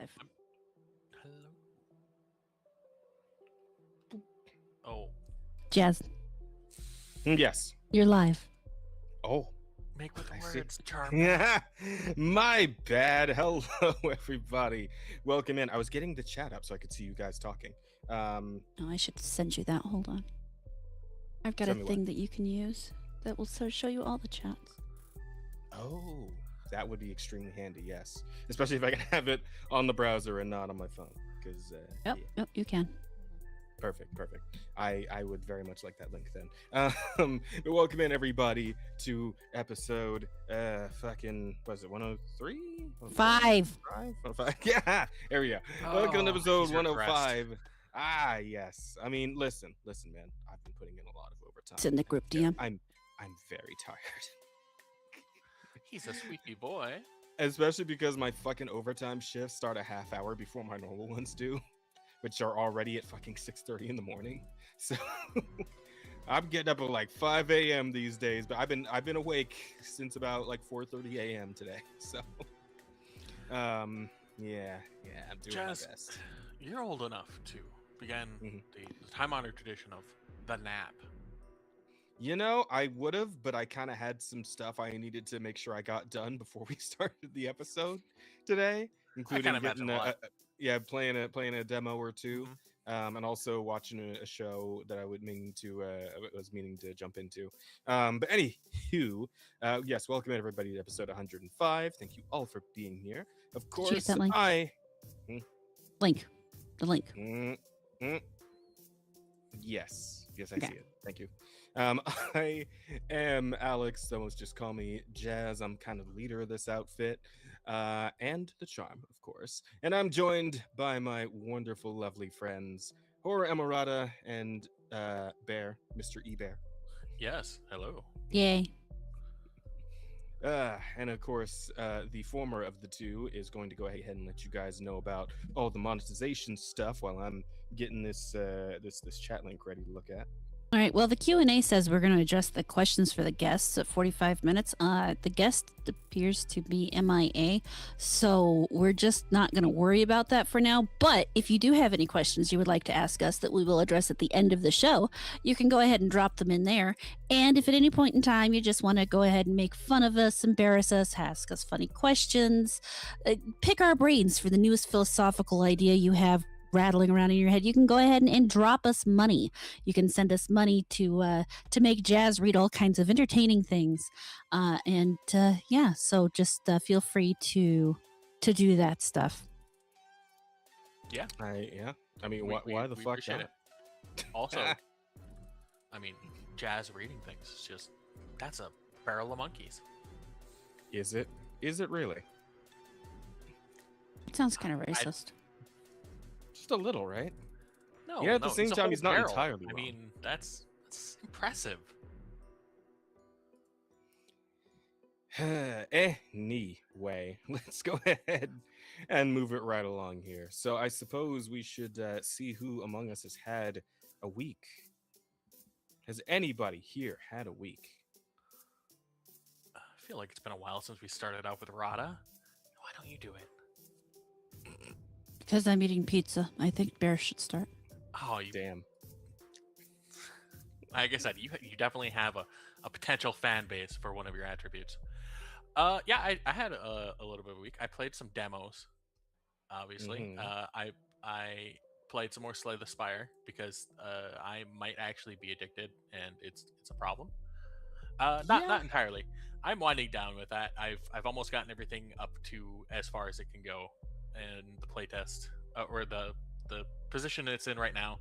live. Hello. Oh, Jazz, Yes. you're live. Oh, make with the I see. words, charm. Yeah, my bad. Hello, everybody. Welcome in. I was getting the chat up so I could see you guys talking. Oh, I should send you that. Hold on. I've got a Send me thing what? that you can use that will show you all the chats. Oh, that would be extremely handy. Yes, especially if I can have it on the browser and not on my phone. Because Yep, you can. Perfect. I would very much like that link then. But welcome in everybody to episode fucking was it 103? 5. 105? Yeah, there we go. Welcome to episode 105. Ah, yes. I mean, listen, man. I've been putting in a lot of overtime. It's in the group DM. I'm very tired. He's a sweetie boy. Especially because my fucking overtime shifts start a half hour before my normal ones do, which are already at fucking 6:30 in the morning. So I'm getting up at like 5 a.m. these days, but I've been awake since about like 4:30 a.m. today. So yeah, I'm doing my best. You're old enough to begin the time-honored tradition of the nap. You know, I would have, but I kind of had some stuff I needed to make sure I got done before we started the episode today, including getting playing a demo or two, and also watching a show that I was meaning to jump into. But anywho, yes, welcome everybody to episode 105. Thank you all for being here. Of course, that link? The link. Yes, I see it. Thank you. I am Alex. Someone just call me Jazz. I'm kind of the leader of this outfit, and the charm, of course. And I'm joined by my wonderful, lovely friends, Horror Emerata and Bear, Mr. E-Bear. Yes, hello. Yay. And of course, the former of the two is going to go ahead and let you guys know about all the monetization stuff while I'm getting this chat link ready to look at. All right. Well, the Q&A says we're going to address the questions for the guests at 45 minutes. The guest appears to be MIA, so we're just not going to worry about that for now. But if you do have any questions you would like to ask us that we will address at the end of the show, you can go ahead and drop them in there. And if at any point in time you just want to go ahead and make fun of us, embarrass us, ask us funny questions, pick our brains for the newest philosophical idea you have rattling around in your head, you can go ahead and drop us money. You can send us money to make Jazz read all kinds of entertaining things, so just feel free to do that stuff. Yeah. I mean, why the fuck not? Also, I mean, Jazz reading things is just, that's a barrel of monkeys. Is it really? It sounds kind of racist. Just a little, right? No. Yeah, at the same time, he's not entirely wrong. I mean, that's impressive. Anyway, let's go ahead and move it right along here. So I suppose we should see who among us has had a week. Has anybody here had a week? I feel like it's been a while since we started out with Rada. Why don't you do it? Because I'm eating pizza. I think Bear should start. Oh, you damn. Like I said, you definitely have a potential fan base for one of your attributes. I had a little bit of a week. I played some demos, obviously. I played some more Slay the Spire because I might actually be addicted, and it's a problem. Not entirely. I'm winding down with that. I've almost gotten everything up to as far as it can go. And the playtest, or the position it's in right now,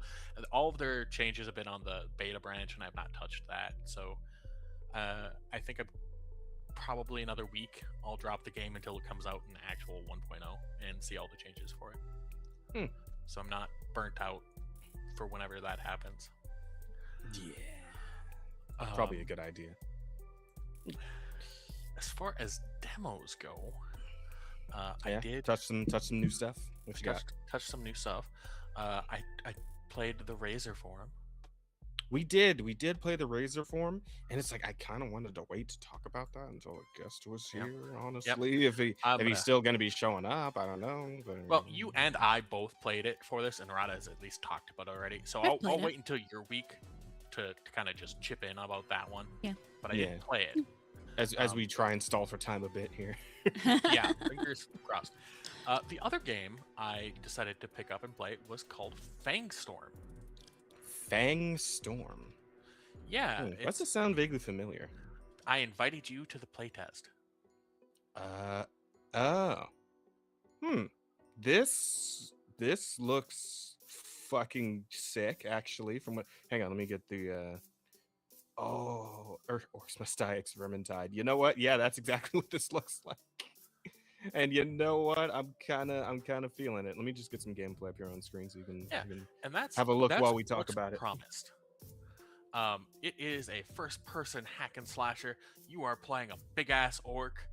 all of their changes have been on the beta branch, and I've not touched that. So I think probably another week I'll drop the game until it comes out in actual 1.0 and see all the changes for it. So I'm not burnt out for whenever that happens. Yeah, probably a good idea. As far as demos go, I did touch some new stuff. What you got? Touch some new stuff. I played the Razorform. We did play the Razorform, and it's like I kind of wanted to wait to talk about that until a guest was Yep. here. Honestly, if he's still gonna be showing up, I don't know. But... Well, you and I both played it for this, and Rada has at least talked about it already. So I'll wait until your week to kind of just chip in about that one. Yeah. But I didn't play it. As we try and stall for time a bit here. Yeah, fingers crossed. The other game I decided to pick up and play was called Fangstorm. Fangstorm. Yeah. Does it sound vaguely familiar? I invited you to the playtest. Oh. This looks fucking sick, actually. From what? Hang on, let me get the. Orsmastix Vermintide. You know what? Yeah, that's exactly what this looks like. And you know what? I'm kind of feeling it. Let me just get some gameplay up here on screen so you can, and that's have a look while we talk about it. Promised. It is a first-person hack and slasher. You are playing a big-ass orc,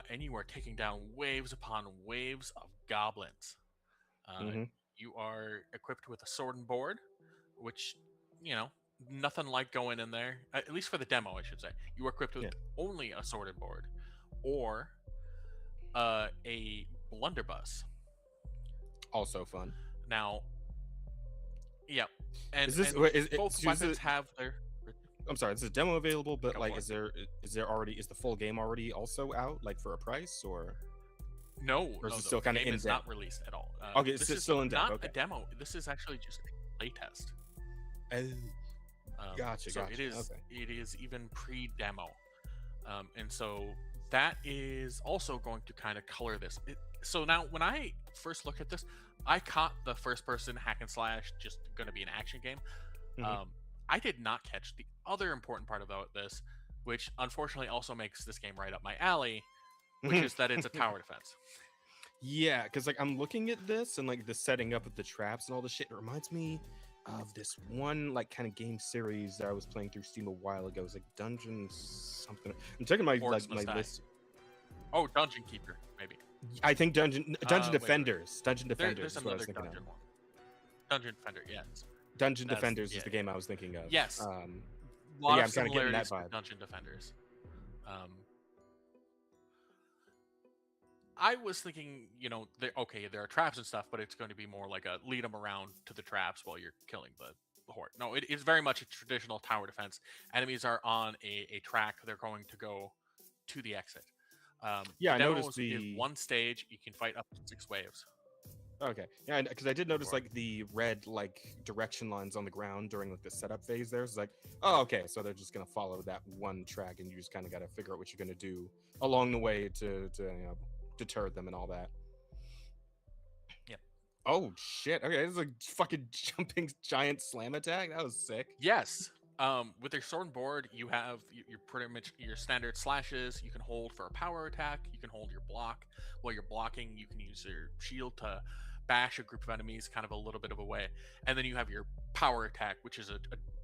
and you are taking down waves upon waves of goblins. You are equipped with a sword and board, which, nothing like going in there. At least for the demo, I should say. You are equipped with only a sword and board, or a blunderbuss. Also fun. Now, yep. And, both weapons have their... I'm sorry, is the demo available? But like, is the full game already also out, like for a price, or? No, or is it still kind of in depth? It's not released at all. Okay, it's still in depth. Not a demo. This is actually just a playtest. Gotcha. So it is. Okay. It is even pre-demo, and so that is also going to kind of color this. So now, when I first look at this, I caught the first-person hack and slash just going to be an action game. I did not catch the other important part about this, which unfortunately also makes this game right up my alley, which is that it's a tower defense. Yeah, because like I'm looking at this and like the setting up of the traps and all the shit. It reminds me of this one like kind of game series that I was playing through Steam a while ago. It was like Dungeon something. I'm checking my list. Oh, Dungeon Keeper, maybe. I think Dungeon Defenders. Wait. Dungeon Defenders. There's is what I was another thinking Dungeon of. one. Dungeon Defender, yes. Dungeon Defenders is the game I was thinking of. Yes. A lot of of similarities with Dungeon Defenders. I was thinking, there are traps and stuff, but it's going to be more like a lead them around to the traps while you're killing the horde. No, it is very much a traditional tower defense. Enemies are on a track. They're going to go to the exit. I noticed the one stage. You can fight up to 6 waves. Okay, yeah, because I did notice like the red like direction lines on the ground during like the setup phase. There, it's like, oh, okay, so they're just gonna follow that one track, and you just kind of got to figure out what you're gonna do along the way to deter them and all that. Yep. Oh shit! Okay, this is a fucking jumping giant slam attack. That was sick. Yes. With your sword and board, you have your pretty much your standard slashes. You can hold for a power attack. You can hold your block. While you're blocking, you can use your shield to bash a group of enemies kind of a little bit of a way. And then you have your power attack, which is a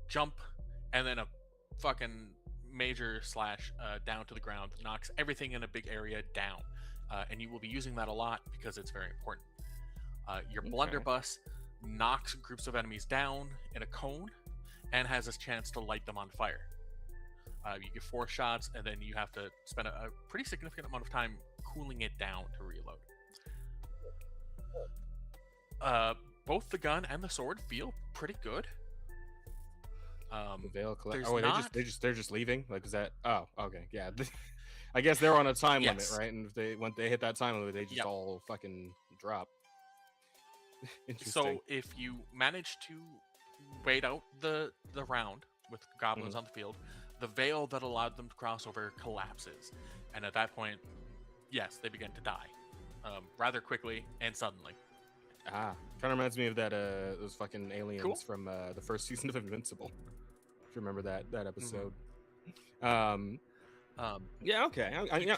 jump and then a fucking major slash down to the ground. Knocks everything in a big area down. And you will be using that a lot because it's very important. Your blunderbuss knocks groups of enemies down in a cone and has a chance to light them on fire. You get 4 shots, and then you have to spend a pretty significant amount of time cooling it down to reload. Both the gun and the sword feel pretty good. The Veil collect. Oh, wait, they're just leaving. Like, is that? Oh, okay, yeah. I guess they're on a time limit, right? And when they hit that time limit, they just all fucking drop. So if you manage to wait out the round with goblins on the field, the veil that allowed them to cross over collapses, and at that point, yes, they begin to die rather quickly and suddenly. Kind of reminds me of that those fucking aliens from the first season of Invincible. If you remember that episode. Yeah, okay.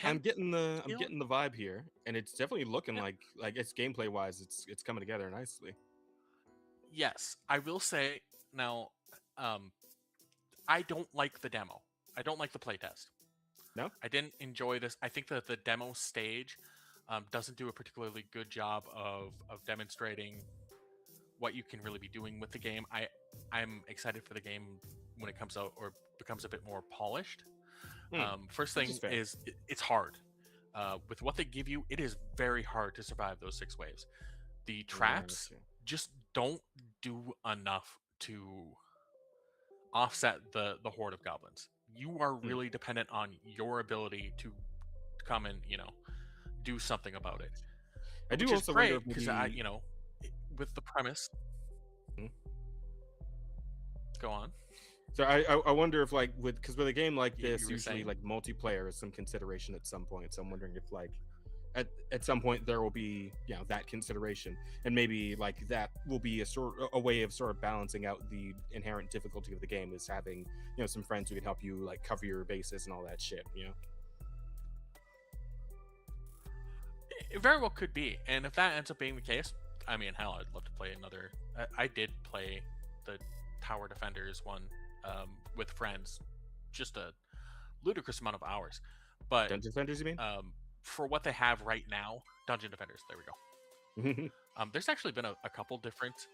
I'm getting the vibe here, and it's definitely looking like it's gameplay wise, it's coming together nicely. Yes, I will say now, I don't like the demo. I don't like the playtest. No? I didn't enjoy this. I think that the demo stage doesn't do a particularly good job of demonstrating what you can really be doing with the game. I'm excited for the game when it comes out or becomes a bit more polished. First thing is it's hard. With what they give you, it is very hard to survive those 6 waves. The traps just don't do enough to offset the horde of goblins. You are really dependent on your ability to come and, do something about it. I do also also great wonder because with the premise. Go on. So I wonder if because with a game like this, usually saying? Like multiplayer is some consideration at some point. So I'm wondering if at some point there will be that consideration, and maybe that will be a way of sort of balancing out the inherent difficulty of the game, is having some friends who can help you cover your bases and all that shit. It very well could be, and if that ends up being the case, I mean, hell, I'd love to play another. I did play the Tower Defenders one with friends, just a ludicrous amount of hours. But Dungeon Defenders, you mean? For what they have right now, Dungeon Defenders. There we go. There's actually been a couple different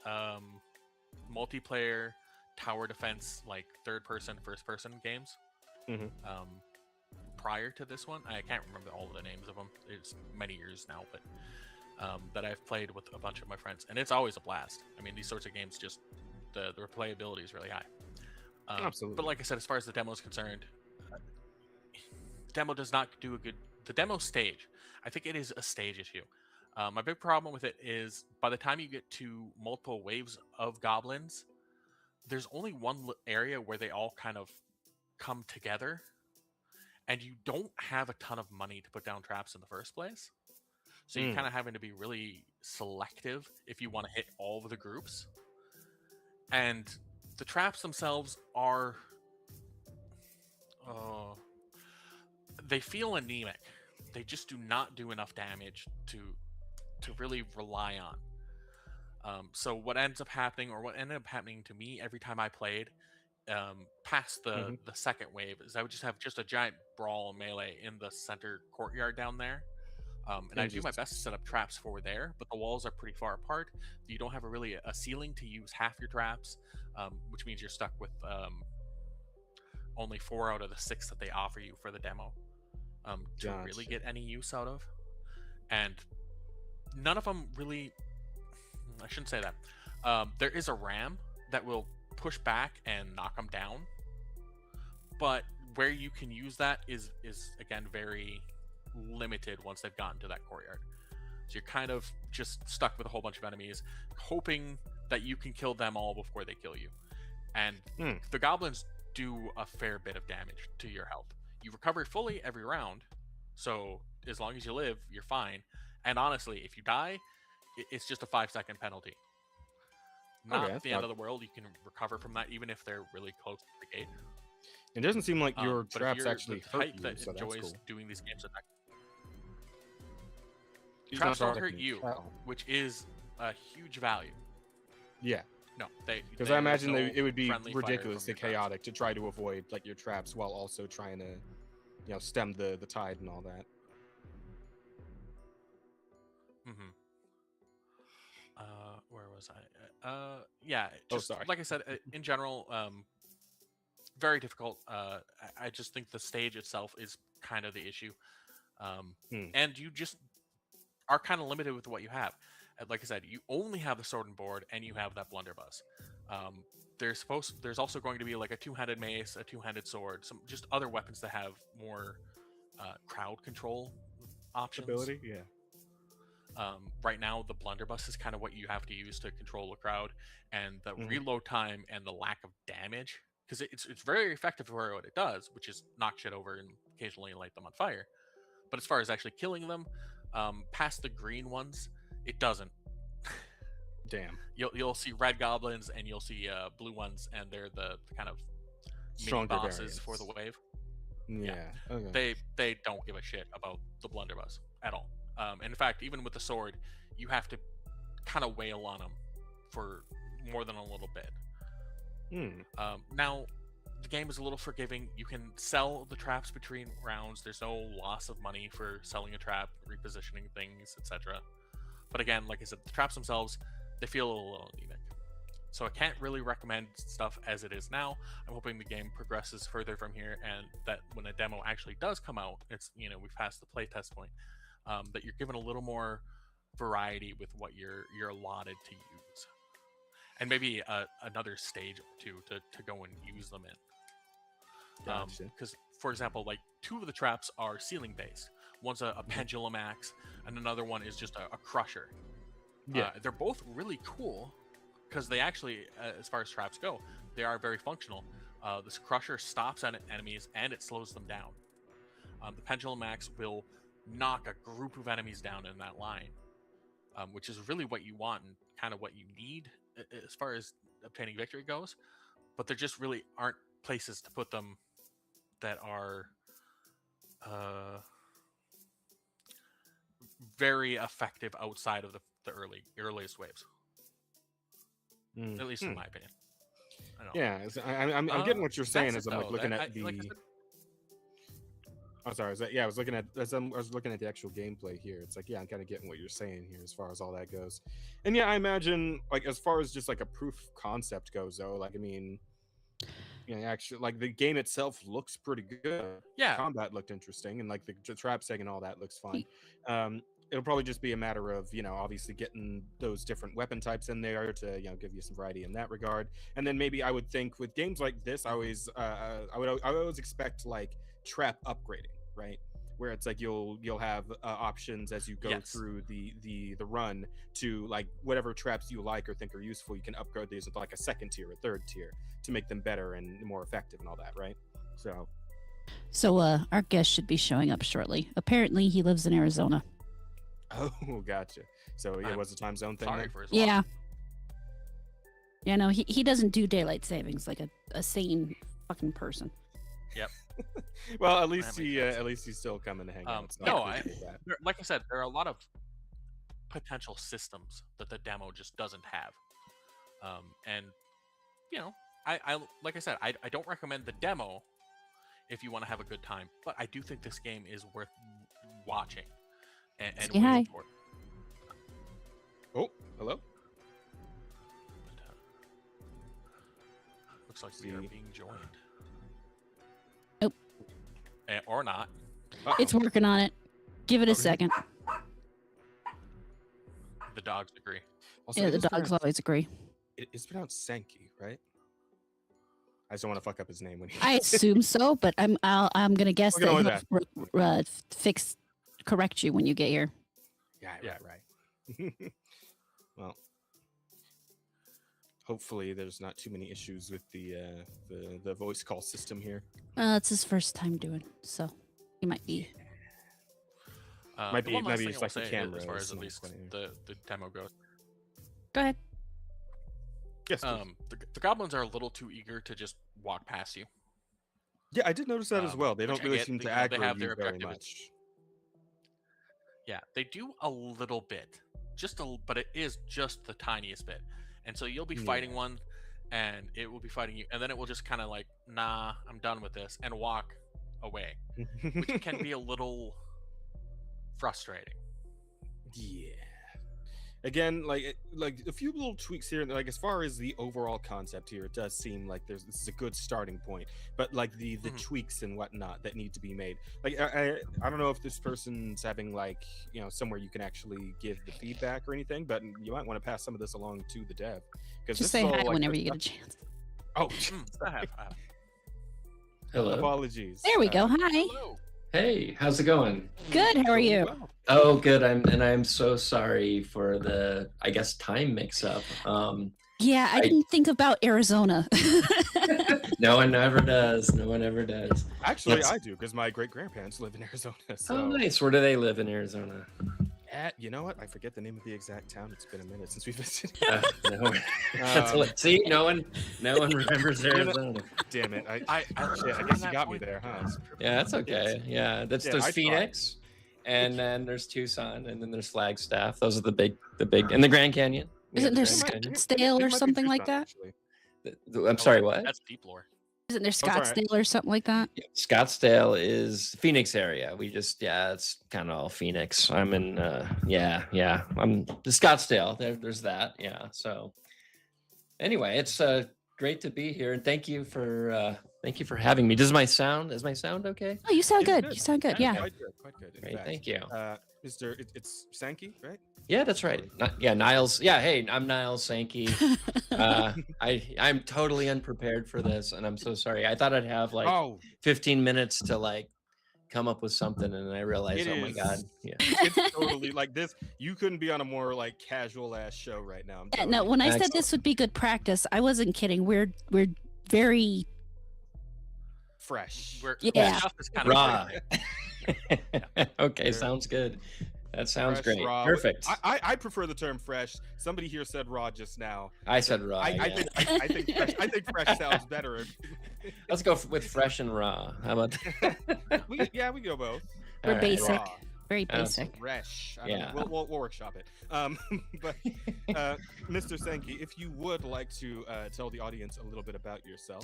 multiplayer tower defense, like third-person, first-person games. Prior to this one, I can't remember all of the names of them. It's many years now, but that I've played with a bunch of my friends, and it's always a blast. I mean, these sorts of games, just the replayability is really high. Absolutely. But like I said, as far as the demo is concerned, the demo does not do a good. The demo stage, I think it is a stage issue. My big problem with it is by the time you get to multiple waves of goblins, there's only one area where they all kind of come together, and you don't have a ton of money to put down traps in the first place. So you're kind of having to be really selective if you want to hit all of the groups. And the traps themselves are... they feel anemic. They just do not do enough damage to really rely on. So what ends up happening, or what ended up happening to me every time I played past the second wave, is I would just have just a giant brawl melee in the center courtyard down there. And I do my best to set up traps for there, but the walls are pretty far apart. You don't have a ceiling to use half your traps, which means you're stuck with only 4 out of the 6 that they offer you for the demo to really get any use out of. And none of them really... I shouldn't say that. There is a ram that will push back and knock them down, but where you can use that is again very limited once they've gotten to that courtyard. So you're kind of just stuck with a whole bunch of enemies, hoping that you can kill them all before they kill you. And the goblins do a fair bit of damage to your health. You recover fully every round, so as long as you live, you're fine. And honestly, if you die, it's just a 5-second penalty. Not the end of the world. You can recover from that, even if they're really close to the gate. It doesn't seem like your traps actually hurt you, that so enjoys that's cool. doing these games. Traps don't hurt you, which is a huge value. Yeah. No, because I imagine it would be ridiculously chaotic to try to avoid your traps while also trying to, stem the tide and all that. Where was I? Yeah. Just, like I said, in general, very difficult. I just think the stage itself is kind of the issue, and you just are kind of limited with what you have. Like I said, you only have the sword and board, and you have that blunderbuss. There's also going to be like a 2-handed mace, a 2-handed sword, some just other weapons that have more crowd control options. Ability, yeah. Right now, the blunderbuss is kind of what you have to use to control a crowd, and the reload time and the lack of damage, because it's very effective for what it does, which is knock shit over and occasionally light them on fire. But as far as actually killing them, past the green ones, it doesn't. Damn. You'll see red goblins and you'll see blue ones, and they're the kind of stronger mini bosses variants for the wave. Yeah. Okay. They don't give a shit about the blunderbuss at all. In fact, even with the sword, you have to kind of wail on them for more than a little bit. Now, the game is a little forgiving. You can sell the traps between rounds. There's no loss of money for selling a trap, repositioning things, etc. But again, like I said, the traps themselves, they feel a little anemic. So I can't really recommend stuff as it is now. I'm hoping the game progresses further from here, and that when a demo actually does come out, it's, you know, we've passed the playtest point, that you're given a little more variety with what you're allotted to use, and maybe another stage or two to go and use them in. Gotcha. Because, for example, like 2 of the traps are ceiling based. One's a pendulum axe, and another one is just a crusher. Yeah. They're both really cool because they actually, as far as traps go, they are very functional. This crusher stops at enemies and it slows them down. The pendulum axe will knock a group of enemies down in that line, which is really what you want and kind of what you need as far as obtaining victory goes. But there just really aren't places to put them that are very effective outside of the earliest waves. At least in my opinion. I don't know. Yeah, I'm getting what you're saying as I'm like though. looking I at the. like I said, I'm sorry. I was looking at I was looking at the actual gameplay here. It's like, yeah, I'm kind of getting what you're saying here as far as all that goes. And yeah, I imagine like as far as just like a proof of concept goes, though, like I mean, you know, actually, like the game itself looks pretty good. Yeah. Combat looked interesting, and like the trap seg and all that looks fine. It'll probably just be a matter of, you know, obviously getting those different weapon types in there to, you know, give you some variety in that regard. And then maybe I would think with games like this, I would always expect like trap upgrading, right? Where it's like you'll have options as you go through the run to like whatever traps you like or think are useful. You can upgrade these with like a 2nd tier or 3rd tier to make them better and more effective and all that, right? So our guest should be showing up shortly. Apparently he lives in Arizona. Oh, gotcha. So it was a time zone thing. Sorry then? for his Yeah. loss. Yeah, no, he doesn't do daylight savings like a sane fucking person. Yep. Well, at least That makes sense. he's still coming to hang out. So No, appreciate that. like I said, there are a lot of potential systems that the demo just doesn't have. And you know, I like I said, I don't recommend the demo if you want to have a good time, but I do think this game is worth watching and Say hi. waiting for. Oh, hello. Looks like we are being joined. Nope. Or not. Uh-oh. It's working on it. Give it a second. The dogs agree. Also, Yeah, it the is dogs pronounced- always agree. It's pronounced Sankey, right? I just don't want to fuck up his name when he. I assume so, but I'm gonna guess We're gonna that he'll correct you when you get here. Yeah, right. Well, hopefully there's not too many issues with the voice call system here. It's his first time doing, so he might be. Might be one last maybe thing it's I will like the say, camera. as far as is at not least quite- the demo goes. Go ahead. Yes. Please. The goblins are a little too eager to just walk past you. Yeah, I did notice that as well. They which don't I really get, seem to you know, they aggro have you their very objective. much. Yeah, they do a little bit, but it is just the tiniest bit. And so you'll be fighting one, and it will be fighting you, and then it will just kind of like, nah, I'm done with this, and walk away, which can be a little frustrating. Yeah. Again, like a few little tweaks here, like as far as the overall concept here, it does seem like this is a good starting point. But like the tweaks and whatnot that need to be made, like I don't know if this person's having like, you know, somewhere you can actually give the feedback or anything, but you might want to pass some of this along to the dev because Just say hi whenever you get a chance. Oh, I have. Hello. Apologies. There we go. Hi. Hello. Hey, how's it going? Good. How are you? Well. Oh, good. I'm so sorry for the, I guess, time mix-up. Yeah, I didn't think about Arizona. No one ever does. No one ever does. Actually, Yes. I do because my great grandparents live in Arizona. So. Oh, nice. Where do they live in Arizona? You know what? I forget the name of the exact town. It's been a minute since we visited. No. See, no one remembers Arizona. Damn it! I guess you got me there, huh? Yeah, that's okay. Yeah, there's I Phoenix, and then there's Tucson, and then there's Flagstaff. Those are the big, and the Grand Canyon. Isn't Yeah, there the Grand Canyon. Scottsdale or something like that? Actually. I'm sorry, what? That's deep lore. Isn't there sorry. Scottsdale or something like that? Yeah, Scottsdale is Phoenix area. It's kind of all Phoenix. I'm in, I'm the Scottsdale. There's that. Yeah. So anyway, it's great to be here, and thank you for having me. Is my sound okay? Oh, you sound It's good. good. You sound good. Yeah. Quite good. In Great, fact. thank you. It's Sankey, right? Yeah, that's right. Niles. Yeah, hey, I'm Niles Sankey. I'm totally unprepared for this, and I'm so sorry. I thought I'd have 15 minutes to come up with something, and I realized, oh my god, yeah, it's totally like this. You couldn't be on a more casual ass show right now. Yeah, no, when I said this would be good practice, I wasn't kidding. We're very fresh. Raw. Okay, sounds good. That sounds fresh, great. Raw. Perfect. I prefer the term fresh. Somebody here said raw just now. I said raw. I think fresh sounds better. Let's go with fresh and raw. How about that? we go both. we're basic. Raw. Very basic. Fresh. Yeah. We'll workshop it. But Mr. Sankey, if you would like to tell the audience a little bit about yourself.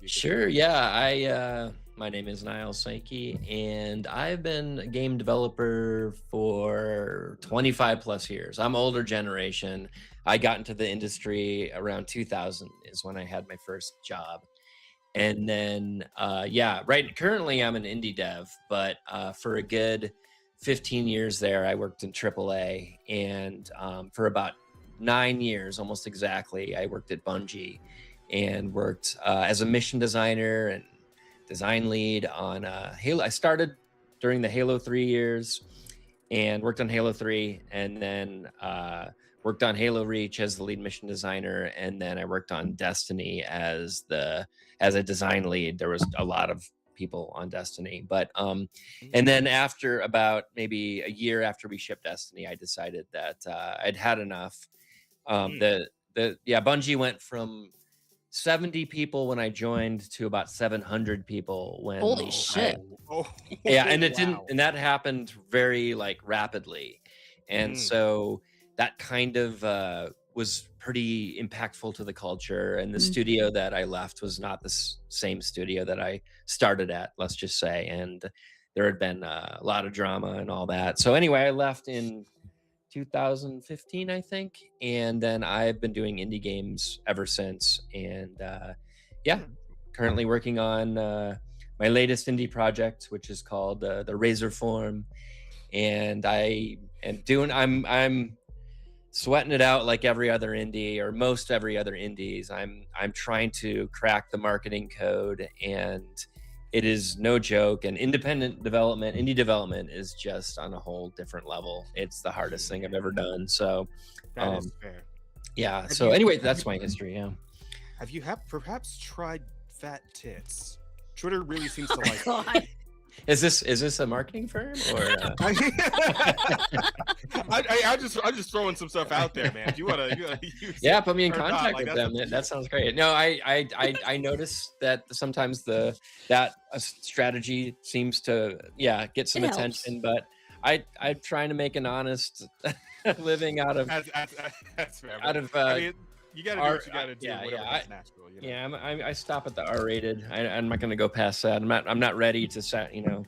Sure. Yeah. My name is Niles Sankey, and I've been a game developer for 25 plus years. I'm older generation. I got into the industry around 2000 is when I had my first job. And then, currently I'm an indie dev, but for a good 15 years there, I worked in AAA, and for about 9 years, almost exactly, I worked at Bungie and worked as a mission designer and design lead on Halo. I started during the Halo 3 years and worked on Halo 3, and then worked on Halo Reach as the lead mission designer, and then I worked on Destiny as a design lead. There was a lot of people on Destiny, but and then after about maybe a year after we shipped Destiny, I decided that I'd had enough. Bungie went from 70 people when I joined to about 700 people when Holy shit. And it didn't, and that happened very rapidly, and so that kind of was pretty impactful to the culture. And the studio that I left was not the same studio that I started at, let's just say. And there had been a lot of drama and all that. So anyway, I left in 2015, I think. And then I've been doing indie games ever since. And currently working on my latest indie project, which is called the Razorform. And I'm sweating it out like every other indie, or most every other indies. I'm trying to crack the marketing code, and it is no joke. And indie development is just on a whole different level. It's the hardest thing I've ever done. So that is fair. Yeah. So anyway, that's my history. Yeah. Have you perhaps tried fat tits? Twitter really seems to like God. Is this a marketing firm or? I'm just throwing some stuff out there, man. You wanna use put me in contact with them. That sounds great. No, I noticed that sometimes that strategy seems to get some attention, but I'm trying to make an honest living out of that's fair. Out of you gotta do what you gotta do. Whatever's natural. You know? Yeah, I stop at the R-rated. I'm not gonna go past that. I'm not ready to set. I'm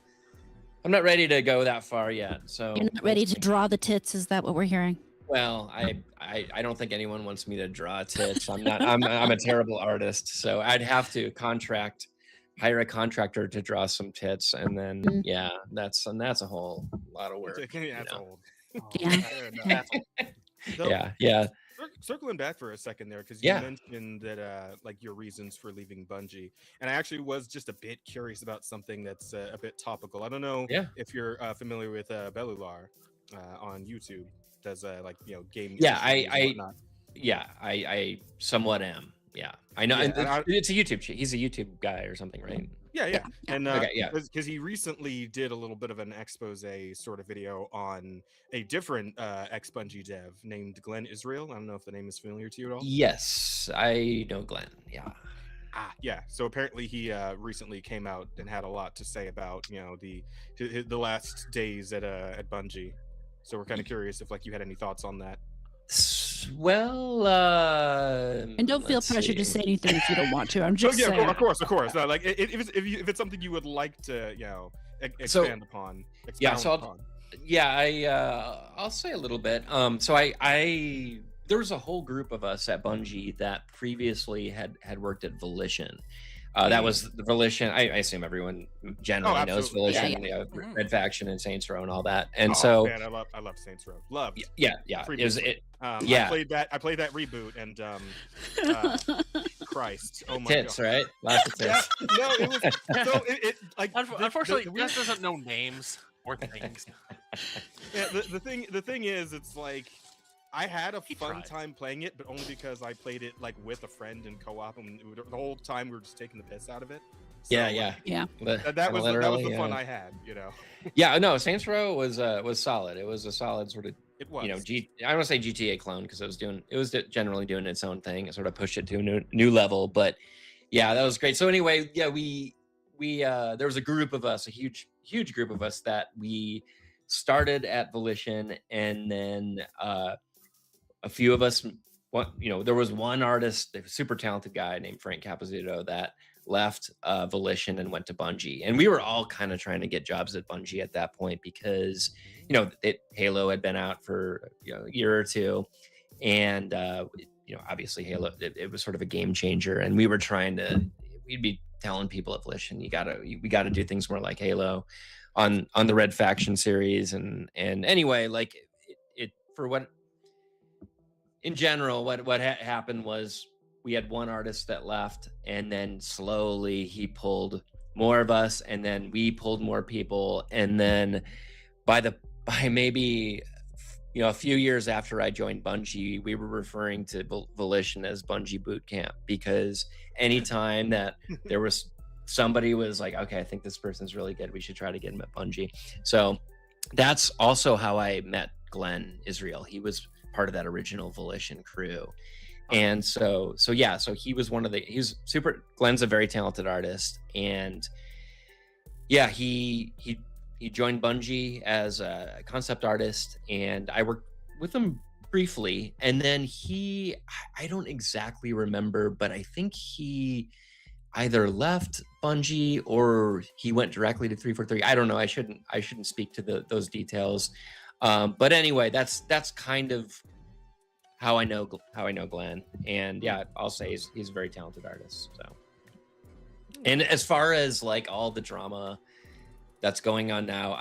not ready to go that far yet. So You're not ready to draw the tits. Is that what we're hearing? Well, I don't think anyone wants me to draw tits. I'm a terrible artist, so I'd have to hire a contractor to draw some tits, and then that's a whole lot of work. That's old. Yeah. Circling back for a second there, because you mentioned that your reasons for leaving Bungie, and I actually was just a bit curious about something that's a bit topical. I don't know if you're familiar with Belular on YouTube. Does game? I somewhat am. Yeah, I know. It's a YouTube. He's a YouTube guy or something, right? Yeah. And because he recently did a little bit of an expose sort of video on a different ex-Bungie dev named Glenn Israel. I don't know if the name is familiar to you at all. Yes, I know Glenn. Yeah. So apparently he recently came out and had a lot to say about the last days at Bungie. So we're kind of curious if you had any thoughts on that. Well, And don't feel let's pressured to see. say anything if you don't want to. I'm just yeah, saying. of course. No, like if it's something you would like to, expand upon. I'll say a little bit. So I there was a whole group of us at Bungie that previously had worked at Volition. That was the Volition. I assume everyone generally knows Volition, Red Faction and Saints Row and all that. And man, I love Saints Row. Loved. Yeah. I played that reboot and Christ, oh my tits, god, right? Lots of tits. No, it was so it like unfortunately Gus doesn't know names or things. Yeah, the thing is, it's like I had a fun time playing it, but only because I played it like with a friend in co-op, and the whole time we were just taking the piss out of it. So, Yeah. That was the fun I had, Yeah, no, Saints Row was solid. It was a solid sort of, it was. I don't want to say GTA clone because it was generally doing its own thing. It sort of pushed it to a new level, but yeah, that was great. So anyway, yeah, we there was a group of us, a huge group of us that we started at Volition, and then a few of us, there was one artist, a super talented guy named Frank Capozito that left Volition and went to Bungie. And we were all kind of trying to get jobs at Bungie at that point because, Halo had been out for a year or two. And, obviously Halo, it was sort of a game changer. And we were we'd be telling people at Volition, we got to do things more like Halo on the Red Faction series. And anyway, like in general, what happened was we had one artist that left, and then slowly he pulled more of us, and then we pulled more people, and then by maybe a few years after I joined Bungie, we were referring to Volition as Bungie Boot Camp, because anytime that there was somebody was like, okay, I think this person's really good, we should try to get him at Bungie. So that's also how I met Glenn Israel. He was part of that original Volition crew. And so he was Glenn's a very talented artist, and yeah, he joined Bungie as a concept artist, and I worked with him briefly, and then I don't exactly remember, but I think he either left Bungie or he went directly to 343. I don't know. I shouldn't speak to those details. But anyway, that's kind of how I know Glenn, and yeah, I'll say he's a very talented artist. So, and as far as like all the drama that's going on now,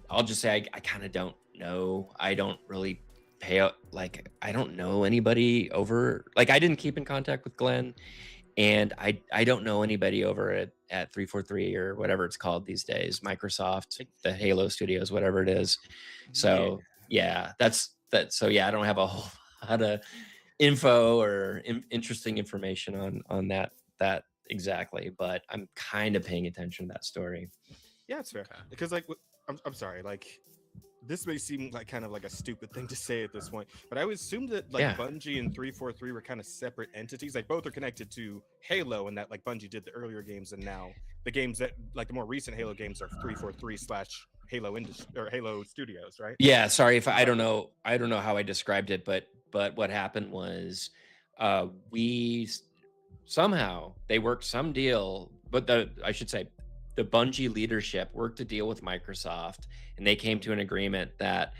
I'll just say I kind of don't know. I don't really I don't know anybody over, like I didn't keep in contact with Glenn, and I don't know anybody over at 343 or whatever it's called these days, Microsoft, the Halo Studios, whatever it is. So yeah, so yeah, I don't have a whole lot of info or interesting information on that exactly, but I'm kind of paying attention to that story. Yeah, it's fair. Okay. Because like, I'm sorry, like this may seem like kind of like a stupid thing to say at this point, but I would assume that like Bungie and 343 were kind of separate entities. Like both are connected to Halo, and that like Bungie did the earlier games, and now the games that like the more recent Halo games are 343 / Halo or Halo Studios, right? Yeah, sorry if I don't know how I described it, but what happened was they worked some deal, but the Bungie leadership worked a deal with Microsoft, and they came to an agreement that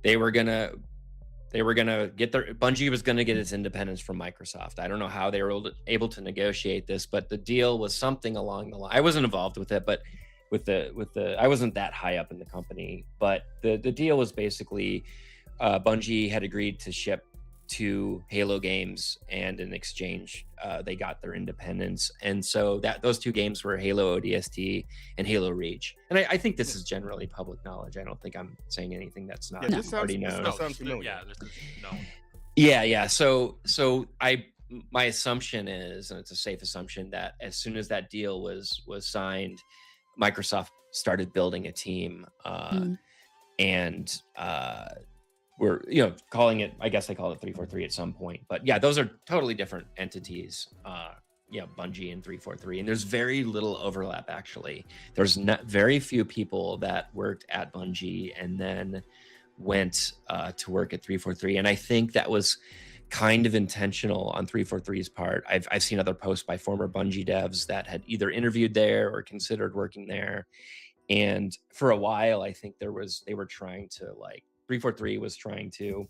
they were gonna get Bungie was gonna get its independence from Microsoft. I don't know how they were able to negotiate this, but the deal was something along the line. I wasn't involved with it, but with the I wasn't that high up in the company, but the deal was basically Bungie had agreed to ship 2 Halo games, and in exchange they got their independence. And so those 2 games were Halo ODST and Halo Reach. And I think this is generally public knowledge. I don't think I'm saying anything that's not already known. This sounds familiar. Yeah, this is known. Yeah. So my assumption is, and it's a safe assumption, that as soon as that deal was signed, Microsoft started building a team, and we're calling it, I guess they called it 343 at some point, but yeah, those are totally different entities. Bungie and 343, and there's very little overlap actually. There's not very few people that worked at Bungie and then went to work at 343, and I think that was kind of intentional on 343's part. I've seen other posts by former Bungie devs that had either interviewed there or considered working there, and for a while I think they were trying to, like, 343 was trying to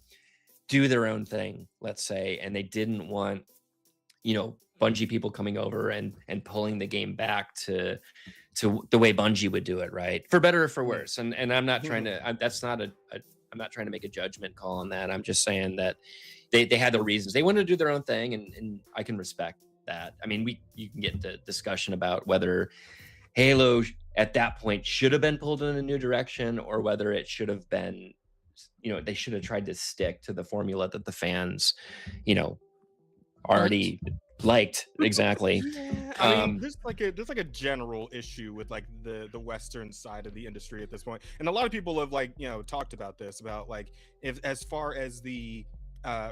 do their own thing, let's say, and they didn't want, you know, Bungie people coming over and pulling the game back to the way Bungie would do it, right? For better or for worse. And I'm not trying to, I'm not trying to make a judgment call on that. I'm just saying that they had their reasons. They wanted to do their own thing, and I can respect that. I mean, you can get into discussion about whether Halo at that point should have been pulled in a new direction, or whether it should have been, you know, they should have tried to stick to the formula that the fans, you know, already liked. Exactly. Yeah, I mean, there's like a general issue with like the Western side of the industry at this point, and a lot of people have, like, you know, talked about this, about like, if as far as the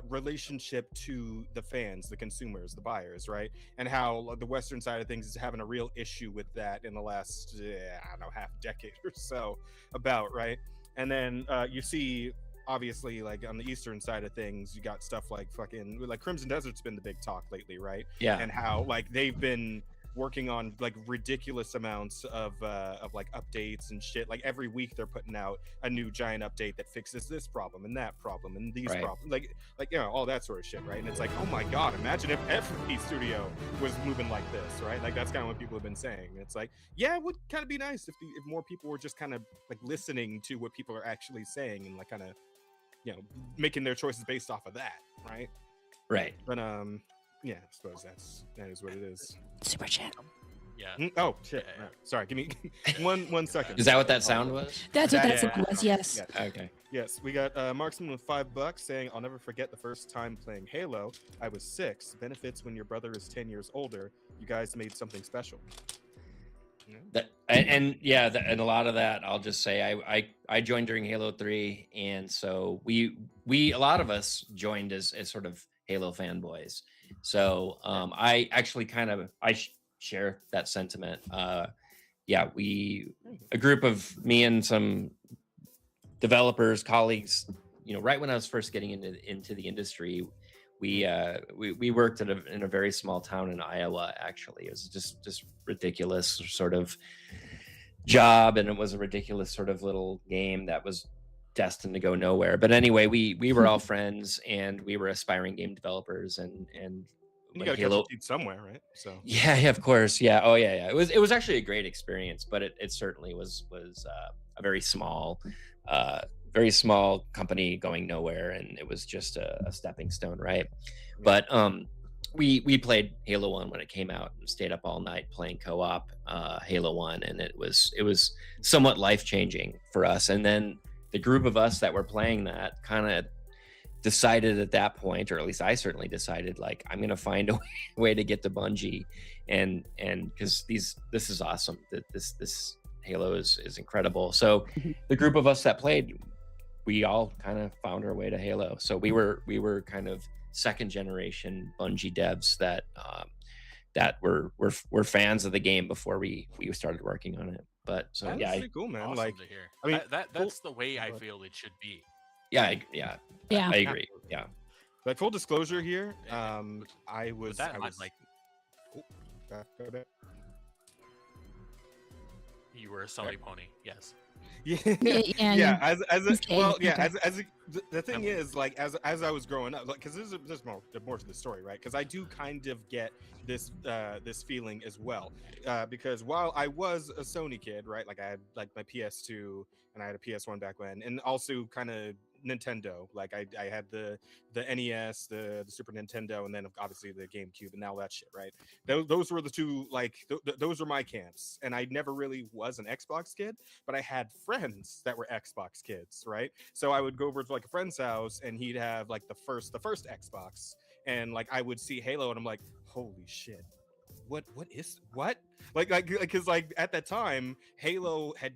relationship to the fans, the consumers, the buyers, right, and how the Western side of things is having a real issue with that in the last I don't know, half decade or so, about, right. And then you see, obviously, like on the Eastern side of things, you got stuff like fucking, like, Crimson Desert's been the big talk lately, right? Yeah. And how, like, they've been working on like ridiculous amounts of like updates and shit. Like every week they're putting out a new giant update that fixes this problem and that problem and these problems, like you know, all that sort of shit, right? And it's like, oh my god, imagine if every studio was moving like this, right? Like that's kind of what people have been saying. It's like, yeah, it would kind of be nice if more people were just kind of like listening to what people are actually saying and like kind of, you know, making their choices based off of that, right? But yeah, I suppose that is what it is. Super chat. Yeah. Oh shit! Yeah. Sorry, give me one second. Is that what that sound was? That's what that sound was. Yes. Okay. Yes, we got Marksman with $5 saying, "I'll never forget the first time playing Halo. I was 6. Benefits when your brother is 10 years older. You guys made something special." And a lot of that, I'll just say, I joined during Halo 3, and so we a lot of us joined as sort of Halo fanboys. So I actually share that sentiment. A group of me and some developers, colleagues, you know, right when I was first getting into the industry, we worked in a very small town in Iowa. Actually, it was just ridiculous sort of job, and it was a ridiculous sort of little game that was destined to go nowhere. But anyway, we were all friends, and we were aspiring game developers, and you got to catch a seat somewhere, right? So yeah, of course, yeah. Oh yeah. It was actually a great experience, but it certainly was a very small company going nowhere, and it was just a stepping stone, right? But we played Halo 1 when it came out and stayed up all night playing co-op Halo 1, and it was somewhat life-changing for us. And then the group of us that were playing that kind of decided at that point, or at least I certainly decided, like, I'm gonna find a way to get to Bungie, and because this is awesome. This Halo is incredible. So the group of us that played, we all kind of found our way to Halo. So we were kind of second generation Bungie devs that were fans of the game before we started working on it. But so that's yeah, pretty cool, man. Awesome like to hear. I mean, that's the way I feel it should be. I agree. Yeah. Like full disclosure here, And I was like, you were a Sony pony, yes. Yeah. Okay. The thing is, like, as I was growing up, like, because there's more to the story, right? Because I do kind of get this feeling as well, because while I was a Sony kid, right, like I had like my PS2 and I had a PS1 back when, and also kind of Nintendo, like I had the NES, the Super Nintendo, and then obviously the GameCube and all that shit, right? Those were the two, like those were my camps, and I never really was an Xbox kid, but I had friends that were Xbox kids, right? So I would go over to like a friend's house, and he'd have like the first Xbox, and like I would see Halo, and I'm like, holy shit, what because like at that time Halo had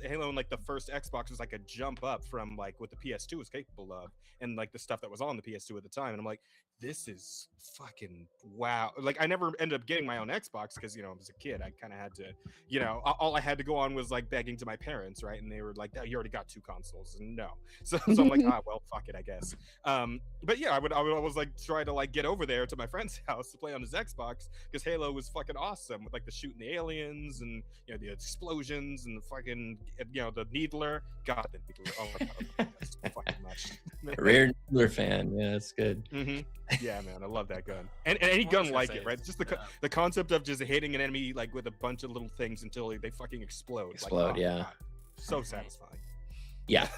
Halo and like the first Xbox was like a jump up from like what the PS2 was capable of and like the stuff that was on the PS2 at the time, and I'm like, this is fucking wow. Like I never ended up getting my own Xbox because I was a kid. I kind of had to, all I had to go on was like begging to my parents, right? And they were like, oh, you already got 2 consoles, and no. So I'm like, well, fuck it, I guess. But yeah, I would always like try to like get over there to my friend's house to play on his Xbox because Halo was fucking awesome with like the shooting the aliens and the explosions and the fucking the Needler. God, the Needler. Oh my god, that's fucking much. Rare Needler fan. Yeah, that's good. Mm-hmm. Yeah, man, I love that gun. And any gun like it, right? Just the concept of just hitting an enemy like with a bunch of little things until they fucking explode. Yeah. God, so satisfying. Yeah.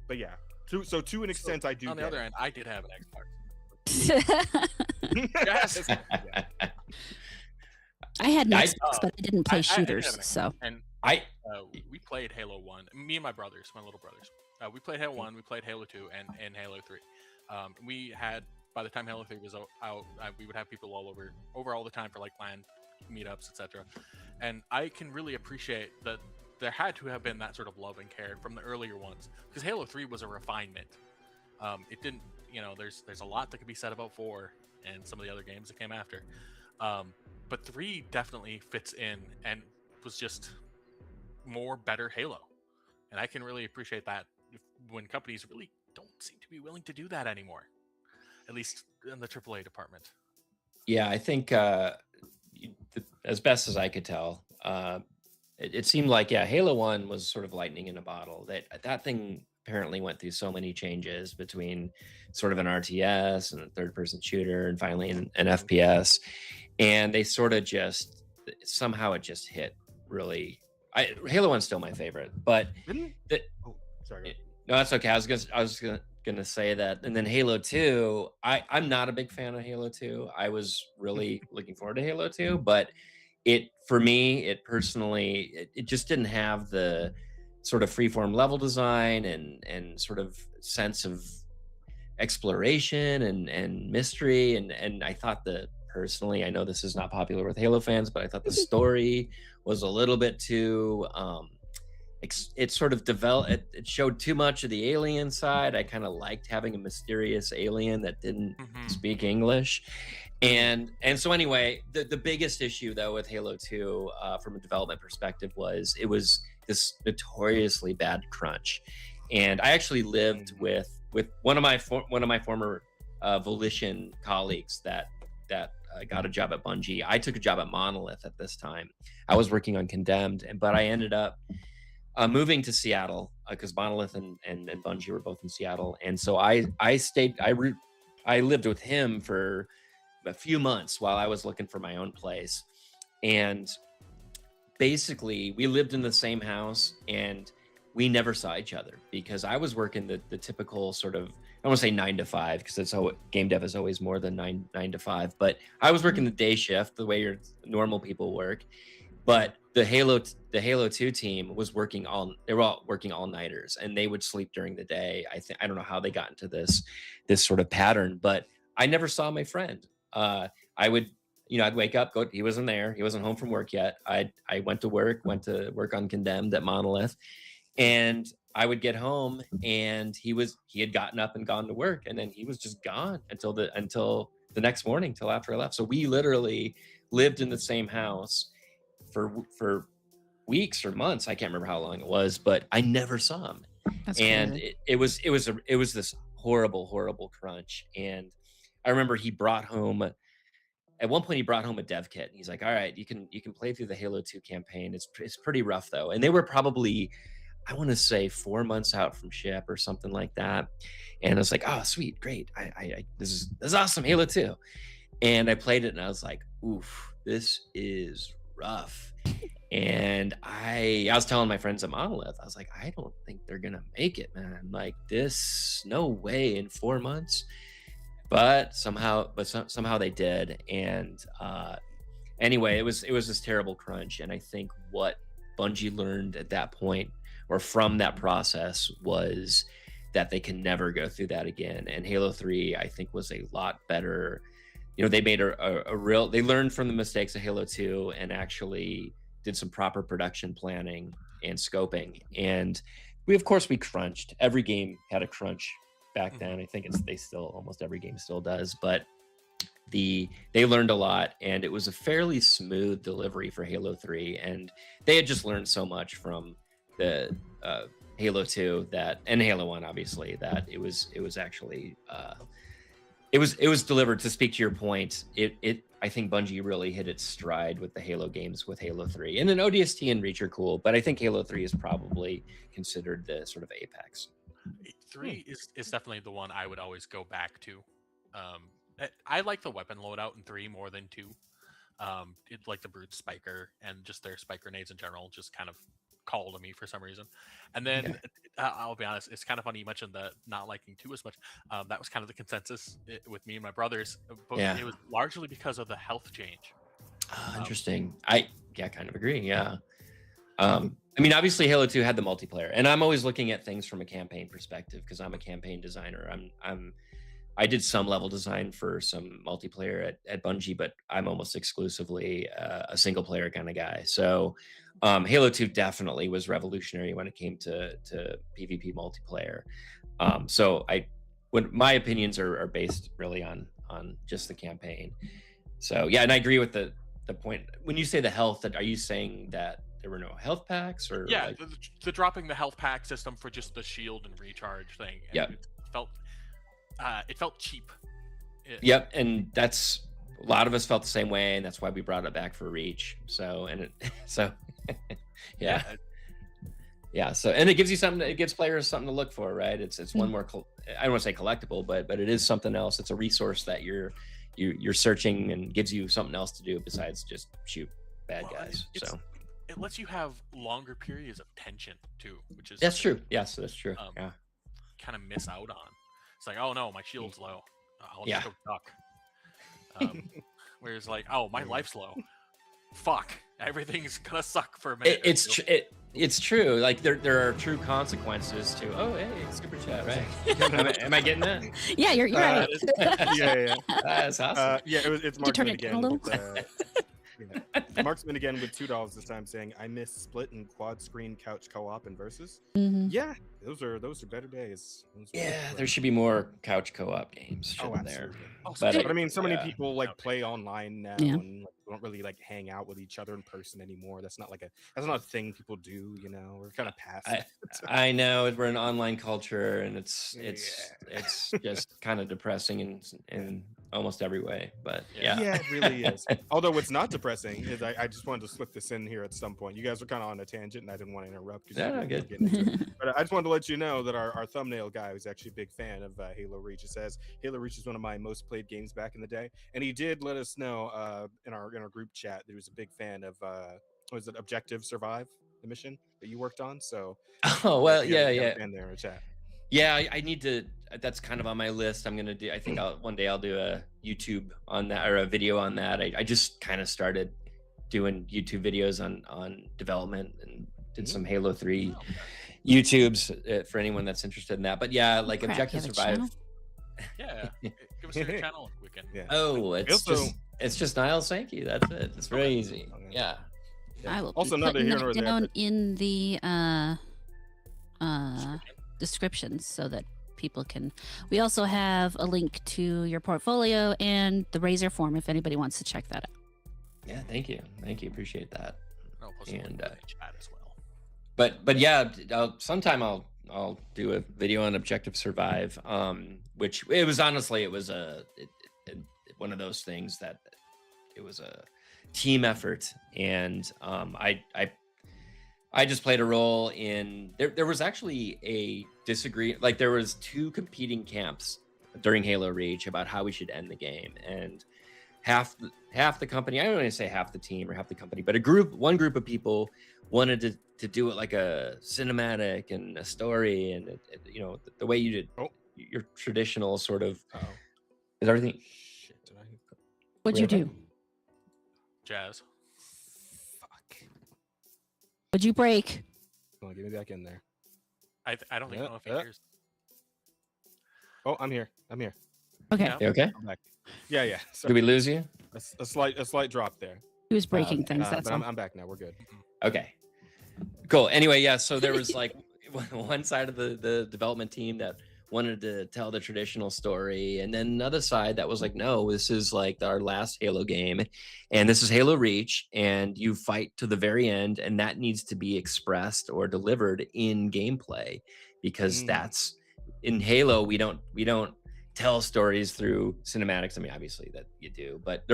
But yeah, to an extent, I do. On the other end, I did have an Xbox. Yes. I had an Xbox, but I didn't play shooters. We played Halo 1. Me and my brothers, my little brothers. We played Halo 1, we played Halo 2, and Halo 3. We had, by the time Halo 3 was out, we would have people all over all the time for like LAN meetups, etc. And I can really appreciate that there had to have been that sort of love and care from the earlier ones, because Halo 3 was a refinement. It didn't, there's a lot that could be said about 4 and some of the other games that came after. But 3 definitely fits in and was just more better Halo. And I can really appreciate that when companies really don't seem to be willing to do that anymore, at least in the AAA department. Yeah, I think as best as I could tell, it seemed like, Halo 1 was sort of lightning in a bottle. That thing apparently went through so many changes between sort of an RTS and a third-person shooter and finally an FPS. And they sort of somehow it just hit really. Halo 1's still my favorite, but sorry. No, that's okay. I was gonna say that. And then Halo 2, I'm not a big fan of Halo 2. I was really looking forward to Halo 2, but for me, it personally, it just didn't have the sort of freeform level design and sort of sense of exploration and mystery. And I thought personally, I know this is not popular with Halo fans, but I thought the story was a little bit too, it sort of developed, it showed too much of the alien side. I kind of liked having a mysterious alien that didn't speak English. And so anyway, the biggest issue though with Halo 2 from a development perspective was it was this notoriously bad crunch. And I actually lived with one of my former Volition colleagues that got a job at Bungie. I took a job at Monolith at this time. I was working on Condemned, but I ended up moving to Seattle because Monolith and Bungie were both in Seattle. And so I lived with him for a few months while I was looking for my own place. And basically we lived in the same house and we never saw each other because I was working the typical sort of, I don't want to say 9 to 5 because that's how game dev is always more than 9 to 5. But I was working the day shift, the way your normal people work. But the Halo 2 team was working they were all working all-nighters and they would sleep during the day. I don't know how they got into this sort of pattern, but I never saw my friend. I would, I'd wake up, he wasn't there. He wasn't home from work yet. I went to work on Condemned at Monolith, and I would get home and he had gotten up and gone to work, and then he was just gone until the next morning, till after I left. So we literally lived in the same house for weeks or months. I can't remember how long it was, but I never saw him. That's and crazy. it was this horrible crunch. And I remember at one point he brought home a dev kit. And he's like, all right, you can play through the Halo 2 campaign. It's pretty rough though. And they were probably, I want to say 4 months out from ship or something like that. And I was like, oh, sweet, great. This is awesome, Halo 2. And I played it and I was like, oof, this is rough. And I was telling my friends at Monolith, I was like, I don't think they're gonna make it, man. Like this, no way in 4 months. But somehow they did. And anyway, it was this terrible crunch. And I think what Bungie learned at that point, or from that process, was that they can never go through that again. And Halo 3, I think, was a lot better they made a real, they learned from the mistakes of Halo 2 and actually did some proper production planning and scoping. And we crunched. Every game had a crunch back then. I think almost every game still does, but they learned a lot, and it was a fairly smooth delivery for Halo 3. And they had just learned so much from the Halo 2 and Halo 1, obviously, that it was actually it was delivered. To speak to your point, I think Bungie really hit its stride with the Halo games with Halo 3. And then ODST and Reach are cool, but I think Halo 3 is probably considered the sort of apex. 3 is definitely the one I would always go back to. I like the weapon loadout in 3 more than 2. Like the Brute Spiker and just their Spike grenades in general just kind of call to me for some reason. And then I'll be honest, it's kind of funny you mentioned the not liking 2 as much. That was kind of the consensus with me and my brothers, but it was largely because of the health change. Interesting. I kind of agree. Yeah. I mean, obviously Halo 2 had the multiplayer, and I'm always looking at things from a campaign perspective because I'm a campaign designer. I did some level design for some multiplayer at Bungie, but I'm almost exclusively a single player kind of guy. So Halo 2 definitely was revolutionary when it came to PvP multiplayer. So when my opinions are based really on just the campaign. So yeah, and I agree with the point. When you say the health, are you saying that there were no health packs, or the dropping the health pack system for just the shield and recharge thing? Yeah, it felt cheap. Yep, and that's a lot of us felt the same way, and that's why we brought it back for Reach. So yeah. So, and it gives you something. It gives players something to look for, right? It's one more. I don't want to say collectible, but it is something else. It's a resource that you're searching, and gives you something else to do besides just shoot bad guys. So it lets you have longer periods of tension too, which is true. Yes, that's true. Kind of miss out on. It's like, oh no, my shield's low. I'll just go duck. Whereas like, oh, my life's low. Fuck, everything's gonna suck for a minute. It's true. Like there are true consequences to. Oh, hey, super chat, right? am I getting that? Yeah, you're right. Yeah. That's awesome. It's Marksman again. Marksman again with $2 this time, saying, "I miss split and quad screen couch co-op and versus." Yeah, those are better days. There should be more couch co-op games. There. But I mean, so many people play online now and don't really hang out with each other in person anymore. That's not a thing people do. We're kind of past it. I know we're an online culture, and it's just kind of depressing in almost every way. But yeah, it really is. Although what's not depressing is I just wanted to slip this in here at some point. You guys are kind of on a tangent, and I didn't want to interrupt. Good. But I just wanted to let you know that our thumbnail guy was actually a big fan of Halo Reach. It says Halo Reach is one of my most played games back in the day, and he did let us know in our group chat that he was a big fan of was it Objective Survive, the mission that you worked on? So fan there in chat. Yeah, I need to. That's kind of on my list. I'm gonna do. I think one day I'll do a YouTube on that, or a video on that. I just kind of started doing YouTube videos on development, and did some Halo 3 YouTubes for anyone that's interested in that. But yeah, Objective Survive. Yeah, give us your channel if we can. Yeah. Oh, it's just Niles Sankey. That's it. It's very easy. Yeah. I will also be putting that down in the descriptions so that people can. We also have a link to your portfolio and the Razorform if anybody wants to check that out. Yeah, thank you, appreciate that. I'll post in the chat as well. But yeah, sometime I'll do a video on Objective Survive, which it was one of those things that it was a team effort, and I just played a role in there was actually a there was two competing camps during Halo Reach about how we should end the game, and half the company, I don't want to say half the team or half the company, but one group of people wanted to do it like a cinematic and a story, and the way you did your traditional sort of is everything. What'd you do? Jazz. What'd you break? Come on, get me back in there. I don't think I know if he hears. Oh, I'm here. Okay. Yeah. You okay? I'm back. Yeah. So Did we lose you? a slight drop there. He was breaking things. That's but all. I'm back now. We're good. Okay. Cool. Anyway, yeah. So there was like one side of the development team that wanted to tell the traditional story, and then another side that was like, no, this is like our last Halo game, and this is Halo Reach, and you fight to the very end, and that needs to be expressed or delivered in gameplay, because that's in Halo. We don't tell stories through cinematics. I mean, obviously that you do, but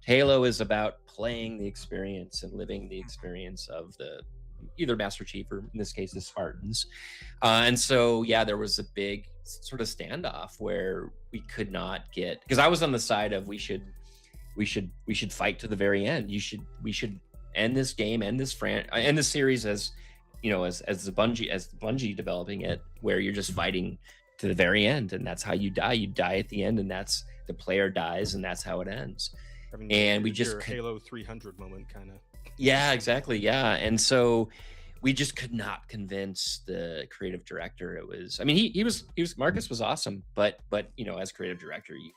Halo is about playing the experience and living the experience of the either Master Chief or in this case the Spartans. And so yeah, there was a big sort of standoff where we could not get, because I was on the side of we should fight to the very end. We should end this game, end this series as you know, as the Bungie developing it, where you're just fighting to the very end, and that's how you die. You die at the end, and that's the player dies, and that's how it ends. And we just Halo 300 moment kind of. Yeah, exactly. Yeah. And so we just could not convince the creative director. It was, I mean, Marcus was awesome, but you know, as creative director, you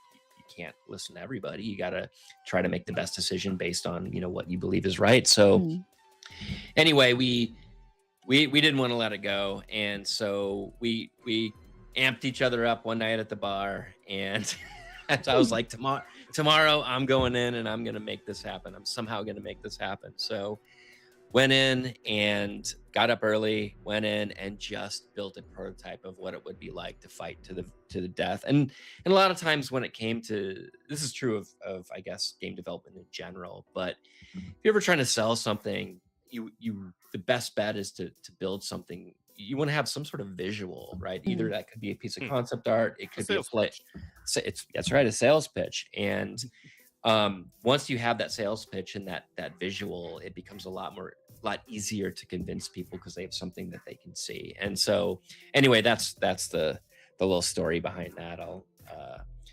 can't listen to everybody. You got to try to make the best decision based on, you know, what you believe is right. So anyway, we didn't want to let it go. And so we amped each other up one night at the bar, and I was like, tomorrow I'm going in and I'm going to make this happen. I'm somehow going to make this happen. So went in and got up early, went in and just built a prototype of what it would be like to fight to the death. And a lot of times when it came to, this is true of I guess game development in general, but if you're ever trying to sell something, the best bet is to build something. You want to have some sort of visual, right? Either that could be a piece of concept art, it could be a play. That's right, a sales pitch. And once you have that sales pitch and that visual, it becomes a lot easier to convince people because they have something that they can see. And so anyway, that's the little story behind that.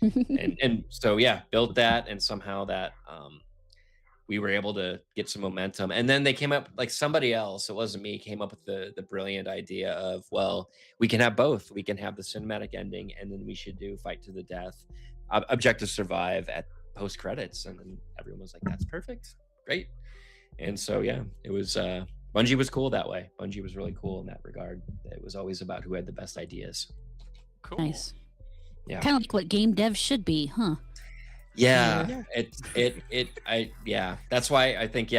And so yeah, built that, and somehow that we were able to get some momentum. And then they came up, like somebody else, it wasn't me, came up with the brilliant idea of, well, we can have both. We can have the cinematic ending, and then we should do fight to the death, objective survive at post credits. And then everyone was like, that's perfect, great. And so yeah, it was Bungie was cool that way. Bungie was really cool in that regard. It was always about who had the best ideas. Cool. Nice. Yeah, kind of like what game dev should be, huh? Yeah. That's why I think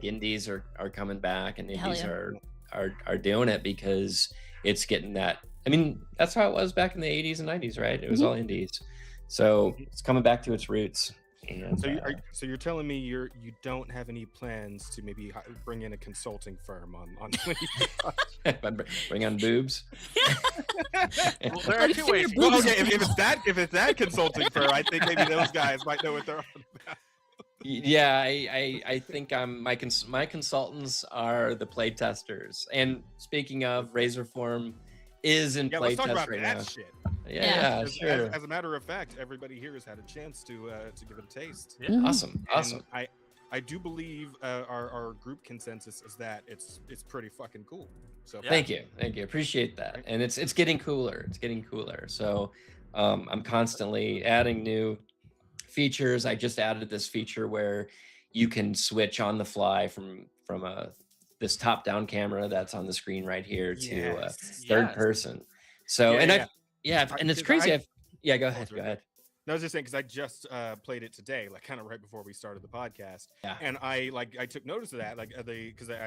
indies are coming back, and indies are doing it, because it's getting that. I mean, that's how it was back in the 80s and 90s, right? It was all indies. So it's coming back to its roots. And so you're telling me you don't have any plans to maybe bring in a consulting firm on bring on boobs? Well, there are two ways. Well, okay, if it's that consulting firm, I think maybe those guys might know what they're on about. Yeah, I think my consultants are the play testers. And speaking of, Razorform is in play test right now. Shit. Yeah, sure. As a matter of fact, everybody here has had a chance to give it a taste. Yeah. Awesome. I do believe our group consensus is that it's pretty fucking cool. So thank you, appreciate that. And it's getting cooler. So I'm constantly adding new features. I just added this feature where you can switch on the fly from this top-down camera that's on the screen right here to third person. So and it's crazy. Go ahead. No, I was just saying, because I just played it today, like kind of right before we started the podcast. Yeah. And I took notice of that, like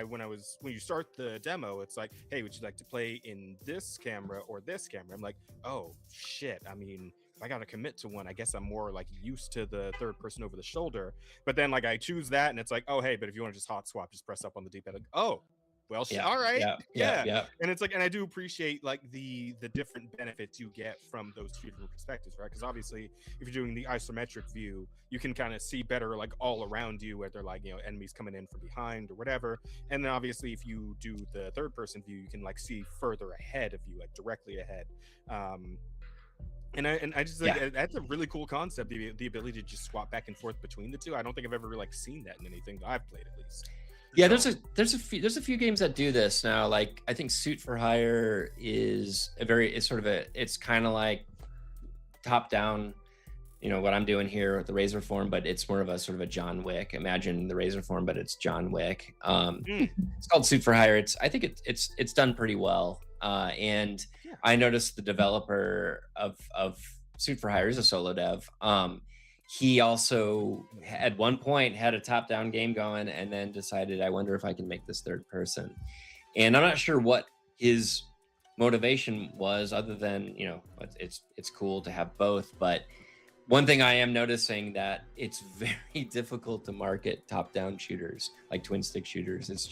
when you start the demo, it's like, hey, would you like to play in this camera or this camera? I'm like, oh shit. I mean, if I got to commit to one, I guess I'm more like used to the third person over the shoulder. But then like I choose that, and it's like, oh hey, but if you want to just hot swap, just press up on the D-pad. Like, oh. Well, all right. Yeah. And it's like, and I do appreciate like the different benefits you get from those two different perspectives, right? Because obviously, if you're doing the isometric view, you can kind of see better like all around you, where they're like, you know, enemies coming in from behind or whatever. And then obviously, if you do the third person view, you can like see further ahead of you, like directly ahead. And I just like that's a really cool concept, the ability to just swap back and forth between the two. I don't think I've ever like seen that in anything that I've played, at least. Yeah, there's a few games that do this now. Like I think Suit for Hire is it's kind of like top down, what I'm doing here with the Razorform, but it's more of a sort of a John Wick. Imagine the Razorform, but it's John Wick. It's called Suit for Hire. I think it's done pretty well. And I noticed the developer of Suit for Hire is a solo dev. He also at one point had a top-down game going, and then decided, I wonder if I can make this third person. And I'm not sure what his motivation was, other than it's cool to have both. But one thing I am noticing, that it's very difficult to market top-down shooters, like twin stick shooters. It's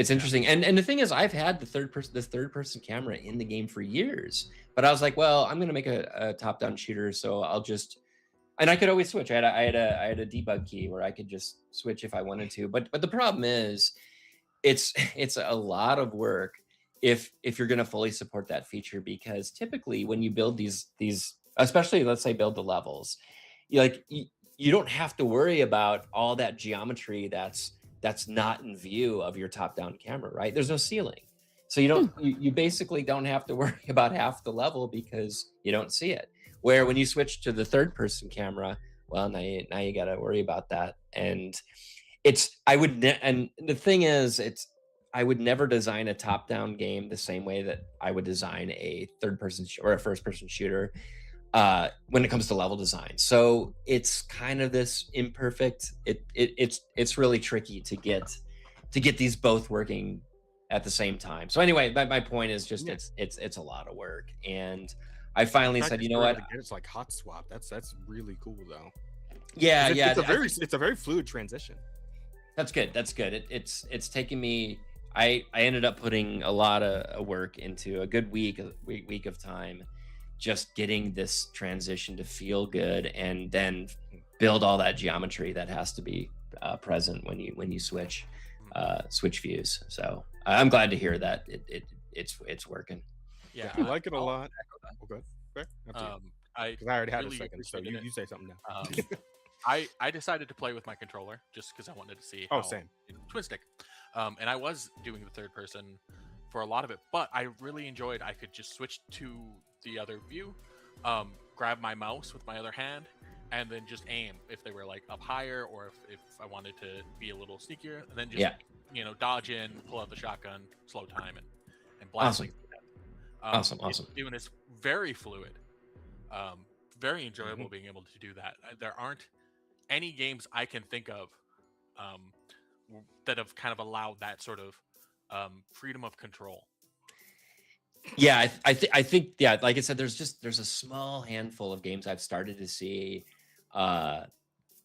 interesting. And the thing is, I've had this third person camera in the game for years, but I was like, well, I'm going to make a top-down shooter, so I'll just, and I could always switch. I had a debug key where I could just switch if I wanted to. But the problem is, it's a lot of work if you're going to fully support that feature, because typically when you build these, especially let's say build the levels, you don't have to worry about all that geometry that's not in view of your top-down camera, right? There's no ceiling. So you basically don't have to worry about half the level because you don't see it. Where when you switch to the third person camera, well, now you got to worry about that. And and the thing is, I would never design a top-down game the same way that I would design a third person or a first person shooter when it comes to level design. So it's kind of this imperfect, it's really tricky to get these both working at the same time. So anyway, my point is just it's a lot of work. And I finally said, you know what? It's like hot swap. That's really cool though. Yeah, it's a very fluid transition. That's good. It's taken me, I ended up putting a lot of work into a good week of time, just getting this transition to feel good, and then build all that geometry that has to be present when you switch views. So I'm glad to hear that it's working. Yeah, I like it a lot. Okay. I already had really a second, so you say something now. I decided to play with my controller just because I wanted to see. Same. Twin stick, and I was doing the third person for a lot of it, but I really enjoyed. I could just switch to the other view, grab my mouse with my other hand, and then just aim if they were like up higher, or if I wanted to be a little sneakier, and then just dodge in, pull out the shotgun, slow time, and blast. Awesome. And it's very fluid, very enjoyable being able to do that. There aren't any games I can think of that have kind of allowed that sort of freedom of control. Yeah, I think like I said, there's a small handful of games I've started to see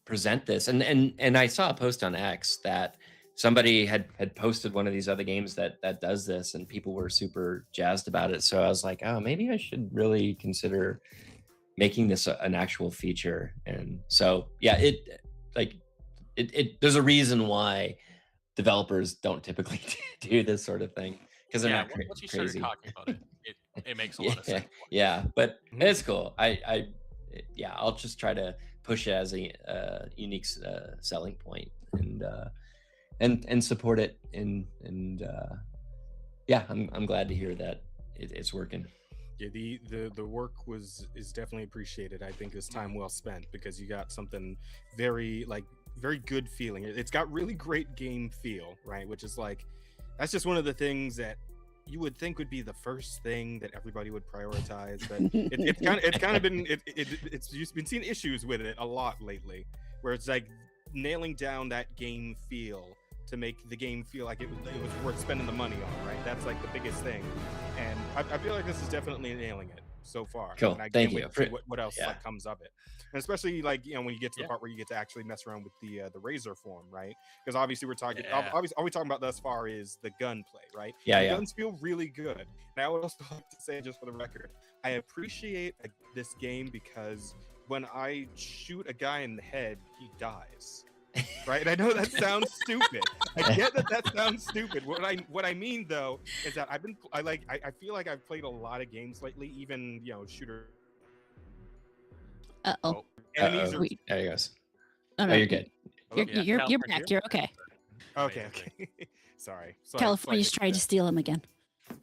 present this, and I saw a post on X that somebody had posted one of these other games that does this, and people were super jazzed about it. So I was like, oh, maybe I should really consider making this an actual feature. And so there's a reason why developers don't typically do this sort of thing, because they're not once you crazy. started talking about it makes a lot of sense. Yeah, but it's cool. I'll just try to push it as a unique selling point, and support it. I'm glad to hear that it's working. Yeah, the work is definitely appreciated. I think it's time well spent, because you got something very good feeling. It's got really great game feel, right? Which is that's just one of the things that you would think would be the first thing that everybody would prioritize, but it's been seeing issues with it a lot lately, where it's like nailing down that game feel to make the game feel like it was worth spending the money on, right? That's like the biggest thing, and I feel like this is definitely nailing it so far. Cool. Thank you. What else comes of it, and especially when you get to the part where you get to actually mess around with the Razorform, right? Because obviously we're talking. Obviously, all we're talking about thus far is the gunplay, right? The guns feel really good. And I would also like to say, just for the record, I appreciate this game because when I shoot a guy in the head, he dies. Right, and I know that sounds stupid. I get that sounds stupid. What I mean though is that I feel like I've played a lot of games lately, even shooter. Enemies are... There he goes. Oh, no. You're good. You're back. You're okay. Okay. Sorry. California's trying to steal him again.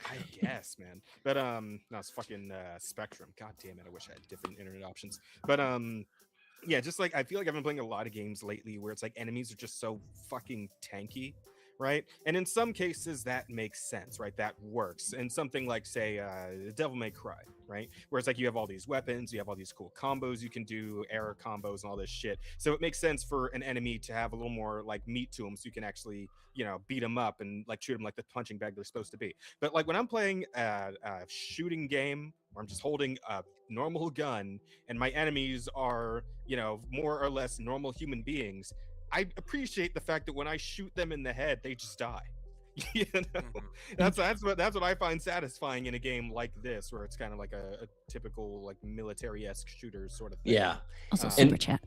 I guess, man. But no, it's fucking Spectrum. God damn it! I wish I had different internet options. But yeah, just like I feel like I've been playing a lot of games lately where it's like enemies are just so fucking tanky, right? And in some cases that makes sense, right? That works. And something like say Devil May Cry, right? Where it's like you have all these weapons, you have all these cool combos you can do, error combos and all this shit. So it makes sense for an enemy to have a little more like meat to them, so you can actually, you know, beat them up and like shoot them like the punching bag they're supposed to be. But like when I'm playing a shooting game where I'm just holding a normal gun and my enemies are, you know, more or less normal human beings, I appreciate the fact that when I shoot them in the head, they just die. You know, that's what I find satisfying in a game like this, where it's kind of like a typical like military-esque shooter sort of thing. Yeah. Also, super chat.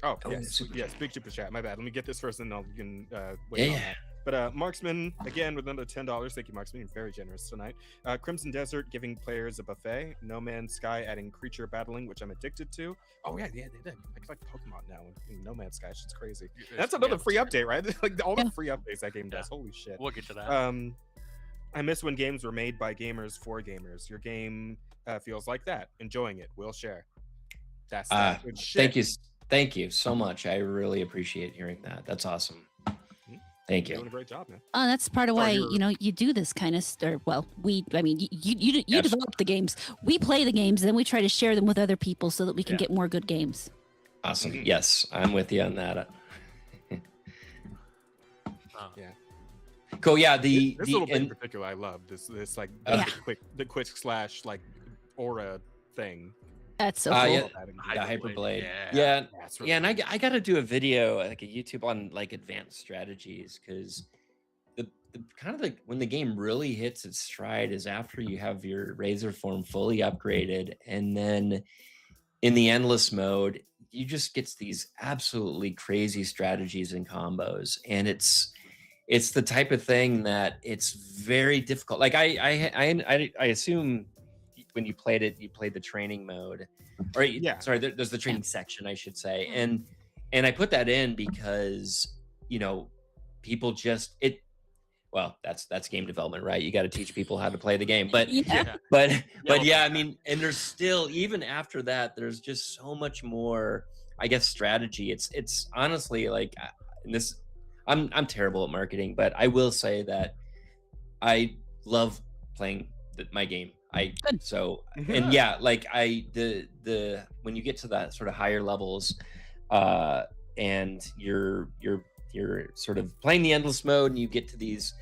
Oh, Oh, yes, super yes, big super chat. My bad. Let me get this first, and then you can wait on that. But Marksman, again, with another $10. Thank you, Marksman. You're very generous tonight. Crimson Desert giving players a buffet. No Man's Sky adding creature battling, which I'm addicted to. Oh, yeah, they did. It's like Pokemon now in No Man's Sky. It's crazy. That's another free update, right? Like all the free updates that game does. Holy shit. We'll get to that. I miss when games were made by gamers for gamers. Your game feels like that. Enjoying it. We'll share. That's that good shit. Thank you so much. I really appreciate hearing that. That's awesome. Thank you. Doing a great job, man. Oh, that's part of why you do this kind of stuff. Well, you develop the games. We play the games, then we try to share them with other people so that we can get more good games. Awesome. Yes, I'm with you on that. Yeah. Cool. Yeah. This little bit in particular, I love this like the quick slash like aura thing. That's so cool. Yeah, the Hyperblade. Yeah. Really and I got to do a video, like a YouTube on like advanced strategies, because the kind of like when the game really hits its stride is after you have your Razorform fully upgraded, and then in the endless mode, you just get these absolutely crazy strategies and combos, and it's the type of thing that it's very difficult. Like I assume when you played it, you played the training mode, or sorry, there's the training section, I should say. And I put that in because, you know, people just, that's game development, right? You got to teach people how to play the game, but I mean, and there's still, even after that, there's just so much more, I guess, strategy. It's honestly like, I'm terrible at marketing, but I will say that I love playing my game. Like when you get to that sort of higher levels, and you're sort of playing the endless mode, and you get to these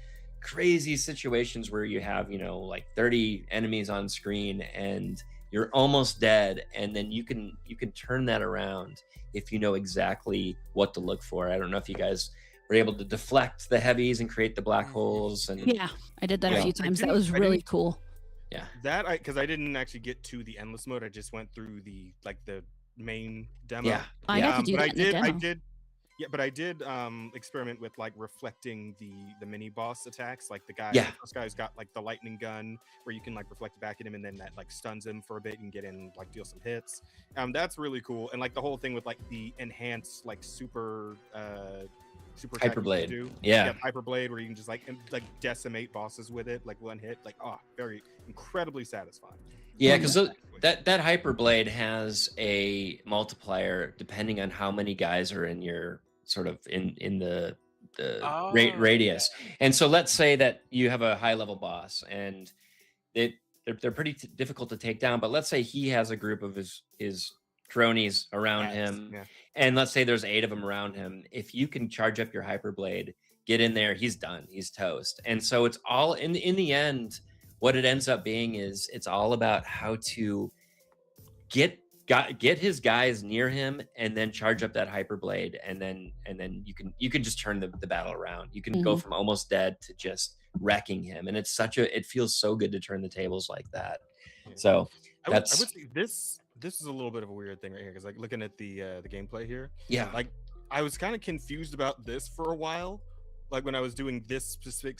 crazy situations where you have, you know, like 30 enemies on screen and you're almost dead, and then you can turn that around if you know exactly what to look for. I don't know if you guys were able to deflect the heavies and create the black holes. And I did that a few times. That was really cool. Yeah, that because I didn't actually get to the endless mode. I just went through the main demo. I got to do that. I did experiment with like reflecting the mini boss attacks, like the first guy who's got like the lightning gun where you can like reflect it back at him, and then that like stuns him for a bit and get in, like deal some hits. That's really cool. And like the whole thing with like the enhanced like super Hyperblade. Hyperblade, where you can just like decimate bosses with it, like one hit. Like, very incredibly satisfying. Yeah, because that Hyperblade has a multiplier depending on how many guys are in your sort of in the radius. And so let's say that you have a high level boss, and they're pretty difficult to take down. But let's say he has a group of his cronies around him, and let's say there's 8 of them around him. If you can charge up your Hyperblade, get in there, he's done, he's toast. And so it's all in the end, what it ends up being is it's all about how to get his guys near him, and then charge up that Hyperblade, and then you can just turn the battle around. You can go from almost dead to just wrecking him, and it feels so good to turn the tables like that. So I would say this is a little bit of a weird thing right here, because like looking at the gameplay here, like I was kind of confused about this for a while, like when I was doing this specific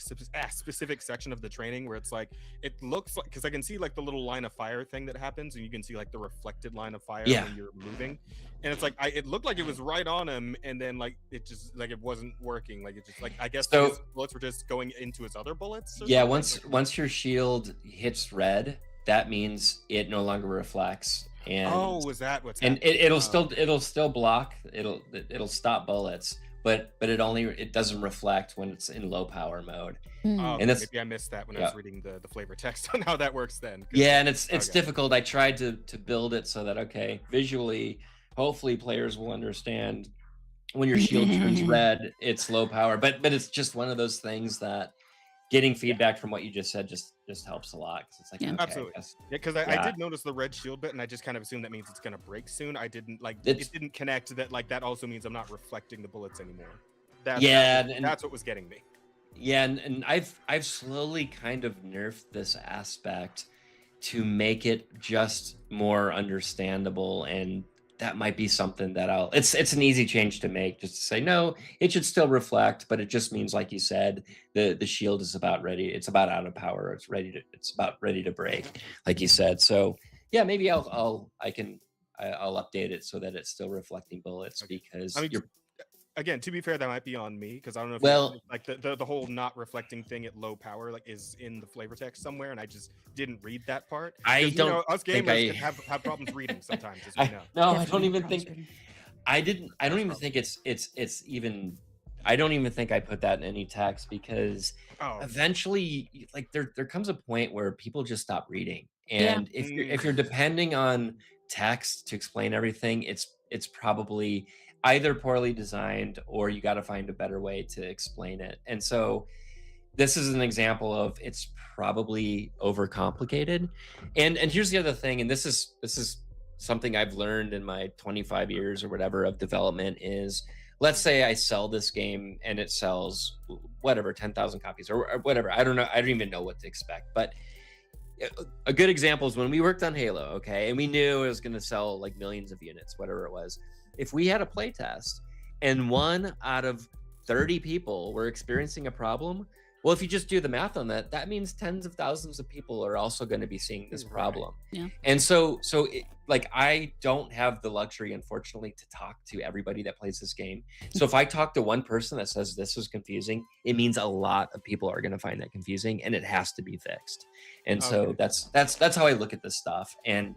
section of the training where it's like it looks like, because I can see like the little line of fire thing that happens, and you can see like the reflected line of fire when you're moving, and it's like it looked like it was right on him, and then like it just like it wasn't working, like it just like I guess his bullets were just going into his other bullets. Yeah, once your shield hits red, that means it no longer reflects. And was that what's and it'll still block, it'll stop bullets, but it doesn't reflect when it's in low power mode. And that's, maybe I missed that when I was reading the flavor text on how that works then. Yeah, and it's difficult. I tried to build it so that visually, hopefully players will understand when your shield turns red, it's low power, but it's just one of those things that getting feedback from what you just said just helps a lot, because it's like absolutely, because I did notice the red shield bit, and I just kind of assumed that means it's gonna break soon. I didn't it didn't connect that that also means I'm not reflecting the bullets anymore. That's what was getting me. Yeah, and I've slowly kind of nerfed this aspect to make it just more understandable, and that might be something that it's an easy change to make, just to say no, it should still reflect, but it just means, like you said, the shield is about ready, it's about out of power, it's about ready to break, like you said. So yeah, maybe I'll update it so that it's still reflecting bullets, because you're again, to be fair, that might be on me, because I don't know if like the whole not reflecting thing at low power is in the flavor text somewhere, and I just didn't read that part. I don't us gamers have problems reading sometimes, as we know. I don't even think I don't even think it's even. I don't even think I put that in any text, because eventually, like there comes a point where people just stop reading, and if you're depending on text to explain everything, it's probably either poorly designed, or you got to find a better way to explain it. And so this is an example of it's probably overcomplicated. And here's the other thing, and this is something I've learned in my 25 years or whatever of development is, let's say I sell this game and it sells whatever 10,000 copies or whatever. I don't know. I don't even know what to expect. But a good example is when we worked on Halo, okay, and we knew it was going to sell like millions of units, whatever it was. If we had a play test and 1 out of 30 people were experiencing a problem, well, if you just do the math on that, that means tens of thousands of people are also going to be seeing this problem. Yeah. And so I don't have the luxury, unfortunately, to talk to everybody that plays this game. So if I talk to one person that says this is confusing, it means a lot of people are going to find that confusing, and it has to be fixed. And so that's how I look at this stuff. And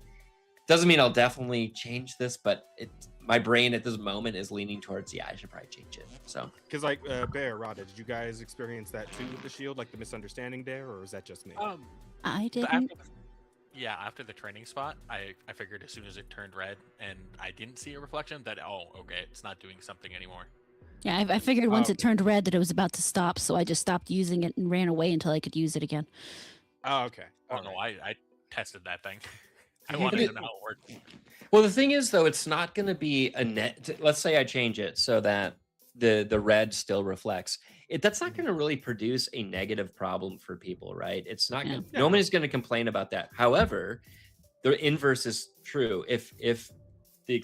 doesn't mean I'll definitely change this, but my brain at this moment is leaning towards, I should probably change it. So, because like Bear, Rada, did you guys experience that too with the shield, like the misunderstanding there, or is that just me? I didn't. After the training spot, I figured as soon as it turned red and I didn't see a reflection that it's not doing something anymore. Yeah, I figured once it turned red that it was about to stop, so I just stopped using it and ran away until I could use it again. Oh, okay. No, I tested that thing. I wanted to know how it worked. Well, the thing is, though, it's not going to be a net. Let's say I change it so that the red still reflects. That's not going to really produce a negative problem for people, right? It's not. Nobody's going to complain about that. However, the inverse is true. If the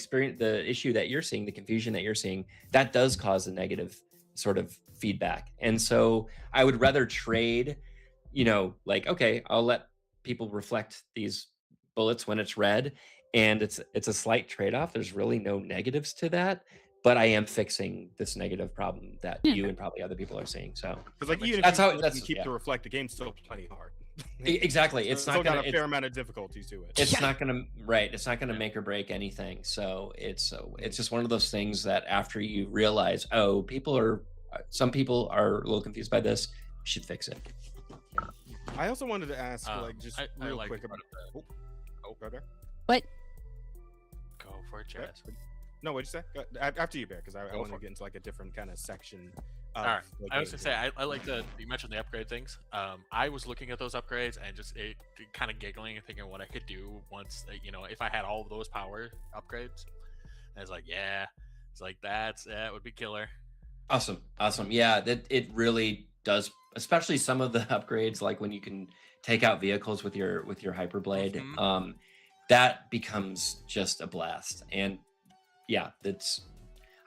issue that you're seeing, the confusion that you're seeing, that does cause a negative sort of feedback. And so I would rather trade. Okay, I'll let people reflect these bullets when it's red, and it's a slight trade-off. There's really no negatives to that, but I am fixing this negative problem that you and probably other people are seeing. So like even if you keep to reflect, the game's still plenty hard. Exactly. It's not got a fair amount of difficulties to it. It's not gonna it's not gonna make or break anything. So it's just one of those things that after you realize, some people are a little confused by this, you should fix it. I also wanted to ask, real quick about Bear. What? Go for it, Chaz. No, what'd you say? After you, Bear, because I want to get into like a different kind of section. All right. I was gonna say I like you mentioned the upgrade things. I was looking at those upgrades and just kind of giggling and thinking what I could do once if I had all of those power upgrades. And I was like, that would be killer. Awesome. Yeah, it really does, especially some of the upgrades, like when you can take out vehicles with your hyperblade. That becomes just a blast. And yeah,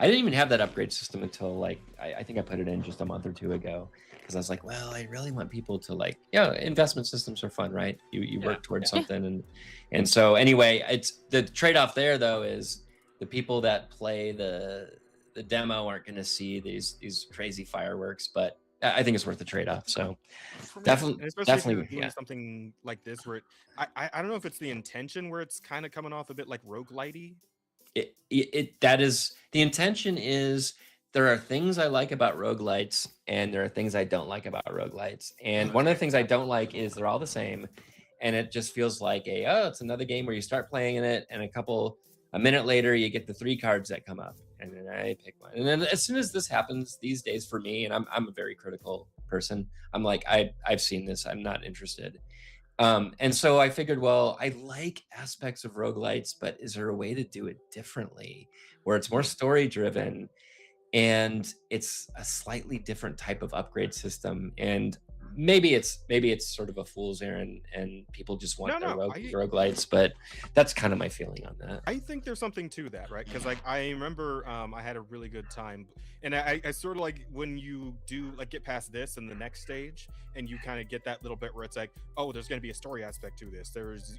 I didn't even have that upgrade system until like I think I put it in just a month or two ago, because I was like, well, I really want people to like, investment systems are fun, right? You work towards something, and so anyway, it's the trade-off there though is the people that play the demo aren't going to see these crazy fireworks, but I think it's worth the trade-off. So definitely, if you're doing something like this where I don't know if it's the intention where it's kind of coming off a bit like roguelite-y. That is the intention. Is there are things I like about roguelites and there are things I don't like about roguelites. And one of the things I don't like is they're all the same, and it just feels like it's another game where you start playing in it and a minute later you get the 3 cards that come up and then I pick one. And then as soon as this happens these days for me, and I'm a very critical person, I'm like, I've seen this, I'm not interested. And so I figured, well, I like aspects of roguelites, but is there a way to do it differently where it's more story driven and it's a slightly different type of upgrade system? And maybe it's sort of a fool's errand and people just want their roguelites, but that's kind of my feeling on that. I think there's something to that, right? Because like I remember I had a really good time, and I sort of like when you do like get past this and the next stage and you kind of get that little bit where it's like, oh, there's going to be a story aspect to this.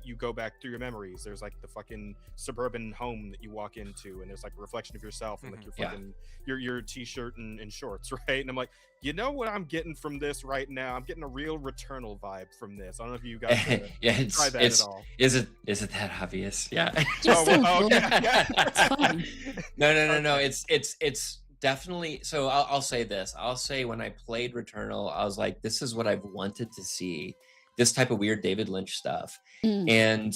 You go back through your memories, there's like the fucking suburban home that you walk into, and there's like a reflection of yourself and like your fucking your t-shirt and shorts, right? And I'm like, you know what I'm getting from this right now? I'm getting a real Returnal vibe from this. I don't know if you guys try that at all. Is it that obvious? Yeah. No. It's definitely. So I'll say this. I'll say when I played Returnal, I was like, this is what I've wanted to see. This type of weird David Lynch stuff. And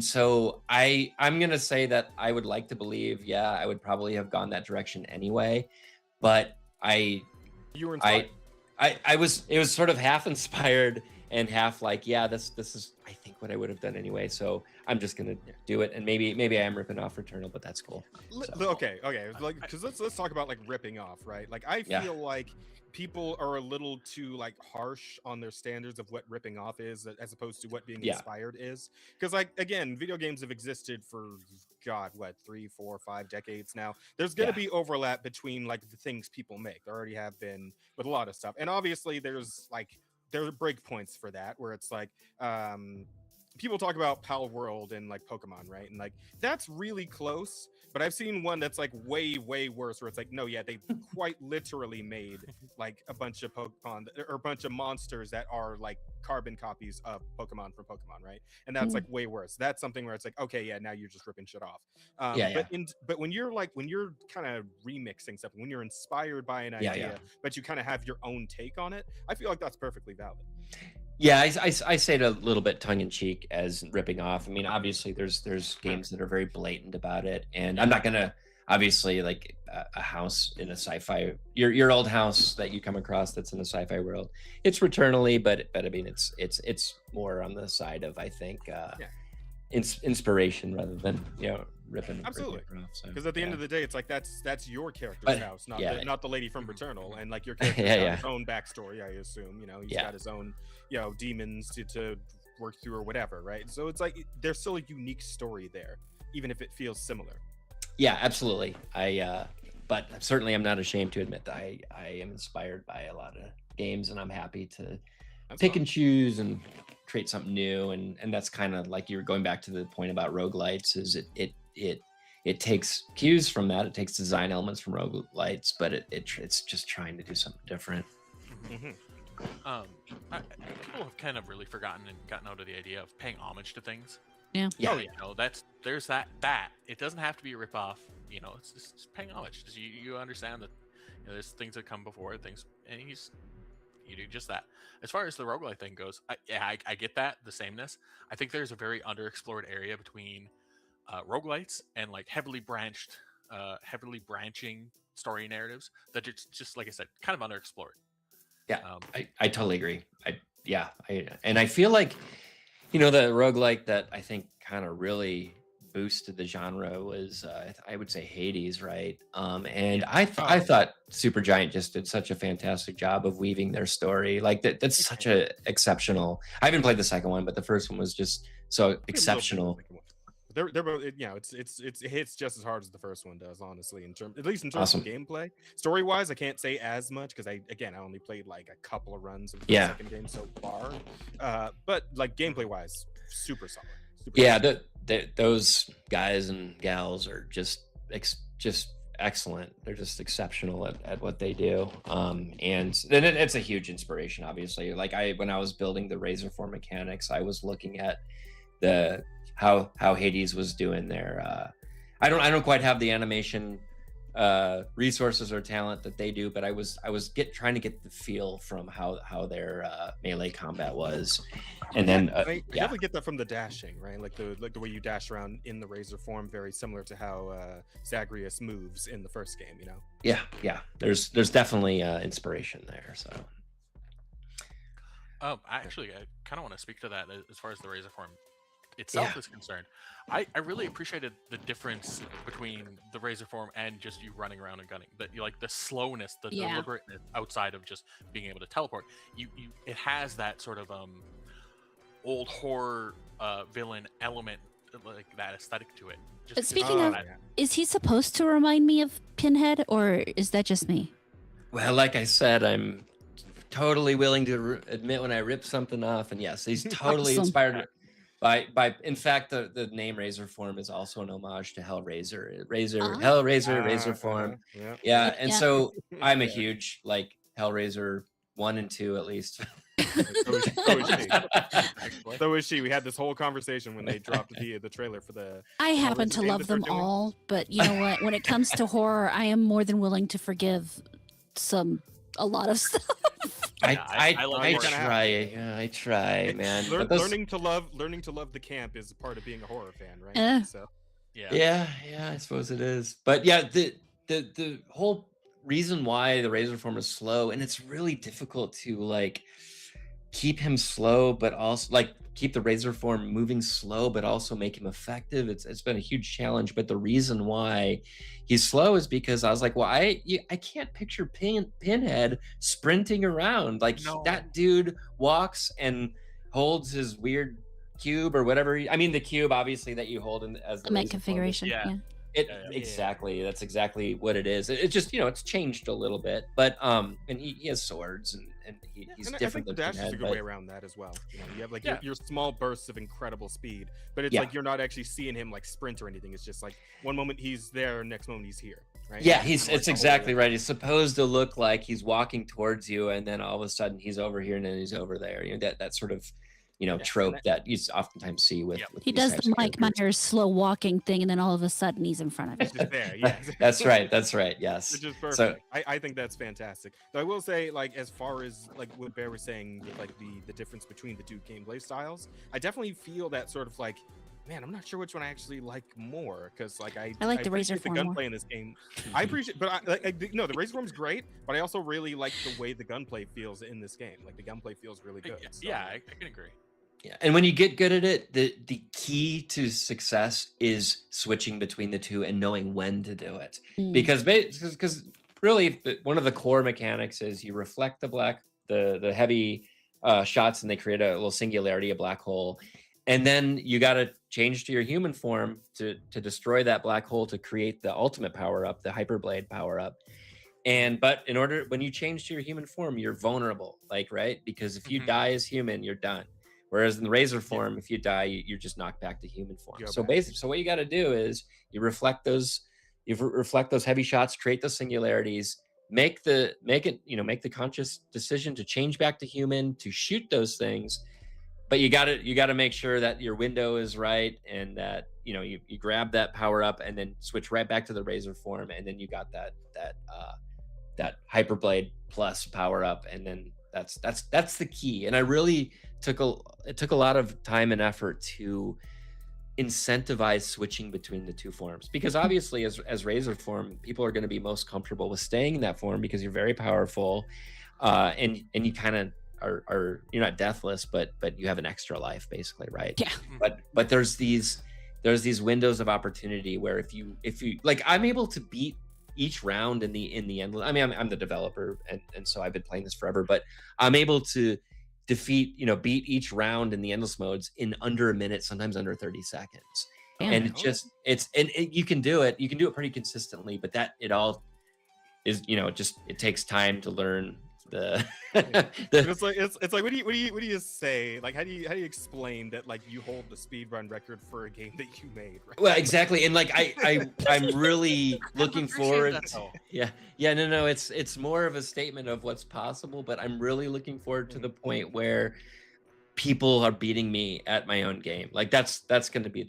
so I'm gonna say that I would like to believe, I would probably have gone that direction anyway, but you were inspired. I was, it was sort of half inspired and half like, this is I think what I would have done anyway. So I'm just gonna do it, and maybe I am ripping off Returnal, but that's cool. So. Okay. Like, because let's talk about like ripping off, right? Like I feel like people are a little too like harsh on their standards of what ripping off is as opposed to what being inspired is. Because like again, video games have existed for 3, 4, 5 decades now. There's going to be overlap between like the things people make. There already have been with a lot of stuff, and obviously there are breakpoints for that where it's like people talk about Pal World and like Pokemon, right? And like that's really close, but I've seen one that's like way worse where it's like, no, they quite literally made like a bunch of Pokemon or a bunch of monsters that are like carbon copies of Pokemon from Pokemon, right? And that's like way worse. That's something where it's like, okay, now you're just ripping shit off. But when you're kind of remixing stuff, when you're inspired by an idea, but you kind of have your own take on it, I feel like that's perfectly valid. Yeah, I say it a little bit tongue-in-cheek as ripping off. I mean, obviously, there's games that are very blatant about it, and I'm not gonna obviously like a house in a sci-fi your old house that you come across that's in a sci-fi world. It's Returnally, but I mean, it's more on the side of I think inspiration rather than ripping. Absolutely, because at the end of the day, it's like that's your character's house, not the lady from Returnal, and like your character's got his own backstory. I assume he's got his own demons to work through or whatever, right? So it's like there's still a unique story there, even if it feels similar. Yeah, absolutely. But certainly I'm not ashamed to admit that I am inspired by a lot of games, and I'm happy to pick and choose and create something new. And that's kind of like you were going back to the point about roguelites, is it takes cues from that. It takes design elements from roguelites, but it's just trying to do something different. Mm-hmm. People have kind of really forgotten and gotten out of the idea of paying homage to things. There's that it doesn't have to be a ripoff. It's just paying homage. You understand that there's things that come before things, and you do just that. As far as the roguelite thing goes, I get that, the sameness. I think there's a very underexplored area between roguelites and like heavily branching story narratives that it's just like I said, kind of underexplored. I totally agree. I feel like the roguelike that I think kind of really boosted the genre was I would say Hades, right? And I thought Supergiant just did such a fantastic job of weaving their story. Like that's such a exceptional. I haven't played the second one, but the first one was just so exceptional. They're both, you know, it hits just as hard as the first one does, honestly, at least in terms Awesome. of gameplay. Story wise, I can't say as much because I only played like a couple of runs of the Yeah. second game so far. But like gameplay wise, super solid. Yeah, those guys and gals are just excellent. They're just exceptional at what they do. And then it's a huge inspiration, obviously. Like when I was building the Razorform mechanics, I was looking at how Hades was doing their I don't quite have the animation resources or talent that they do, but I was trying to get the feel from how their melee combat was. And then I definitely get that from the dashing, right? Like the way you dash around in the Razorform, very similar to how Zagreus moves in the first game, you know? Yeah. There's definitely inspiration there. So I kind of want to speak to that as far as the Razorform itself is concerned. I really appreciated the difference between the Razorform and just you running around and gunning. That you like the slowness, the deliberateness outside of just being able to teleport. It has that sort of old horror villain element, like that aesthetic to it. But speaking of, is he supposed to remind me of Pinhead, or is that just me? Well, like I said, I'm totally willing to admit when I rip something off, and yes, he's totally inspired by. In fact, the name Razorform is also an homage to Hellraiser. Hellraiser, Razorform. Yeah, and so I'm a huge like Hellraiser 1 and 2 at least. So is she. We had this whole conversation when they dropped the trailer for the. I happen to love them all, but you know what? When it comes to horror, I am more than willing to forgive a lot of stuff. I try, man. Learning to love the camp is part of being a horror fan, right? So yeah, I suppose it is. But yeah, the whole reason why the Razorform is slow, and it's really difficult to like keep him slow, but also like keep the Razorform moving slow, but also make him effective. It's been a huge challenge. But the reason why he's slow is because I was like, well, I can't picture Pinhead sprinting around. Like that dude walks and holds his weird cube or whatever. I mean, the cube obviously that you hold as the Mech configuration. Exactly. That's exactly what it is. It just, it's changed a little bit, but and he has swords and he's different. I think the dash is a good way around that as well. You have like your small bursts of incredible speed, but it's like you're not actually seeing him like sprint or anything. It's just like one moment he's there, next moment he's here. Right? Yeah, it's exactly right. It's supposed to look like he's walking towards you, and then all of a sudden he's over here and then he's over there. That sort of trope that you oftentimes see with he does the Mike Myers slow walking thing, and then all of a sudden he's in front of you. Just there, yeah. That's right. Yes, which is perfect. So, I think that's fantastic. So I will say, like, as far as like what Bear was saying, with, like the difference between the two gameplay styles, I definitely feel that sort of like, man, I'm not sure which one I actually like more, because like I like the Razorform gunplay in this game. I appreciate, but the Razorform is great, but I also really like the way the gunplay feels in this game. Like the gunplay feels really good. I can agree. Yeah, and when you get good at it, the key to success is switching between the two and knowing when to do it. Because really, one of the core mechanics is you reflect the heavy shots, and they create a little singularity, a black hole, and then you got to change to your human form to destroy that black hole to create the ultimate power up, the Hyperblade power up. But when you change to your human form, you're vulnerable, right? Because if you die as human, you're done. Whereas in the Razorform, if you die, you're just knocked back to human form. So what you got to do is you reflect those heavy shots, create those singularities, make the conscious decision to change back to human, to shoot those things. But you got to make sure that your window is right, and that you grab that power up and then switch right back to the Razorform, and then you got that Hyperblade plus power up, and then that's the key. And I really took a lot of time and effort to incentivize switching between the two forms, because obviously as Razorform, people are going to be most comfortable with staying in that form because you're very powerful, and you kind of are you're not deathless, but you have an extra life basically, right? Yeah. But there's these windows of opportunity where if you like, I'm able to beat each round in the endless. I mean, I'm the developer, and so I've been playing this forever, but I'm able to beat each round in the endless modes in under a minute, sometimes under 30 seconds. and you can do it. You can do it pretty consistently, but it all is, it takes time to learn it's like what do you say? Like how do you explain that like you hold the speedrun record for a game that you made? Right? Well, exactly, and like I'm really looking forward. No, it's more of a statement of what's possible, but I'm really looking forward to the point where people are beating me at my own game. Like that's going to be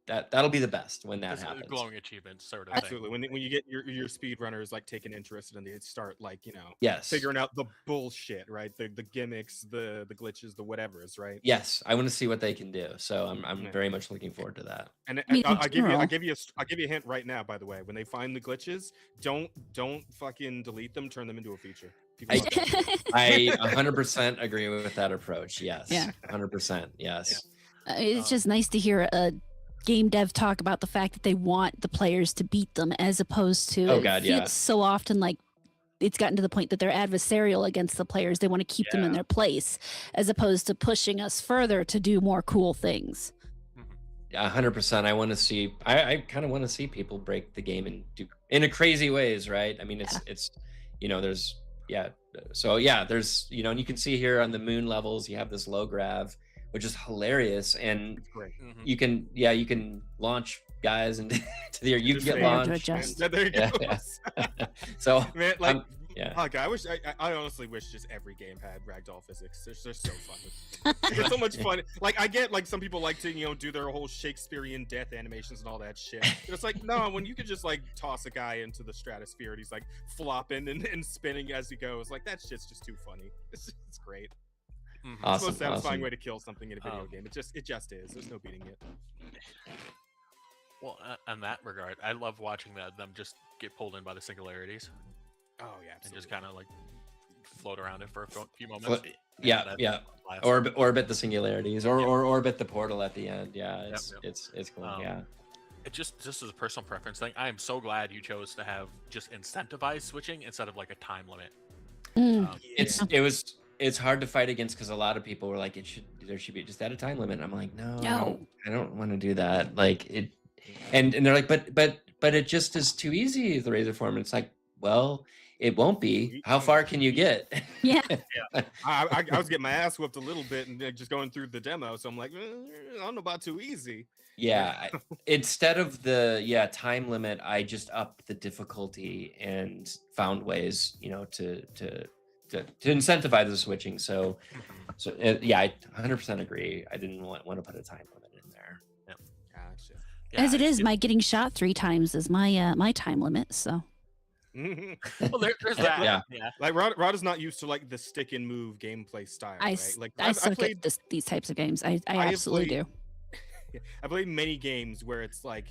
that'll be the best when that happens. Glowing achievements, sort of. Absolutely. When you get your speedrunners like taking interest and they start like yes, figuring out the bullshit, right? The gimmicks, the glitches, the whatevers, right? Yes, I want to see what they can do. So I'm very much looking forward to that. And I'll give you a hint right now. By the way, when they find the glitches, don't fucking delete them. Turn them into a feature. I 100% agree with that approach. Yes. Yeah. 100%. Yes. It's just nice to hear a game dev talk about the fact that they want the players to beat them, as opposed to it's so often like it's gotten to the point that they're adversarial against the players. They want to keep them in their place, as opposed to pushing us further to do more cool things. Yeah, 100%. I want to see. I kind of want to see people break the game and do in a crazy ways, right? I mean, it's there's so there's and you can see here on the moon levels you have this low grav, which is hilarious, and you can launch guys into the air. You can get launched. There you go. So man, like I honestly wish just every game had ragdoll physics. They're so fun. It's so much fun. Like I get like some people like to do their whole Shakespearean death animations and all that shit. But it's like no, when you could just like toss a guy into the stratosphere and he's like flopping and spinning as he goes, like that shit's just too funny. It's great. Awesome, it's the most satisfying way to kill something in a video game. It just is. There's no beating it. Well, in that regard, I love watching them just get pulled in by the singularities. Oh yeah, absolutely. And just kind of like float around it for a few moments. Orbit the singularities, or orbit the portal at the end. Yeah, it's cool. It just as a personal preference thing, I am so glad you chose to have just incentivized switching instead of like a time limit. It's hard to fight against because a lot of people were like, there should be just at a time limit. And I'm like, no, I don't want to do that. Like it, and they're like, but it just is too easy, the Razorform. And it's like, well, it won't be. How far can you get? Yeah. I was getting my ass whooped a little bit and just going through the demo. So I'm like, I don't know about too easy. Yeah. Instead of the time limit, I just upped the difficulty and found ways, to incentivize the switching. So I 100% agree. I didn't want to put a time limit in there. Yep. Gotcha. As it is, my getting shot 3 times is my time limit. So. Well, there's that. Yeah. Like Rod is not used to like the stick and move gameplay style. Right? Like I suck at these types of games. I absolutely do. I played many games where it's like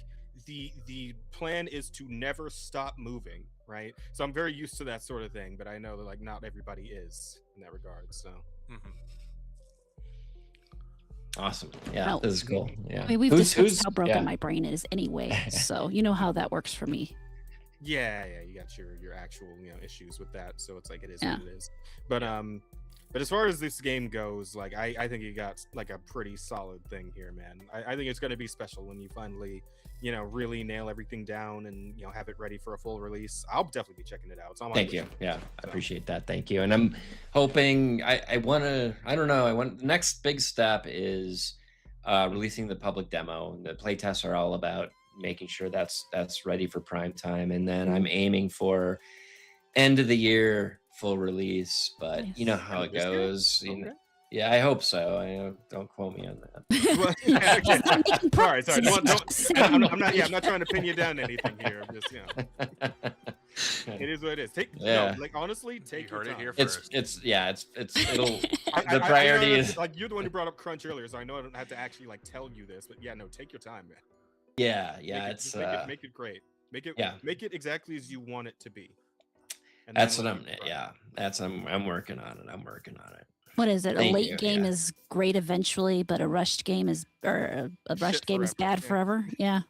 the plan is to never stop moving, right? So I'm very used to that sort of thing, but I know that like not everybody is in that regard. So awesome. Yeah, this is cool. Yeah. I mean, we've discussed how broken my brain is anyway, so you know how that works for me. Yeah, you got your actual issues with that, so it's like it is what it is. But as far as this game goes, like I think you got like a pretty solid thing here, man. I think it's going to be special when you finally really nail everything down and have it ready for a full release. I'll definitely be checking it out. It's on my Thank you. Yeah, I appreciate that. Thank you. And I'm hoping I want the next big step is releasing the public demo. The playtests are all about making sure that's ready for prime time, and then I'm aiming for end of the year full release, but you know how it goes. Yeah, I hope so. Don't quote me on that. Sorry. I'm not trying to pin you down to anything here. I'm just it is what it is. Honestly, take your time. Here first. It'll the priority is like you're the one who brought up crunch earlier, so I know I don't have to actually like tell you this, but take your time, man. Make it great. Make it exactly as you want it to be. And that's what I'm working on it. What is it? A late game is great eventually, but a rushed game is bad forever. Yeah.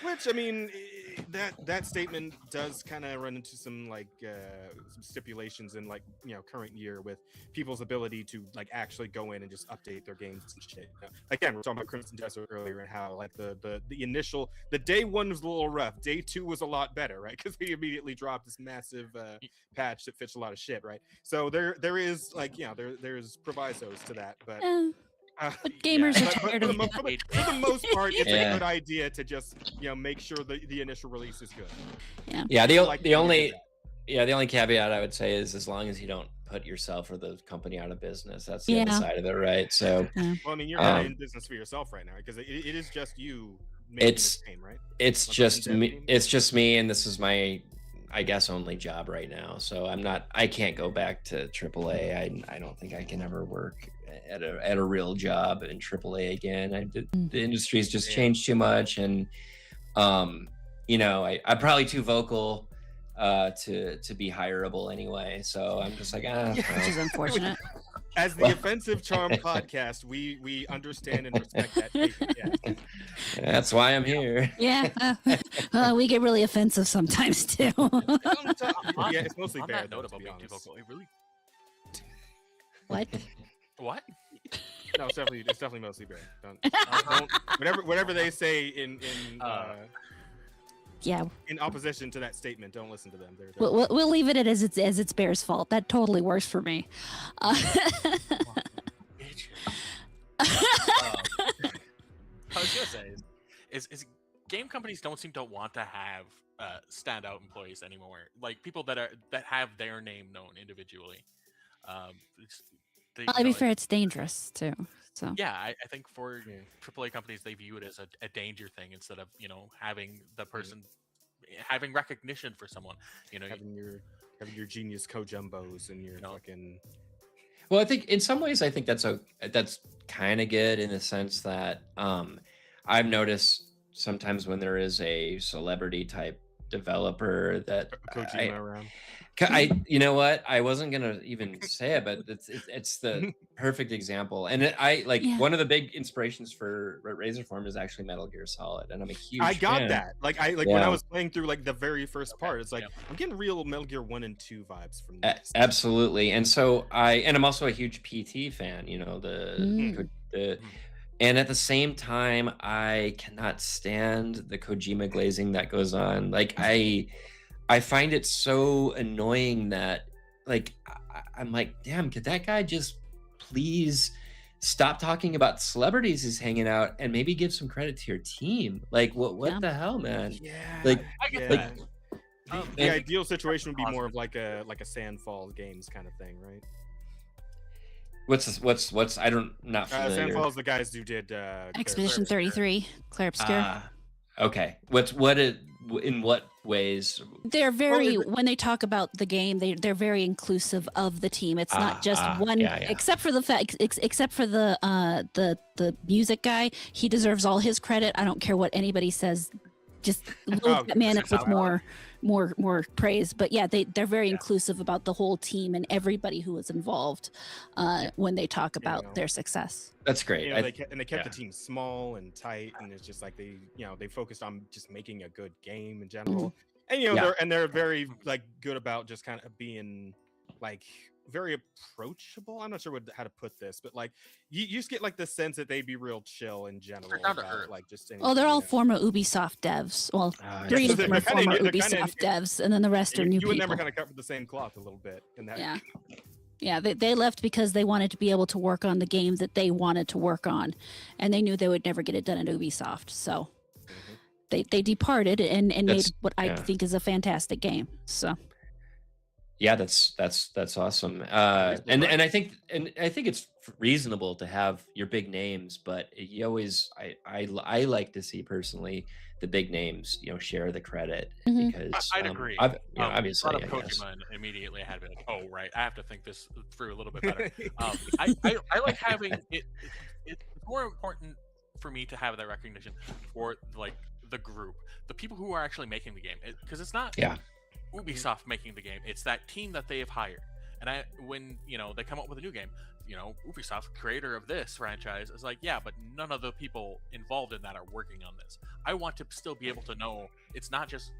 Which I mean, that statement does kind of run into some some stipulations in current year with people's ability to actually go in and just update their games and shit. Again, we're talking about Crimson Desert earlier and how the initial day one was a little rough. Day two was a lot better, right? Because they immediately dropped this massive patch that fixed a lot of shit, right? So there is there's provisos to that, but. But gamers are tired of for the most part, it's a good idea to just make sure the initial release is good. Yeah. The only caveat I would say is as long as you don't put yourself or the company out of business, that's the other side of it, right? So, well, I mean, you're in business for yourself right now because it is just you making this game, right? It's just me. It's just me, and this is my, I guess, only job right now. So I can't go back to AAA. I don't think I can ever work at a real job in AAA again. The industry's just changed too much, and I'm probably too vocal to be hireable anyway. So I'm just like, which is unfortunate. As the Offensive Charm podcast, we understand and respect that statement. Yeah. That's why I'm here. Yeah, we get really offensive sometimes too. Yeah, it's mostly on bad. That note about being too vocal, it really. What? What? No, it's definitely mostly bad. Whatever they say in opposition to that statement, don't listen to them. We'll leave it as it's Bear's fault. That totally works for me. I was gonna say is game companies don't seem to want to have standout employees anymore, like people that have their name known individually. To be fair, it's dangerous too. So yeah, I think for AAA companies, they view it as a danger thing instead of having the person having recognition for someone. Having your genius co-jumbos and your fucking. Well, I think in some ways, I think that's kind of good in the sense that I've noticed sometimes when there is a celebrity type developer that Kojima around. You know what? I wasn't gonna even say it, but it's the perfect example. And one of the big inspirations for Razorform is actually Metal Gear Solid, and I'm a huge. I got fan. that. When I was playing through the very first part, it's I'm getting real Metal Gear 1 and 2 vibes from this. Absolutely, and so I'm also a huge PT fan. And at the same time, I cannot stand the Kojima glazing that goes on. I find it so annoying that I'm like, damn, could that guy just please stop talking about celebrities he's hanging out and maybe give some credit to your team? What the hell, man? Yeah. I get that. The ideal situation would be more of like a Sandfall Games kind of thing, right? What's not familiar. Sandfall's the guys who did Expedition 33, Claire Obscure. Okay. In what ways? They're when they talk about the game, they're very inclusive of the team. It's not just one, except for the fact, except for the music guy. He deserves all his credit. I don't care what anybody says. Just load that man up with more praise. But yeah, they're very inclusive about the whole team and everybody who was involved when they talk about their success. That's great. They kept the team small and tight, and it's just they focused on just making a good game in general. And they're very good about just kind of being very approachable. I'm not sure how to put this, but you just get the sense that they'd be real chill in general. They're all former Ubisoft devs. Well, 3 of them are former Ubisoft devs, and then the rest are new people. You and them are kind of cut from the same cloth a little bit in that. Yeah, they left because they wanted to be able to work on the game that they wanted to work on, and they knew they would never get it done at Ubisoft. So they departed and made what I think is a fantastic game. So. Yeah, that's awesome. And I think it's reasonable to have your big names, but you always I like to see personally the big names share the credit because I'd agree. Obviously, I Kojima and immediately I had to be oh right, I have to think this through a little bit better. I like having it. It's more important for me to have that recognition for the group, the people who are actually making the game, because it's not. Ubisoft making the game, it's that team that they have hired. And when they come up with a new game, Ubisoft, creator of this franchise, is like, yeah, but none of the people involved in that are working on this. I want to still be able to know it's not just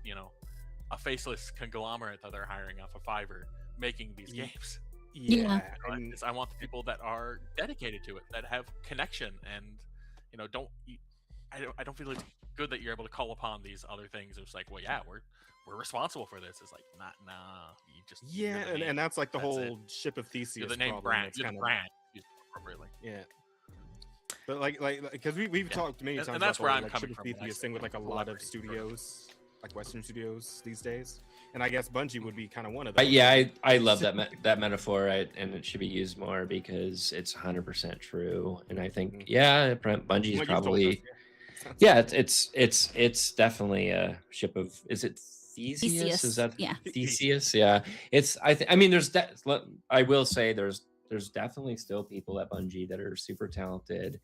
a faceless conglomerate that they're hiring off of Fiverr making these games. Yeah, I want the people that are dedicated to it, that have connection, and I don't feel it's good that you're able to call upon these other things. It's like, well, yeah, we're responsible for this. It's like, nah, you just and that's like the whole ship of Theseus. You're the name brand. You're the brand. Appropriately. Yeah. But like because we've talked many times and that's about where the I'm coming ship of from Theseus thing with like a lot of studios, like Western studios these days. And I guess Bungie would be kind of one of those. Yeah, I love that metaphor, and it should be used more because it's 100% true. And I think, Bungie is probably, it's definitely a ship of. Is it Theseus? Is that Theseus? Yeah. I will say there's definitely still people at Bungie that are super talented,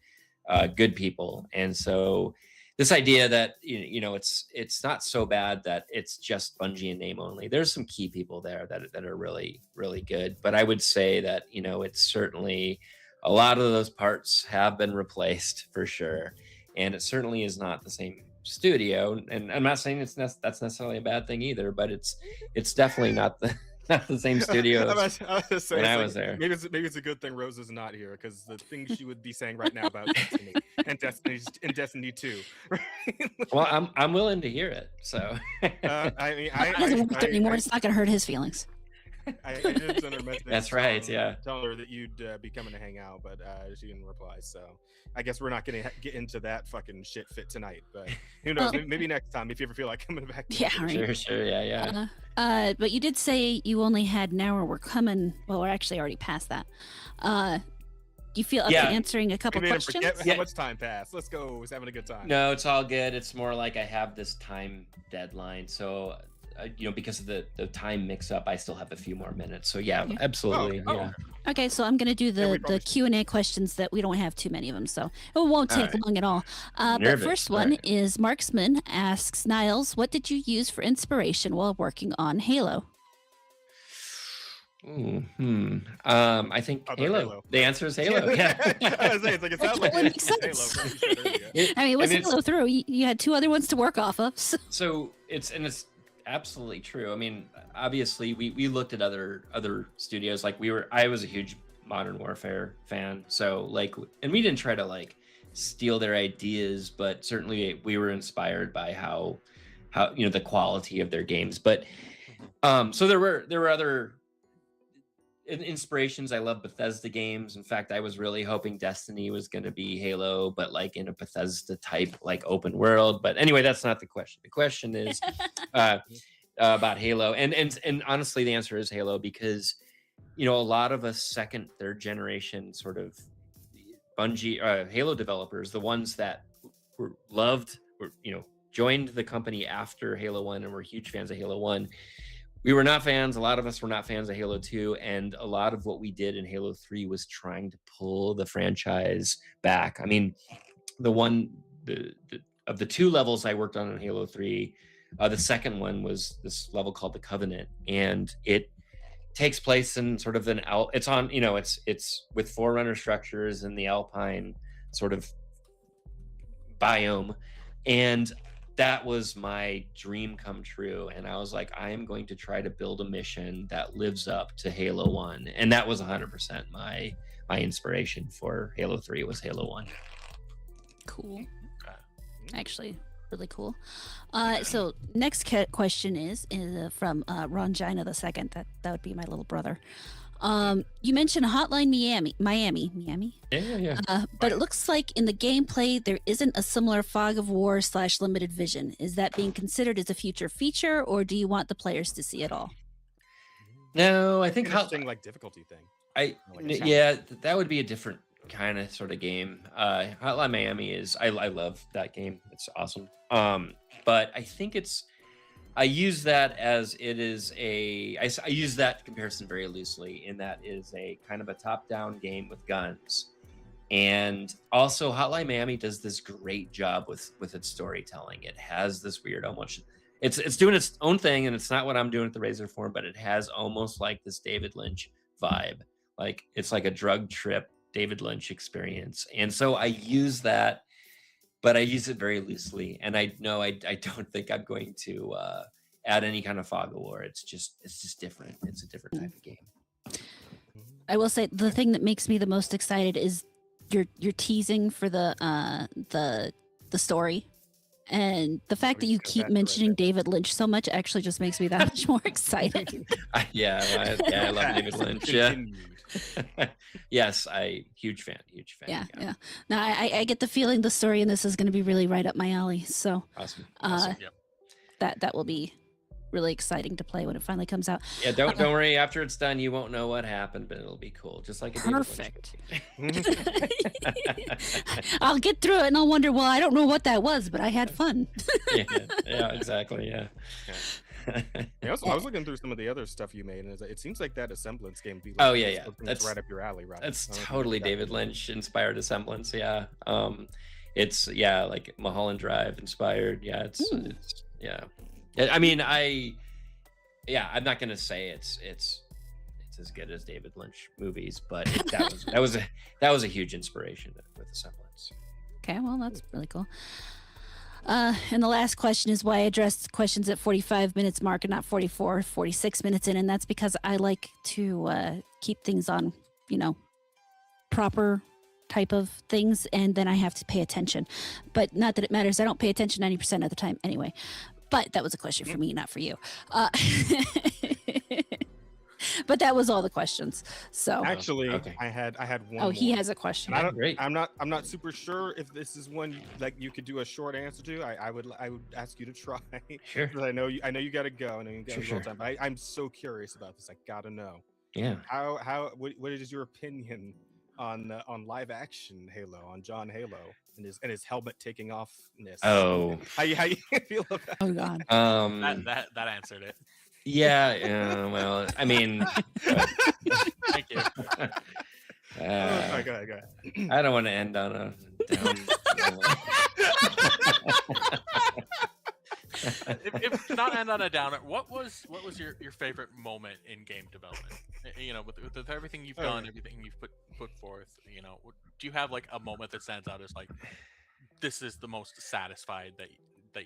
good people, and so. This idea that it's not so bad that it's just Bungie in name only. There's some key people there that are really, really good. But I would say that it's certainly a lot of those parts have been replaced for sure, and it certainly is not the same studio. And I'm not saying that's necessarily a bad thing either, but it's definitely not the same studio when I was there. Maybe it's a good thing Rose is not here, because the things she would be saying right now about Destiny and Destiny 2. Well, I'm willing to hear it. So it doesn't work anymore. It's not going to hurt his feelings. I did send her a message. That's right. Yeah. Telling her that you'd be coming to hang out, but she didn't reply. So I guess we're not going to get into that fucking shit fit tonight. But who knows? Maybe next time, if you ever feel like coming back. Right. Sure. Yeah. But you did say you only had an hour. We're coming. Well, we're actually already past that. Do you feel up to answering a couple questions? How much time passed? Let's go. We're having a good time. No, it's all good. It's more like I have this time deadline, so. Because of the time mix up, I still have a few more minutes. So absolutely. Yeah. Okay, so I'm going to do the Q&A questions that we don't have too many of them, so it won't take long at all. But first one is Marksman asks, Niles, what did you use for inspiration while working on Halo? I think Halo. The answer is Halo. Yeah. I was saying, it sounds like makes sense. I mean, it was Halo through. You had two other ones to work off of. So it's absolutely true. I mean, obviously we looked at other studios. Like I was a huge Modern Warfare fan, so and we didn't try to steal their ideas, but certainly we were inspired by how the quality of their games. But so there were other inspirations. I love Bethesda games. In fact, I was really hoping Destiny was going to be Halo, but in a Bethesda type open world. But anyway, that's not the question. The question is about Halo, and honestly, the answer is Halo, because a lot of us second, third generation sort of Bungie Halo developers, the ones that joined the company after Halo 1 and were huge fans of Halo 1. We were not fans. A lot of us were not fans of Halo 2. And a lot of what we did in Halo 3 was trying to pull the franchise back. I mean, of the two levels I worked on in Halo 3, the second one was this level called the Covenant. And it takes place in sort of it's with Forerunner structures in the Alpine sort of biome. And that was my dream come true. And I was like, I am going to try to build a mission that lives up to Halo 1. And that was 100% my inspiration for Halo 3 was Halo 1. Cool. Actually, really cool. So next question is from Rongina the Second. That would be my little brother. You mentioned Hotline Miami. Yeah. But it looks like in the gameplay there isn't a similar fog of war / limited vision. Is that being considered as a future feature, or do you want the players to see it all? No, I think difficulty thing. That would be a different kind of sort of game. Hotline Miami is I love that game. It's awesome. But I think I use that as I use that comparison very loosely, in that is a kind of a top-down game with guns. And also Hotline Miami does this great job with its storytelling. It has this weird almost, it's doing its own thing, and it's not what I'm doing at the Razorform, but it has almost like this David Lynch vibe. like it's like a drug trip David Lynch experience. And so I use that, but I use it very loosely. And I know I don't think I'm going to add any kind of fog of war. It's just different. It's a different type of game. I will say the thing that makes me the most excited is you're teasing for the story. And the fact that you keep mentioning David Lynch so much actually just makes me that much more excited. I love David Lynch. Yeah. Yes, huge fan. Yeah. Now I get the feeling the story in this is going to be really right up my alley. So awesome. That will be really exciting to play when it finally comes out. Yeah, don't worry. After it's done, you won't know what happened, but it'll be cool. Just like a perfect. I'll get through it and I'll wonder, well, I don't know what that was, but I had fun. yeah, exactly. Yeah. I was looking through some of the other stuff you made, and it seems like that Assemblance game. That's right up your alley, right? That's totally David Lynch inspired Assemblance. Yeah. It's like Mulholland Drive inspired. Yeah, it's I mean, I'm not gonna say it's as good as David Lynch movies, but that was a huge inspiration with Assemblance. Okay, well, that's really cool. And the last question is why I addressed questions at 45 minutes mark and not 44, 46 minutes in, and that's because I like to keep things on, proper type of things, and then I have to pay attention. But not that it matters. I don't pay attention 90% of the time anyway. But that was a question for me, not for you. But that was all the questions. So actually, okay. I had one. Oh, he has a question. I'm not super sure if this is one you could do a short answer to. I would ask you to try. Sure. Because I know you got to go. I know you got to go time. But I'm so curious about this. I gotta know. Yeah. What is your opinion on live action Halo, on John Halo and his helmet taking offness? Oh, how you feel about Oh God. That answered it. Yeah. Well, I mean, thank you. Go ahead. I don't want to end on a down. if not end on a downer, what was your favorite moment in game development? With everything you've done, everything you've put forth, do you have like a moment that stands out as like this is the most satisfied that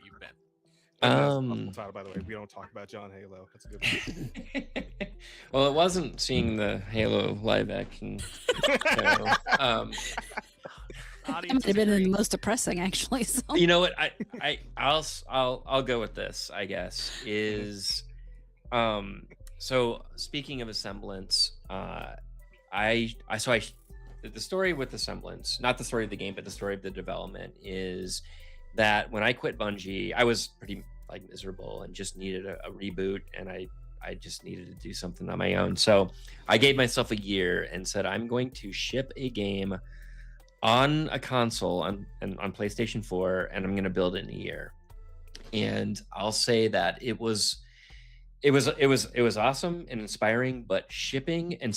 you've been? Title, by the way, we don't talk about John Halo. That's a good one. Well, it wasn't seeing the Halo live action. That might have been the most depressing, actually. So. You know what? I'll go with this. I guess is, so speaking of Assemblance, the story with Assemblance, not the story of the game, but the story of the development is that when I quit Bungie, I was pretty miserable and just needed a reboot, and I just needed to do something on my own. So I gave myself a year and said, I'm going to ship a game on a console on PlayStation 4, and I'm going to build it in a year. And I'll say that it was awesome and inspiring, but shipping and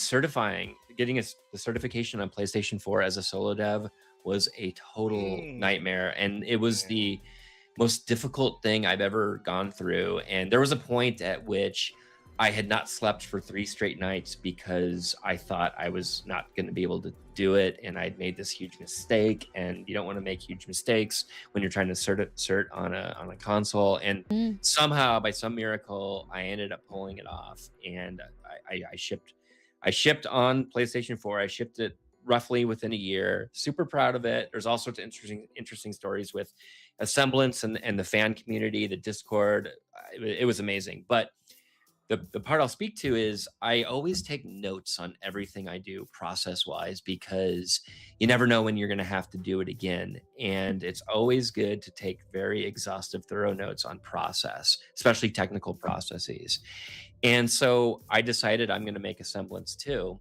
getting the certification on PlayStation 4 as a solo dev was a total nightmare, and it was the most difficult thing I've ever gone through. And there was a point at which I had not slept for 3 straight nights because I thought I was not going to be able to do it, and I'd made this huge mistake. And you don't want to make huge mistakes when you're trying to cert on a console. And somehow, by some miracle, I ended up pulling it off, and I shipped on PlayStation 4. I shipped it roughly within a year. Super proud of it. There's all sorts of interesting stories with Assemblance and the fan community, the Discord. It was amazing. But the part I'll speak to is I always take notes on everything I do process-wise, because you never know when you're going to have to do it again. And it's always good to take very exhaustive, thorough notes on process, especially technical processes. And so I decided I'm going to make Assemblance too.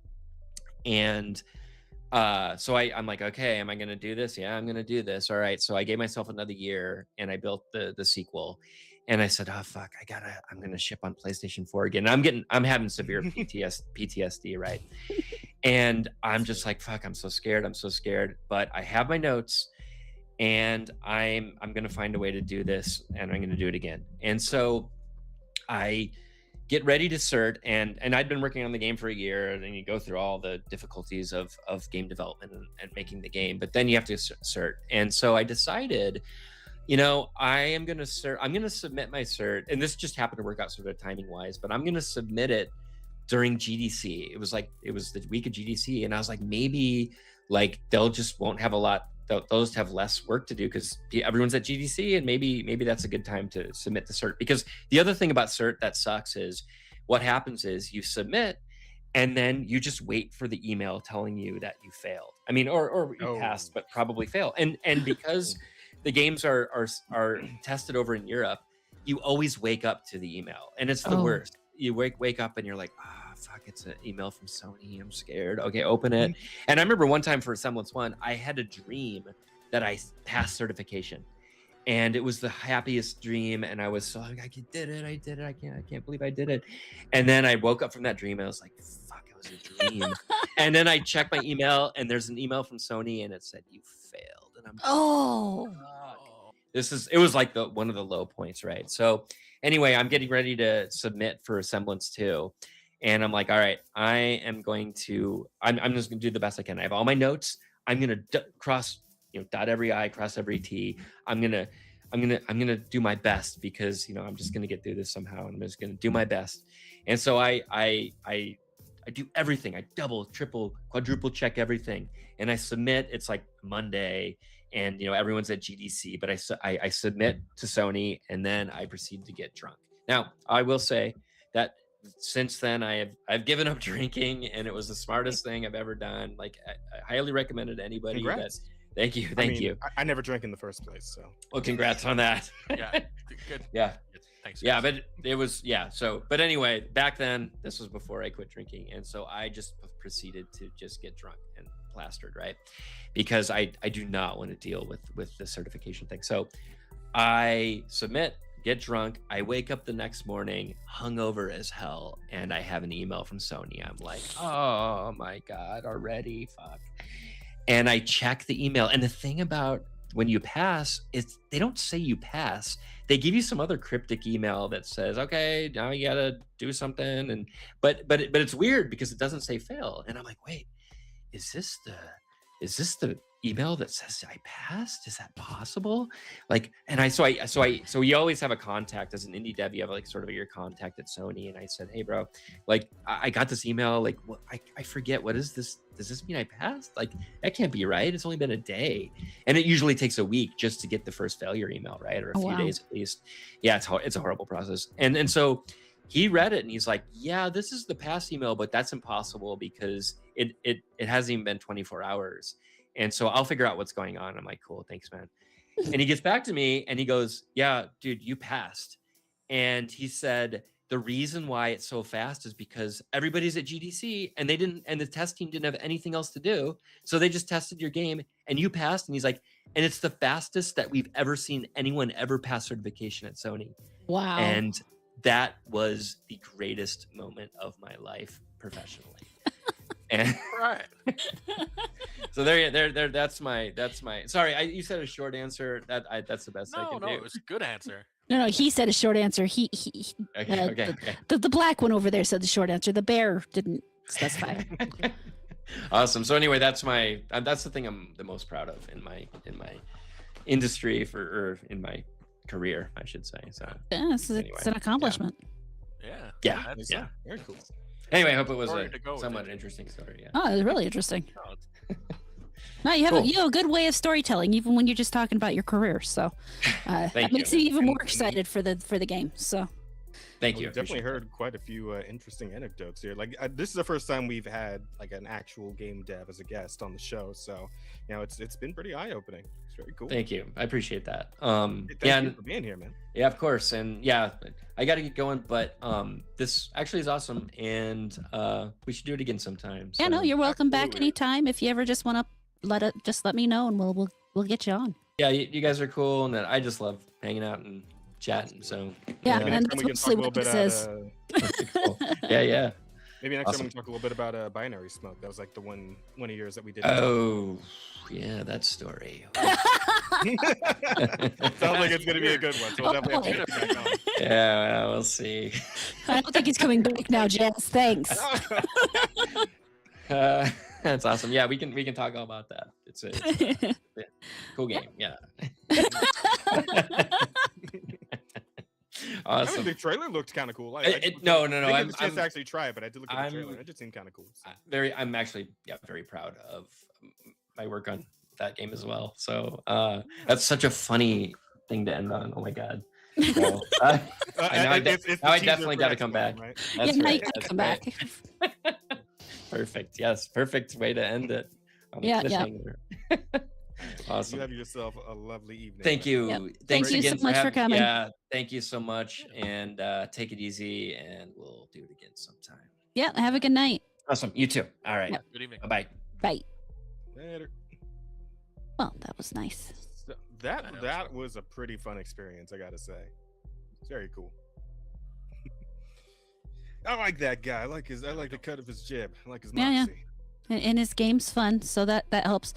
And so I'm like, okay, am I going to do this? Yeah, I'm going to do this. All right. So I gave myself another year and I built the sequel, and I said, oh, fuck, I'm going to ship on PlayStation 4 again. I'm having severe PTSD. Right. And I'm just like, fuck, I'm so scared. But I have my notes, and I'm going to find a way to do this, and I'm going to do it again. And so I get ready to cert, and I'd been working on the game for a year, and then you go through all the difficulties of game development and making the game, but then you have to cert. And so I decided, I'm going to submit my cert, and this just happened to work out sort of timing wise, but I'm going to submit it during GDC. It was the week of GDC, and I was like, maybe like they'll just won't have a lot. They'll just have less work to do because everyone's at GDC, and maybe that's a good time to submit the cert. Because the other thing about cert that sucks is what happens is you submit, and then you just wait for the email telling you that you failed. I mean, or you passed, but probably failed. And because the games are tested over in Europe, you always wake up to the email, and it's the worst. You wake up and you're like, fuck, it's an email from Sony. I'm scared. Okay, open it. And I remember one time for Semblance 1, I had a dream that I passed certification, and it was the happiest dream. And I was so like, I did it. I can't believe I did it. And then I woke up from that dream, and I was like, fuck, it was a dream. And then I checked my email, and there's an email from Sony, and it said you failed. And I'm it was like one of the low points, right? So anyway, I'm getting ready to submit for Semblance 2. And I'm like, all right, I'm just going to do the best I can. I have all my notes. I'm going to dot every I, cross every T. I'm going to do my best because, I'm just going to get through this somehow. And I'm just going to do my best. And so I do everything. I double, triple, quadruple check everything. And I submit. It's like Monday, and everyone's at GDC, but I submit to Sony, and then I proceed to get drunk. Now, I will say that since then I've given up drinking, and it was the smartest thing I've ever done. Like, I highly recommend it to anybody. Congrats. Thank you. I never drank in the first place, so. Well, congrats on that. Yeah, good. Yeah. Thanks. Yeah, but it was, so, but anyway, back then, this was before I quit drinking. And so I just proceeded to just get drunk and plastered, right? Because I do not want to deal with the certification thing. So I submit, get drunk. I wake up the next morning hungover as hell, and I have an email from Sony. I'm like, oh my God, already, fuck. And I check the email, and the thing about when you pass is they don't say you pass. They give you some other cryptic email that says, okay, now you gotta do something. And but it's weird because it doesn't say fail. And I'm like, wait, is this the email that says I passed? Is that possible? Like, and so you always have a contact as an indie dev. You have like sort of your contact at Sony. And I said, hey bro, like I got this email, like what, I forget, what is this? Does this mean I passed? Like, that can't be right. It's only been a day. And it usually takes a week just to get the first failure email, right? Or a few days at least. Yeah, it's a horrible process. And so he read it and he's like, yeah, this is the pass email, but that's impossible because it hasn't even been 24 hours. And so I'll figure out what's going on. I'm like, cool, thanks, man. And he gets back to me and he goes, yeah, dude, you passed. And he said, the reason why it's so fast is because everybody's at GDC and the test team didn't have anything else to do. So they just tested your game and you passed. And he's like, and it's the fastest that we've ever seen anyone ever pass certification at Sony. Wow. And that was the greatest moment of my life professionally. And right. So there. That's my. Sorry, you said a short answer. That's the best I can do. No, it was a good answer. No, he said a short answer. Okay. The black one over there said the short answer. The bear didn't specify. Awesome. So anyway, that's the thing I'm the most proud of in my industry or in my career, I should say. So yeah, it's an accomplishment. Yeah. Yeah. Very cool. Anyway, I hope it was a somewhat interesting story. Yeah. Oh, it was really interesting. No, you have a good way of storytelling, even when you're just talking about your career. So that makes me even more excited for the game. So thank you. We've definitely heard quite a few interesting anecdotes here. Like this is the first time we've had like an actual game dev as a guest on the show. So it's been pretty eye opening. It's very cool. Thank you. I appreciate that. Thank you for being here, man. Yeah, of course. And yeah, I got to get going, but this actually is awesome, and we should do it again sometime. So. Yeah, no, you're welcome back anytime. If you ever just want to let me know, and we'll get you on. Yeah, you guys are cool, and I just love hanging out and chatting. So yeah, and that's mostly what this is. Cool. Yeah. Maybe next time we can talk a little bit about Binary Smoke. That was like the one of yours that we did. Oh, yeah, that story. like it's gonna be a good one. So we'll definitely have to get it back on. Yeah, we'll see. I don't think he's coming back now, Jess. Thanks. That's awesome. Yeah, we can talk all about that. It's a cool game. Yeah. Awesome. I mean, the trailer looked kind of cool. No. I didn't get the chance to actually try it, but I did look at the trailer. It just seemed kind of cool. So. I'm actually very proud of my work on that game as well. So that's such a funny thing to end on. Oh my god. So, I definitely got to come back. Right? That's yeah, right. now you gotta That's come right. back. Perfect. Yes. Perfect way to end it. Yeah. Awesome. You have yourself a lovely evening. Thank you. Yep. Thanks Thank you again so much for coming. Yeah. Thank you so much. And take it easy. And we'll do it again sometime. Yeah. Have a good night. Awesome. You too. All right. Yep. Good evening. Bye-bye. Bye. Later. Well, that was nice. So that was a pretty fun experience, I gotta say. It's very cool. I like that guy. I like the cut of his jib. I like his moxie. And his game's fun, so that helps.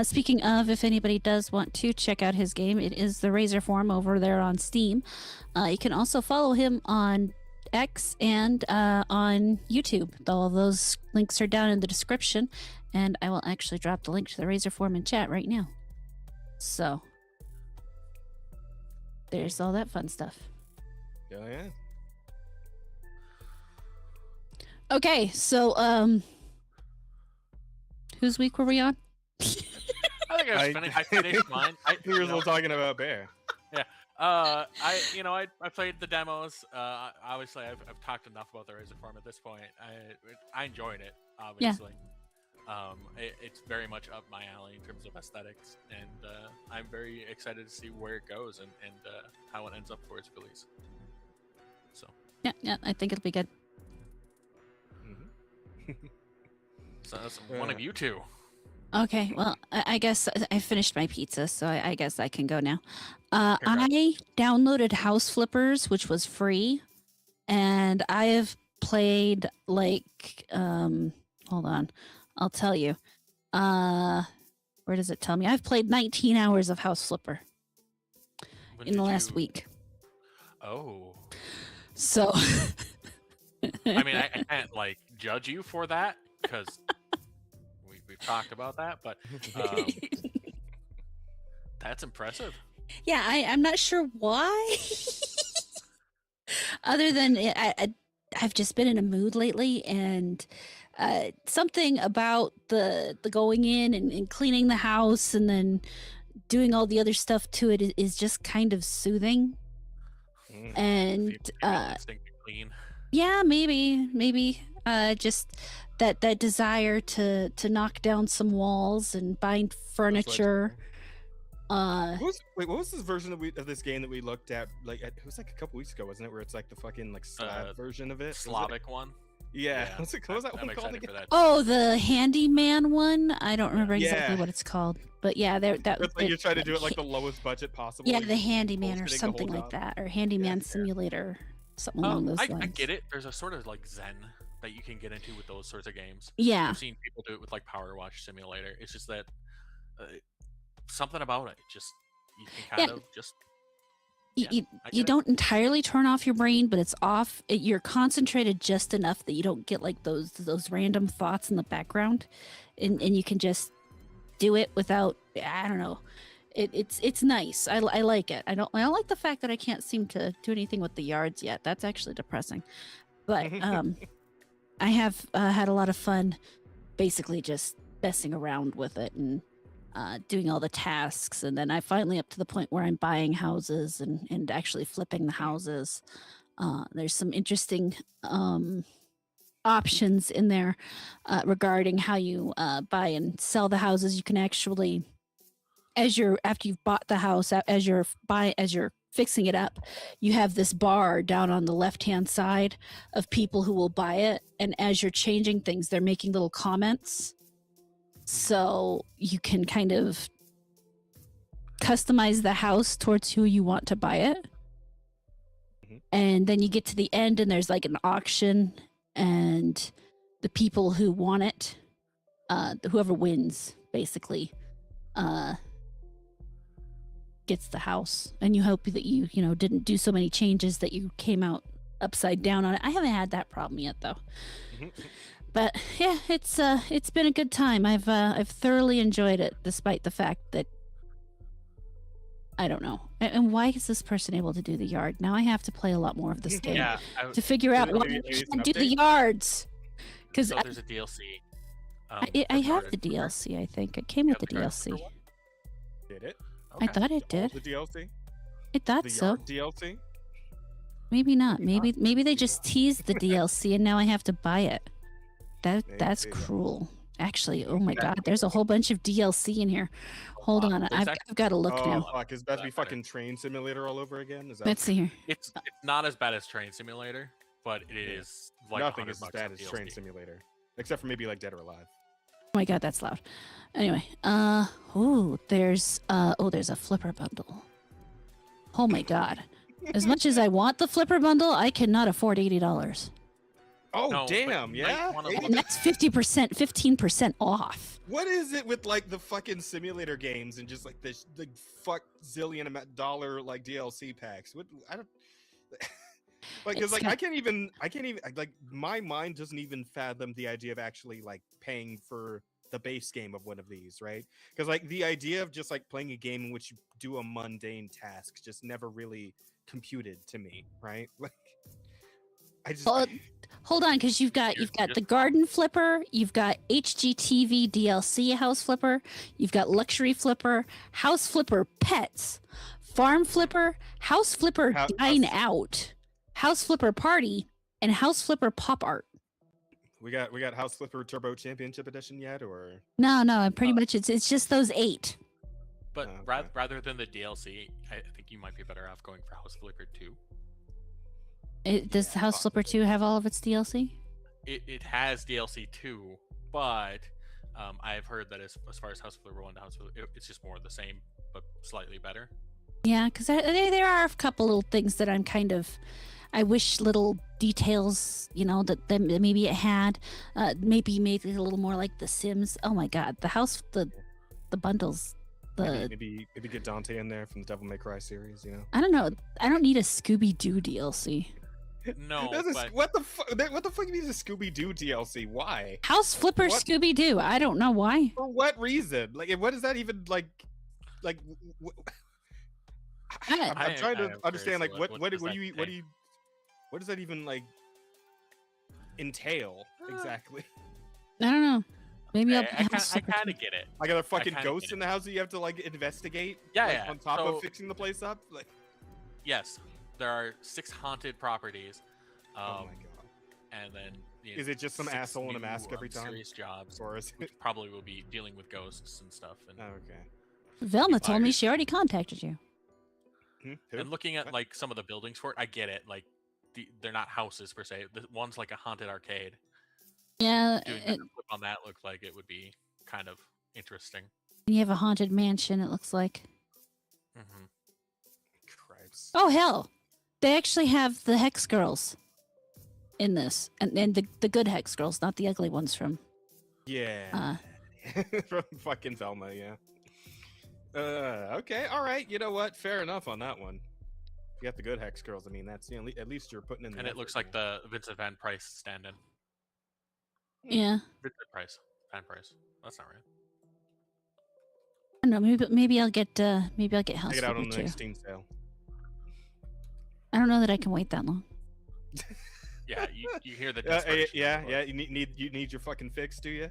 Speaking of, if anybody does want to check out his game, it is the Razorform over there on Steam. You can also follow him on X and on YouTube. All those links are down in the description, and I will actually drop the link to the Razorform in chat right now. So there's all that fun stuff. Yeah. Okay, so whose week were we on? I think I finished mine. We were still talking about Bear. Yeah. I played the demos. Obviously, I've talked enough about the Razorform at this point. I enjoyed it. Obviously. It's very much up my alley in terms of aesthetics, and I'm very excited to see where it goes and how it ends up for its release. So. Yeah, I think it'll be good. So that's one of you two. Okay, well, I guess I finished my pizza, so I guess I can go now. I downloaded House Flippers, which was free, and I have played hold on, I'll tell you. Where does it tell me? I've played 19 hours of House Flipper in the last week. Oh. So. I mean, I can't judge you for that because we've talked about that, but that's impressive. Yeah, I'm not sure why. Other than I've just been in a mood lately, and something about the going in and cleaning the house and then doing all the other stuff to it is just kind of soothing. And instinct to clean. Yeah, maybe just that desire to knock down some walls and bind furniture. What was this version of this game that we looked at? It was a couple weeks ago, wasn't it? Where it's the fucking slab version of it, Slavic one. Yeah. What was that one called again? Oh, the handyman one. I don't remember exactly what it's called, but yeah, you try to do it the lowest budget possible. Yeah, the handyman or something like that, or handyman simulator. Something along those lines. I get it. There's a sort of zen that you can get into with those sorts of games. Yeah. I've seen people do it with Power Wash Simulator. It's just that something about it. Just you can kind of just. You don't entirely turn off your brain, but it's off. You're concentrated just enough that you don't get those random thoughts in the background, and you can just do it without. I don't know. It's nice. I like it. I don't like the fact that I can't seem to do anything with the yards yet. That's actually depressing. But I have had a lot of fun, basically just messing around with it and doing all the tasks. And then I finally up to the point where I'm buying houses and actually flipping the houses. There's some interesting options in there regarding how you buy and sell the houses. You can actually after you've bought the house, as you're fixing it up, you have this bar down on the left-hand side of people who will buy it, and as you're changing things, they're making little comments, so you can kind of customize the house towards who you want to buy it. And then you get to the end, and there's an auction, and the people who want it, whoever wins, basically, gets the house, and you hope that you didn't do so many changes that you came out upside down on it. I haven't had that problem yet though. But yeah, it's been a good time. I've thoroughly enjoyed it, despite the fact that I don't know. And why is this person able to do the yard? Now I have to play a lot more of this game to figure out why I can't do the yards. Because there's a DLC. I have the DLC. I think it came with the DLC. Did it? Okay. I thought it did. The DLC. I thought the so. DLC. Maybe not. Maybe they just teased the DLC and now I have to buy it. That's cruel. Actually, oh my god, there's a whole bunch of DLC in here. Hold on, I've got to look now. Fuck, is that be fucking Train Simulator all over again? Is that Let's see here. It's not as bad as Train Simulator, but it is like nothing is as bad as Train Simulator, except for maybe like Dead or Alive. Oh my god, that's loud. Anyway, there's a flipper bundle. Oh my god. As much as I want the flipper bundle, I cannot afford $80. Oh no, damn! Yeah, and that's 15% off. What is it with like the fucking simulator games and just like the fuck zillion dollar like DLC packs? What I don't like because like I can't even like my mind doesn't even fathom the idea of actually like paying for the base game of one of these, right? Because like the idea of just like playing a game in which you do a mundane task just never really computed to me, right? Like I just. Hold on, because you've got the garden flipper, you've got HGTV DLC house flipper, you've got luxury flipper, house flipper pets, farm flipper, house flipper dine out, house flipper party, and house flipper pop art. We got house flipper turbo championship edition yet, or no? Pretty much it's just those 8. But rather than the DLC, I think you might be better off going for house flipper 2. Does House Flipper 2 have all of its DLC? It has DLC 2, but I've heard that as far as House Flipper 1 to House Flipper, it's just more of the same, but slightly better. Yeah, because there are a couple little things that I'm kind of... I wish little details, that maybe it had. Maybe made it a little more like The Sims. Oh my god, the bundles... Maybe get Dante in there from the Devil May Cry series, I don't know. I don't need a Scooby-Doo DLC. No, but... what the fuck do you mean a Scooby-Doo DLC? Why? House Flipper Scooby-Doo. I don't know why. For what reason? Like, what is that even like? I'm trying to understand. Like, what does that even like entail exactly? I don't know. Maybe I kind of get it. Like, are there fucking ghosts in the house that you have to like investigate? Yeah. On top of fixing the place up, like. Yes. There are 6 haunted properties. Oh my god! And then is it just some asshole in a mask every time? Serious jobs, or is it probably will be dealing with ghosts and stuff. And okay. Velma told me she already contacted you. And looking at like some of the buildings for it, I get it. Like they're not houses per se. The one's like a haunted arcade. Yeah. Doing a flip on that looked like it would be kind of interesting. You have a haunted mansion. It looks like. Christ. Oh hell! They actually have the Hex Girls in this, and the good Hex Girls, not the ugly ones from. Yeah. From fucking Velma, yeah. Okay, all right. You know what? Fair enough on that one. You got the good Hex Girls. I mean, that's at least you're putting in. The and it looks like the Vincent Van Price stand-in. Yeah. Vincent Price, Van Price. That's not right. I don't know. Maybe I'll get House Flipper 2. Take it out on the next Steam sale. I don't know that I can wait that long. Yeah, you hear the You need your fucking fix, do you?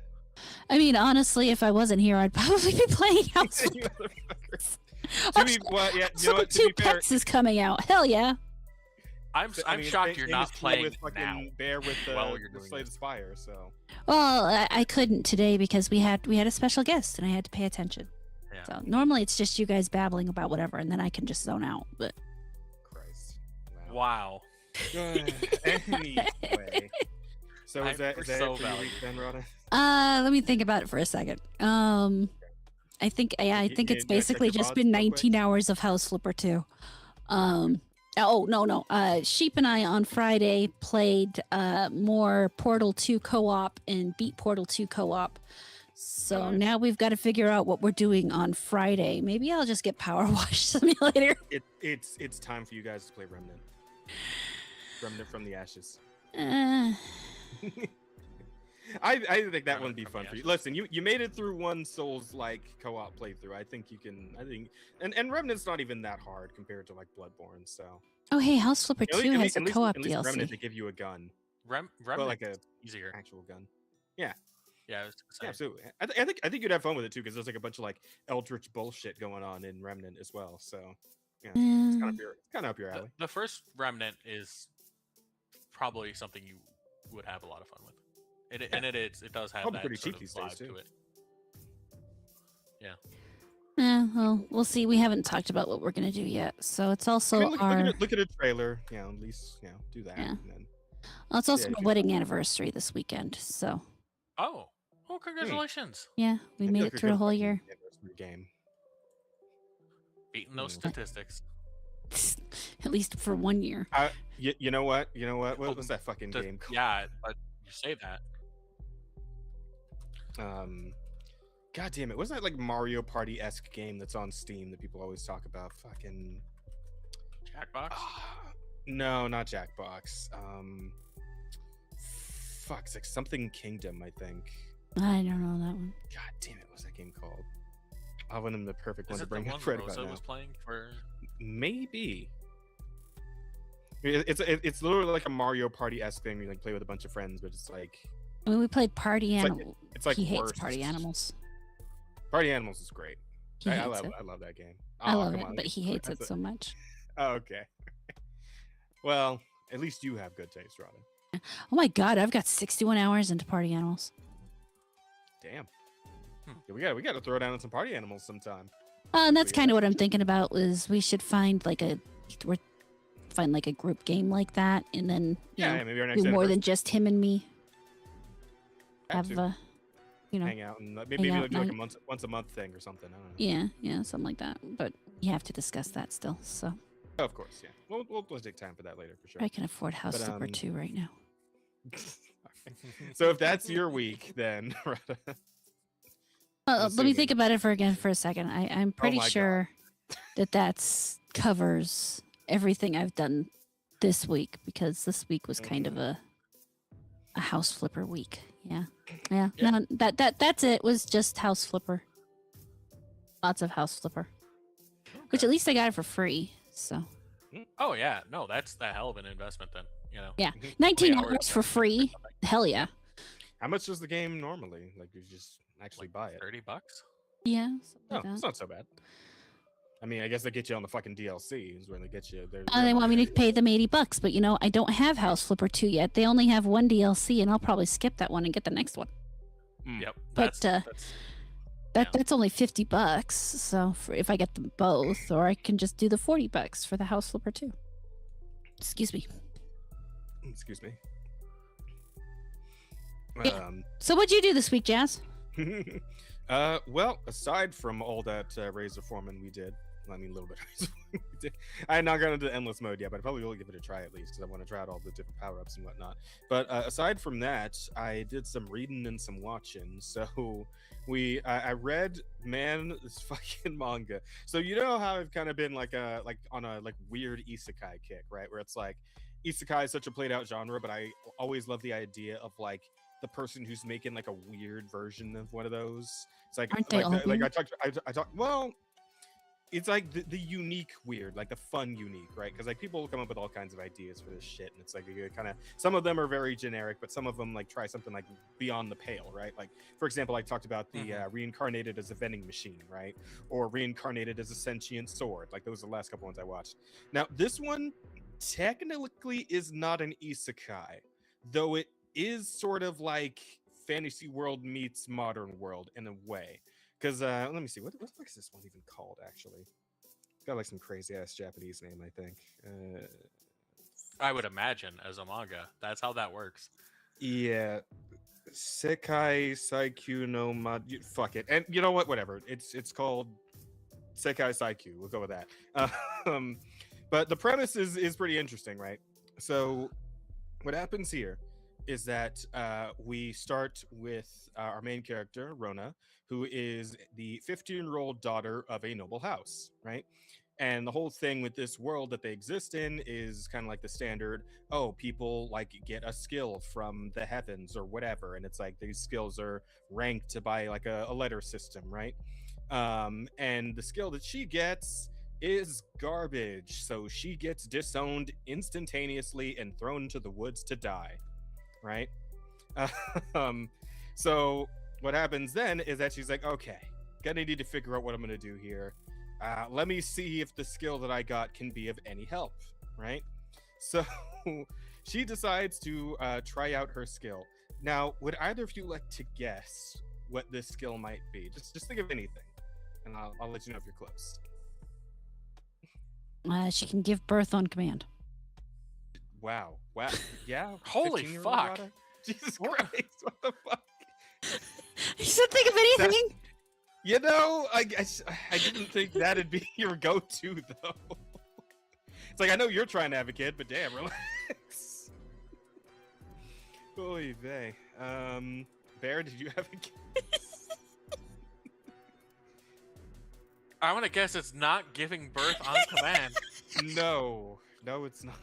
I mean, honestly, if I wasn't here, I'd probably be playing House Flipper. Flipper 2 Pets is coming out. Hell yeah! I'm shocked you're not playing with fucking now. Bear with the you're doing Slay the Spire. So. Well, I couldn't today because we had a special guest and I had to pay attention. Yeah. So normally it's just you guys babbling about whatever, and then I can just zone out. But. Wow. Anyway. So is that so it for your week then, Rhoda? Let me think about it for a second. I think it's basically just been 19 hours of House Flipper 2. Sheep and I on Friday played more Portal 2 co-op and beat Portal 2 co-op. So now we've got to figure out what we're doing on Friday. Maybe I'll just get Power Wash Simulator. It's time for you guys to play Remnant. Remnant from the Ashes. I think that would be fun for you. Listen, you made it through one Souls like co-op playthrough. I think you can. And Remnant's not even that hard compared to like Bloodborne. So. Oh hey, House Flipper 2 has a co-op at least DLC. Remnant, they give you a gun. Remnant like a easier actual gun. Yeah. Yeah, absolutely. I think you'd have fun with it too because there's like a bunch of like eldritch bullshit going on in Remnant as well. So yeah, it's kind of up your alley. The first Remnant is probably something you would have a lot of fun with. It does have that pretty sort cheap of these vibe days, too. to it. Yeah. Yeah, well, we'll see. We haven't talked about what we're gonna do yet, so it's also look at a trailer. Yeah, at least do that. Yeah. And then, well, it's also our wedding anniversary this weekend. So. Oh, congratulations! Yeah, we made it through a whole year. Game. Beating those statistics. At least for 1 year. You know what? What was that fucking game called? Yeah, but you say that. God damn it! Wasn't that like Mario Party-esque game that's on Steam that people always talk about? Fucking Jackbox? No, not Jackbox. Fuck, it's like something Kingdom, I think. I don't know that one. God damn it! What's that game called? I want him the perfect one to bring up right about Rosa now. was playing for? Maybe. It's literally like a Mario Party-esque thing. You like play with a bunch of friends, but it's like. I mean, we played Party Animals. It's like he hates worse. Party Animals. Party Animals is great. I love that game. I love it, but he hates it so much. Oh, okay. Well, at least you have good taste, Robin. Oh my god, I've got 61 hours into Party Animals. Damn. Yeah, we got to throw down some Party Animals sometime. And that's kind of what I'm thinking about. Is we should find like a group game like that, and then maybe our next do more than just him and me. Hang out and maybe do like a once a month thing or something. I don't know. Yeah, something like that. But you have to discuss that still. So. Oh, of course, yeah. We'll take time for that later for sure. I can afford House Flipper 2 right now. So if that's your week, then. Let me think about it for a second. I'm pretty sure that covers everything I've done this week, because this week was kind of a House Flipper week. Yeah. No, that's it. Was just House Flipper. Lots of House Flipper, which at least I got it for free. So. Oh yeah, no, that's a hell of an investment then. Yeah, 19 hours for free. Hell yeah. How much is the game normally? Like you just actually buy it? $30. Yeah. It's not so bad. I mean, I guess they get you on the fucking DLC is where they get you. They want me to pay them $80, but I don't have House Flipper 2 yet. They only have one DLC, and I'll probably skip that one and get the next one. Yep. That's only $50. So if I get them both, or I can just do the $40 for the House Flipper 2. Excuse me. Yeah. So what'd you do this week, Jazz? Well, aside from all that Razorform we did, I mean, a little bit. I had not gone into endless mode yet, but I probably will give it a try at least, because I want to try out all the different power-ups and whatnot. But aside from that, I did some reading and some watching. So I read this fucking manga. So you know how I've kind of been on a weird isekai kick, right? Where it's like isekai is such a played out genre, but I always love the idea of like the person who's making like a weird version of one of those. It's like, aren't they all weird? I talked. Well, it's like the unique weird, like the fun unique, right? Because like people come up with all kinds of ideas for this shit, and it's like you kind of, some of them are very generic, but some of them like try something like beyond the pale, right? Like for example, I talked about the reincarnated as a vending machine, right? Or reincarnated as a sentient sword. Like those are the last couple ones I watched. Now this one technically is not an isekai, though it is sort of like fantasy world meets modern world in a way. Because let me see, what is this one even called? Actually, it's got like some crazy ass Japanese name, I think. I would imagine as a manga, that's how that works. Yeah, Sekai Saikyu no fuck it, and you know what? Whatever. It's called Sekai Saikyu. We'll go with that. But the premise is pretty interesting, right? So, what happens here is that we start with our main character, Rona, who is the 15-year-old daughter of a noble house, right? And the whole thing with this world that they exist in is kind of like the standard, oh, people like get a skill from the heavens or whatever. And it's like these skills are ranked by like a letter system, right? And the skill that she gets is garbage. So she gets disowned instantaneously and thrown to the woods to die, right? Um, so what happens then is that she's like, okay, gonna need to figure out what I'm gonna do here. Let me see if the skill that I got can be of any help, right? So she decides to try out her skill. Now, would either of you like to guess what this skill might be? Just think of anything, and I'll let you know if you're close. She can give birth on command. Wow. Yeah. Holy 15-year-old fuck. daughter? Jesus Christ, what the fuck? You said think of anything. You know, I didn't think that'd be your go-to, though. It's like, I know you're trying to have a kid, but damn, relax. Oy vey. Bear, did you have a kid? I want to guess it's not giving birth on command. No, it's not.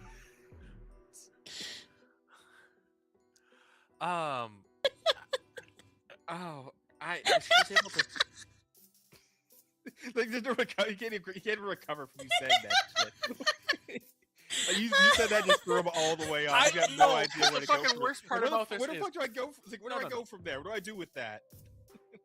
She's able to. Like, you can't even recover from you saying that shit. You said that just threw him all the way off. You got no idea where to go. The worst part about this where the is... fuck do I go? Like, where do I go from there? What do I do with that?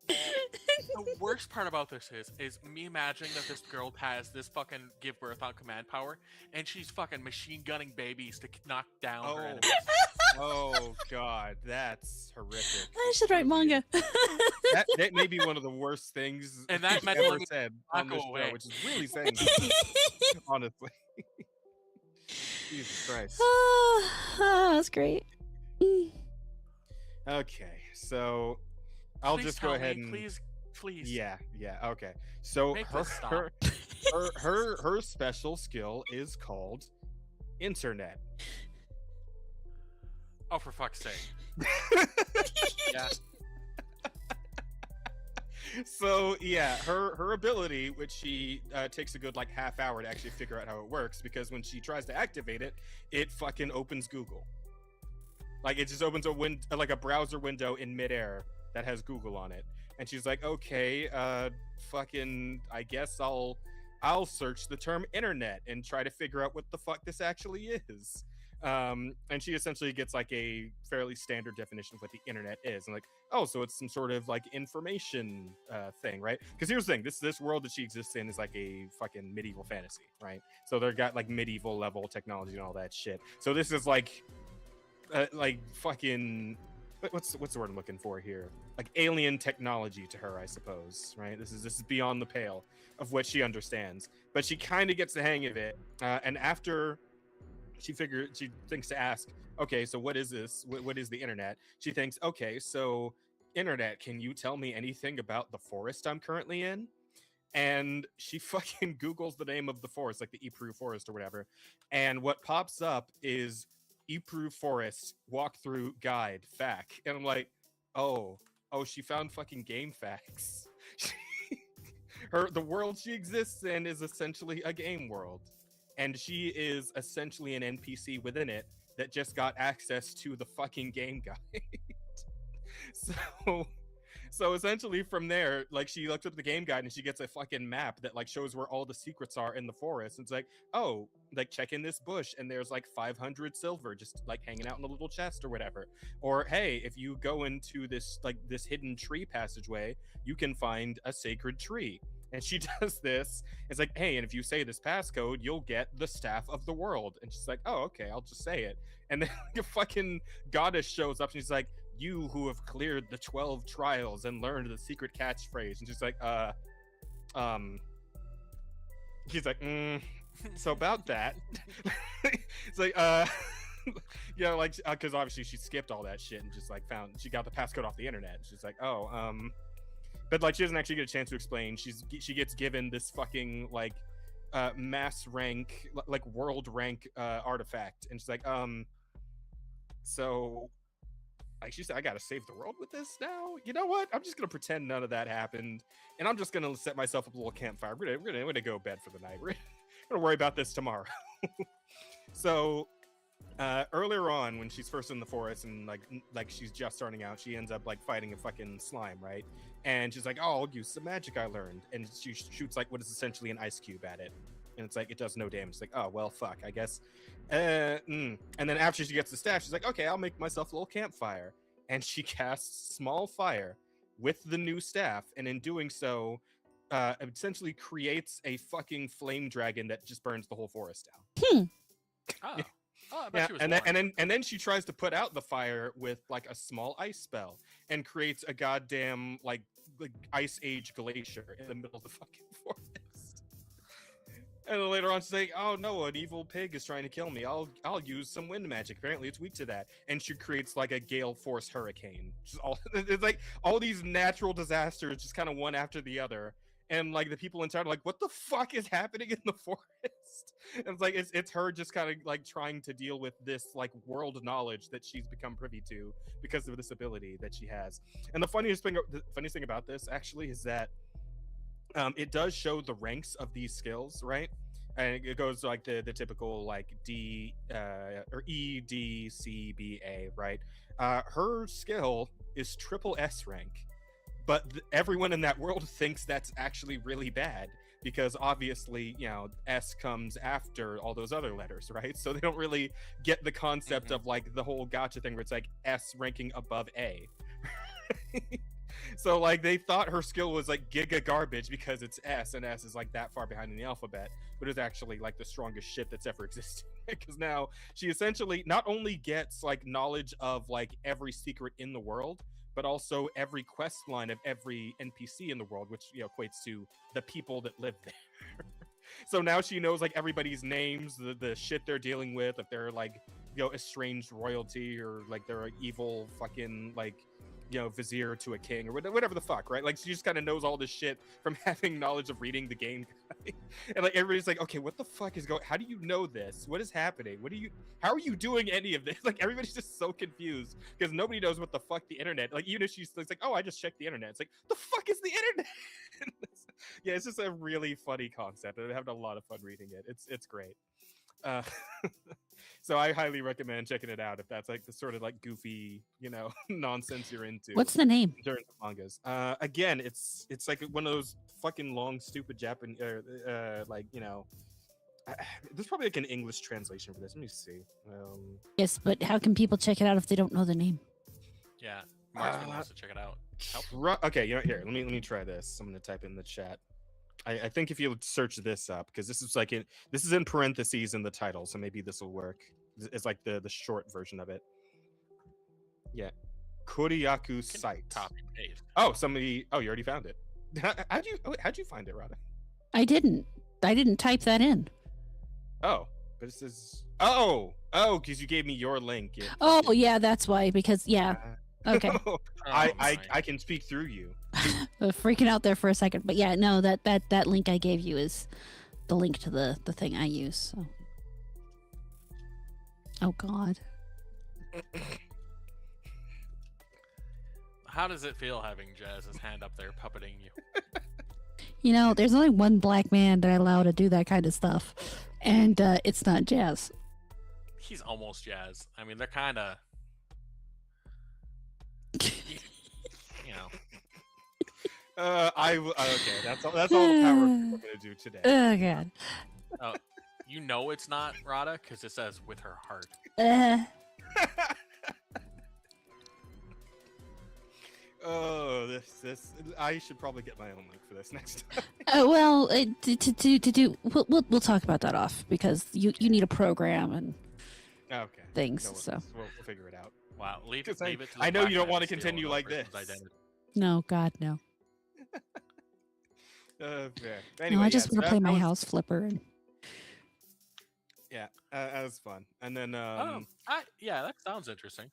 The worst part about this is me imagining that this girl has this fucking give birth on command power, and she's fucking machine gunning babies to knock down her enemies. Oh god, that's horrific. I should write manga. That may be one of the worst things And that ever mentally said not on this go show, away. which is really saying something, honestly. Jesus Christ. That's great. Okay, so I'll Please just go tell ahead me, and please. yeah, okay. So Make this stop. her special skill is called internet. Oh, for fuck's sake. Yeah. So yeah, her ability, which she takes a good like half hour to actually figure out how it works, because when she tries to activate it, it fucking opens Google. Like, it just opens a browser window in midair that has Google on it, and she's like, okay, fucking, I guess I'll search the term internet and try to figure out what the fuck this actually is. And she essentially gets like a fairly standard definition of what the internet is, and like, oh, so it's some sort of like information thing, right? Because here's the thing, this world that she exists in is like a fucking medieval fantasy, right? So they've got like medieval level technology and all that shit. So this is like fucking, what's the word I'm looking for here? Like alien technology to her, I suppose, right? This is beyond the pale of what she understands, but she kind of gets the hang of it, and after she thinks to ask, okay, so what is this? What is the internet? She thinks, okay, so internet, can you tell me anything about the forest I'm currently in? And she fucking Googles the name of the forest, like the Ypres forest or whatever, and what pops up is Ypres forest walkthrough guide FAQ. And I'm like, oh, she found fucking game facts. The world she exists in is essentially a game world, and she is essentially an NPC within it that just got access to the fucking game guide. So essentially from there, like, she looks up the game guide and she gets a fucking map that like shows where all the secrets are in the forest. And it's like, oh, like, check in this bush and there's like 500 silver just like hanging out in a little chest or whatever. Or hey, if you go into this hidden tree passageway, you can find a sacred tree. And she does this. It's like, hey, and if you say this passcode, you'll get the staff of the world. And she's like, oh, okay, I'll just say it. And then a fucking goddess shows up and she's like, you who have cleared the 12 trials and learned the secret catchphrase. And she's like, he's like, so about that. It's like, yeah, like, because obviously she skipped all that shit and just like she got the passcode off the internet. She's like, oh, but like she doesn't actually get a chance to explain. She gets given this fucking like mass rank, like world rank artifact, and she's like, so like she said, I gotta save the world with this now. You know what? I'm just gonna pretend none of that happened, and I'm just gonna set myself up a little campfire. We're gonna go to bed for the night. We're gonna worry about this tomorrow. So earlier on, when she's first in the forest and like she's just starting out, she ends up like fighting a fucking slime, right? And she's like, "Oh, I'll use some magic I learned," and she shoots like what is essentially an ice cube at it, and it's like it does no damage. It's like, oh well, fuck, I guess. And then after she gets the staff, she's like, "Okay, I'll make myself a little campfire," and she casts small fire with the new staff, and in doing so, essentially creates a fucking flame dragon that just burns the whole forest down. Oh. Oh, I bet she was and then she tries to put out the fire with like a small ice spell and creates a goddamn like ice age glacier in the middle of the fucking forest. And then later on she's like, "Oh no, an evil pig is trying to kill me. I'll use some wind magic. Apparently it's weak to that." And she creates like a gale force hurricane. It's like all these natural disasters, just kind of one after the other. And like the people in town are like, "What the fuck is happening in the forest?" And it's like it's her just kind of like trying to deal with this like world knowledge that she's become privy to because of this ability that she has. And the funniest thing about this actually is that it does show the ranks of these skills, right? And it goes like the typical like D or E, D, C, B, A, right? Her skill is triple S rank. But everyone in that world thinks that's actually really bad because obviously, you know, S comes after all those other letters, right? So they don't really get the concept of like the whole gotcha thing where it's like S ranking above A. So like they thought her skill was like giga garbage because it's S and S is like that far behind in the alphabet, but it's actually like the strongest shit that's ever existed. Because now she essentially not only gets like knowledge of like every secret in the world, but also every quest line of every NPC in the world, which, you know, equates to the people that live there. So now she knows like everybody's names, the shit they're dealing with, if they're like, you know, estranged royalty or like they're an evil fucking like, you know, vizier to a king or whatever the fuck, right? Like she just kind of knows all this shit from having knowledge of reading the game. And like everybody's like, "Okay, what the fuck is going, how do you know this? What is happening? How are you doing any of this?" Like everybody's just so confused because nobody knows what the fuck the internet, like even if she's like, "Oh, I just checked the internet," it's like, the fuck is the internet? Yeah, it's just a really funny concept. I'm having a lot of fun reading it. It's great. So I highly recommend checking it out if that's like the sort of like goofy, you know, nonsense you're into. What's the name? In terms of mangas. Again, it's like one of those fucking long, stupid Japanese, like, you know, there's probably like an English translation for this. Let me see. Yes, but how can people check it out if they don't know the name? Yeah, Marksman wants to check it out. Okay, you know, here, let me try this. I'm gonna type it in the chat. I think if you search this up, because this is like this is in parentheses in the title, so maybe this will work. It's like the short version of it. Yeah, Koriyaku site. Copy paste. Oh, you already found it. How'd you find it, Rada? I didn't type that in. Oh, but it says because you gave me your link. Oh yeah, that's why. Because yeah. Okay. I can speak through you. Freaking out there for a second, but yeah, no, that link I gave you is the link to the thing I use. So. Oh God. How does it feel having Jazz's hand up there puppeting you? You know, there's only one black man that I allow to do that kind of stuff, and it's not Jazz. He's almost Jazz. I mean, they're kind of. You know. Okay. That's all the power we're gonna do today. Oh God. Oh, you know it's not Rada because it says with her heart. Oh, this. I should probably get my own link for this next time. Well, we'll talk about that off because you need a program and things. No, so we'll figure it out. Wow, leave it to the I know you don't black want to man steal continue the like person's this. identity. no, God, no. Fair. No, Anyway, I just want to play my was, house flipper. And... Yeah, that was fun. And then, yeah, that sounds interesting.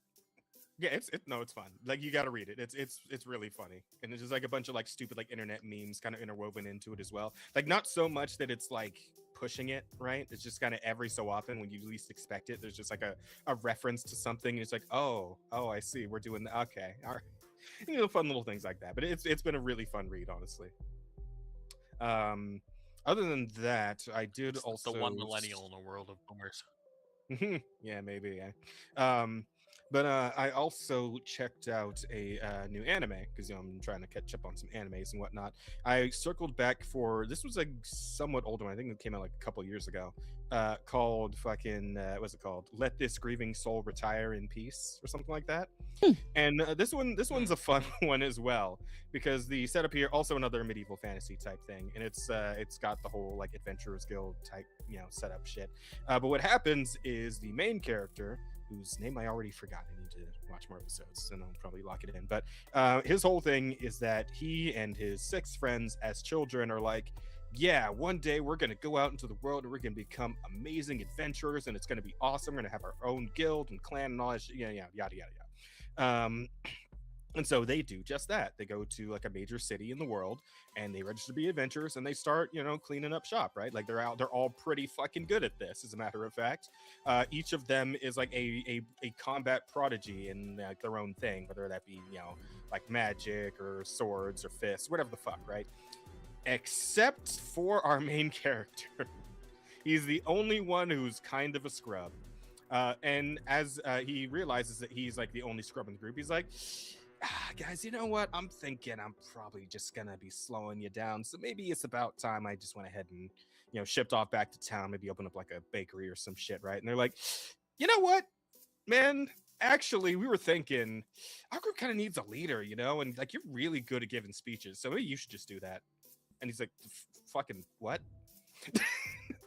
yeah, it's fun. Like you got to read it. It's really funny, and it's just like a bunch of like stupid like internet memes kind of interwoven into it as well. Like not so much that it's like pushing it, right? It's just kind of every so often when you least expect it, there's just like a reference to something. It's like, oh, I see, we're doing that. Okay, all right. Fun little things like that. But it's been a really fun read, honestly. Other than that, I did also the one millennial in a world of boomers. Yeah, maybe. But I also checked out a new anime because I'm trying to catch up on some animes and whatnot. I circled back for this was a somewhat older one. I think it came out like a couple years ago. Called fucking what's it called? Let This Grieving Soul Retire in Peace or something like that. And this one's a fun one as well because the setup here also another medieval fantasy type thing, and it's got the whole like Adventurers Guild type setup shit. But what happens is the main character, whose name I already forgot. I need to watch more episodes and I'll probably lock it in. But his whole thing is that he and his 6 friends as children are like, yeah, one day we're going to go out into the world and we're going to become amazing adventurers and it's going to be awesome. We're going to have our own guild and clan and all that shit. Yada, yada, yada. And so they do just that. They go to like a major city in the world and they register to be adventurers and they start, cleaning up shop, right? Like they're all pretty fucking good at this, as a matter of fact. Each of them is like a combat prodigy in like their own thing, whether that be, like magic or swords or fists, whatever the fuck, right? Except for our main character. He's the only one who's kind of a scrub. And as he realizes that he's like the only scrub in the group, he's like, guys, you know what? I'm thinking I'm probably just gonna be slowing you down. So maybe it's about time I just went ahead and, shipped off back to town, maybe open up like a bakery or some shit, right? And they're like, you know what, man? Actually, we were thinking our group kind of needs a leader, and like you're really good at giving speeches. So maybe you should just do that. And he's like, fucking what?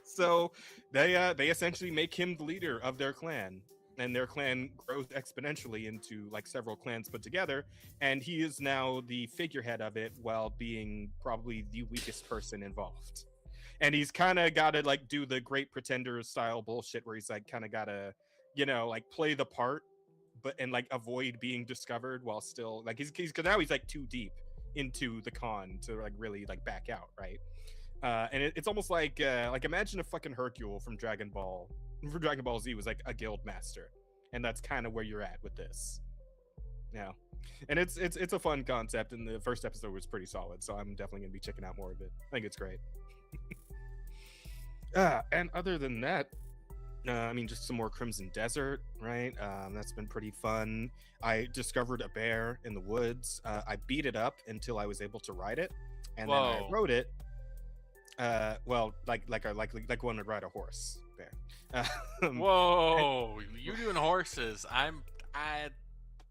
So they essentially make him the leader of their clan. And their clan grows exponentially into like several clans put together, and he is now the figurehead of it while being probably the weakest person involved. And he's kind of got to like do the great pretender style bullshit where he's like kind of got to, like play the part, and like avoid being discovered while still like he's because now he's like too deep into the con to like really like back out, right? And it's almost like imagine a fucking Hercule from Dragon Ball Z was like a guild master, and that's kind of where you're at with this. Yeah, and it's a fun concept, and the first episode was pretty solid, so I'm definitely gonna be checking out more of it. I think it's great. And other than that, I mean, just some more Crimson Desert, right? That's been pretty fun. I discovered a bear in the woods. I beat it up until I was able to ride it, and then I rode it. Well, like one would ride a horse. Bear. Whoa! You doing horses? I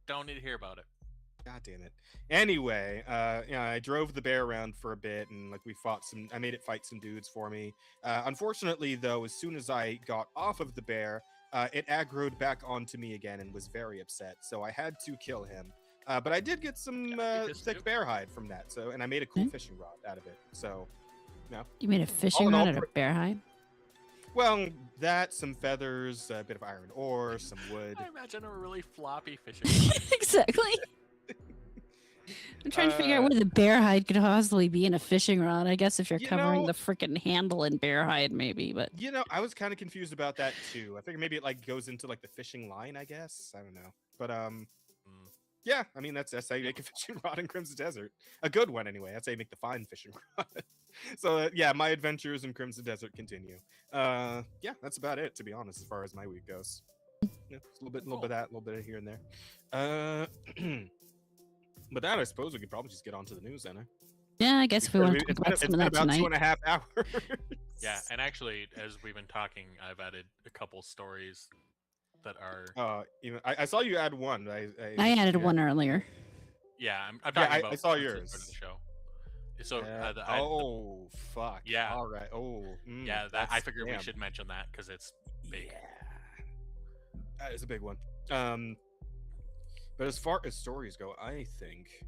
don't need to hear about it. God damn it. Anyway, I drove the bear around for a bit, and like I made it fight some dudes for me. Unfortunately, though, as soon as I got off of the bear, it aggroed back onto me again and was very upset. So I had to kill him. But I did get some thick bear hide from that. So, and I made a cool fishing rod out of it. So, you made a fishing rod out of bear hide? Well, some feathers, a bit of iron ore, some wood. I imagine a really floppy fishing rod. Exactly. I'm trying to figure out where the bear hide could possibly be in a fishing rod. I guess if you're covering the freaking handle in bear hide, maybe. But I was kind of confused about that too. I think maybe it like goes into like the fishing line. I guess I don't know, but yeah. I mean that's how you make a fishing rod in Crimson Desert. A good one anyway. That's how you make the fine fishing rod. So yeah, my adventures in Crimson Desert continue. Yeah, that's about it to be honest, as far as my week goes. Yeah, a little bit of that, a little bit of here and there. But that, I suppose we could probably just get on to the news then. Yeah, I guess if we want to talk about some of that tonight. It's been about 2.5 hours. Yeah, and actually, as we've been talking, I've added a couple stories that are. Even I saw you add one. I added one earlier. Yeah, I'm talking about. I saw yours. The show. So. Fuck. Yeah. All right. Yeah, I figured we should mention that because it's big. Yeah. That is a big one. But as far as stories go, I think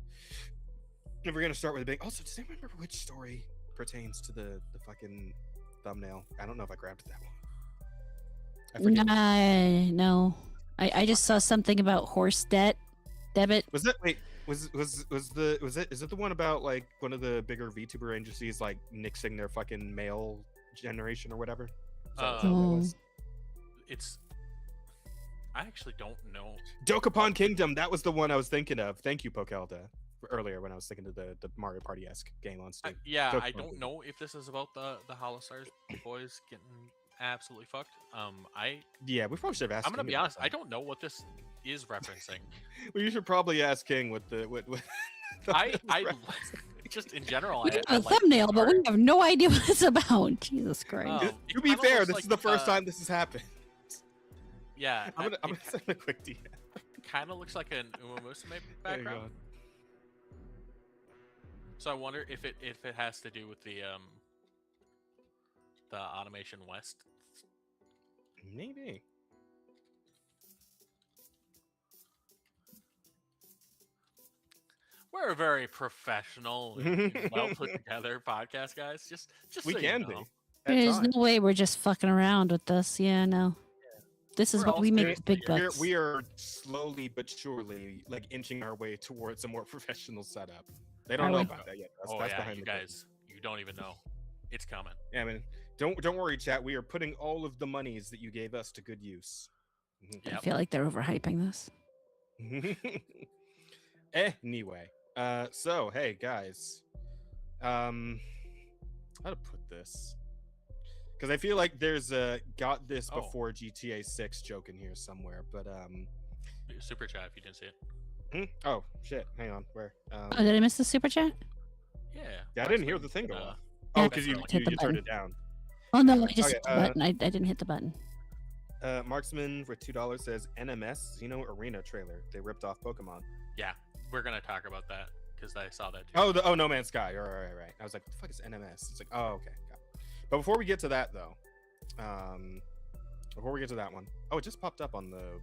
if we're gonna start with a big. Also, does anyone remember which story pertains to the fucking thumbnail? I don't know if I grabbed that one. No. I just saw something about horse debit. Was it? Wait. Is it the one about like one of the bigger VTuber agencies like nixing their fucking mail generation or whatever. It's. I actually don't know. Dokapon Kingdom. That was the one I was thinking of. Thank you, Pokelda. Earlier when I was thinking of the Mario Party-esque game on Steam. I don't know if this is about the Holostars boys getting absolutely fucked. We probably should have asked. I'm gonna be honest. I don't know what this is referencing. Well, you should probably ask King what the what. I just in general. We have a thumbnail, but we have no idea what it's about. Jesus Christ. To be fair, this is the first time this has happened. Yeah, I'm gonna send a quick DM. Kind of looks like an Uma Musume background. So I wonder if it has to do with the Automation West. Maybe. We're a very professional, well put together podcast, guys. Just we so can you know. be. There's no way we're just fucking around with this. Yeah, no. This is what we make the big bucks. We are slowly but surely like inching our way towards a more professional setup. They don't know about that yet. That's behind you guys, you don't even know. It's coming. Yeah, I mean, don't worry, chat. We are putting all of the monies that you gave us to good use. I feel like they're overhyping this. Anyway, so hey guys, how to put this? Because I feel like there's a got this before GTA 6 joke in here somewhere, but super chat if you didn't see it. Oh shit! Hang on, where? Did I miss the super chat? Yeah, I didn't hear the thing go off. Oh, because you turned it down. Oh no, I just hit the button. I didn't hit the button. Marksman for $2 says NMS Xeno Arena trailer. They ripped off Pokemon. Yeah, we're gonna talk about that because I saw that too. Oh, No Man's Sky. Right. I was like, what the fuck is NMS? It's like, oh, okay. Got it. But before we get to that though, before we get to that one, it just popped up on the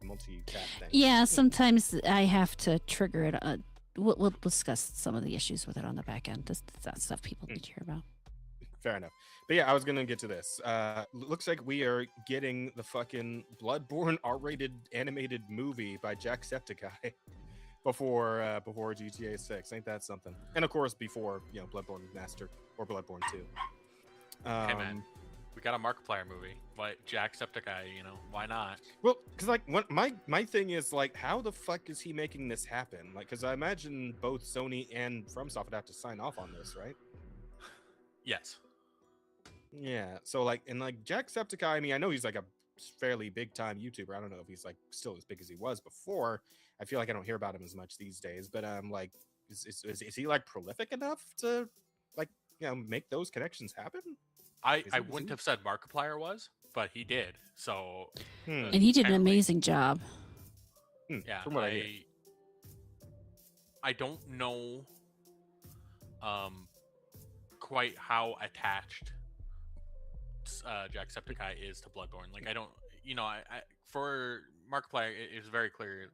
multi-chat thing. Yeah, sometimes I have to trigger it. We'll discuss some of the issues with it on the back end. That's stuff people need to hear about. Fair enough. But yeah, I was gonna get to this. Looks like we are getting the fucking Bloodborne R-rated animated movie by Jacksepticeye before GTA 6. Ain't that something? And of course, before Bloodborne Master or Bloodborne 2. Hey man, we got a Markiplier movie. Why Jacksepticeye? Why not? Well, because like my thing is like, how the fuck is he making this happen? Like, because I imagine both Sony and FromSoft would have to sign off on this, right? Yes. Yeah. So like, and like Jacksepticeye, I mean, I know he's like a fairly big time YouTuber. I don't know if he's like still as big as he was before. I feel like I don't hear about him as much these days. But like, is he like prolific enough to like make those connections happen? I wouldn't have said Markiplier was, but he did. So and he did an amazing job. Yeah, from what I don't know quite how attached Jacksepticeye is to Bloodborne. Like I don't, for Markiplier, it was very clear,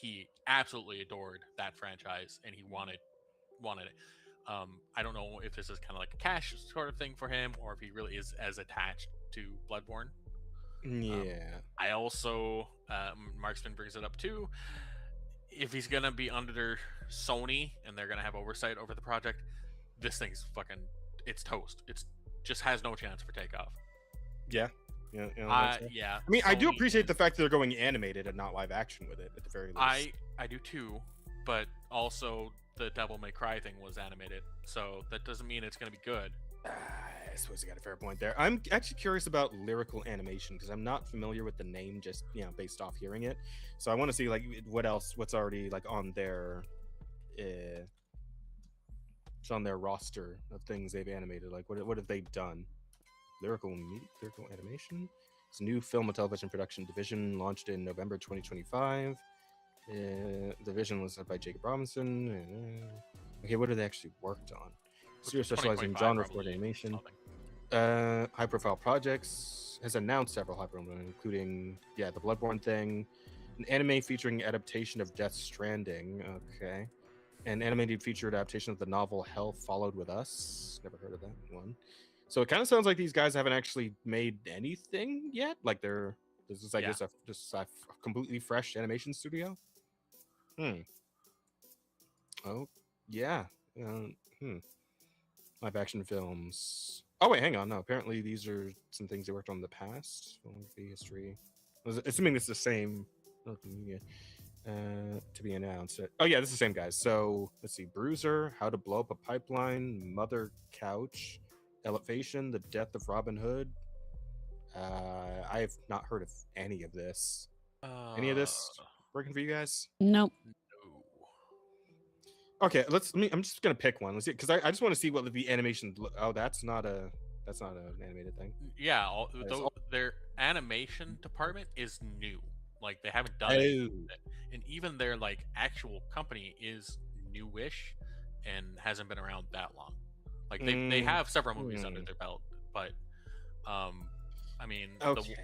he absolutely adored that franchise and he wanted it. I don't know if this is kind of like a cash sort of thing for him or if he really is as attached to Bloodborne. Yeah. I also, Marksman brings it up too. If he's going to be under Sony and they're going to have oversight over the project, this thing's fucking, it's toast. It's just has no chance for takeoff. Yeah. Yeah. I mean, Sony, I do appreciate the fact that they're going animated and not live action with it at the very least. I do too, but also the Devil May Cry thing was animated, so that doesn't mean it's going to be good. I suppose you got a fair point there. I'm actually curious about lyrical animation because I'm not familiar with the name just based off hearing it. So I want to see like what's already like on their roster of things they've animated. Like what have they done? Lyrical animation. It's a new film and television production division launched in November 2025. The division was led by Jacob Robinson. Okay, what have they actually worked on? Studio specializing in genre for animation. High profile projects. Has announced several high profile, including the Bloodborne thing, an anime featuring adaptation of Death Stranding. Okay, an animated feature adaptation of the novel Hell Followed with Us. Never heard of that one. So it kind of sounds like these guys haven't actually made anything yet. Like this is a completely fresh animation studio. Oh yeah. Live action films. Oh wait, hang on. No, apparently these are some things they worked on in the past. Filmography, history. Assuming it's the same. Media. To be announced. Oh yeah, this is the same guys. So let's see: Bruiser, How to Blow Up a Pipeline, Mother Couch, Elevation, The Death of Robin Hood. I have not heard of any of this. Any of this working for you guys? Nope. Okay, I'm just gonna pick one. Let's see, because I just want to see what the animation. Oh, that's not an animated thing. Yeah, their animation department is new. Like they haven't done it, and even their like actual company is newish and hasn't been around that long. Like they have several movies under their belt, but I mean, okay.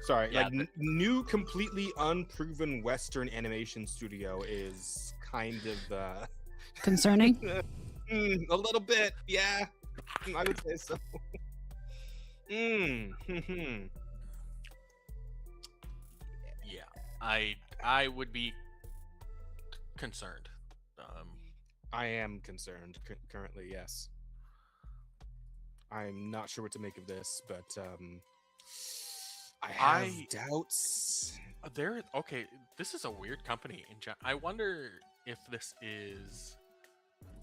Sorry, yeah, like new, completely unproven Western animation studio is kind of concerning. A little bit, yeah. I would say so. Yeah, I would be concerned. I am concerned currently. Yes, I'm not sure what to make of this, but I have doubts. Okay. This is a weird company. I wonder if this is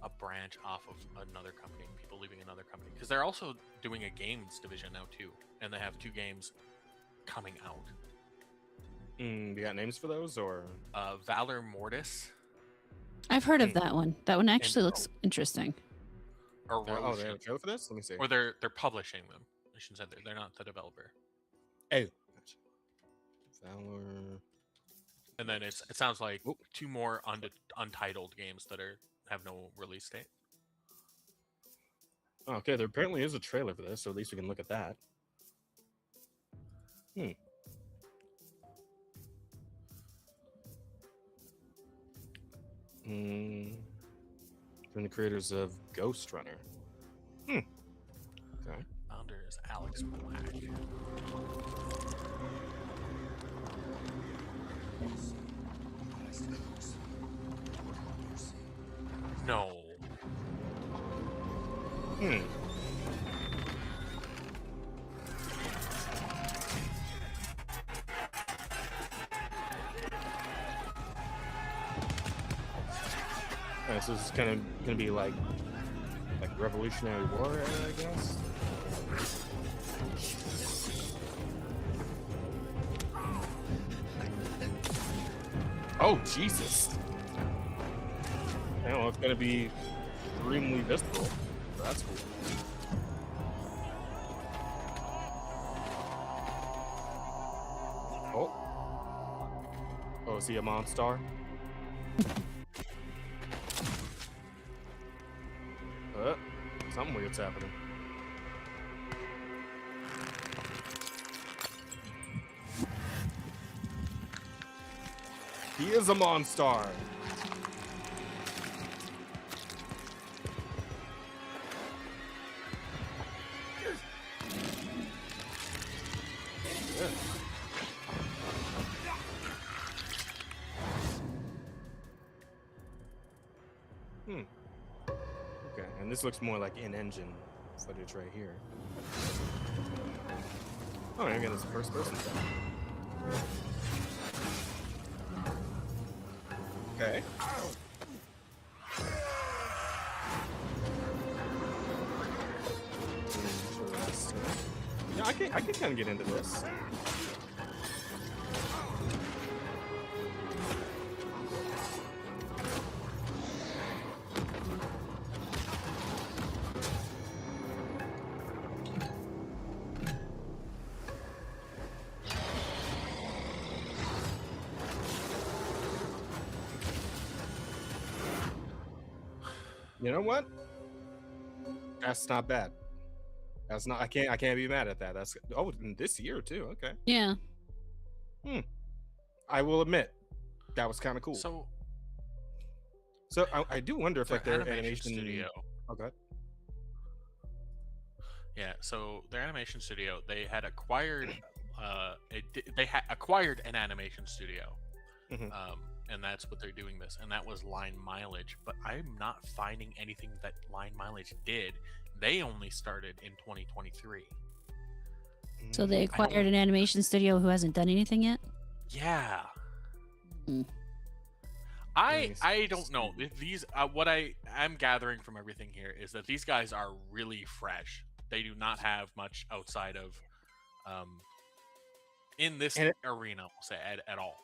a branch off of another company, people leaving another company, because they're also doing a games division now too, and they have 2 games coming out. You got names for those, or Valor Mortis? I've heard of that one. That one actually looks interesting. Or they have a trailer for this? Let me see. Or they're publishing them. I shouldn't say they're not the developer. Oh, Valor. And then it sounds like 2 more untitled games that have no release date. Okay, there apparently is a trailer for this, so at least we can look at that. From the creators of Ghost Runner. Okay. Founder is Alex Black. No. Alright, so this is kind of gonna be like Revolutionary War era, I guess. Oh Jesus! I don't know. It's gonna be extremely visceral. So that's cool. Oh, is he a monster? Something weird's happening. He is a monster. Okay, and this looks more like in-engine footage right here. Oh, and again, it's the first person shot. Okay. Yeah, I can kind of get into this. You know what? That's not bad. That's not. I can't be mad at that. That's this year too. Okay. Yeah. I will admit that was kind of cool. So I do wonder if like their animation studio. Okay. Yeah. So their animation studio, they had acquired. They had acquired an animation studio. and that's what they're doing this, and that was line mileage. But I'm not finding anything that line mileage did. They only started in 2023. So they acquired an animation studio who hasn't done anything yet? Yeah. Mm. I don't know. These what I'm gathering from everything here is that these guys are really fresh. They do not have much outside of in this arena, we'll say, at all.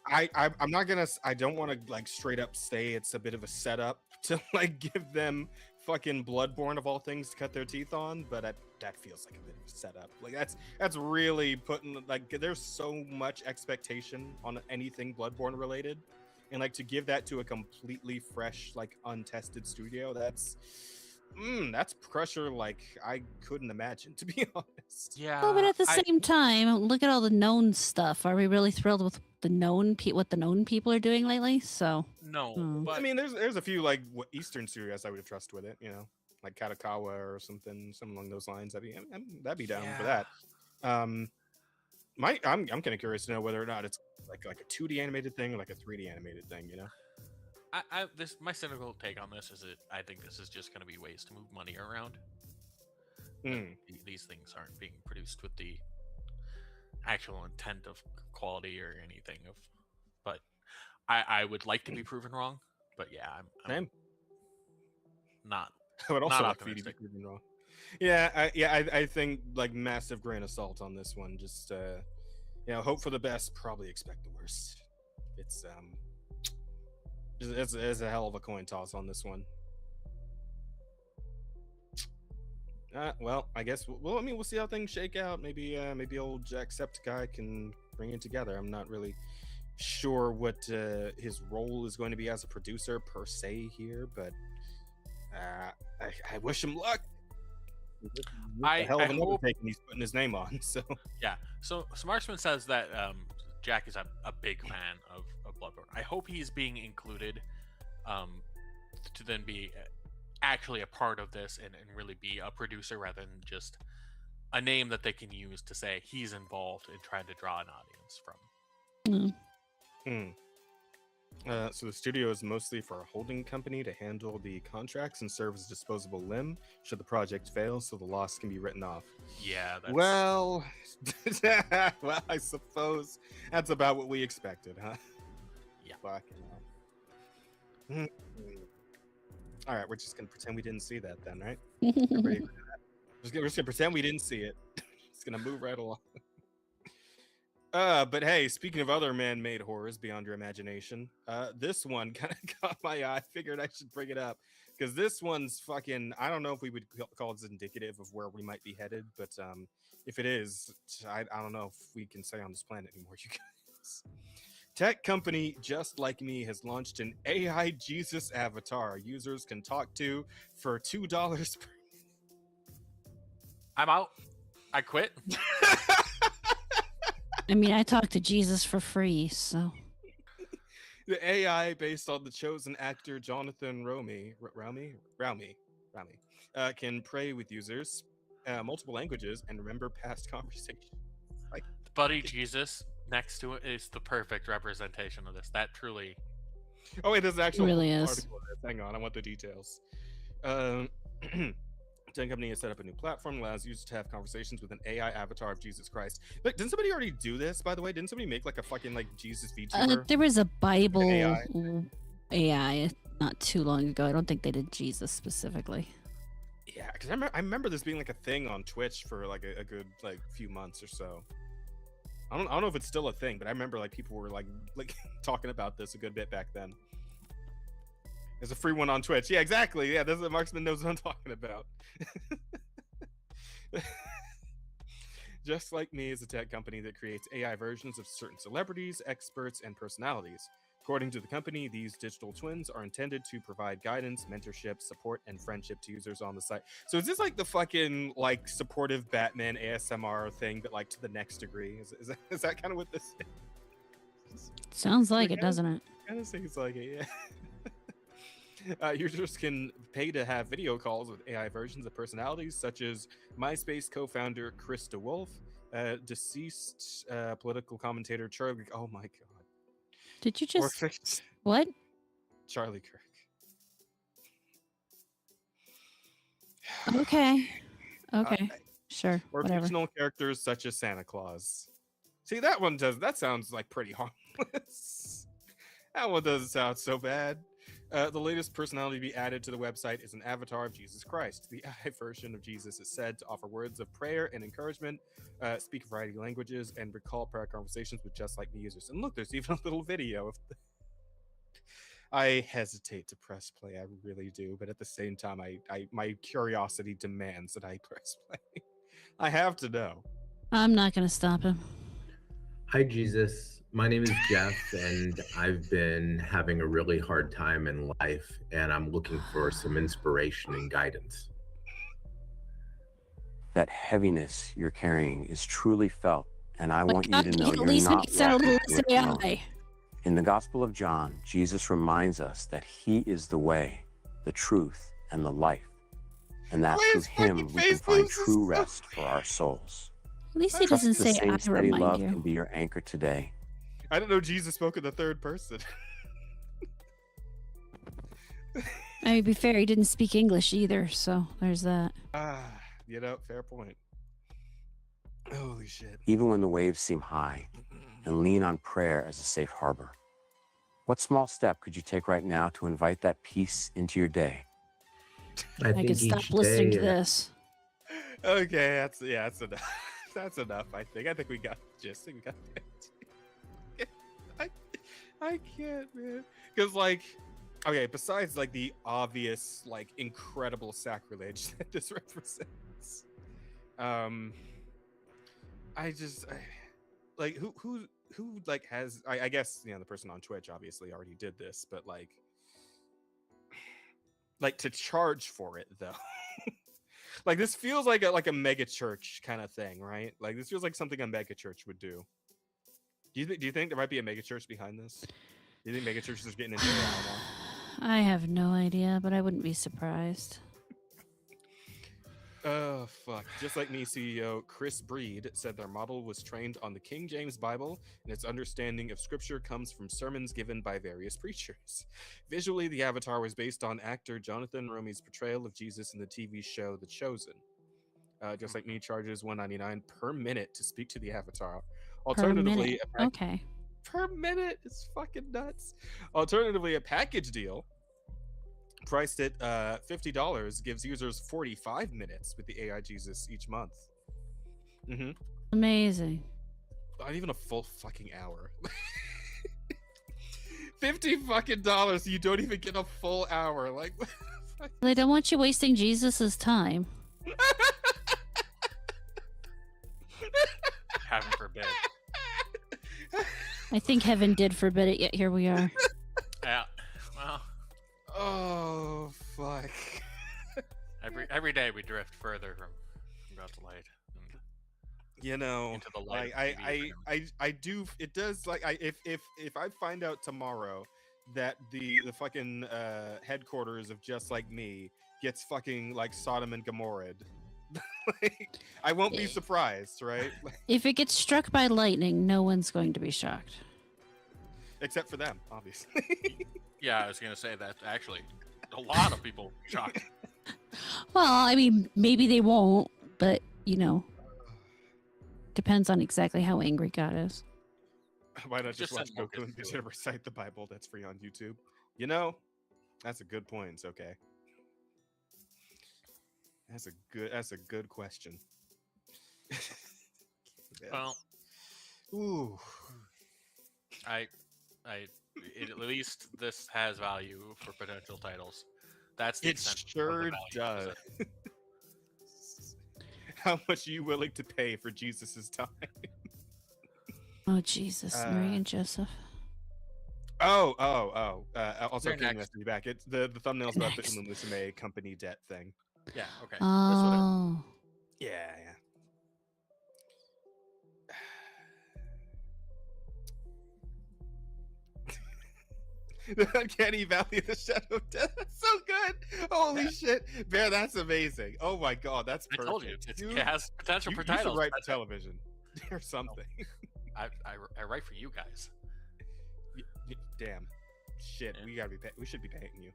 I'm not gonna. I don't want to like straight up say it's a bit of a setup to like give them fucking Bloodborne of all things to cut their teeth on, but that feels like a bit of a setup. Like that's really putting like there's so much expectation on anything Bloodborne related, and like to give that to a completely fresh, like untested studio, that's pressure like I couldn't imagine, to be honest. Yeah. Well, but at the same time, look at all the known stuff. Are we really thrilled with the known what the known people are doing lately? So no, but I mean, there's a few like Eastern studios I would have trusted with it, you know, like Katakawa or something along those lines. That'd be down for that. I'm kind of curious to know whether or not it's like a 2D animated thing or like a 3D animated thing, you know. My cynical take on this is that I think this is just going to be ways to move money around. These things aren't being produced with the actual intent of quality or anything of, but I would like to be proven wrong. But yeah, I'm not. I would also not like for you to be proven wrong. Yeah, I think like massive grain of salt on this one. Just hope for the best, probably expect the worst. It's a hell of a coin toss on this one. Well, I guess we'll see how things shake out. Maybe old Jacksepticeye can bring it together. I'm not really sure what his role is going to be as a producer per se here, but I wish him luck. I hell of an hope undertaking he's putting his name on. So yeah. So Marksman says that Jack is a big fan of Bloodborne. I hope he's being included to then be actually a part of this and really be a producer rather than just a name that they can use to say he's involved in trying to draw an audience from. So the studio is mostly for a holding company to handle the contracts and serve as a disposable limb should the project fail, so the loss can be written off. Yeah. Well, I suppose that's about what we expected, huh? Yeah. Fucking hell. All right, we're just gonna pretend we didn't see that then, right? We're just gonna pretend we didn't see it. Just gonna move right along. But hey, speaking of other man-made horrors beyond your imagination, this one kind of caught my eye. I figured I should bring it up because this one's fucking. I don't know if we would call this indicative of where we might be headed, but if it is, I don't know if we can stay on this planet anymore, you guys. Tech company Just Like Me has launched an AI Jesus avatar users can talk to for $2 per. I'm out. I quit. I mean, I talk to Jesus for free, so. The AI, based on the chosen actor Jonathan Romy, can pray with users, multiple languages, and remember past conversations. Like Buddy Jesus next to it is the perfect representation of this. That truly. Oh wait, there's an actual really article of this. Hang on, I want the details. Tech company has set up a new platform that allows users to have conversations with an AI avatar of Jesus Christ. Like, didn't somebody already do this, by the way? Didn't somebody make like a fucking like Jesus VTuber? There was a Bible AI not too long ago. I don't think they did Jesus specifically. Yeah, because I remember this being like a thing on Twitch for like a good like few months or so. I don't know if it's still a thing, but I remember like people were like talking about this a good bit back then. There's a free one on Twitch. Yeah, exactly. Yeah, this is Marksman knows what I'm talking about. Just Like Me is a tech company that creates AI versions of certain celebrities, experts, and personalities. According to the company, these digital twins are intended to provide guidance, mentorship, support, and friendship to users on the site. So is this like the fucking like supportive Batman ASMR thing, but like to the next degree? Is that kind of what this is? Sounds like it, doesn't it? Kind of seems like it, yeah. Users can pay to have video calls with AI versions of personalities such as MySpace co-founder Chris DeWolf, deceased political commentator Charlie. Oh my god! Did you Or just what? Charlie Kirk. Okay. Okay. Sure. Or Whatever. fictional characters such as Santa Claus. See, that sounds like pretty harmless. That one doesn't sound so bad. The latest personality to be added to the website is an avatar of Jesus Christ. The AI version of Jesus is said to offer words of prayer and encouragement, speak a variety of languages, and recall prior conversations with Just Like Me users. And look, there's even a little video of I hesitate to press play, I really do, but at the same time, my curiosity demands that I press play. I have to know. I'm not going to stop him. Hi, Jesus. My name is Jeff, and I've been having a really hard time in life, and I'm looking for some inspiration and guidance. That heaviness you're carrying is truly felt, and I want you to know At you're least not make it sound a little walking with alone. AI. In the Gospel of John, Jesus reminds us that he is the way, the truth, and the life, and that through him we can find true rest for our souls. At least he Trust doesn't the say I saints that he remind loved you. can be your anchor today. I didn't know Jesus spoke in the third person. I mean, to be fair, he didn't speak English either, so there's that. Fair point. Holy shit. Even when the waves seem high, and lean on prayer as a safe harbor. What small step could you take right now to invite that peace into your day? I could stop listening to this. Okay, that's enough. That's enough, I think. I think we got the gist. We got it. I can't, man. Because, besides, the obvious, incredible sacrilege that this represents, who has, I guess, the person on Twitch obviously already did this, but, to charge for it, though. This feels like a mega church kind of thing, right? This feels like something a mega church would do. Do you think there might be a mega church behind this? Do you think mega churches are getting into it now? I have no idea, but I wouldn't be surprised. Oh, fuck. Just Like Me CEO Chris Breed said their model was trained on the King James Bible, and its understanding of scripture comes from sermons given by various preachers. Visually, the avatar was based on actor Jonathan Rome's portrayal of Jesus in the TV show The Chosen. Just Like Me charges $1.99 per minute to speak to the avatar. Alternatively, okay. Per minute is fucking nuts. Alternatively, a package deal priced at $50 gives users 45 minutes with the AI Jesus each month. Mm-hmm. Amazing. Not even a full fucking hour. $50 fucking you don't even get a full hour. They don't want you wasting Jesus's time. Heaven forbid. I think heaven did forbid it, yet here we are. Yeah. Well. Oh fuck. Every day we drift further from God's light. Into the light. I do. It does. If I find out tomorrow that the fucking headquarters of Just Like Me gets fucking Sodom and Gomorrah, I won't be surprised, right? If it gets struck by lightning, no one's going to be shocked. Except for them, obviously. Yeah, I was gonna say that actually, a lot of people shocked. Well, I mean, maybe they won't, but depends on exactly how angry God is. Why not just watch Goku and Vegeta recite the Bible? That's free on YouTube. That's a good point. It's okay. That's a good question. Well, ooh, at least this has value for potential titles. That's the it extent sure of the value, does. How much are you willing to pay for Jesus's time? Oh Jesus, Mary and Joseph. Also, King has to be back. It's the thumbnail's about the Illuminati company debt thing. Yeah. Okay. Oh. Yeah. The Uncanny Valley of the Shadow of Death. That's so good. Holy shit. Bear, that's amazing. Oh my god, that's perfect. I told you, it has potential for titles. You should write for television or something. I write for you guys. damn. Shit, Yeah. we should be paying you.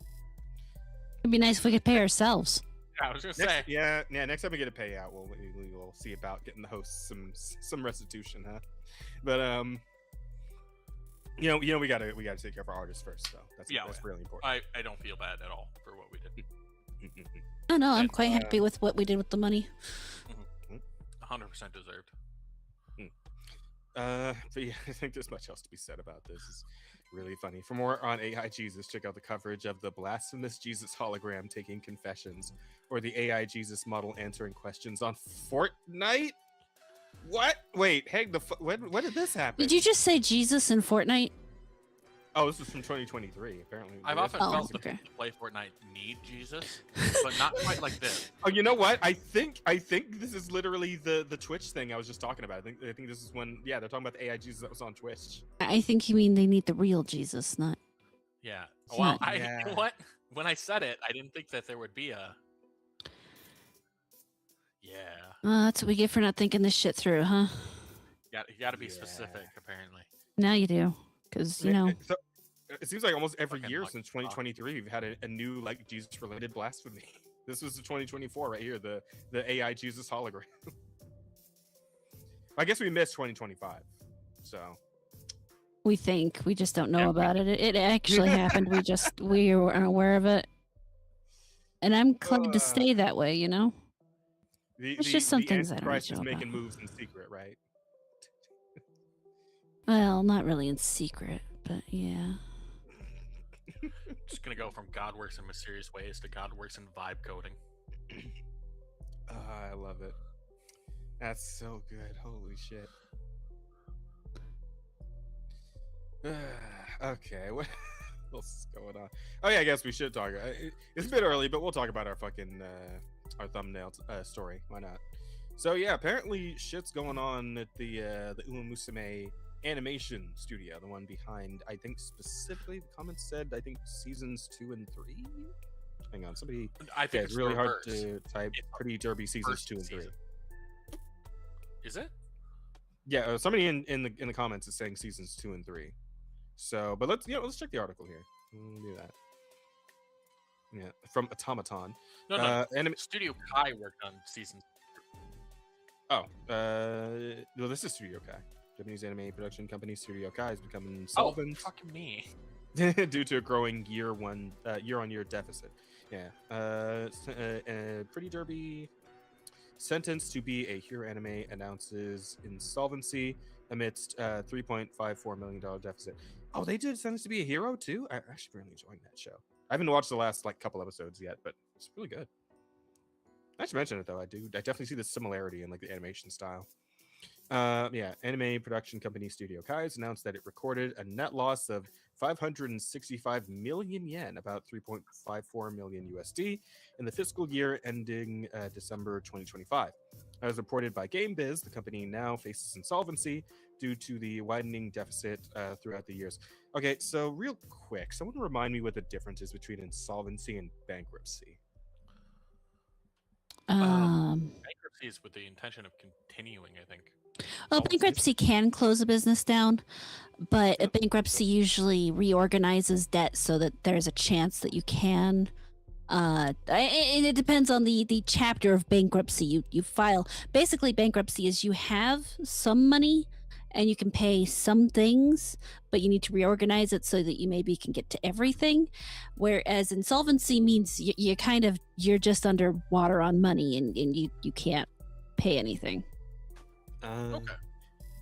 It'd be nice if we could pay ourselves. I was gonna say. Next time we get a payout, we'll see about getting the hosts some restitution, huh? But we gotta take care of our artists first, though. That's really important. I don't feel bad at all for what we did. Oh no, I'm quite happy with what we did with the money. 100% deserved. But yeah, I think there's much else to be said about this. It's really funny. For more on AI Jesus, check out the coverage of the blasphemous Jesus hologram taking confessions, or the AI Jesus model answering questions on Fortnite. What? Wait, hey, when did this happen? Did you just say Jesus in Fortnite? Oh, this is from 2023. Apparently, I've often felt that okay. people who play Fortnite need Jesus, but not quite like this. Oh, you know what? I think this is literally the Twitch thing I was just talking about. I think this is when they're talking about the AI Jesus that was on Twitch. I think you mean they need the real Jesus, not. Yeah. Well, you know what? When I said it, I didn't think that there would be a. Yeah. That's what we get for not thinking this shit through, huh? You got to be specific, apparently. Now you do, because you know. So, it seems like almost every Fucking year lucky since 2023, we've had a new like Jesus-related blasphemy. This was the 2024 right here, the AI Jesus hologram. I guess we missed 2025, so. We think we just don't know about it. It actually happened. We were unaware of it, and I'm glad to stay that way. You know. It's just some things I don't Antichrist know is making about. moves in secret, right? Well, not really in secret, but yeah. Just gonna go from God works in mysterious ways to God works in vibe coding. I love it. That's so good. Holy shit. Okay, what else is going on? Oh yeah, I guess we should talk. It's a bit early, but we'll talk about our fucking our thumbnail story. Why not? So yeah, apparently shit's going on at the Uemusume animation studio, the one behind, I think specifically the comments said, I think seasons 2 and 3. Hang on, somebody. I think it's really hard to type. Pretty Derby seasons 2 and 3. Is it? Yeah, somebody in the comments is saying seasons 2 and 3. So, but let's check the article here. We'll do that. Yeah, from Automaton. No. Studio Kai worked on seasons. Oh, well, this is Studio Kai. Japanese anime production company Studio Kai is becoming insolvent. Oh, fucking me. Due to a growing year-on-year deficit. Yeah. Pretty Derby sentenced to be a hero anime announces insolvency amidst $3.54 million deficit. Oh, they did sentence to be a hero too? I actually really enjoying that show. I haven't watched the last couple episodes yet, but it's really good. I should mention it though. I definitely see the similarity in the animation style. Anime production company Studio Kai has announced that it recorded a net loss of 565 million yen, about 3.54 million USD, in the fiscal year ending December 2025. As reported by GameBiz, the company now faces insolvency due to the widening deficit throughout the years. Okay, so real quick, someone remind me what the difference is between insolvency and bankruptcy. Bankruptcy is with the intention of continuing, I think. Well, bankruptcy can close a business down, but a bankruptcy usually reorganizes debt so that there's a chance that you can. It depends on the chapter of bankruptcy you file. Basically, bankruptcy is you have some money and you can pay some things, but you need to reorganize it so that you maybe can get to everything. Whereas insolvency means you're just underwater on money and you can't pay anything.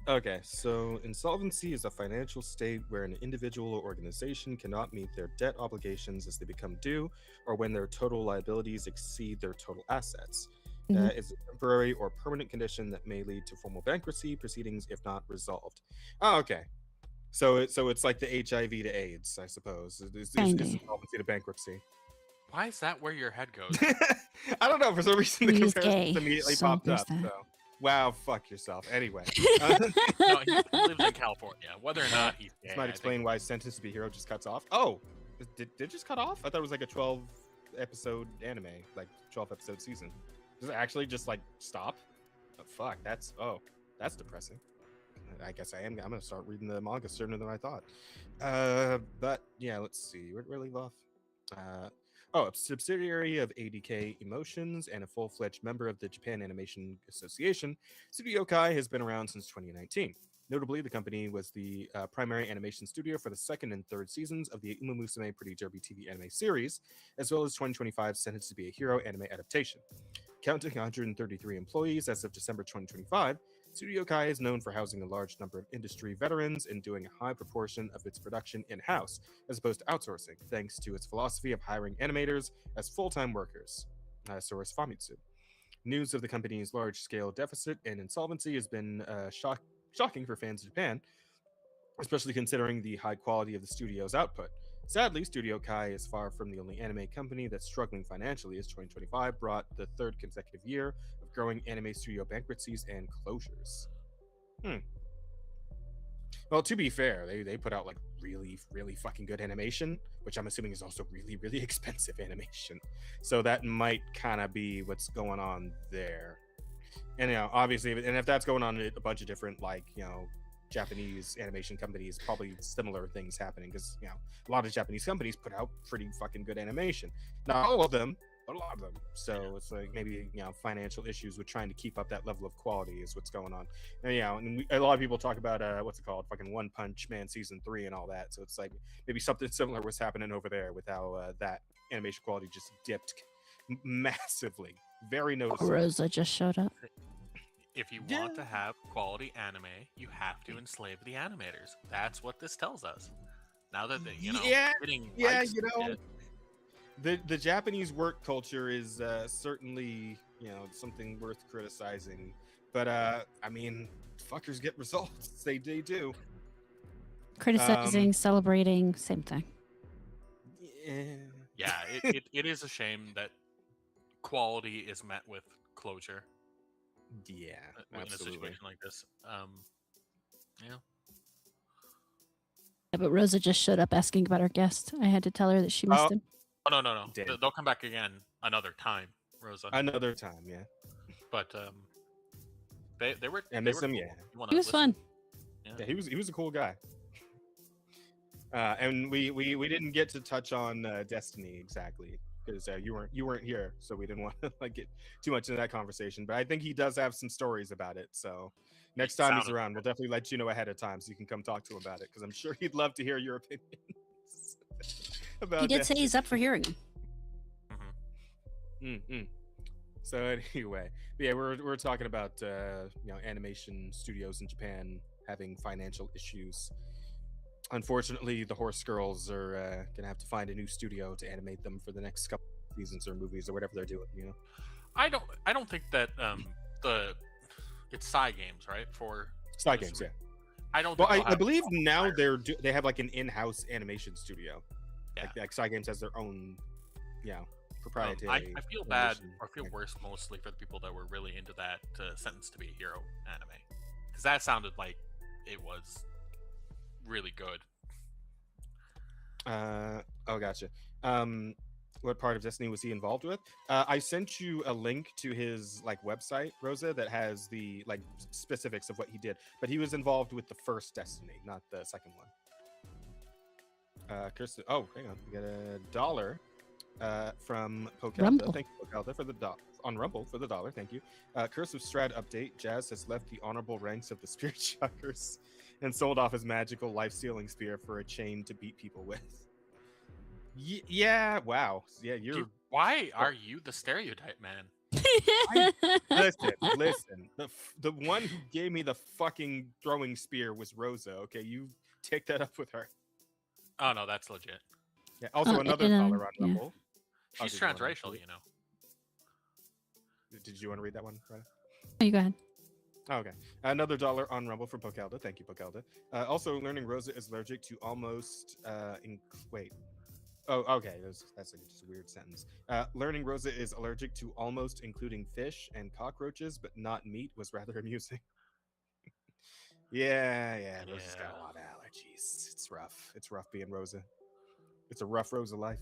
Okay, so insolvency is a financial state where an individual or organization cannot meet their debt obligations as they become due, or when their total liabilities exceed their total assets. It's a temporary or permanent condition that may lead to formal bankruptcy proceedings if not resolved. Oh, okay. So it's like the HIV to AIDS, I suppose. Is insolvency to bankruptcy. Why is that where your head goes? I don't know. For some reason, the comparison immediately so popped up. So. Wow, fuck yourself. Anyway. No, he lives in California. Whether or not he's gay, this might explain why Sentence to be Hero just cuts off. Oh, did it just cut off? I thought it was like a 12-episode anime, like 12-episode season. Does it actually just stop? Oh, fuck, that's depressing. I guess I am. I'm gonna start reading the manga sooner than I thought. But yeah, let's see. Where leave off? A subsidiary of ADK Emotions and a full-fledged member of the Japan Animation Association, Studio Kai has been around since 2019. Notably, the company was the primary animation studio for the second and third seasons of the Uma Musume Pretty Derby TV anime series, as well as 2025's Sentenced to be a Hero anime adaptation. Counting 133 employees as of December 2025, Studio Kai is known for housing a large number of industry veterans and doing a high proportion of its production in-house, as opposed to outsourcing, thanks to its philosophy of hiring animators as full-time workers. Source Famitsu. News of the company's large-scale deficit and insolvency has been shocking for fans of Japan, especially considering the high quality of the studio's output. Sadly, Studio Kai is far from the only anime company that's struggling financially, as 2025 brought the third consecutive year of growing anime studio bankruptcies and closures. Well, to be fair, they put out like really, really fucking good animation, which I'm assuming is also really, really expensive animation. So that might kind of be what's going on there. And obviously, and if that's going on a bunch of different, like, Japanese animation companies, probably similar things happening, because a lot of Japanese companies put out pretty fucking good animation. Not all of them, but a lot of them. So it's like maybe financial issues with trying to keep up that level of quality is what's going on. And a lot of people talk about what's it called, fucking One Punch Man season 3 and all that. So it's like maybe something similar was happening over there with how that animation quality just dipped massively, very noticeable. Rosa just showed up. If you want to have quality anime, you have to enslave the animators. That's what this tells us. Now that they, the Japanese work culture is certainly something worth criticizing. But I mean, fuckers get results. They do. Criticizing, celebrating, same thing. Yeah, it is a shame that quality is met with closure. Yeah, in absolutely. a situation like this. Yeah, but Rosa just showed up asking about our guest. I had to tell her that she missed him. Oh, no. They'll come back again another time, Rosa. Another time, yeah. But they were. I miss him. Cool. Yeah, he was fun. Yeah, he was a cool guy. And we didn't get to touch on Destiny exactly, because you weren't here, so we didn't want to get too much into that conversation. But I think he does have some stories about it. So next time he's around, we'll definitely let you know ahead of time so you can come talk to him about it, because I'm sure he'd love to hear your opinions about. He did say he's up for hearing them. Mm-hmm. So anyway, yeah, we're talking about animation studios in Japan having financial issues. Unfortunately, the Horse Girls are gonna have to find a new studio to animate them for the next couple seasons or movies or whatever they're doing. I don't think that it's Cygames, right? For Cygames, yeah. I don't. Well, I believe now they have like an in-house animation studio. Yeah. Like Cygames has their own, proprietary. I feel bad or feel worse mostly for the people that were really into that Sentenced to be a Hero anime, because that sounded like it was really good. Gotcha. What part of Destiny was he involved with? I sent you a link to his website, Rosa, that has the specifics of what he did. But he was involved with the first Destiny, not the second one. Kirsten, hang on, we got $1 from Pokelda. Thank you, Pokelda, for the on Rumble for the $1. Thank you. Curse of Strahd update. Jazz has left the honorable ranks of the Spirit Shockers and sold off his magical life-sealing spear for a chain to beat people with. Yeah, wow. Yeah, why are you the stereotype man? Listen. The one who gave me the fucking throwing spear was Rosa. Okay, you take that up with her. Oh no, that's legit. Yeah. Also, another $1 on Rumble. She's transracial, Did you want to read that one, Ryan? Oh, you go ahead. Okay. Another $1 on Rumble from Pokelda. Thank you, Pokelda. Also, learning Rosa is allergic to almost. Wait. Oh, okay. That's just a weird sentence. Learning Rosa is allergic to almost including fish and cockroaches, but not meat was rather amusing. Yeah. Rosa's got a lot of allergies. It's rough. It's rough being Rosa. It's a rough Rosa life.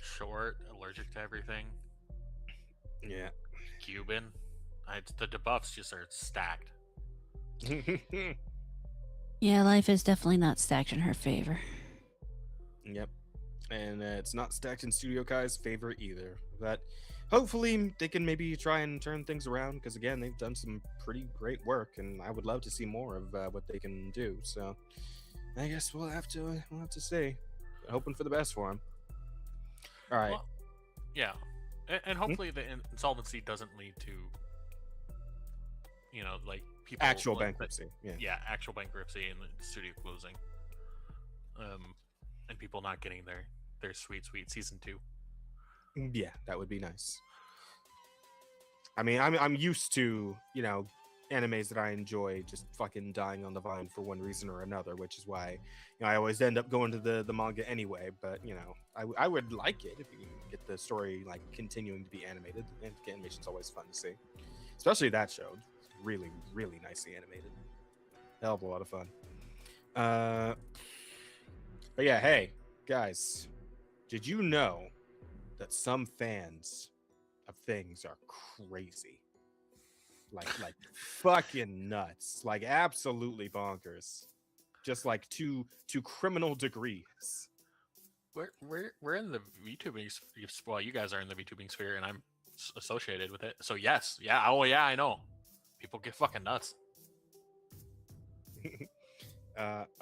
Short, allergic to everything. Yeah. Cuban. The debuffs just are stacked. Yeah, life is definitely not stacked in her favor. Yep. And it's not stacked in Studio Kai's favor either. But hopefully they can maybe try and turn things around, because again, they've done some pretty great work, and I would love to see more of what they can do. So I guess we'll have to see. Hoping for the best for them. All right. Well, yeah, and hopefully the insolvency doesn't lead to, like people Actual bankruptcy. Yeah, actual bankruptcy and the studio closing. And people not getting their sweet season 2. Yeah, that would be nice. I mean, I'm used to, animes that I enjoy just fucking dying on the vine for one reason or another, which is why, I always end up going to the manga anyway. But I would like it if you can get the story like continuing to be animated. And animation's always fun to see, especially that show. It's really, really nicely animated. Hell of a lot of fun. But yeah, hey guys, did you know that some fans of things are crazy? Like fucking nuts, like absolutely bonkers, just like to criminal degrees. We're in the VTubing. Well, you guys are in the VTubing sphere, and I'm associated with it. So yes, yeah, oh yeah, I know. People get fucking nuts.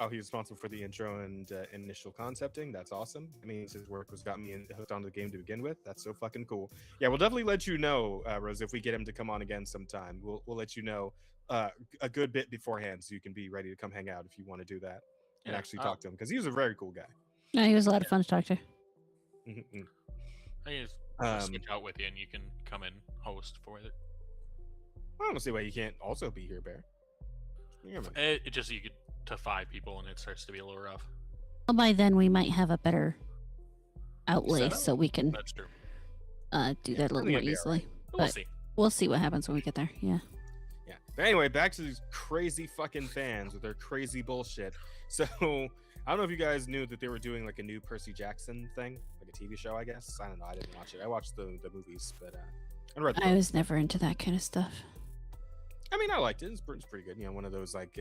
He's responsible for the intro and initial concepting. That's awesome. I mean, his work got me hooked onto the game to begin with. That's so fucking cool. Yeah, we'll definitely let you know, Rose, if we get him to come on again sometime. We'll let you know a good bit beforehand, so you can be ready to come hang out if you want to do that and actually talk to him, because he was a very cool guy. Yeah, he was a lot of fun to talk to. I can just switch out with you, and you can come and host for it. I don't see why you can't also be here, Bear. It just, you could to 5 people, and it starts to be a little rough. Well, by then we might have a better outlay, so we can That's true. do that a little more easily. Right. We'll see. We'll see what happens when we get there. Yeah. Yeah. But anyway, back to these crazy fucking fans with their crazy bullshit. So I don't know if you guys knew that they were doing like a new Percy Jackson thing, like a TV show, I guess. I don't know. I didn't watch it. I watched the movies, but I read the I was never into that kind of stuff. I mean, I liked it. It's pretty good. One of those like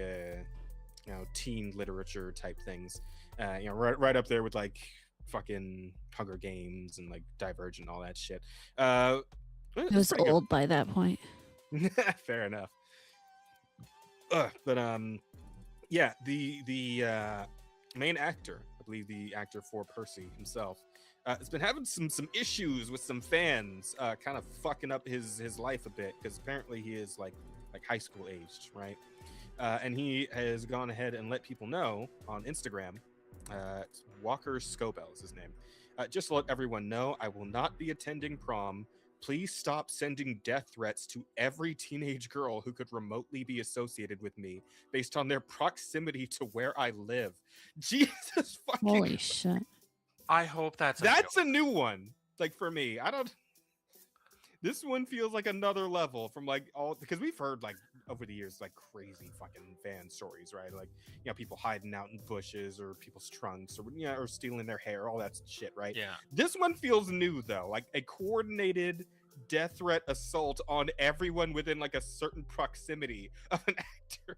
teen literature type things. Right up there with like fucking Hunger Games and like Divergent and all that shit. It was old by that point. Fair enough. But yeah, the main actor, I believe the actor for Percy himself, has been having some issues with some fans, kind of fucking up his life a bit, because apparently he is like high school aged, right? And he has gone ahead and let people know on Instagram. Walker Scobell is his name. Just to let everyone know, I will not be attending prom. Please stop sending death threats to every teenage girl who could remotely be associated with me based on their proximity to where I live. Jesus fucking Holy shit. I hope that's a new one. Like for me, this one feels like another level from like all, because we've heard like over the years like crazy fucking fan stories, right? Like people hiding out in bushes or people's trunks or stealing their hair, all that shit, right? Yeah. This one feels new though, like a coordinated death threat assault on everyone within like a certain proximity of an actor.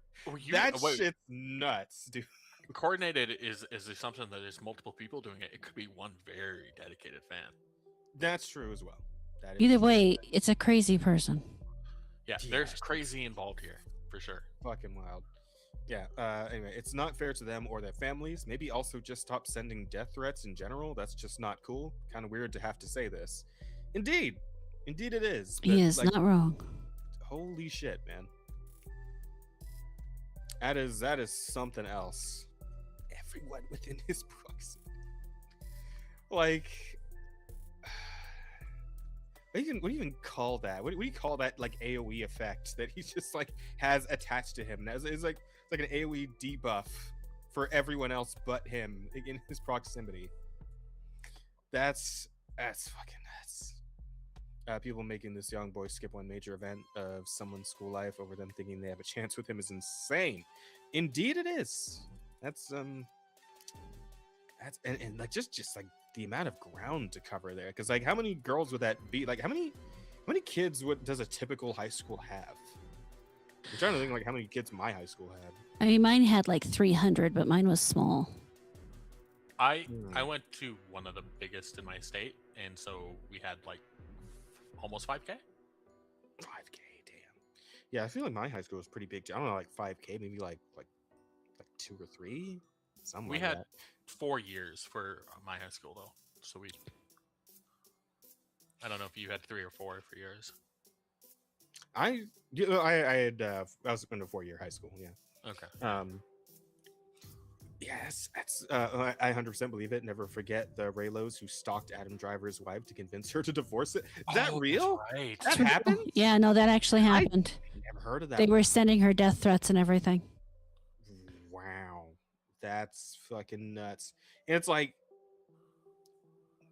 Shit's nuts, dude. Coordinated is the assumption that there's multiple people doing it. It could be one very dedicated fan. That's true as well. Either way, it's a crazy person. Yeah, there's crazy involved here for sure. Fucking wild. Yeah. Anyway, it's not fair to them or their families. Maybe also just stop sending death threats in general. That's just not cool. Kind of weird to have to say this. Indeed it is. He is not wrong. Holy shit, man. That is something else. Everyone within his proximity. Like, what do you even call that? What do you call that, like AoE effect that he just like has attached to him? It's like an AoE debuff for everyone else but him in his proximity. That's fucking nuts. People making this young boy skip one major event of someone's school life over them thinking they have a chance with him is insane. Indeed, it is. That's like just like the amount of ground to cover there, because like how many girls would that be? Like how many kids does a typical high school have? I'm trying to think like how many kids my high school had. I mean, mine had like 300, but mine was small. I went to one of the biggest in my state, and so we had like almost 5K. 5K, damn. Yeah, I feel like my high school was pretty big. I don't know, like 5K, maybe like 2 or 3, something. We like had that. 4 years for my high school though, so I don't know if you had 3 or 4 for yours. I was in a 4-year high school. Yeah. Okay. Yes, that's I 100% believe it. Never forget the Raylos who stalked Adam Driver's wife to convince her to divorce it. Is that real? Right. That happened? Yeah, no, that actually happened. I never heard of that. They were sending her death threats and everything. Wow, that's fucking nuts. And it's like,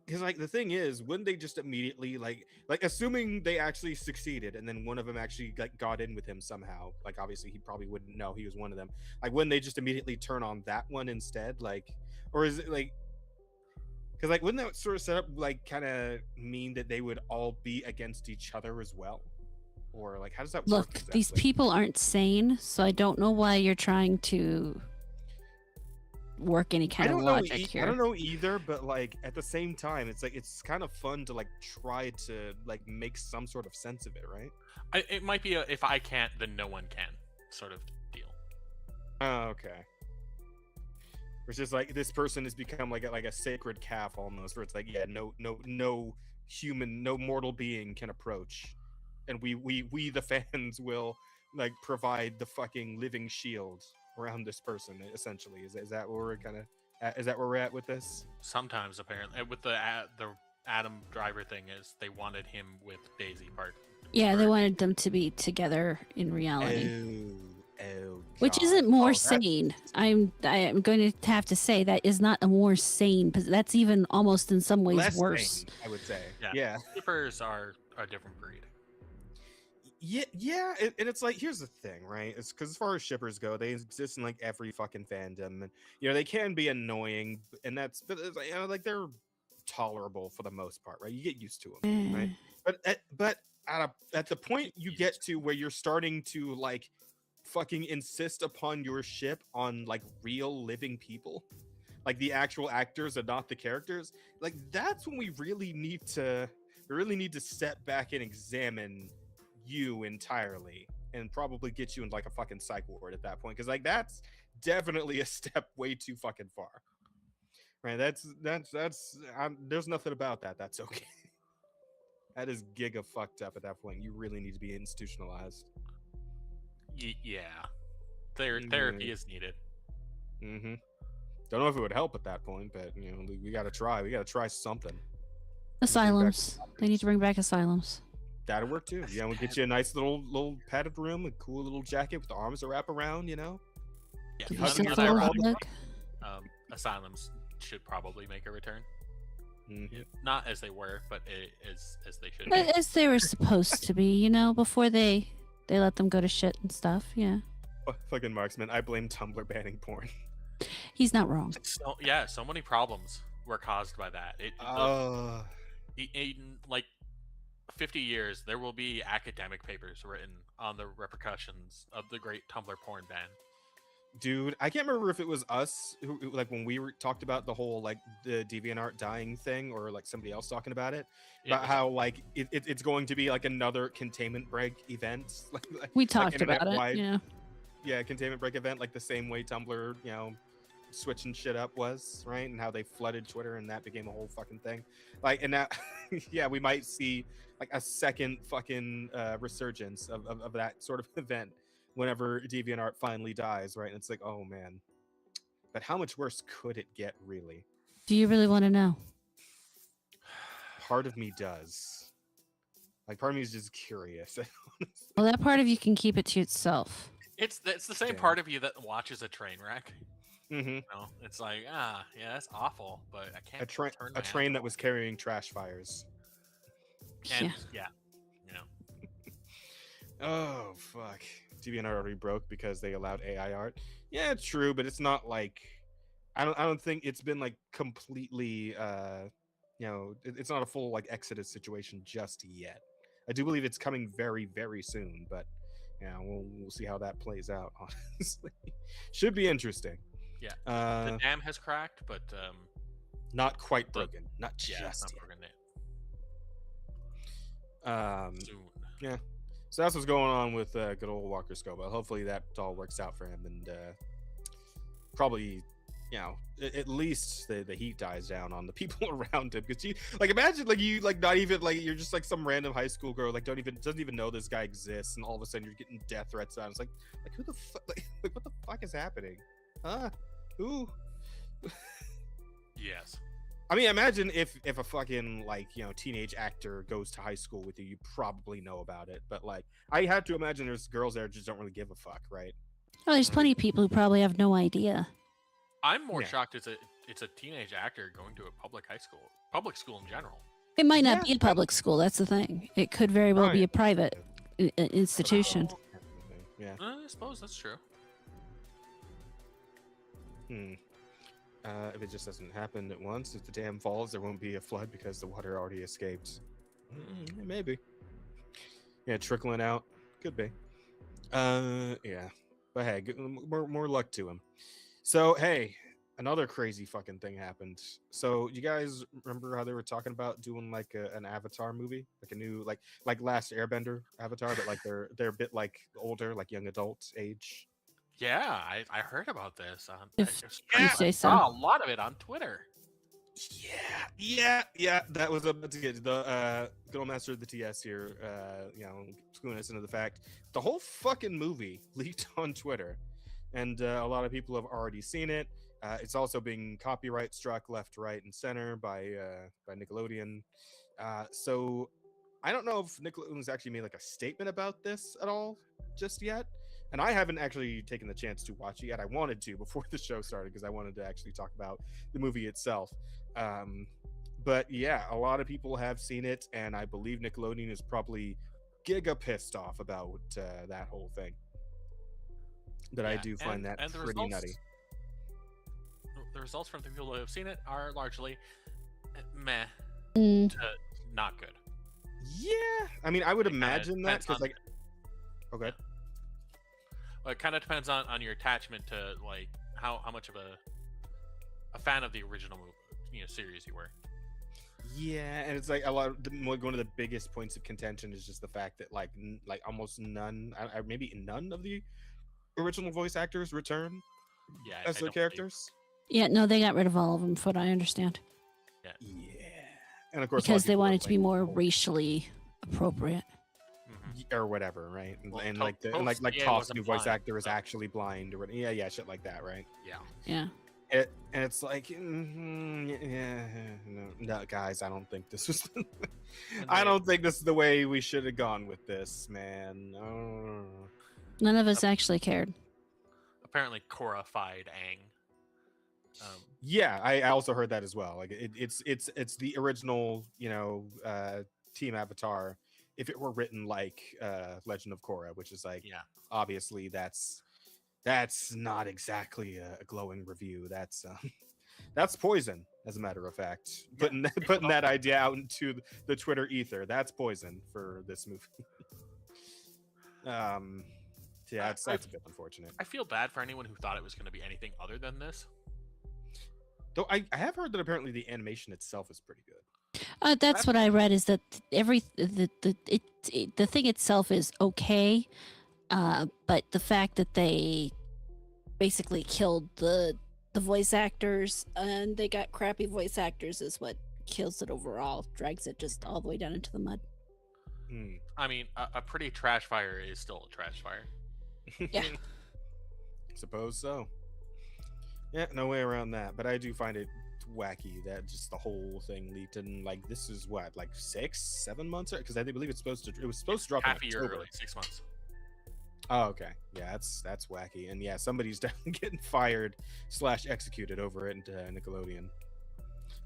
because like the thing is, wouldn't they just immediately like assuming they actually succeeded, and then one of them actually like got in with him somehow? Like obviously he probably wouldn't know he was one of them. Like wouldn't they just immediately turn on that one instead? Like, or is it like? Because like wouldn't that sort of setup like kind of mean that they would all be against each other as well? Or like how does that work? Look, exactly? these people aren't sane, so I don't know why you're trying to work any kind of logic here. I don't know either, but like at the same time, it's like it's kind of fun to like try to like make some sort of sense of it, right? It might be if I can't, then no one can sort of deal. Oh, okay. It's just like this person has become like a sacred calf almost, where it's like, yeah, no human, no mortal being can approach, and we the fans will like provide the fucking living shield around this person. Essentially, is that where we're kind of is that where we're at with this? Sometimes apparently with the Adam Driver thing is they wanted him with Daisy part. Yeah, they wanted them to be together in reality. Which God. isn't more sane. I'm going to have to say that is not a more sane, because that's even almost in some ways Less worse. sane, I would say. Yeah. Yeah. Skippers are a different breed. Yeah, and it's like, here's the thing, right? It's because as far as shippers go, they exist in like every fucking fandom, and they can be annoying, and but it's like, like they're tolerable for the most part, right? You get used to them, right? But at the point you get to where you're starting to like fucking insist upon your ship on like real living people, like the actual actors and not the characters, like that's when we really need to step back and examine you entirely, and probably get you in like a fucking psych ward at that point, because like that's definitely a step way too fucking far, right? That's there's nothing about that that's okay. That is giga fucked up at that point. You really need to be institutionalized. Yeah, therapy is needed. Don't know if it would help at that point, but we gotta try something. Asylums. They need to bring back asylums. That'll work too. We'll get you a nice little padded room, a cool little jacket with the arms that wrap around, Yeah, asylums should probably make a return. Not as they were, but as they should be. As they were supposed to be, before they let them go to shit and stuff. Yeah. Oh, fucking marksman. I blame Tumblr banning porn. He's not wrong. So many problems were caused by that. In like 50 years, there will be academic papers written on the repercussions of the great Tumblr porn ban. Dude, I can't remember if it was us who like when we talked about the whole like the DeviantArt dying thing, or like somebody else talking about it, about how like it's going to be like another containment break event. We talked about it. Yeah, containment break event, like the same way Tumblr, switching shit up was, right? And how they flooded Twitter, and that became a whole fucking thing. Like, and now, yeah, we might see like a second fucking resurgence of that sort of event whenever DeviantArt finally dies, right? And it's like, oh man, but how much worse could it get, really? Do you really want to know? Part of me does. Like, part of me is just curious. Well, that part of you can keep it to itself. It's the same part of you that watches a train wreck. Mm-hmm. It's like, yeah, that's awful, but I can't. A train that was carrying trash fires. And, yeah. Oh fuck. DeviantArt already broke because they allowed AI art. Yeah, it's true, but it's not like I don't think it's been like completely it's not a full like Exodus situation just yet. I do believe it's coming very, very soon, but yeah, we'll see how that plays out. Honestly, should be interesting. Yeah, the dam has cracked, but not quite broken. Not just not yet. broken yet. Soon. Yeah. So that's what's going on with good old Walker Scobell. Hopefully that all works out for him, and probably, you know, at least the heat dies down on the people around him. Because imagine not even you're just like some random high school girl doesn't even know this guy exists, and all of a sudden you're getting death threats on. It's like who the fuck like what the fuck is happening? Who? Yes. I mean, imagine if a fucking teenage actor goes to high school with you, you probably know about it. But I had to imagine there's girls there just don't really give a fuck, right? Oh, there's plenty of people who probably have no idea. I'm more shocked it's a teenage actor going to a public school in general. It might not be a public school. That's the thing. It could very well be a private institution. Yeah, I suppose that's true. If it just doesn't happen at once, if the dam falls, there won't be a flood because the water already escaped. Maybe. Yeah, trickling out. Could be. Yeah. But hey, more luck to him. So, hey, another crazy fucking thing happened. So, you guys remember how they were talking about doing an Avatar movie? Like a new, like Last Airbender Avatar, but they're a bit older, young adult age. Yeah, I heard about this. I saw a lot of it on Twitter. Yeah. That was about to get the good old master of the TS here. Screwing us into the fact the whole fucking movie leaked on Twitter, and a lot of people have already seen it. It's also being copyright struck left, right, and center by Nickelodeon. So I don't know if Nickelodeon's actually made a statement about this at all just yet. And I haven't actually taken the chance to watch it yet. I wanted to before the show started because I wanted to actually talk about the movie itself. But yeah, a lot of people have seen it, and I believe Nickelodeon is probably giga pissed off about that whole thing. But I do find that pretty nutty. The results from the people who have seen it are largely meh to not good. Yeah, I mean, I would imagine that because okay. Well, it kind of depends on your attachment to how much of a fan of the original series you were. Yeah, and it's a lot. One of the biggest points of contention is just the fact that almost none, maybe none of the original voice actors return as their characters. Yeah, no, they got rid of all of them, from what I understand. Yeah, and of course because they wanted to be more racially appropriate. Or whatever, right? And Top's new voice actor is actually blind, or shit like that, right? Yeah. And it's no, guys, I don't think this was. I don't think this is the way we should have gone with this, man. None of us actually cared. Apparently, Korra-fied Aang. Yeah, I also heard that as well. It's the original, Team Avatar. If it were written like Legend of Korra, which is obviously that's not exactly a glowing review. That's poison, as a matter of fact. Putting that idea out into the Twitter ether, that's poison for this movie. That's a bit unfortunate. I feel bad for anyone who thought it was going to be anything other than this. Though I have heard that apparently the animation itself is pretty good. That's what I read. Is that the thing itself is okay, but the fact that they basically killed the voice actors and they got crappy voice actors is what kills it overall. Drags it just all the way down into the mud. I mean, a pretty trash fire is still a trash fire. Yeah, suppose so. Yeah, no way around that. But I do find it wacky that just the whole thing leaked in this is what 6-7 months, because I believe it was supposed to drop half in a year October. early, 6 months. Oh, okay. Yeah, that's wacky. And yeah, somebody's definitely getting fired / executed over it into Nickelodeon.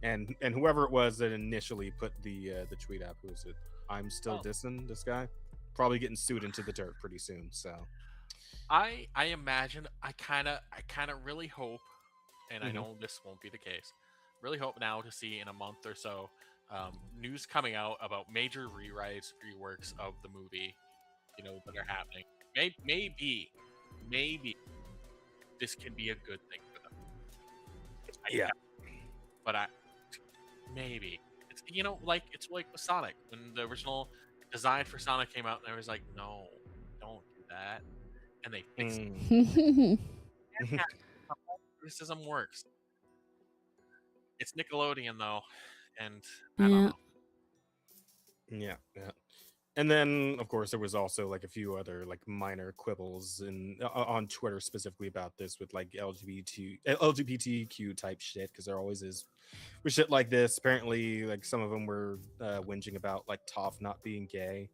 And whoever it was that initially put the tweet up, who was it? I'm still dissing this guy. Probably getting sued into the dirt pretty soon. So I imagine I kind of really hope, and I know this won't be the case. Really hope now to see in a month or so news coming out about major rewrites, reworks of the movie, that are happening. maybe this can be a good thing for them. Yeah. But maybe it's it's like with Sonic when the original design for Sonic came out, and I was like, no, don't do that, and they fixed it. Criticism works. It's Nickelodeon though, and I don't know. Yeah. And then, of course, there was also like a few other like minor quibbles on Twitter specifically about this with like LGBTQ type shit, because there always is with shit like this. Apparently, like some of them were whinging about like Toph not being gay.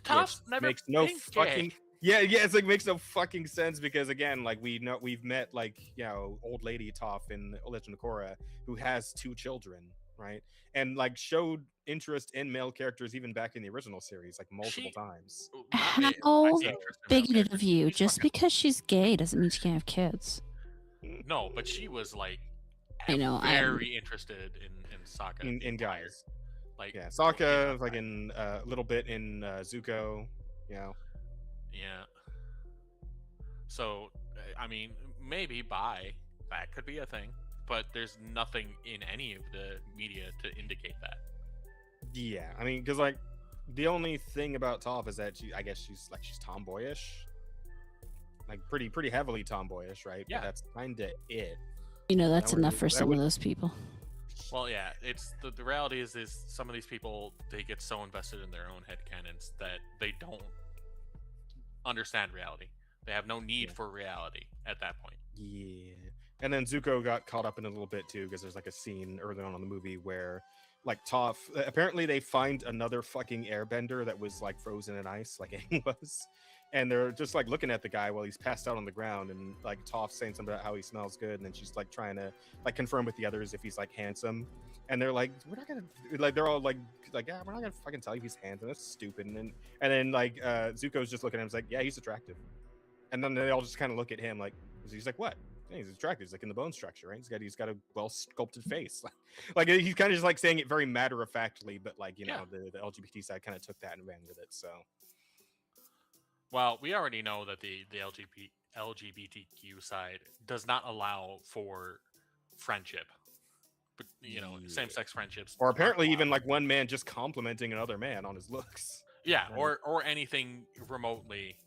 Toph never makes no been fucking gay. Yeah, it's like makes no fucking sense, because again, like we've met like old lady Toph in Legend of Korra, who has 2 children, right? And like showed interest in male characters even back in the original series, like multiple times. How bigoted of you! Just because she's gay doesn't mean she can't have kids. No, but she was like, I know, very interested in Sokka in guys. Like Sokka, like in a little bit in Zuko, Yeah. So, I mean, maybe that could be a thing, but there's nothing in any of the media to indicate that. Yeah, I mean, because like the only thing about Toph is that she's tomboyish, like pretty heavily tomboyish, right? Yeah, but that's kind of it. That's enough for some of those people. Well, yeah, it's the reality is some of these people, they get so invested in their own headcanons that they don't understand reality. They have no need for reality at that point. Yeah. And then Zuko got caught up in a little bit too, because there's like a scene early on in the movie where like Toph, apparently they find another fucking airbender that was like frozen in ice, like Aang was. And they're just like looking at the guy while he's passed out on the ground, and like Toph's saying something about how he smells good, and then she's like trying to like confirm with the others if he's like handsome, and they're like, we're not gonna, like they're all like yeah, we're not gonna fucking tell you if he's handsome, that's stupid. And then like Zuko's just looking at him, he's like, yeah, he's attractive. And then they all just kind of look at him like, he's like, what? Yeah, he's attractive. He's like in the bone structure, right? He's got a well sculpted face. Like he's kind of just like saying it very matter of factly, but like the LGBT side kind of took that and ran with it. So, well, we already know that the LGBTQ side does not allow for friendship, but same sex friendships, or apparently even like one man just complimenting another man on his looks. Yeah, or anything remotely,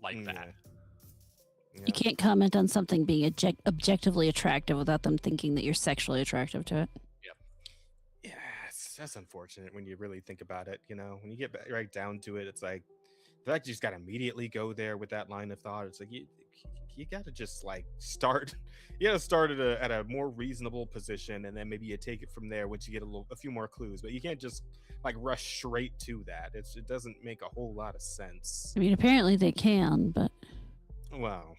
like that. Yeah. You can't comment on something being objectively attractive without them thinking that you're sexually attractive to it. Yeah, that's unfortunate when you really think about it. When you get right down to it, it's like the fact you just got to immediately go there with that line of thought. It's like you got to just like start. You got to start at a more reasonable position, and then maybe you take it from there once you get a few more clues. But you can't just like rush straight to that. It doesn't make a whole lot of sense. I mean, apparently they can, but well.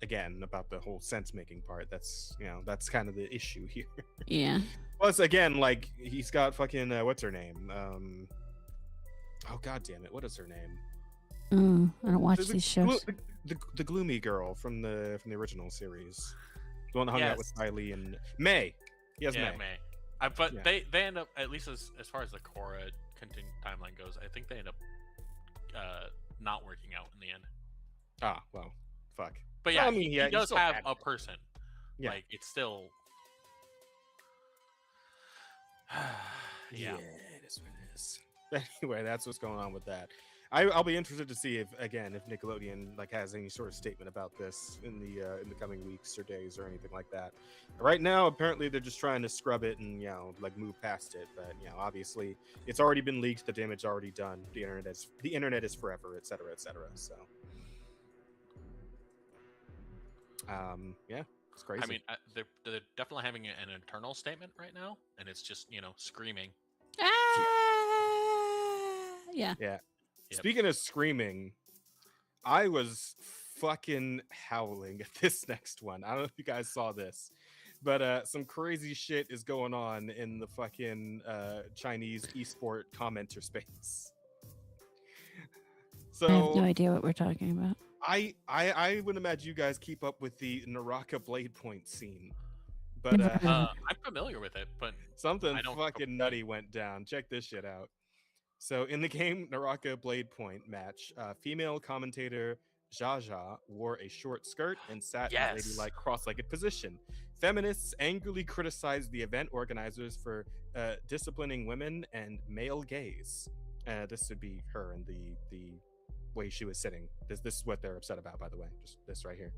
Again, about the whole sense making part, that's that's kind of the issue here. Yeah. Plus, again, like he's got fucking what's her name? Oh god damn it, what is her name? I don't watch these shows. The gloomy girl from the original series, the one that hung out with Kylie and May. Yes, May. But they end up, at least as far as the Korra timeline goes, I think they end up not working out in the end. Ah, well, fuck. But yeah, I mean, he does have a person. Yeah. Like, it's still... yeah, it is what it is. Anyway, that's what's going on with that. I'll be interested to see if Nickelodeon like has any sort of statement about this in the coming weeks or days or anything like that. Right now, apparently they're just trying to scrub it and like move past it. But obviously it's already been leaked, the damage already done. The internet is forever, etc., etc. So. Yeah, it's crazy. I mean, they're definitely having an internal statement right now, and it's just screaming. Yeah. Yep. Speaking of screaming, I was fucking howling at this next one. I don't know if you guys saw this, but some crazy shit is going on in the fucking Chinese esport commenter space. So I have no idea what we're talking about. I would imagine you guys keep up with the Naraka blade point scene, but I'm familiar with it, but something fucking nutty went down. Check this shit out. So in the game Naraka Blade Point match, female commentator Jaja wore a short skirt and sat in a ladylike cross-legged position. Feminists angrily criticized the event organizers for disciplining women and male gaze. This would be her and the way she was sitting. This is what they're upset about, by the way. Just this right here.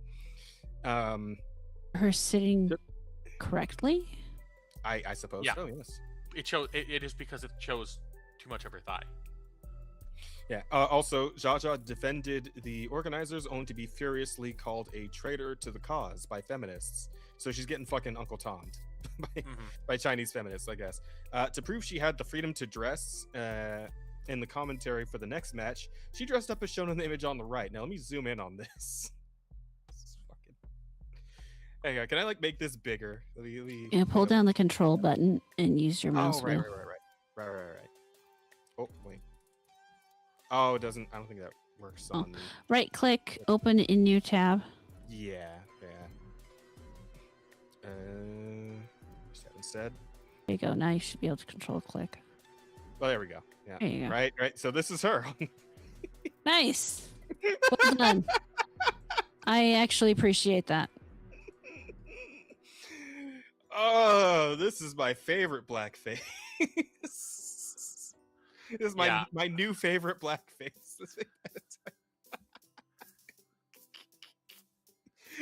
Her sitting correctly? I suppose so, yes. It is because it shows too much of her thigh. Yeah. Also, Jaja defended the organizers, only to be furiously called a traitor to the cause by feminists. So she's getting fucking Uncle Tom'd by Chinese feminists, I guess. To prove she had the freedom to dress, in the commentary for the next match, she dressed up as shown in the image on the right. Now let me zoom in on this. Hang on, can I like make this bigger? Yeah, pull down the control button and use your mouse wheel. Right. Oh wait. Oh, it doesn't. I don't think that works on. Right click, open in new tab. Yeah. Instead. There you go. Now you should be able to control click. Well, there we go. Yeah. There you go. Right. So this is her. Nice. Well done. I actually appreciate that. Oh, this is my favorite blackface. This is my new favorite blackface.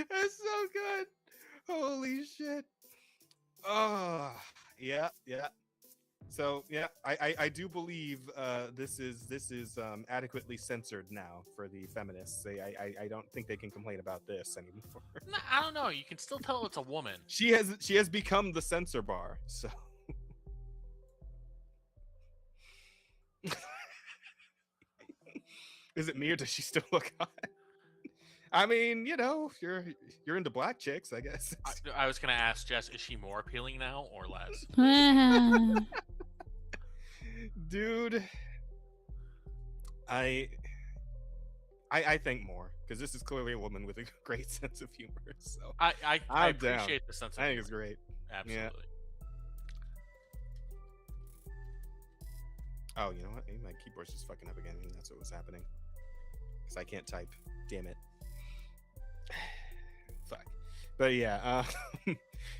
That's so good. Holy shit. Oh, yeah. So yeah, I do believe this is adequately censored now for the feminists. I don't think they can complain about this anymore. No, I don't know. You can still tell it's a woman. She has become the censor bar. So. Is it me or does she still look hot? I mean, you know, you're into black chicks, I guess. I was gonna ask Jess, is she more appealing now or less? Dude, I think more, because this is clearly a woman with a great sense of humor. So I appreciate the sense of humor. I think it's great. Absolutely. Yeah. Oh, you know what? Maybe my keyboard's just fucking up again. Maybe that's what was happening. Because I can't type. Damn it. Fuck. But yeah,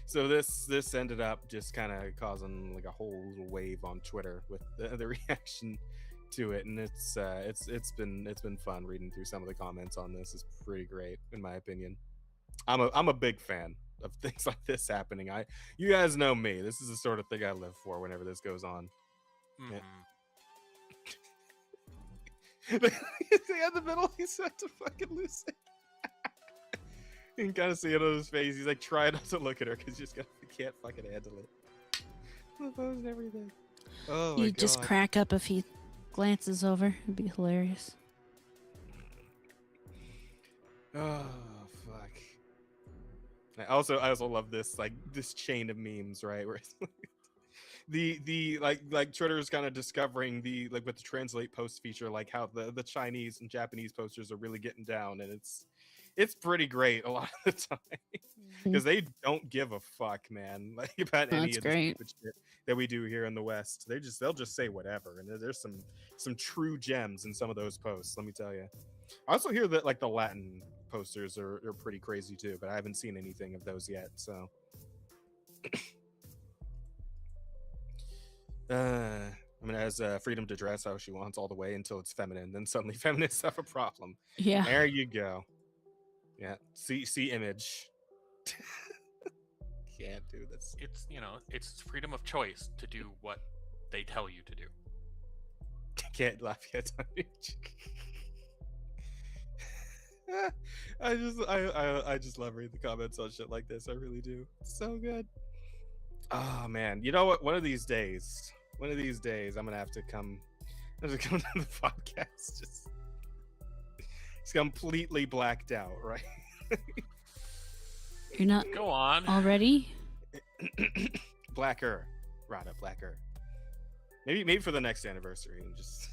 so this ended up just kind of causing like a whole little wave on Twitter with the reaction to it, and it's been fun reading through some of the comments on this. It's pretty great in my opinion. I'm a big fan of things like this happening. You guys know me. This is the sort of thing I live for whenever this goes on. Mm-hmm. Yeah. You see in the middle, he's about to fucking lose it. You can kind of see it on his face. He's like trying not to look at her because he can't fucking handle it. The pose and everything. Oh my You God. just crack up if he glances over. It'd be hilarious. Oh fuck. I also love this this chain of memes, right? Where it's the like Twitter's kind of discovering the with the translate post feature, like how the Chinese and Japanese posters are really getting down, and it's pretty great a lot of the time because they don't give a fuck, man, like about any of the stupid shit that we do here in the West. They'll just say whatever, and there's some true gems in some of those posts. Let me tell you. I also hear that like the Latin posters are pretty crazy too, but I haven't seen anything of those yet. So. I mean, has freedom to dress how she wants all the way until it's feminine. Then suddenly feminists have a problem. Yeah. There you go. Yeah. See image. Can't do this. It's freedom of choice to do what they tell you to do. Can't laugh yet. I just love reading the comments on shit like this. I really do. It's so good. Oh man, you know what? One of these days, I'm gonna have to come to the podcast just completely blacked out, right? You're not Go on already? Blacker, Rada, blacker. Maybe for the next anniversary, and just.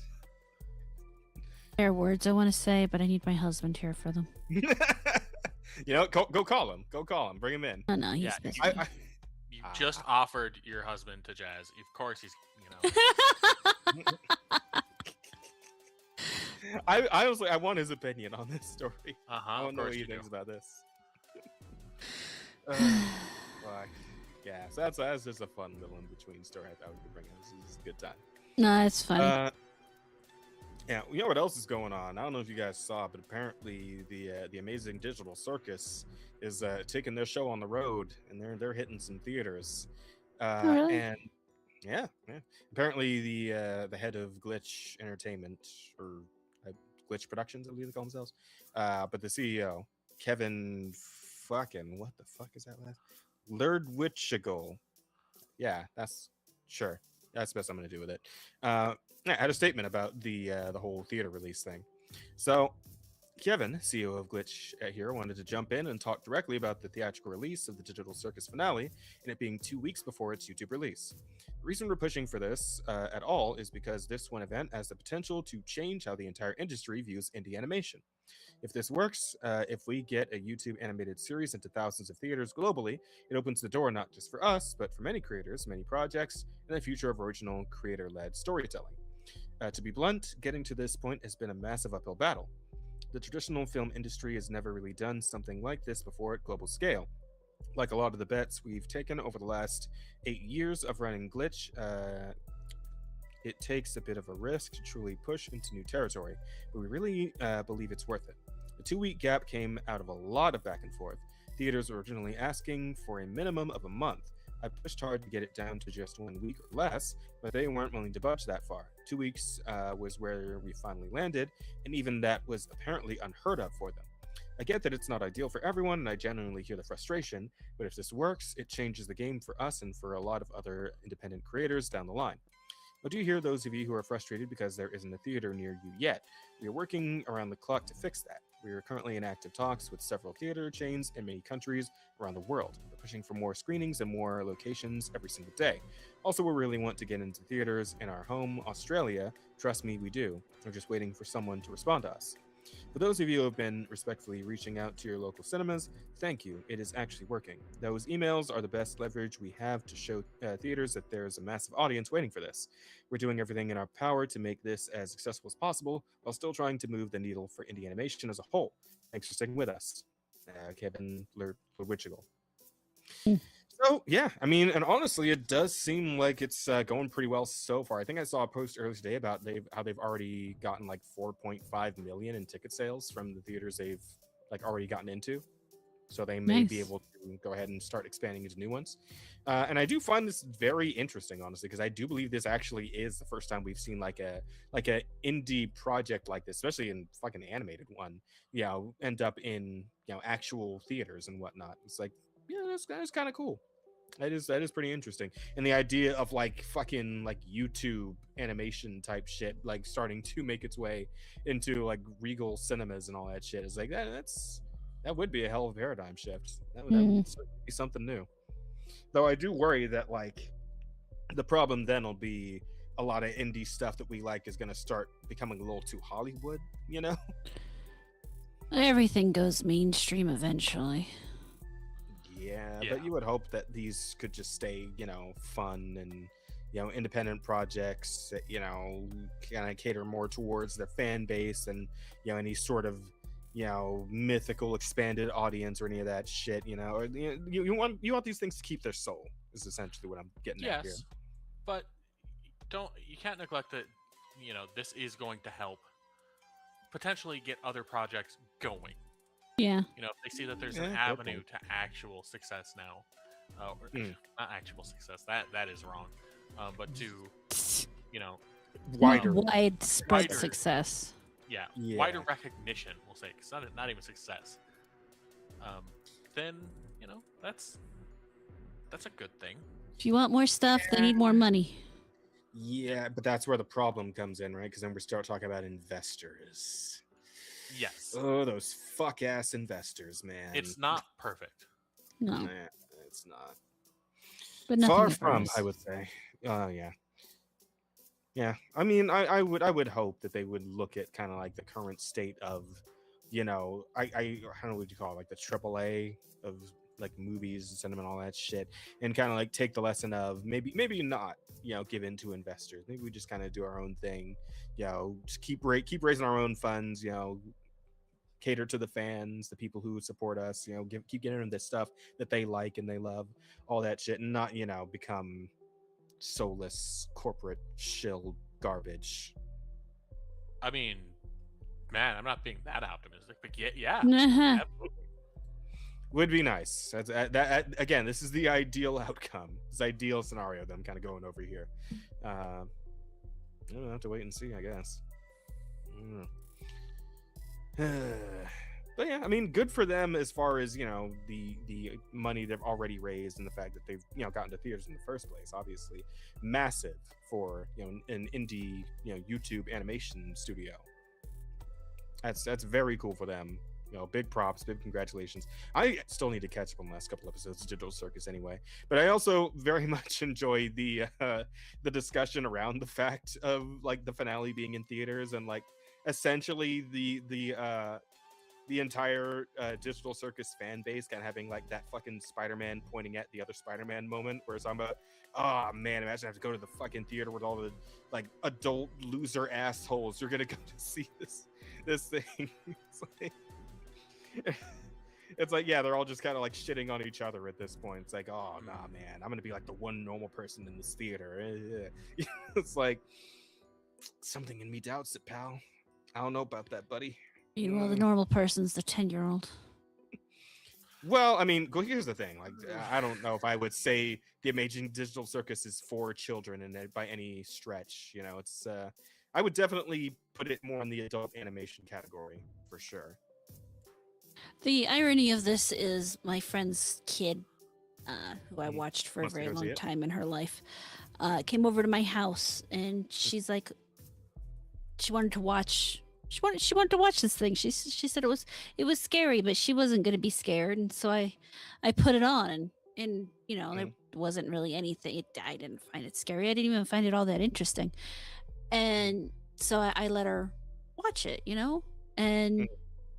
There are words I want to say, but I need my husband here for them. You know, go call him. Go call him. Bring him in. Oh no, he's busy. You just offered your husband to Jazz. Of course, he's I honestly, I want his opinion on this story. I want to know what he thinks about this. Fuck. Yeah, so that's just a fun little in-between story I thought we could bring in. This is a good time. No, it's funny. Yeah, you know what else is going on? I don't know if you guys saw, but apparently the Amazing Digital Circus is taking their show on the road, and they're hitting some theaters. Really? And yeah. Apparently the head of Glitch Entertainment or Glitch Productions, I believe they call themselves. But the CEO, Kevin, fucking what the fuck is that last? Lerdwichigal. Yeah, that's sure. That's the best I'm going to do with it. I had a statement about the whole theater release thing. So Kevin, CEO of Glitch here, wanted to jump in and talk directly about the theatrical release of the Digital Circus finale and it being 2 weeks before its YouTube release. The reason we're pushing for this at all is because this one event has the potential to change how the entire industry views indie animation. If this works, if we get a YouTube animated series into thousands of theaters globally, it opens the door not just for us, but for many creators, many projects, and the future of original creator-led storytelling. To be blunt, getting to this point has been a massive uphill battle. The traditional film industry has never really done something like this before at global scale. Like a lot of the bets we've taken over the last 8 years of running Glitch, it takes a bit of a risk to truly push into new territory, but we really believe it's worth it. The 2-week gap came out of a lot of back and forth. Theaters were originally asking for a minimum of a month. I pushed hard to get it down to just 1 week or less, but they weren't willing to budge that far. 2 weeks was where we finally landed, and even that was apparently unheard of for them. I get that it's not ideal for everyone, and I genuinely hear the frustration, but if this works, it changes the game for us and for a lot of other independent creators down the line. I do hear those of you who are frustrated because there isn't a theater near you yet. We are working around the clock to fix that. We are currently in active talks with several theater chains in many countries around the world. We're pushing for more screenings and more locations every single day. Also, we really want to get into theaters in our home, Australia. Trust me, we do. We're just waiting for someone to respond to us. For those of you who have been respectfully reaching out to your local cinemas, thank you. It is actually working. Those emails are the best leverage we have to show theaters that there's a massive audience waiting for this. We're doing everything in our power to make this as accessible as possible while still trying to move the needle for indie animation as a whole. Thanks for sticking with us. Kevin Lerdwichigal. So yeah, I mean, and honestly, it does seem like it's going pretty well so far. I think I saw a post earlier today about how they've already gotten like 4.5 million in ticket sales from the theaters they've like already gotten into. So they may be able to go ahead and start expanding into new ones. And I do find this very interesting, honestly, because I do believe this actually is the first time we've seen like a indie project like this, especially in fucking animated one, end up in actual theaters and whatnot. It's like, yeah, that's kind of cool. That is pretty interesting. And the idea of like fucking like YouTube animation type shit like starting to make its way into like Regal cinemas and all that shit is like that would be a hell of a paradigm shift. That would be something new. Though I do worry that like the problem then will be a lot of indie stuff that we like is going to start becoming a little too Hollywood, you know? Everything goes mainstream eventually. Yeah, but you would hope that these could just stay, fun and, independent projects that, kind of cater more towards their fan base and, any sort of, mythical expanded audience or any of that shit, or, you want these things to keep their soul is essentially what I'm getting at here. But you can't neglect that, this is going to help potentially get other projects going. Yeah. If they see that there's an avenue to actual success now, not actual success, that is wrong, but to, widespread success. Yeah, wider recognition, we'll say, because not even success. Then, that's a good thing. If you want more stuff, they need more money. Yeah, but that's where the problem comes in, right? Because then we start talking about investors. Yes. Oh, those fuck ass investors, man. It's not perfect. No, nah, it's not. But far from, I would say. Yeah. Yeah. I mean, I would hope that they would look at kind of like the current state of, I how would you call it, like the AAA of like movies and cinema and all that shit, and kind of like take the lesson of maybe not, give in to investors. Maybe we just kind of do our own thing, just keep raising our own funds, cater to the fans, the people who support us, keep getting them this stuff that they like and they love, all that shit, and not, become soulless corporate shill garbage. I mean, man, I'm not being that optimistic, but yeah, Uh-huh. absolutely. Would be nice. That again, this is the ideal outcome. This ideal scenario that I'm kind of going over here. I'll have to wait and see, I guess. But yeah, I mean, good for them as far as the money they've already raised and the fact that they've gotten to theaters in the first place. Obviously, massive for an indie YouTube animation studio. That's very cool for them. Big props, big congratulations. I still need to catch up on the last couple episodes of Digital Circus anyway. But I also very much enjoy the discussion around the fact of like the finale being in theaters and like essentially the entire Digital Circus fan base kind of having like that fucking Spider-Man pointing at the other Spider-Man moment where it's talking about, oh man, imagine I have to go to the fucking theater with all the like adult loser assholes. You're gonna go to see this thing. It's like, yeah, they're all just kind of like shitting on each other at this point. It's like, oh nah, man, I'm gonna be like the one normal person in this theater. It's like something in me doubts it, pal. I don't know about that, buddy. Well, the normal person's the 10-year-old. Well, I mean, here's the thing. Like, I don't know if I would say the Amazing Digital Circus is for children and by any stretch. It's I would definitely put it more in the adult animation category for sure. The irony of this is my friend's kid, who I watched for a very Wants to go see long it. time in her life, came over to my house, and she's like, she wanted to watch this thing. She said it was scary, but she wasn't going to be scared, and so I put it on, and there wasn't really anything. I didn't find it scary. I didn't even find it all that interesting, and so I let her watch it, and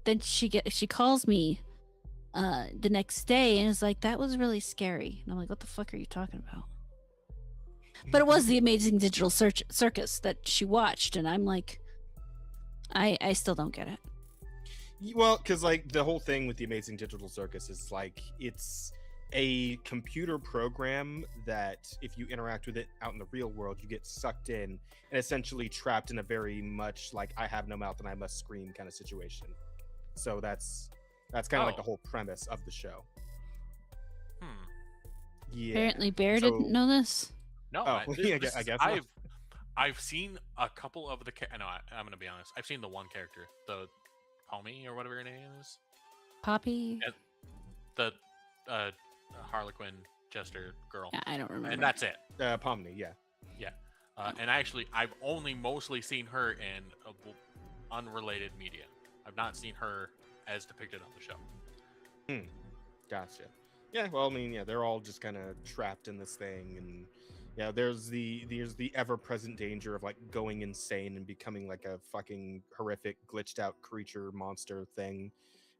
then she calls me the next day and is like, that was really scary, and I'm like, what the fuck are you talking about? But it was the Amazing Digital Circus that she watched, and I'm like, I still don't get it. Well, because like the whole thing with the Amazing Digital Circus is like it's a computer program that if you interact with it out in the real world, you get sucked in and essentially trapped in a very much like I have no mouth and I must scream kind of situation. So that's kind of like the whole premise of the show. Yeah. Apparently, Bear didn't know this. No, I guess I've seen a couple of the. No, I'm gonna be honest. I've seen the one character, the Pommy or whatever her name is. Poppy. And the Harlequin Jester girl. Yeah, I don't remember. And that's it. Pomni, yeah. Yeah. And actually, I've only mostly seen her in unrelated media. I've not seen her as depicted on the show. Gotcha. Yeah, well, I mean, yeah, they're all just kind of trapped in this thing, and yeah, there's the ever-present danger of like going insane and becoming like a fucking horrific, glitched-out creature monster thing,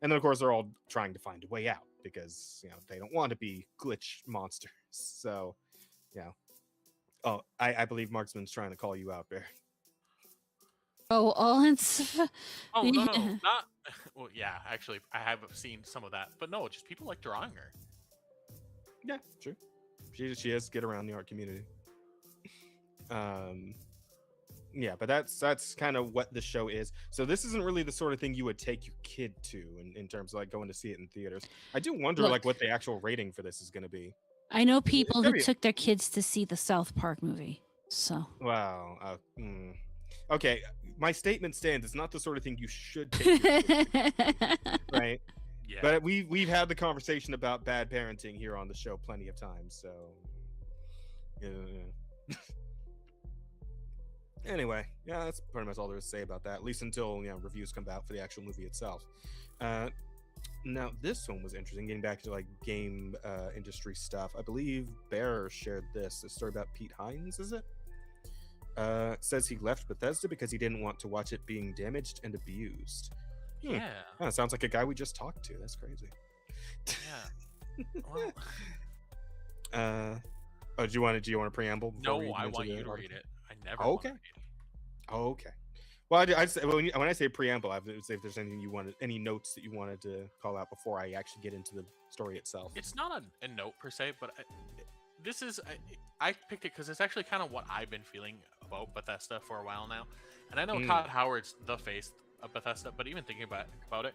and then of course they're all trying to find a way out because they don't want to be glitch monsters. So, oh, I believe Marksman's trying to call you out, Bear. Oh, all in. Oh no, not. Well, yeah, actually, I have seen some of that, but no, just people like drawing her. Yeah, true. She has to get around the art community. Yeah, but that's kind of what the show is. So this isn't really the sort of thing you would take your kid to in terms of like going to see it in theaters. I do wonder like what the actual rating for this is going to be. I know people who took their kids to see the South Park movie. So wow. Okay, my statement stands. It's not the sort of thing you should take your kid to, right? Yeah. But we've had the conversation about bad parenting here on the show plenty of times. So anyway, yeah, that's pretty much all there is to say about that. At least until reviews come out for the actual movie itself. Now this one was interesting. Getting back to like game industry stuff, I believe Bear shared a story about Pete Hines. Is it? Says he left Bethesda because he didn't want to watch it being damaged and abused. Yeah. Oh, sounds like a guy we just talked to. That's crazy. Yeah. Well, do you want to preamble? No, I want you to read it. I never. Okay. Want to read it. Okay. Well, I say, when I say preamble, I would say if there's anything you wanted, any notes that you wanted to call out before I actually get into the story itself. It's not a note per se, but I picked it because it's actually kind of what I've been feeling about Bethesda for a while now. And I know Todd Howard's the face of Bethesda, but even thinking about it,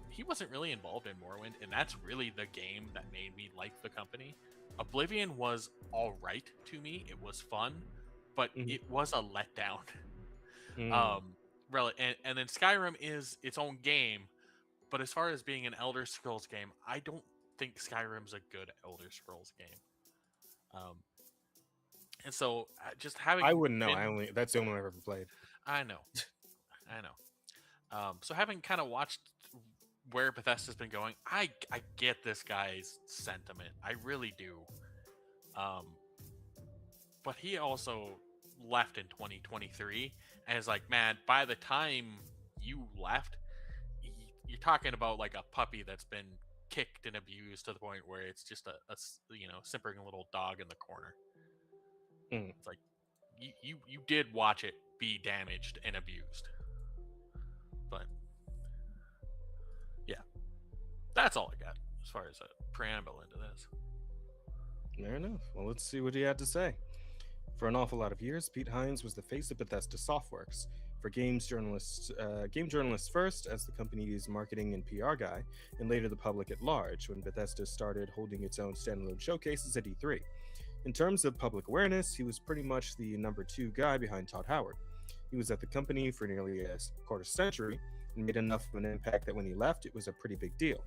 he wasn't really involved in Morrowind, and that's really the game that made me like the company. Oblivion was all right to me. It was fun, but it was a letdown. And then Skyrim is its own game, but as far as being an Elder Scrolls game, I don't think Skyrim's a good Elder Scrolls game. And so just having I wouldn't know. That's the only one I've ever played. I know. So having kind of watched where Bethesda's been going, I get this guy's sentiment. I really do. But he also left in 2023 and is like, man, by the time you left, you're talking about like a puppy that's been kicked and abused to the point where it's just a simpering little dog in the corner. It's like you did watch it be damaged and abused. But yeah, that's all I got as far as a preamble into this. Fair enough. Well, let's see what he had to say. For an awful lot of years, Pete Hines was the face of Bethesda Softworks. For game journalists first as the company's marketing and PR guy, and later the public at large when Bethesda started holding its own standalone showcases at E3. In terms of public awareness, he was pretty much the number 2 guy behind Todd Howard. He was at the company for nearly a quarter century and made enough of an impact that when he left, it was a pretty big deal.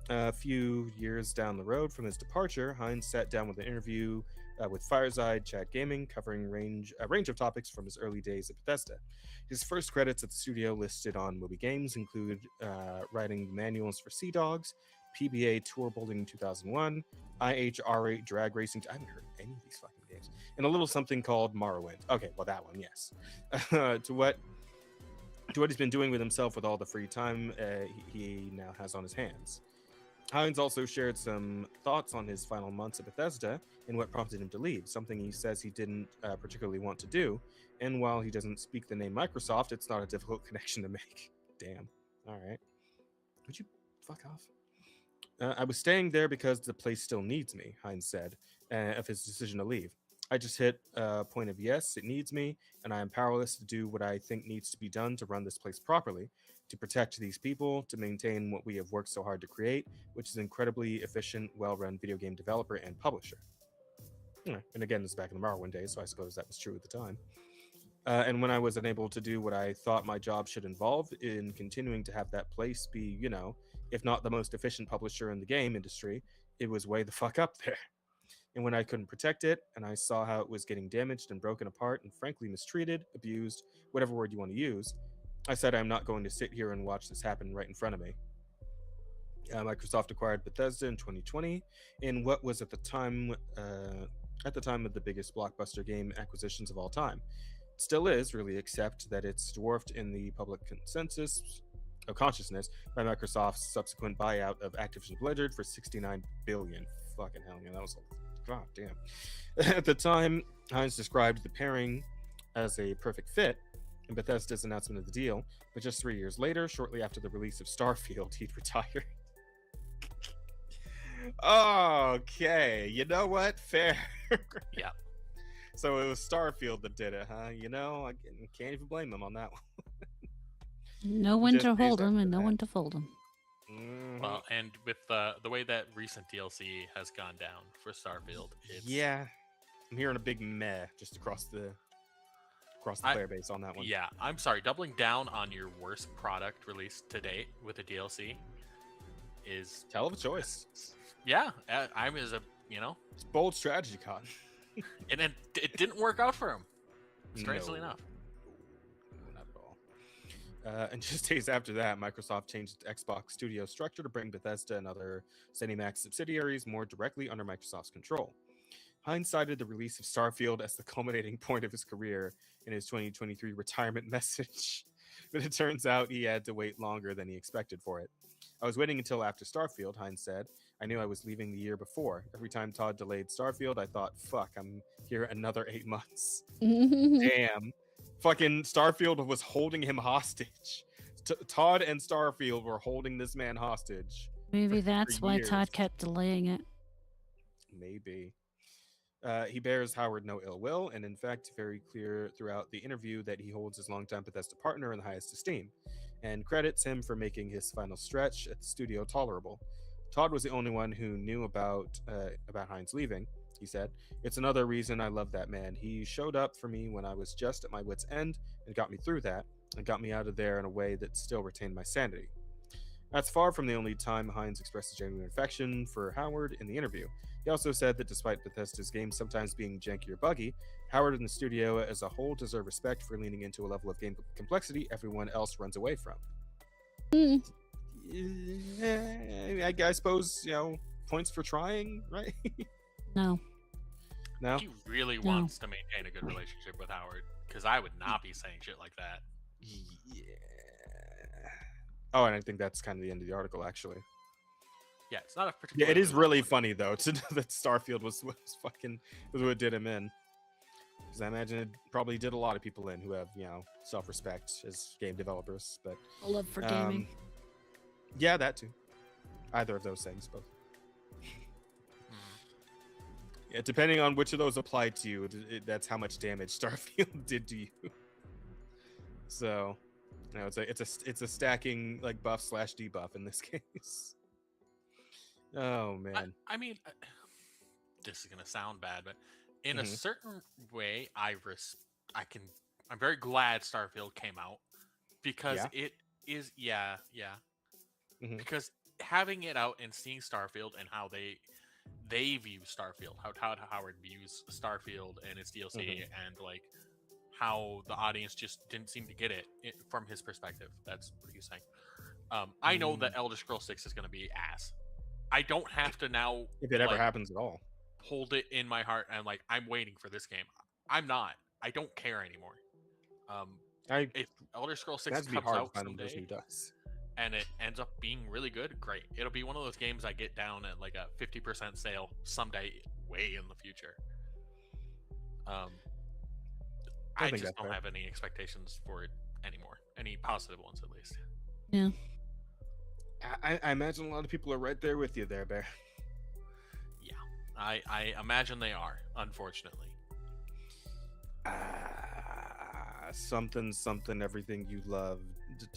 A few years down the road from his departure, Hines sat down with an interview with Fireside Chat Gaming, covering a range of topics from his early days at Bethesda. His first credits at the studio listed on Moby Games include writing manuals for Sea Dogs, PBA Tour Bowling 2001, IHR8 Drag Racing. I haven't heard of any of these fucking games. And a little something called Morrowind. Okay, well, that one, yes. To what he's been doing with himself with all the free time he now has on his hands. Hines also shared some thoughts on his final months at Bethesda and what prompted him to leave, something he says he didn't particularly want to do. And while he doesn't speak the name Microsoft, it's not a difficult connection to make. Damn. All right. Would you fuck off? I was staying there because the place still needs me, Hines said, of his decision to leave. I just hit a point of yes, it needs me, and I am powerless to do what I think needs to be done to run this place properly, to protect these people, to maintain what we have worked so hard to create, which is an incredibly efficient, well-run video game developer and publisher. And again, this is back in the Morrowind days, so I suppose that was true at the time. And when I was unable to do what I thought my job should involve in continuing to have that place be, if not the most efficient publisher in the game industry, it was way the fuck up there. And when I couldn't protect it, and I saw how it was getting damaged and broken apart and frankly mistreated, abused, whatever word you want to use, I said I'm not going to sit here and watch this happen right in front of me. Microsoft acquired Bethesda in 2020 in what was at the time of the biggest blockbuster game acquisitions of all time. It still is, really, except that it's dwarfed in the public consciousness by Microsoft's subsequent buyout of Activision Blizzard for $69 billion. Fucking hell, man, that was god damn. At the time, Hines described the pairing as a perfect fit in Bethesda's announcement of the deal, but just 3 years later, shortly after the release of Starfield, he'd retired. Okay, you know what? Fair. Yeah. So it was Starfield that did it, huh? I can't even blame them on that one. No one to hold them and no one to fold them. Well, and with the way that recent DLC has gone down for Starfield, yeah, I'm hearing a big meh just across the player base on that one. Yeah, I'm sorry. Doubling down on your worst product released to date with a DLC is hell of a choice. Yeah, I'm as a it's bold strategy, Cotton. And then it didn't work out for him. Strangely enough. Not at all. And just days after that, Microsoft changed its Xbox Studio structure to bring Bethesda and other ZeniMax subsidiaries more directly under Microsoft's control. Hines cited the release of Starfield as the culminating point of his career in his 2023 retirement message, but it turns out he had to wait longer than he expected for it. I was waiting until after Starfield, Hines said. I knew I was leaving the year before. Every time Todd delayed Starfield, I thought, fuck, I'm here another 8 months. Damn. Fucking Starfield was holding him hostage. Todd and Starfield were holding this man hostage. Maybe that's why Todd kept delaying it. Maybe. He bears Howard no ill will, and in fact, very clear throughout the interview that he holds his longtime Bethesda partner in the highest esteem, and credits him for making his final stretch at the studio tolerable. Todd was the only one who knew about Hines leaving. He said, "It's another reason I love that man. He showed up for me when I was just at my wit's end and got me through that, and got me out of there in a way that still retained my sanity." That's far from the only time Hines expressed a genuine affection for Howard in the interview. He also said that despite Bethesda's games sometimes being janky or buggy, Howard and the studio as a whole deserve respect for leaning into a level of game complexity everyone else runs away from. I suppose, points for trying, right? No. He really wants to maintain a good relationship with Howard, because I would not be saying shit like that. Yeah. Oh, and I think that's kind of the end of the article, actually. Yeah, it's not a particular. Yeah, it is really funny though to know that Starfield was what did him in. Because I imagine it probably did a lot of people in who have self-respect as game developers, but a love for gaming. Yeah, that too. Either of those things, both. Yeah, depending on which of those applied to you, that's how much damage Starfield did to you. So, it's a stacking like buff / debuff in this case. Oh man. I mean, this is gonna sound bad, but in a certain way, I'm very glad Starfield came out because it is because having it out and seeing Starfield and how they view Starfield, how Howard views Starfield and its DLC, and like how the audience just didn't seem to get it from his perspective. That's what he's saying. I know that Elder Scrolls 6 is going to be ass. I don't have to now, if it ever happens at all, hold it in my heart and like I'm waiting for this game. I'm not. I don't care anymore. If Elder Scrolls 6 comes out someday and it ends up being really good, great. It'll be one of those games I get down at like a 50% sale someday, way in the future. I just don't have any expectations for it anymore. Any positive ones, at least. Yeah. I imagine a lot of people are right there with you there, Bear. Yeah, I imagine they are, unfortunately. Something, everything you love.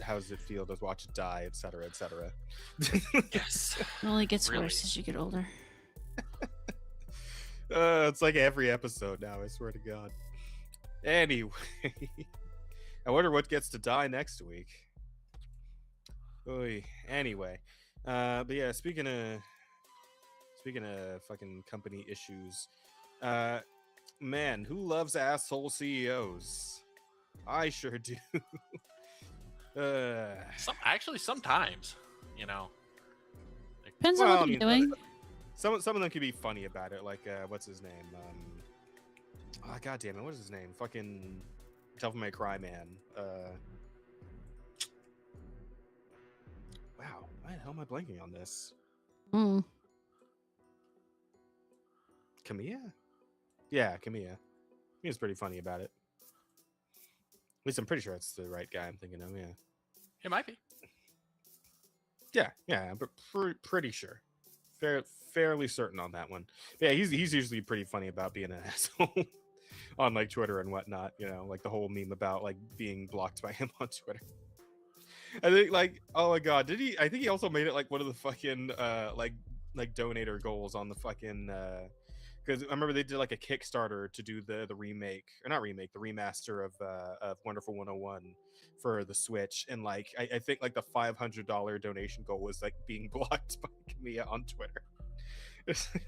How does it feel to watch it die, etc., etc.? Yes. It only gets worse as you get older. It's like every episode now, I swear to God. Anyway, I wonder what gets to die next week. Oy. Anyway, but yeah, speaking of fucking company issues, man, who loves asshole CEOs? I sure do. Sometimes, depends on what they're doing. Some of them can be funny about it, like what's his name? God damn it, what is his name? Fucking Devil May Cry man. Wow, why the hell am I blanking on this? Kamiya? Yeah, Kamiya. He was pretty funny about it. At least I'm pretty sure it's the right guy I'm thinking of, yeah. It might be. Yeah, but pretty sure. Fairly certain on that one. Yeah, he's usually pretty funny about being an asshole on like Twitter and whatnot, like the whole meme about like being blocked by him on Twitter. I think like, oh my god, I think he also made it like one of the fucking like donator goals on the fucking because I remember they did like a Kickstarter to do the remake, or not remake, the remaster of Wonderful 101 for the Switch, and like I think like the $500 donation goal was like being blocked by Kamiya on Twitter.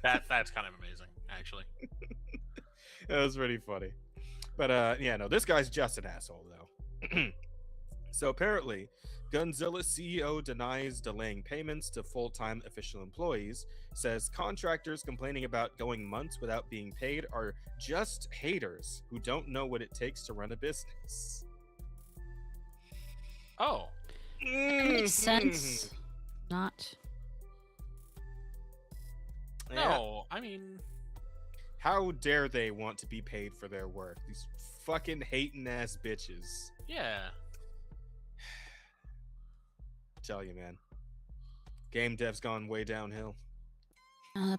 That's kind of amazing, actually. It was pretty funny, but this guy's just an asshole though. So apparently, Gunzilla CEO denies delaying payments to full-time official employees, says contractors complaining about going months without being paid are just haters who don't know what it takes to run a business. Oh. Makes sense. Not. No, I mean, how dare they want to be paid for their work? These fucking hating ass bitches. yeah. Tell you, man. Game dev's gone way downhill.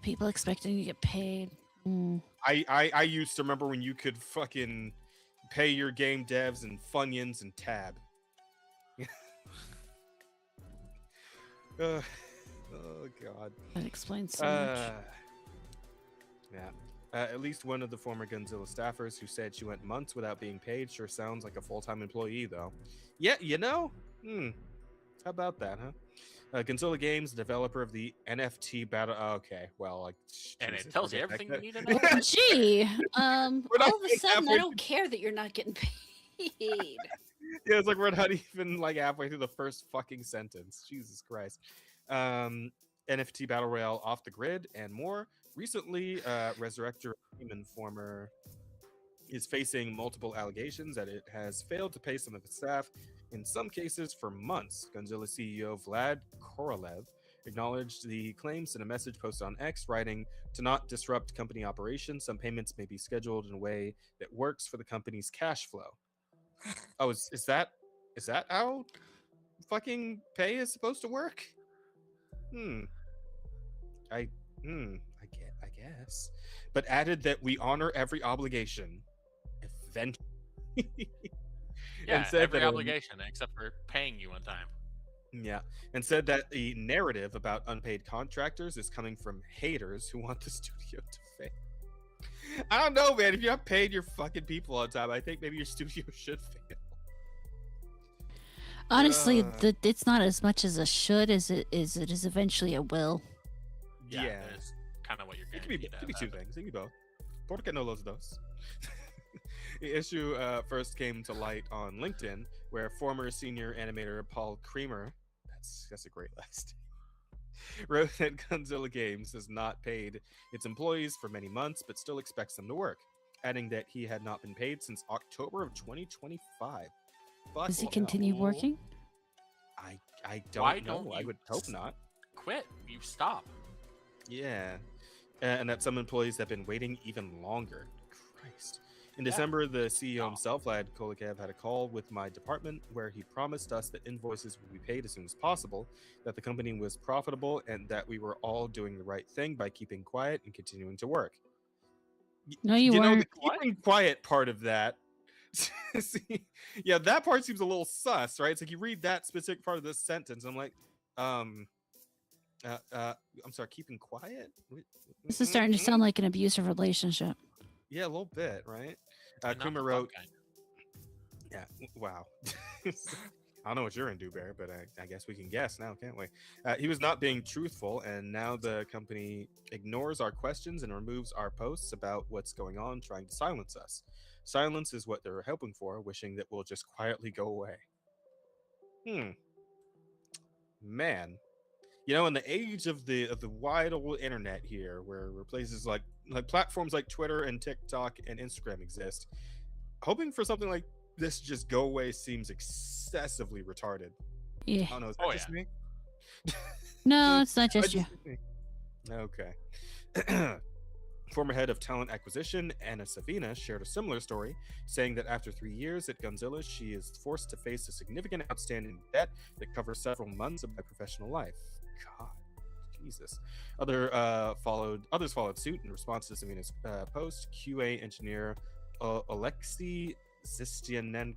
People expecting to get paid. Mm. I used to remember when you could fucking pay your game devs in Funyuns and Tab. Oh god. That explains so much. Yeah. At least one of the former Gunzilla staffers who said she went months without being paid sure sounds like a full-time employee, though. Yeah, you know? How about that, huh? Gonzilla Games, developer of the NFT battle. Okay, well, like, And Jesus, it tells you forget everything that. you need to know. Gee, all not of a even sudden, I halfway don't care that you're not getting paid. Yeah, it's like we're not even like halfway through the first fucking sentence. Jesus Christ. NFT battle royale off the grid and more. Recently, Resurrector Informer is facing multiple allegations that it has failed to pay some of its staff, in some cases for months. Gunzilla CEO Vlad Korolev acknowledged the claims in a message posted on X, writing, "To not disrupt company operations, some payments may be scheduled in a way that works for the company's cash flow." Oh, is that how fucking pay is supposed to work? I guess. But added that we honor every obligation. Eventually. Yeah, and said every that obligation except for paying you on time. Yeah, and said that the narrative about unpaid contractors is coming from haters who want the studio to fail. I don't know, man. If you're not paying your fucking people on time, I think maybe your studio should fail. Honestly, it's not as much as a should as it is eventually a will. Yeah. That's kind of what you're It guaranteed. could be two things. It could be both. ¿Por qué no los dos? The issue first came to light on LinkedIn, where former senior animator Paul Creamer, that's a great last name, wrote that Gunzilla Games has not paid its employees for many months, but still expects them to work, adding that he had not been paid since October of 2025. But Does he continue working? I don't know. I would hope not. Quit. You stop. Yeah. And that some employees have been waiting even longer. Christ. In December, the CEO himself, Vlad Kolikev, had a call with my department where he promised us that invoices would be paid as soon as possible, that the company was profitable, and that we were all doing the right thing by keeping quiet and continuing to work. No, you weren't. Know, the keeping quiet part of that, see, yeah, that part seems a little sus, right? It's like you read that specific part of this sentence, I'm like, I'm sorry, keeping quiet? This is starting to sound like an abusive relationship. Yeah, a little bit, right? Kuma wrote, yeah, wow. I don't know what you're into, Bear, but I guess we can guess now, can't we? He was not being truthful, and now the company ignores our questions and removes our posts about what's going on, trying to silence us. Silence is what they're hoping for, wishing that we'll just quietly go away. Man. You know, in the age of the wide old internet here, where places like platforms like Twitter and TikTok and Instagram exist, hoping for something like this to just go away seems excessively retarded. Yeah. I don't know, is that just me? No, it's not just you. Okay. Former head of talent acquisition, Anna Savina, shared a similar story, saying that after 3 years at Gunzilla, she is forced to face a significant outstanding debt that covers several months of my professional life. God, Jesus. Others followed suit in response to Savina's post. QA engineer Alexei Zestianenko,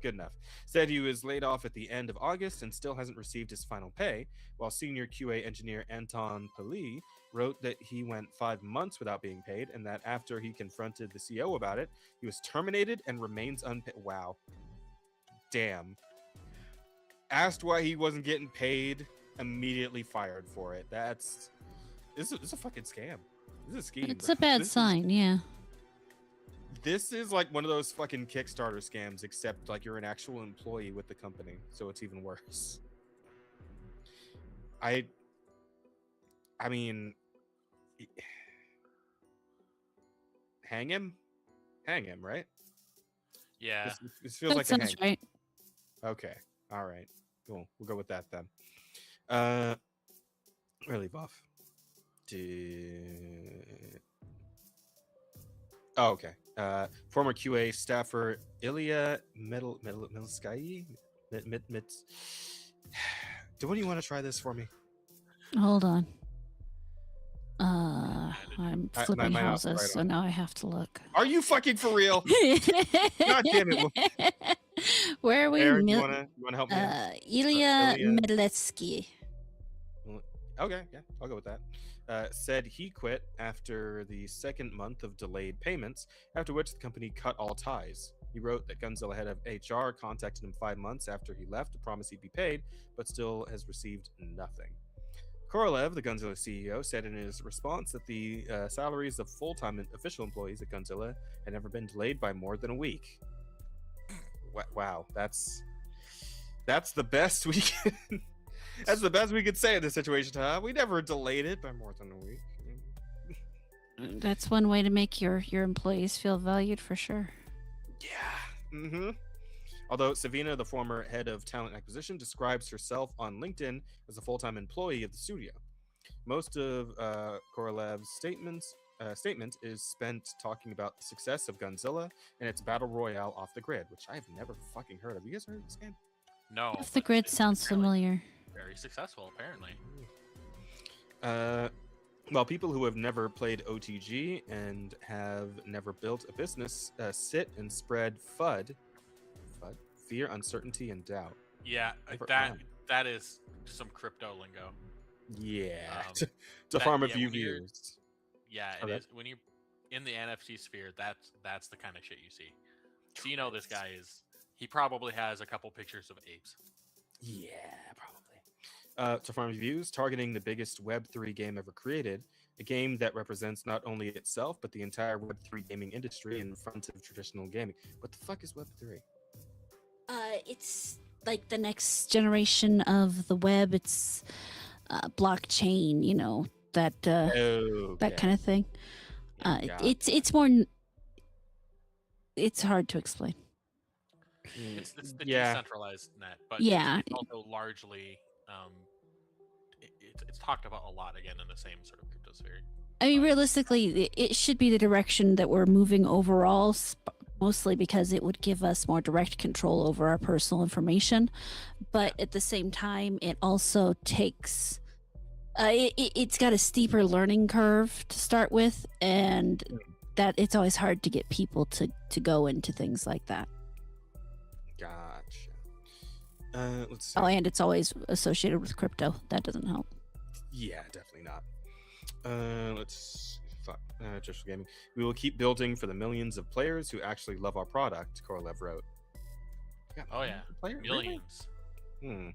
good enough, said he was laid off at the end of August and still hasn't received his final pay, while senior QA engineer Anton Pali wrote that he went 5 months without being paid, and that after he confronted the CEO about it, he was terminated and remains unpaid. Wow. Damn. Asked why he wasn't getting paid, immediately fired for it. This is a fucking scam. This is a scheme. It's a bad sign, yeah. This is like one of those fucking Kickstarter scams, except like you're an actual employee with the company, so it's even worse. I mean, hang him, right? Yeah. This feels like sounds right. Okay. All right, cool. We'll go with that then. Really buff. Oh, okay. Former QA staffer Ilya Milskyi. Do you want to try this for me? Hold on. I'm flipping houses, so now I have to look. Are you fucking for real? God damn it! Where are we? Aaron, you wanna help me? Ilya Medletsky. Okay, yeah, I'll go with that. Said he quit after the second month of delayed payments, after which the company cut all ties. He wrote that Gunzilla head of HR contacted him 5 months after he left to promise he'd be paid, but still has received nothing. Korolev, the Gunzilla CEO, said in his response that the salaries of full-time official employees at Gunzilla had never been delayed by more than a week. Wow, that's the best we can. That's the best we could say in this situation, huh? We never delayed it by more than a week. That's one way to make your employees feel valued, for sure. Yeah. Mm-hmm. Although Savina, the former head of talent acquisition, describes herself on LinkedIn as a full-time employee of the studio. Most of Korolev's statement is spent talking about the success of Gunzilla and its battle royale Off the Grid, which I've never fucking heard of. You guys heard of this game? No. Off the Grid sounds familiar. Very successful, apparently. While people who have never played OTG and have never built a business sit and spread FUD, fear, uncertainty, and doubt. Yeah, that is some crypto lingo. Yeah, to farm a few views. Yeah, it is. When you're in the NFT sphere, that's the kind of shit you see. So you know this guy he probably has a couple pictures of apes. Yeah, probably. To farm views, targeting the biggest Web3 game ever created, a game that represents not only itself, but the entire Web3 gaming industry in front of traditional gaming. What the fuck is Web3? It's like the next generation of the web. It's blockchain, that kind of thing. It's more. It's hard to explain. It's the decentralized net, but it's also largely it's talked about a lot again in the same sort of cryptosphere. I mean, realistically, it should be the direction that we're moving overall, mostly because it would give us more direct control over our personal information. But at the same time, it also takes it's got a steeper learning curve to start with, and that it's always hard to get people to go into things like that. Gotcha. Let's see. Oh, and it's always associated with crypto. That doesn't help. Yeah, definitely not. Just for gaming. We will keep building for the millions of players who actually love our product, Korolev wrote. Oh yeah, millions. Really?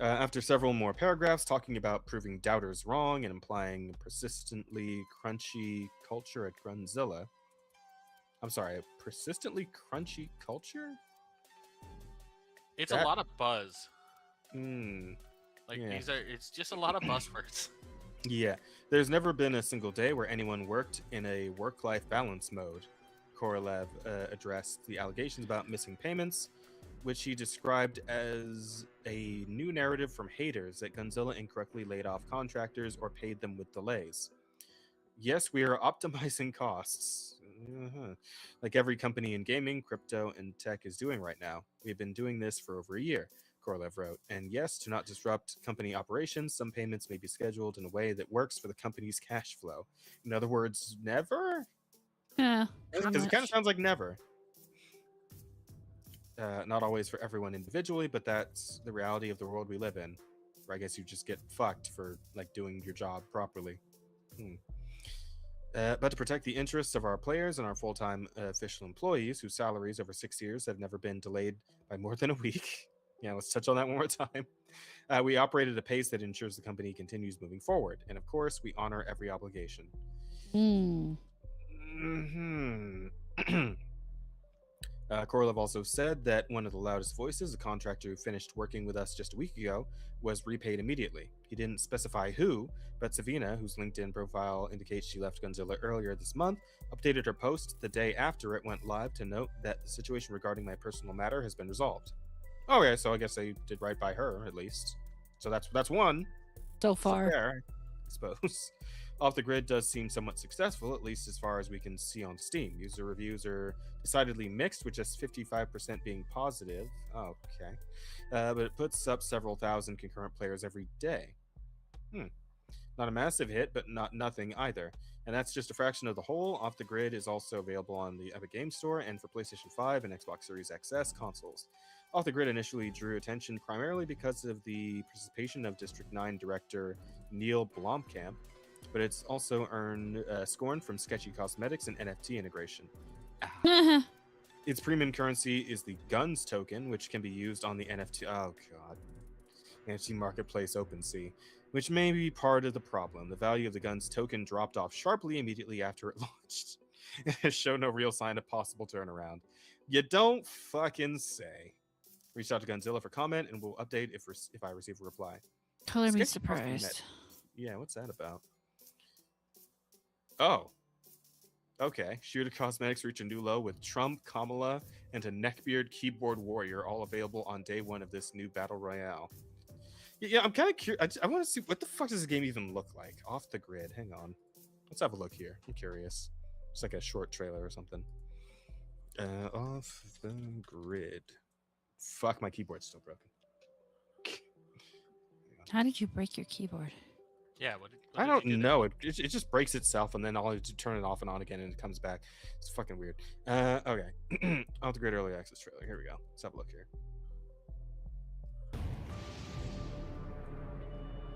After several more paragraphs talking about proving doubters wrong and implying persistently crunchy culture at Gunzilla. I'm sorry, a persistently crunchy culture? It's a lot of buzz. It's just a lot of buzzwords. Yeah, there's never been a single day where anyone worked in a work-life balance mode. Korolev addressed the allegations about missing payments, which he described as a new narrative from haters that Gunzilla incorrectly laid off contractors or paid them with delays. Yes, we are optimizing costs. Like every company in gaming, crypto, and tech is doing right now. We've been doing this for over a year, Korolev wrote. And yes, to not disrupt company operations, some payments may be scheduled in a way that works for the company's cash flow. In other words, never? Yeah. Because it kind of sounds like never. Not always for everyone individually, but that's the reality of the world we live in. Where I guess you just get fucked for doing your job properly. But to protect the interests of our players and our full-time official employees whose salaries over 6 years have never been delayed by more than a week. Yeah, let's touch on that one more time. We operate at a pace that ensures the company continues moving forward. And of course, we honor every obligation. Korolev also said that one of the loudest voices, a contractor who finished working with us just a week ago, was repaid immediately. He didn't specify who, but Savina, whose LinkedIn profile indicates she left Gunzilla earlier this month, updated her post the day after it went live to note that the situation regarding my personal matter has been resolved. Oh yeah, so I guess they did right by her at least. So that's one. So far. Fair, I suppose. Off the Grid does seem somewhat successful, at least as far as we can see on Steam. User reviews are decidedly mixed, with just 55% being positive. Okay. But it puts up several thousand concurrent players every day. Not a massive hit, but not nothing either. And that's just a fraction of the whole. Off the Grid is also available on the Epic Game Store and for PlayStation 5 and Xbox Series XS consoles. Off the Grid initially drew attention primarily because of the participation of District 9 director Neil Blomkamp, but it's also earned scorn from sketchy cosmetics and NFT integration. Its premium currency is the Guns token, which can be used on the NFT marketplace OpenSea, which may be part of the problem. The value of the Guns token dropped off sharply immediately after it launched. It has shown no real sign of possible turnaround. You don't fucking say. Reached out to Gunzilla for comment, and we'll update if I receive a reply. Color me surprised. Yeah, what's that about? Oh. Okay. Shooter Cosmetics reach a new low with Trump, Kamala, and a neckbeard keyboard warrior all available on day one of this new battle royale. Yeah, I'm kind of curious. I want to see what the fuck does the game even look like off the grid. Hang on. Let's have a look here. I'm curious. It's like a short trailer or something. Off the grid. Fuck, my keyboard's still broken. How did you break your keyboard? Yeah, I don't know. It just breaks itself, and then I'll have to turn it off and on again, and it comes back. It's fucking weird. Okay. Off the Grid early access trailer. Here we go. Let's have a look here.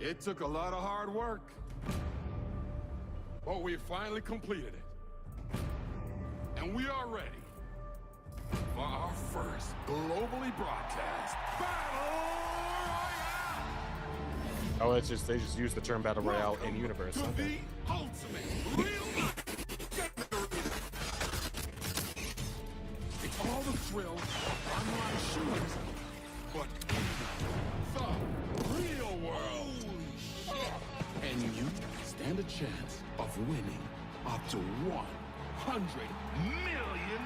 It took a lot of hard work, but we finally completed it. And we are ready for our first globally broadcast Battle Royale! Oh, they just use the term Battle Royale in universe. To Okay. the ultimate real-life It's all the thrill of online shooters, but in the real world. And you stand a chance of winning up to $100 million.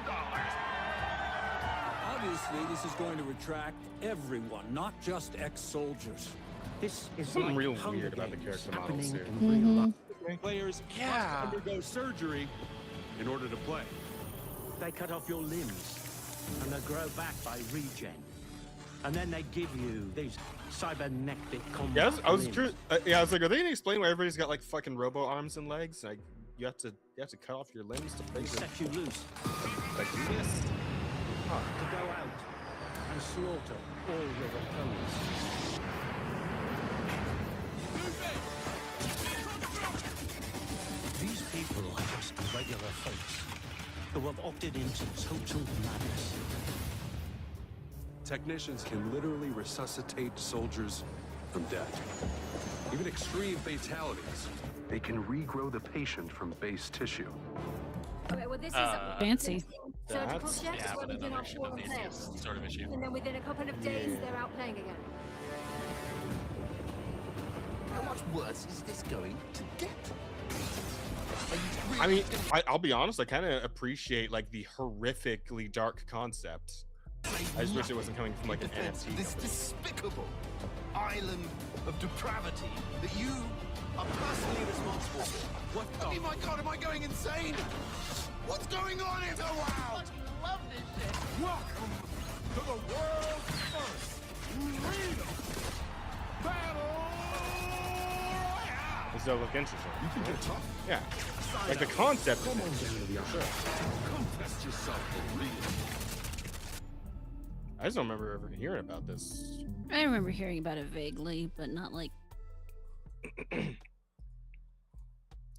Obviously, this is going to attract everyone, not just ex-soldiers. This is Something like real Hunger weird about the Games character models happening here. in real life. Players must undergo surgery in order to play. They cut off your limbs, and they grow back by regen. And then they give you these cybernetic combat. Yeah, I was limbs. curious. I was like, are they gonna explain why everybody's got like fucking robo arms and legs? Like, you have to cut off your limbs to play. They set you loose Like this? to go out and slaughter all your opponents. These people are just regular folks who have opted into total madness. Technicians can literally resuscitate soldiers from death. Even extreme fatalities. They can regrow the patient from base tissue. Okay, well, this is Fancy. surgical That's- checks Yeah, where but we do another not issue fall of the on easiest sort of issue. and then within a couple of days, they're out playing again. How much worse is this going to get? I mean, I'll be honest. I kind of appreciate like the horrifically dark concept. I just wish it wasn't coming from like an NFT. This company. despicable island of depravity that you are personally responsible for. What? Oh my God! Am I going insane? What's going on in the world? I love this shit. Welcome to the world's first real Battle Royale! Does that look interesting? You can get tough. Yeah, like the concept. Come Is on interesting, down to the for sure. island. Come test yourself for real. I just don't remember ever hearing about this. I remember hearing about it vaguely, but not like.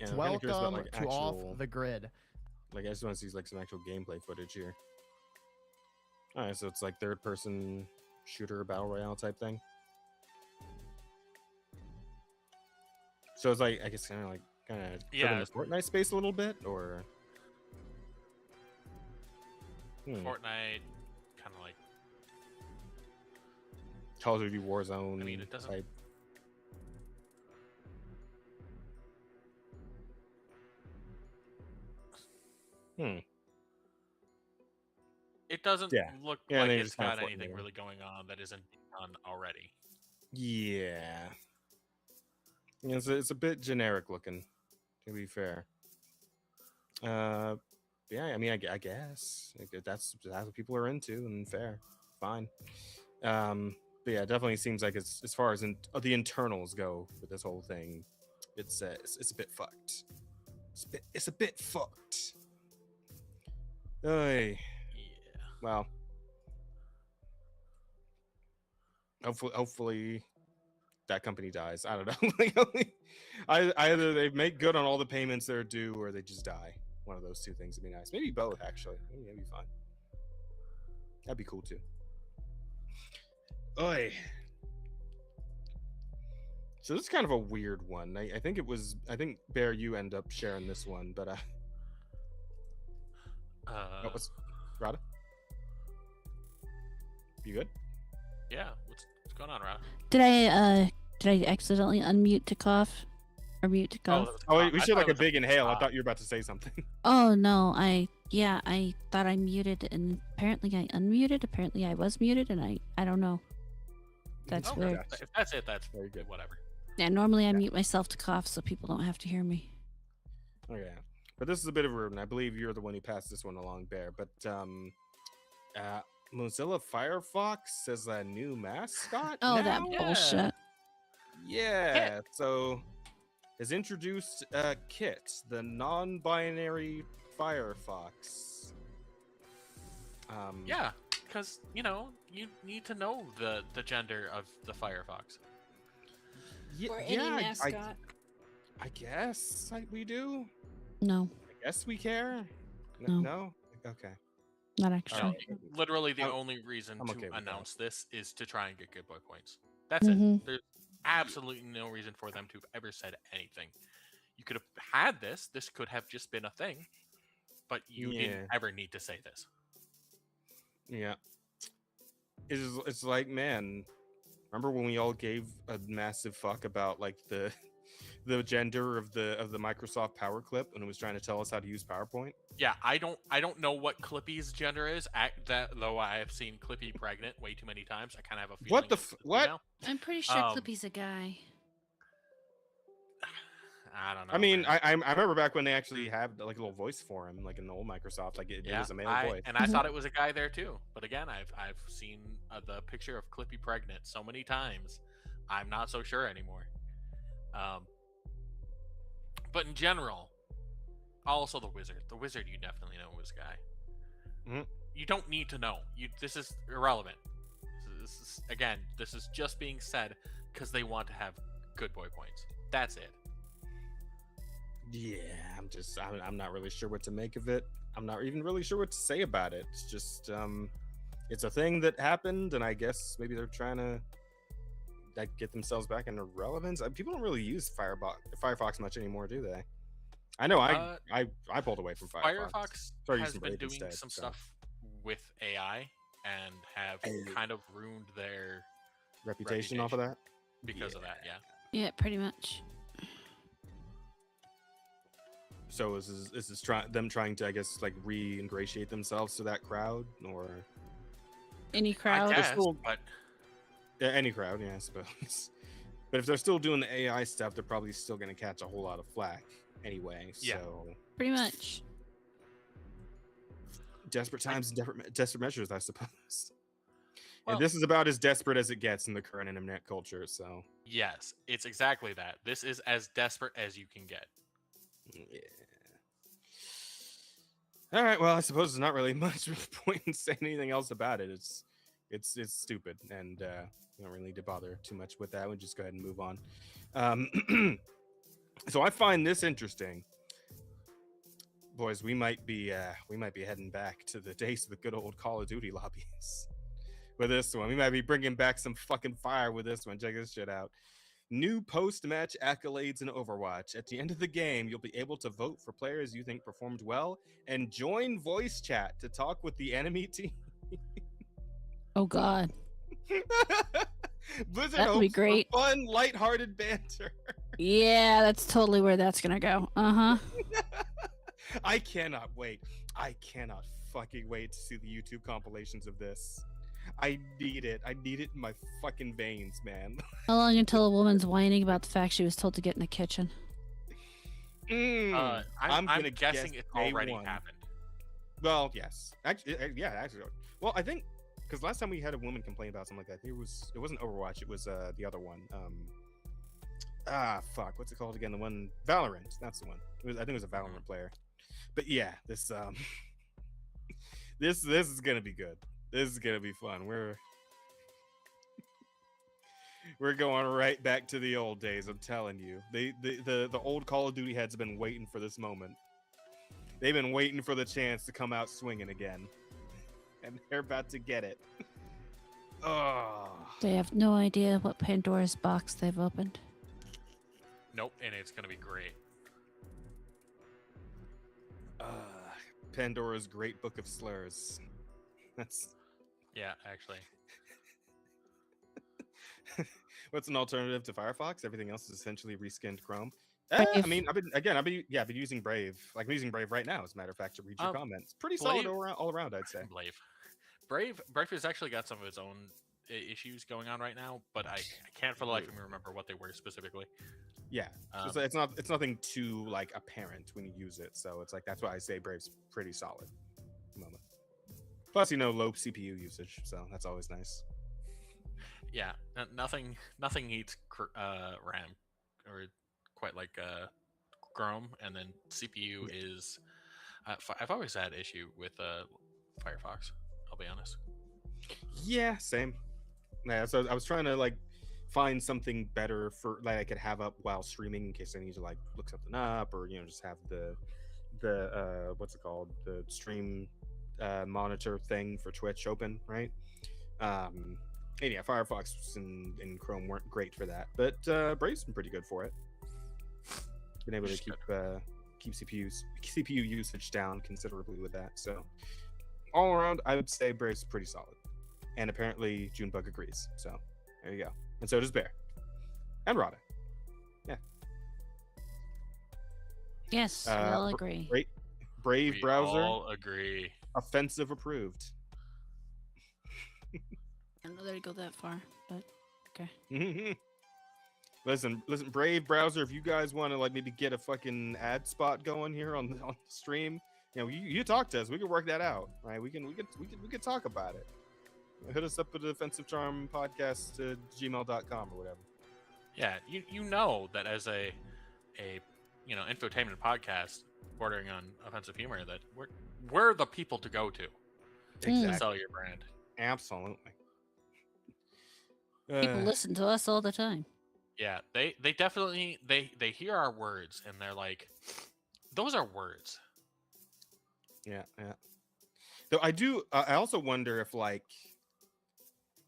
Yeah, I'm kinda curious about, Welcome like, to actual, Off the Grid. Like, I just want to see like some actual gameplay footage here. All right, so it's like third-person shooter battle royale type thing. So it's like, I guess, kind of in Yeah. the Fortnite space a little bit, or Fortnite, kind of like. Call of Duty Warzone. I mean, it doesn't. Type. It doesn't look Yeah, like they it's just kinda got float in anything there. really going on that isn't done already. Yeah. It's a bit generic looking, to be fair. Yeah, I mean, I guess that's what people are into, and fair, fine. But yeah, it definitely seems like it's, as far as the internals go with this whole thing, it's a bit fucked. It's a bit fucked. Hey. Yeah. Well, hopefully that company dies. I don't know. Either they make good on all the payments they're due, or they just die. One of those two things would be nice. Maybe both, actually. Maybe that'd be fun. That'd be cool too. Oi. So this is kind of a weird one. I think Bear, you end up sharing this one, but what's Rada? You good? Yeah. What's going on, Rada? Did I accidentally unmute to cough? Or mute to cough? We should like a big inhale. I thought you were about to say something. Oh no, I thought I muted, and apparently I unmuted. Apparently I was muted, and I don't know. That's weird. If that's it, that's very good. Whatever. Yeah, normally I mute myself to cough so people don't have to hear me. Okay, but this is a bit of a rude, and I believe you're the one who passed this one along, Bear. But Mozilla Firefox says a new mascot. Oh, now? that bullshit. Yeah. So has introduced Kit, the non-binary Firefox. Yeah, because you need to know the gender of the Firefox. Or any mascot. I guess we do. No. I guess we care. No. No? Okay. Not actually. Literally, the only reason I'm to okay with announce this is to try and get good boy points. That's Mhm. it. There's absolutely no reason for them to have ever said anything. You could have had this. This could have just been a thing, but you didn't ever need to say this. Yeah. It's like, man, remember when we all gave a massive fuck about like the gender of the Microsoft Power Clip when it was trying to tell us how to use PowerPoint? Yeah, I don't know what Clippy's gender is. Though I have seen Clippy pregnant way too many times, I kind of have a feeling. What the what? Now. I'm pretty sure Clippy's a guy. I don't know. I mean, I remember back when they actually had like a little voice for him, like in the old Microsoft, like it was a male voice. And I thought it was a guy there too. But again, I've seen the picture of Clippy pregnant so many times, I'm not so sure anymore. But in general, also the wizard. The wizard, you definitely know was a guy. Mm-hmm. You don't need to know. This is irrelevant. This is just being said because they want to have good boy points. That's it. Yeah, I'm not really sure what to make of it. I'm not even really sure what to say about it. It's just it's a thing that happened, and I guess maybe they're trying to like get themselves back into relevance. People don't really use Firefox much anymore, do they? I know I pulled away from Firefox. Has been doing some stuff with AI and have kind of ruined their reputation off of that because of that. Yeah, pretty much. So is this them trying to, I guess, like re-ingratiate themselves to that crowd, or any crowd? I guess, but yeah, any crowd, yeah, I suppose. But if they're still doing the AI stuff, they're probably still going to catch a whole lot of flack anyway. Yeah. So pretty much. Desperate times and desperate measures, I suppose. Well, and this is about as desperate as it gets in the current internet culture. So yes, it's exactly that. This is as desperate as you can get. Yeah. All right. Well, I suppose there's not really much point in saying anything else about it. It's stupid, and we don't really need to bother too much with that. We'll just go ahead and move on. So I find this interesting, boys. We might be heading back to the days of the good old Call of Duty lobbies with this one. We might be bringing back some fucking fire with this one. Check this shit out. New post-match accolades in Overwatch. At the end of the game, you'll be able to vote for players you think performed well and join voice chat to talk with the enemy team. Oh God. Blizzard That would be hopes for great. fun, lighthearted banter. Yeah, that's totally where that's gonna go. Uh-huh. I cannot wait. I cannot fucking wait to see the YouTube compilations of this. I need it. I need it in my fucking veins, man. How long until a woman's whining about the fact she was told to get in the kitchen? I'm guessing it's already happened. Well, yes. Actually. Well, I think because last time we had a woman complain about something like that, it wasn't Overwatch. It was the other one. Fuck. What's it called again? The one Valorant. That's the one. I think it was a Valorant player. But yeah, this this is gonna be good. This is gonna be fun. We're going right back to the old days. I'm telling you, the old Call of Duty heads have been waiting for this moment. They've been waiting for the chance to come out swinging again, and they're about to get it. Oh. They have no idea what Pandora's box they've opened. Nope, and it's gonna be great. Pandora's Great Book of Slurs. That's yeah, actually. What's an alternative to Firefox? Everything else is essentially reskinned Chrome. I mean, I've been using Brave. Like I'm using Brave right now, as a matter of fact, to read your comments. Pretty solid all around, I'd say. Brave has actually got some of its own issues going on right now, but I can't for the life of me remember what they were specifically. Yeah, it's nothing too like apparent when you use it, so it's like that's why I say Brave's pretty solid at the moment. Plus, low CPU usage, so that's always nice. Yeah, nothing needs RAM or quite like Chrome, and then CPU is. I've always had issue with Firefox. I'll be honest. Yeah, same. Yeah, so I was trying to like find something better for like I could have up while streaming in case I need to like look something up or just have the what's it called, the stream monitor thing for Twitch open, right? And yeah, Firefox and Chrome weren't great for that, but Brave's been pretty good for it. Been able to keep CPU usage down considerably with that. So all around, I would say Brave's pretty solid. And apparently Junebug agrees. So there you go. And so does Bear. And Rada. Yeah. Yes, we all agree. Great. Brave we browser. All agree. Offensive approved. I don't know that I'd go that far, but okay. Listen, Brave browser. If you guys want to like maybe get a fucking ad spot going here on the stream, you talk to us. We can work that out, right? We can talk about it. Hit us up at the Offensive Charm Podcast gmail.com or whatever. Yeah, you know that as a infotainment podcast bordering on offensive humor, that we're the people to go to to sell your brand. Absolutely. People listen to us all the time. Yeah, they definitely they hear our words and they're like, those are words. Yeah. Though I also wonder if like,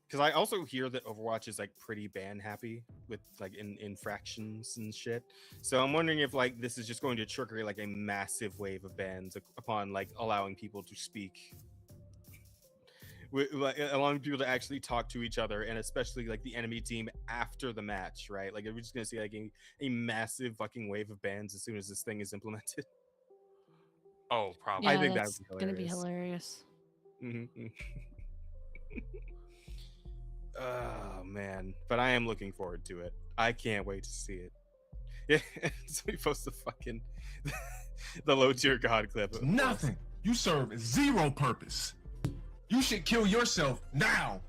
because I also hear that Overwatch is like pretty ban happy with like infractions and shit. So I'm wondering if like this is just going to trigger like a massive wave of bans upon like allowing people to speak. Like, allowing people to actually talk to each other, and especially like the enemy team after the match, right? Like, we're just gonna see like a massive fucking wave of bans as soon as this thing is implemented. Oh, probably. Yeah, I think that's gonna be hilarious. Mm-hmm. Oh man, but I am looking forward to it. I can't wait to see it. Yeah, so we post the fucking the low tier god clip. Nothing. You serve zero purpose. You should kill yourself now.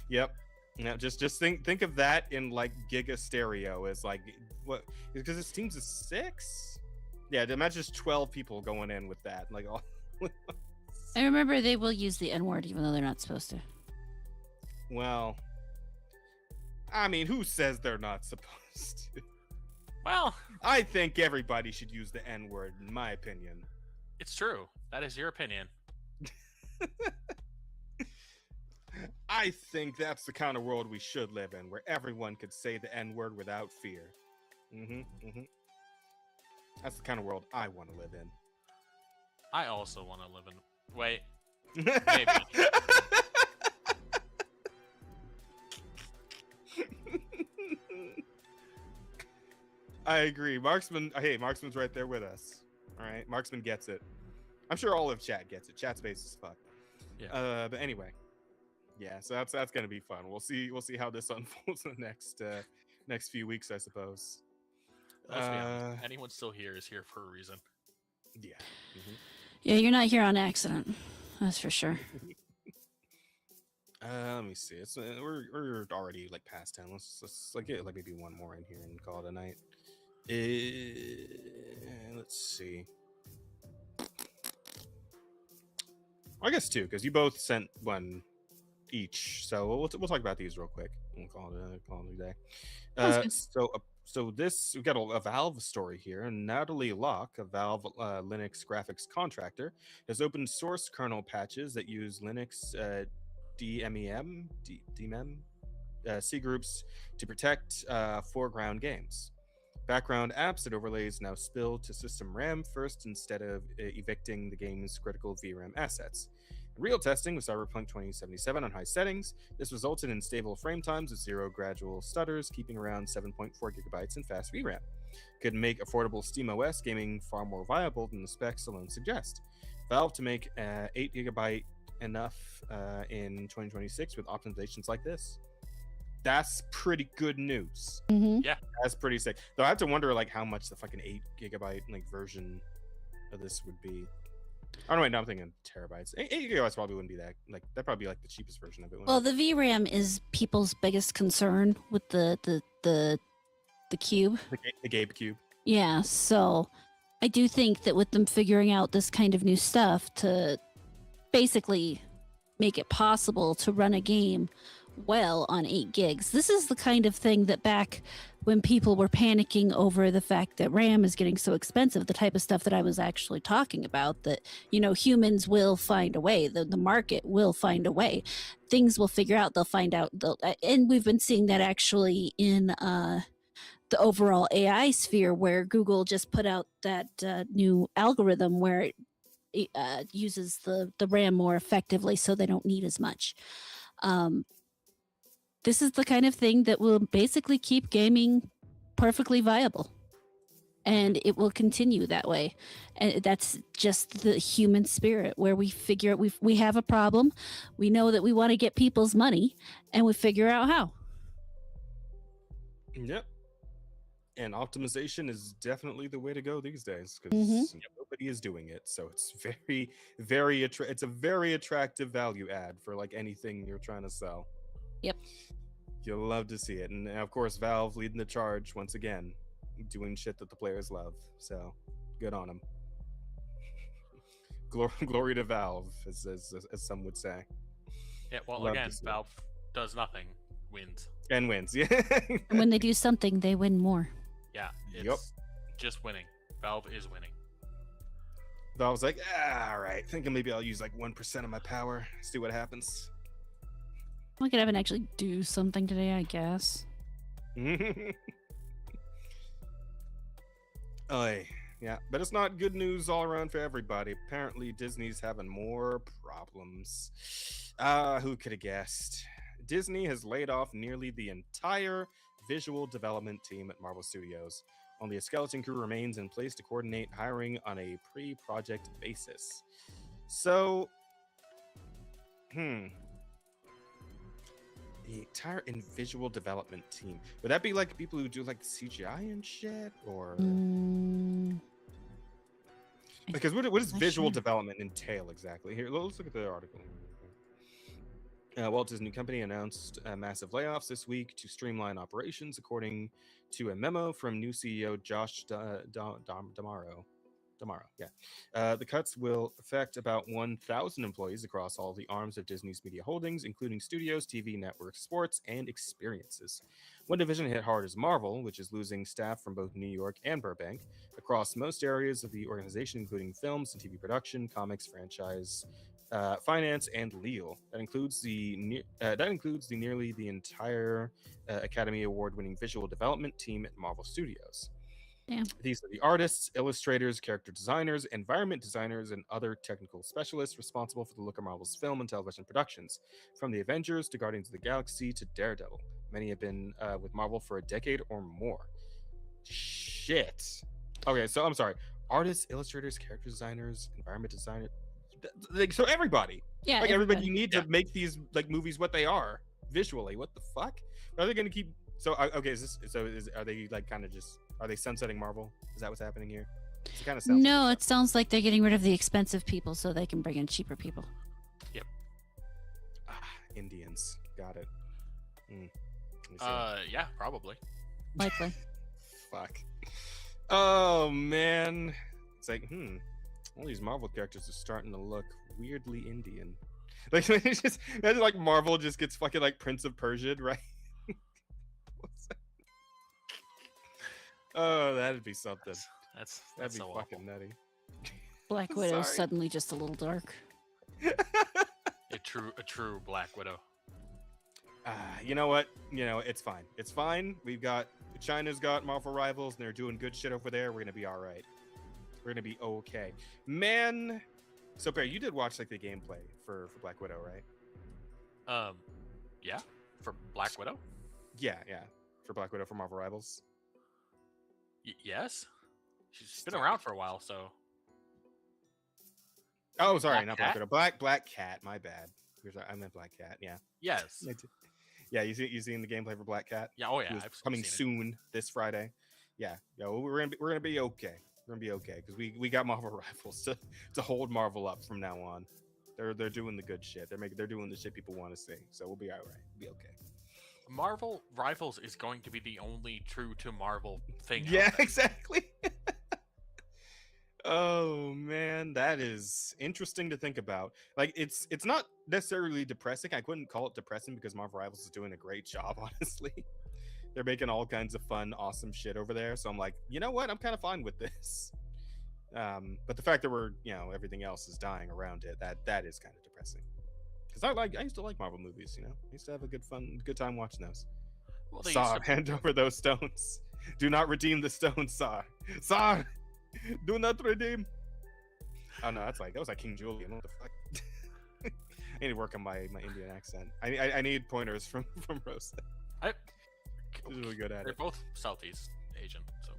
Yep. Yeah, just think of that in like giga stereo as like what, because this team's a 6. Yeah, imagine just 12 people going in with that. Like all I remember they will use the N-word even though they're not supposed to. Well, I mean, who says they're not supposed to? Well, I think everybody should use the N-word, in my opinion. It's true. That is your opinion. I think that's the kind of world we should live in, where everyone could say the N-word without fear. That's the kind of world I want to live in. I also want to live in... Wait. Maybe. I agree. Marksman's right there with us. All right, Marksman gets it. I'm sure all of chat gets it. Chat space is fuck. Yeah. But anyway, yeah. So that's gonna be fun. We'll see how this unfolds in the next few weeks, I suppose. Let's be honest. Anyone still here is here for a reason. Yeah. Mm-hmm. Yeah, you're not here on accident. That's for sure. Let me see. It's we're already like past 10. Let's like get like maybe one more in here and call it a night. Let's see. I guess two, because you both sent one each. So we'll talk about these real quick. We'll call it a day. So this, we've got a Valve story here, and Natalie Locke, a Valve Linux graphics contractor, has open source kernel patches that use Linux DMEM C groups to protect foreground games. Background apps that overlays now spill to system RAM first instead of evicting the game's critical VRAM assets. In real testing with Cyberpunk 2077 on high settings, this resulted in stable frame times with 0 gradual stutters, keeping around 7.4 gigabytes in fast VRAM. Could make affordable SteamOS gaming far more viable than the specs alone suggest. Valve to make 8 gigabyte enough in 2026 with optimizations like this. That's pretty good news. Mm-hmm. Yeah, that's pretty sick. Though I have to wonder like how much the fucking 8 gigabyte like version of this would be. Oh no, wait, no, I'm thinking terabytes. 8 gigabytes probably wouldn't be that. Like that'd probably be like the cheapest version of it. Well, the VRAM is people's biggest concern with the cube. The Gabe cube. Yeah, so I do think that with them figuring out this kind of new stuff to basically make it possible to run a game well on 8 gigs. This is the kind of thing that back when people were panicking over the fact that RAM is getting so expensive, the type of stuff that I was actually talking about, that, you know, humans will find a way, the market will find a way. Things will figure out, they'll find out. And we've been seeing that actually in the overall AI sphere, where Google just put out that new algorithm where it uses the RAM more effectively so they don't need as much. This is the kind of thing that will basically keep gaming perfectly viable. And it will continue that way. And that's just the human spirit, where we figure out we have a problem. We know that we want to get people's money, and we figure out how. Yep. And optimization is definitely the way to go these days, because nobody is doing it. So it's it's a very attractive value add for like anything you're trying to sell. Yep. You'll love to see it. And of course, Valve leading the charge once again, doing shit that the players love. So good on them. Glory to Valve, as some would say. Yeah, well, love again, Valve does nothing, wins. And wins, yeah. And when they do something, they win more. Yeah, it's just winning. Valve is winning. Valve's like, all right, thinking maybe I'll use like 1% of my power, see what happens. I could have and actually do something today, I guess. Yeah, but it's not good news all around for everybody. Apparently, Disney's having more problems. Who could have guessed? Disney has laid off nearly the entire visual development team at Marvel Studios. Only a skeleton crew remains in place to coordinate hiring on a pre-project basis. So, the entire visual development team. Would that be like people who do like CGI and shit, or because what does visual development entail exactly? Here, let's look at the article. Walt Disney Company announced massive layoffs this week to streamline operations, according to a memo from new CEO Josh D'Amaro. The cuts will affect about 1,000 employees across all the arms of Disney's media holdings, including studios, TV networks, sports, and experiences. One division hit hard is Marvel, which is losing staff from both New York and Burbank across most areas of the organization, including films and TV production, comics, franchise, finance, and legal. That includes the nearly the entire Academy Award-winning visual development team at Marvel Studios. Damn. These are the artists, illustrators, character designers, environment designers, and other technical specialists responsible for the look of Marvel's film and television productions, from the Avengers to Guardians of the Galaxy to Daredevil. Many have been with Marvel for a decade or more. Shit. Okay, so I'm sorry. artists, illustrators, character designers, environment designers. Like, so everybody. Yeah, Like everybody, you need to make these like movies what they are visually. What the fuck? Are they going to keep? So okay, are they like kind of just are they sunsetting Marvel? Is that what's happening here? It kind of sounds. No, it sounds like they're getting rid of the expensive people so they can bring in cheaper people. Yep. Indians, got it. Yeah, probably. Likely. Fuck. Oh man, it's like all these Marvel characters are starting to look weirdly Indian. Like it's just imagine like Marvel just gets fucking like Prince of Persia, right? Oh, that'd be something. That'd be so fucking awful. nutty. Black Widow's suddenly just a little dark. A true Black Widow. You know what? You know, it's fine. It's fine. China's got Marvel rivals, and they're doing good shit over there. We're gonna be all right. We're gonna be okay, man. So, Barry, you did watch like the gameplay for Black Widow, right? Yeah, for Black Widow. Yeah, for Black Widow for Marvel Rivals. Yes, she's been around for a while, so. Oh, sorry, not Black Widow. Black Cat. My bad. I meant Black Cat. Yeah. Yes. Yeah, you seen the gameplay for Black Cat? Yeah. Oh yeah. It's coming soon this Friday. Yeah. We're gonna be okay. We're gonna be okay because we got Marvel Rivals to hold Marvel up from now on. They're doing the good shit. They're doing the shit people want to see. So we'll be all right. We'll be okay. Marvel Rivals is going to be the only true to Marvel thing. Yeah, exactly. Oh man, that is interesting to think about. Like it's not necessarily depressing. I couldn't call it depressing because Marvel Rivals is doing a great job, honestly. They're making all kinds of fun, awesome shit over there. So I'm like, you know what? I'm kind of fine with this. But the fact that everything else is dying around it, that is kind of depressing. Because I used to like Marvel movies, I used to have a good time watching those. Well, Saw, hand over those stones. Do not redeem the stones, Saw. Saw! Do not redeem. Oh no, that was like King Julian. What the fuck? I need to work on my Indian accent. I need pointers from Rosa. She's really good at it. They're both Southeast Asian, so.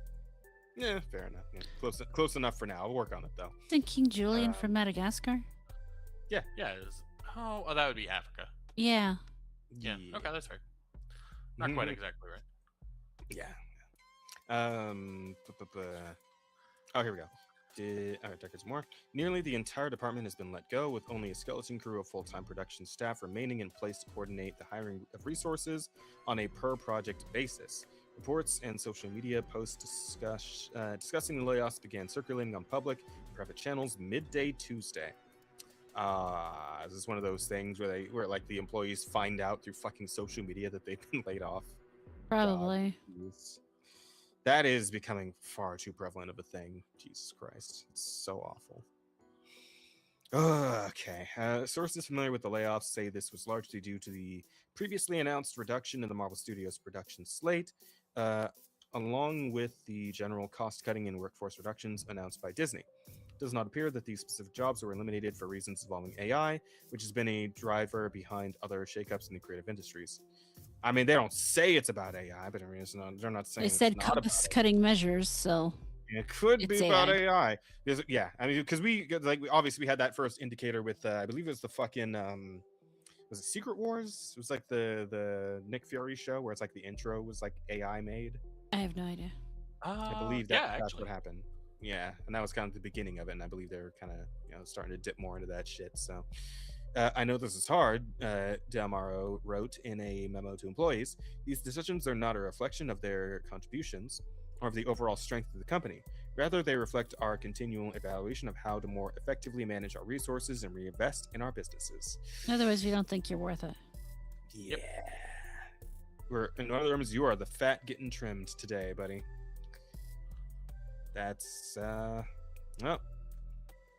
Yeah, fair enough. Yeah. Close enough for now. I'll work on it though. Isn't King Julian from Madagascar? Yeah. Oh, that would be Africa. Yeah. Yeah. Okay, that's fair. Not quite exactly right. Yeah. Oh, here we go. There's more. Nearly the entire department has been let go, with only a skeleton crew of full-time production staff remaining in place to coordinate the hiring of resources on a per-project basis. Reports and social media posts discussing the layoffs began circulating on public and private channels midday Tuesday. Is this one of those things where like the employees find out through fucking social media that they've been laid off? Probably. That is becoming far too prevalent of a thing. Jesus Christ. It's so awful. Okay. Sources familiar with the layoffs say this was largely due to the previously announced reduction in the Marvel Studios production slate, along with the general cost-cutting and workforce reductions announced by Disney. It does not appear that these specific jobs were eliminated for reasons involving AI, which has been a driver behind other shakeups in the creative industries. I mean, they don't say it's about AI, but I mean, they're not saying they said cost-cutting measures, so it could be about AI. Yeah, I mean, because we obviously had that first indicator with I believe it was the fucking was it Secret Wars? It was like the Nick Fury show where it's like the intro was like AI made. I have no idea. I believe that's what happened. Yeah, and that was kind of the beginning of it, and I believe they're kind of starting to dip more into that shit. So. I know this is hard, D'Amaro wrote in a memo to employees. These decisions are not a reflection of their contributions or of the overall strength of the company. Rather, they reflect our continual evaluation of how to more effectively manage our resources and reinvest in our businesses. In other words, we don't think you're worth it. Yeah. In other words, you are the fat getting trimmed today, buddy. That's,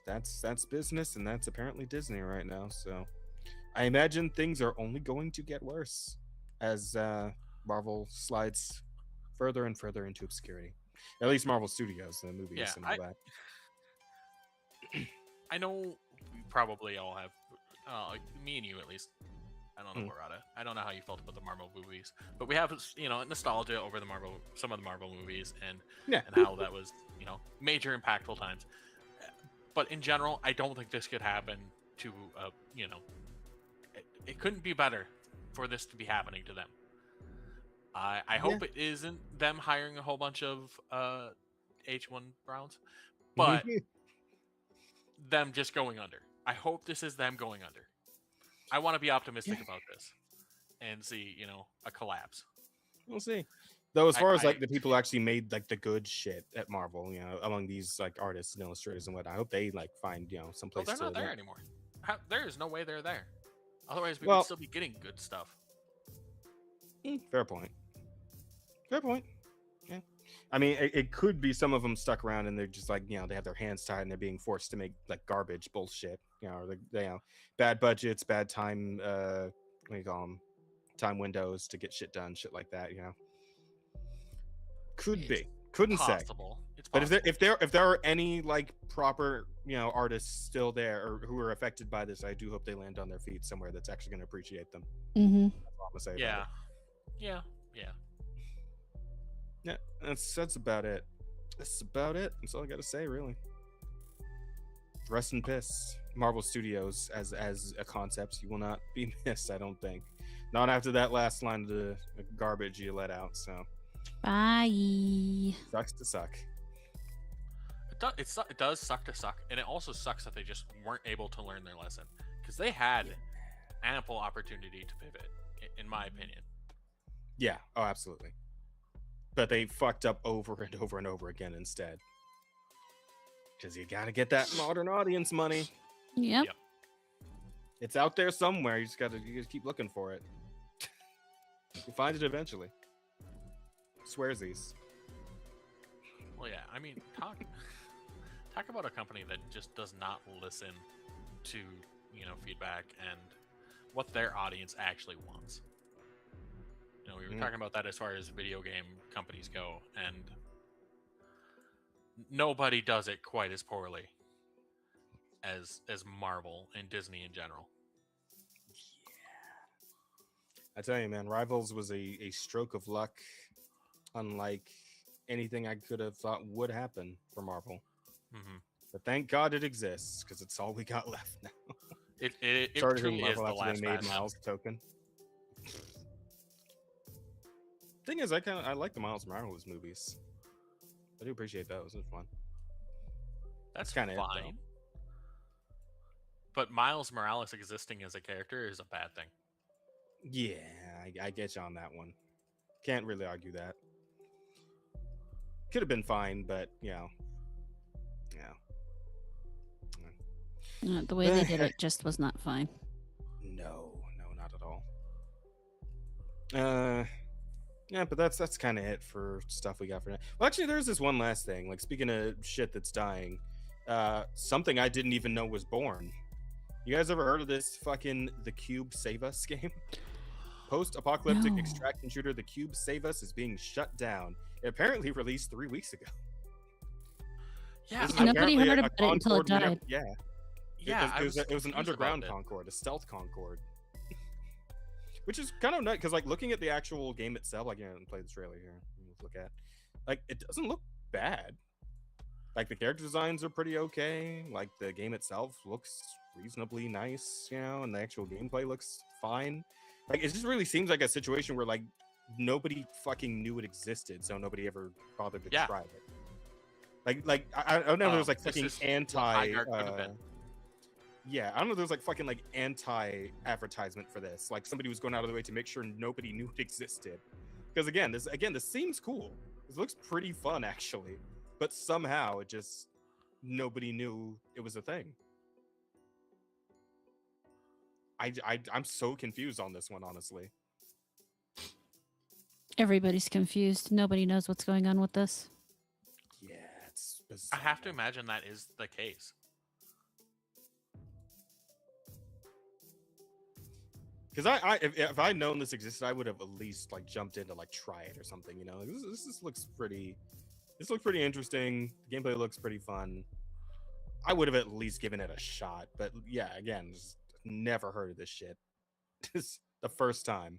That's business, and that's apparently Disney right now. So I imagine things are only going to get worse as Marvel slides further and further into obscurity. At least Marvel Studios, the movies and all that. I know we probably all have, me and you at least, I don't know, Murata. I don't know how you felt about the Marvel movies, but we have, nostalgia over some of the Marvel movies, and how that was, major impactful times. But in general, I don't think this could happen to, it couldn't be better for this to be happening to them. I hope it isn't them hiring a whole bunch of H1 Browns, but them just going under. I hope this is them going under. I want to be optimistic about this and see, a collapse. We'll see. Though, as far as like the people who actually made like the good shit at Marvel, among these like artists and illustrators and whatnot, I hope they like find some place. They're not there anymore. There is no way they're there. Otherwise, we would still be getting good stuff. Fair point. Fair point. Yeah. I mean, it could be some of them stuck around and they're just like, they have their hands tied and they're being forced to make like garbage bullshit, or they bad budgets, bad time, what do you call them? Time windows to get shit done, shit like that, Could be. Couldn't possible. say. It's but possible. if there are any like proper, artists still there or who are affected by this, I do hope they land on their feet somewhere that's actually going to appreciate them. Mm-hmm. That's all I'm gonna say about it. Yeah. Yeah, that's about it. That's about it. That's all I got to say, really. Rest in piss, Marvel Studios as a concept. You will not be missed, I don't think. Not after that last line of the garbage you let out. So, bye. Sucks to suck. It does suck to suck, and it also sucks that they just weren't able to learn their lesson because they had ample opportunity to pivot, in my opinion. Yeah. Oh, absolutely. But they fucked up over and over and over again instead. Because you got to get that modern audience money. Yep. It's out there somewhere. You just keep looking for it. You'll find it eventually. Swearsies. Well, yeah. I mean, talk about a company that just does not listen to feedback and what their audience actually wants. We were talking about that as far as video game companies go, and nobody does it quite as poorly as Marvel and Disney in general. I tell you, man, Rivals was a stroke of luck, unlike anything I could have thought would happen for Marvel. Mm-hmm. But thank God it exists, because it's all we got left now. It truly is the last made Miles token. Thing is, I like the Miles Morales movies. I do appreciate those. It's fun. That's kind of fine. But Miles Morales existing as a character is a bad thing. Yeah, I get you on that one. Can't really argue that. Could have been fine, but yeah. The way they did it just was not fine. No, not at all. Yeah, but that's kind of it for stuff we got for now. Well, actually, there's this one last thing. Like, speaking of shit that's dying, something I didn't even know was born. You guys ever heard of this fucking The Cube Save Us game? Post-apocalyptic extraction shooter The Cube Save Us is being shut down. It apparently released 3 weeks ago. Yeah, nobody heard about it until it died. It was an underground Concord, a stealth Concord. Which is kind of nice, because like looking at the actual game itself, like, play the trailer here. Look at, like, it doesn't look bad. Like, the character designs are pretty okay. Like, the game itself looks reasonably nice, and the actual gameplay looks fine. Like, it just really seems like a situation where like nobody fucking knew it existed, so nobody ever bothered to try it. Like I don't know if there was like fucking anti. Yeah, I don't know if there was like fucking like anti-advertisement for this. Like, somebody was going out of the way to make sure nobody knew it existed. Because again, this seems cool. This looks pretty fun actually, but somehow it just nobody knew it was a thing. I'm so confused on this one, honestly. Everybody's confused. Nobody knows what's going on with this. Yeah, it's bizarre. I have to imagine that is the case. Because if I'd known this existed, I would have at least like jumped in to like try it or something. Like, this looks pretty. This looks pretty interesting. The gameplay looks pretty fun. I would have at least given it a shot. But yeah, again, just never heard of this shit. The first time.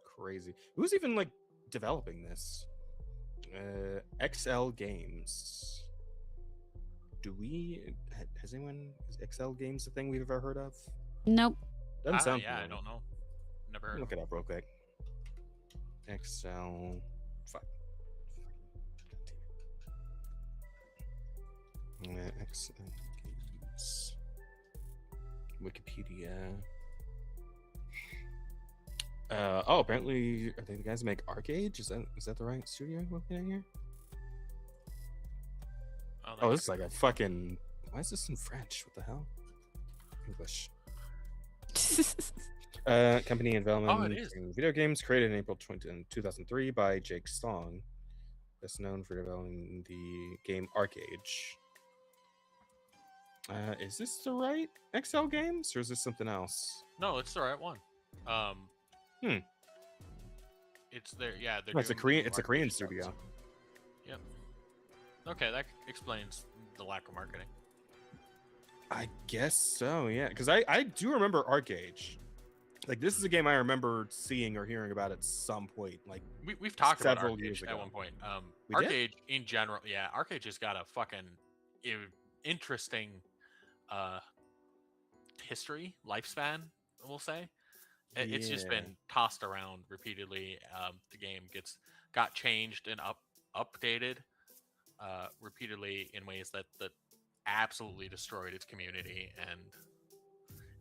Crazy. Who's even like developing this? XL Games. Has anyone, is XL Games a thing we've ever heard of? Nope. Doesn't sound Yeah, I familiar. don't know. Never heard. Look it up real quick. XL. Fuck. XL Games. Wikipedia. Apparently, are they the guys who make Arcade? Is that the right studio I'm looking at here? Oh, this is like a fucking. Why is this in French? What the hell? English. Company and development video games created in April 2003 by Jake Song, best known for developing the game Arcade. Is this the right XL Games or is this something else? No, it's the right one. It's there. Yeah, it's a Korean studio. Yep. Okay, that explains the lack of marketing. I guess so, yeah. Because I do remember Arcade. Like, this is a game I remember seeing or hearing about at some point. Like, we've talked about several Arcade years ago at one point. We Arcade in general, yeah, Arcade just got a fucking interesting history, lifespan, we'll say. It's just been tossed around repeatedly. The game got changed and updated repeatedly in ways that absolutely destroyed its community and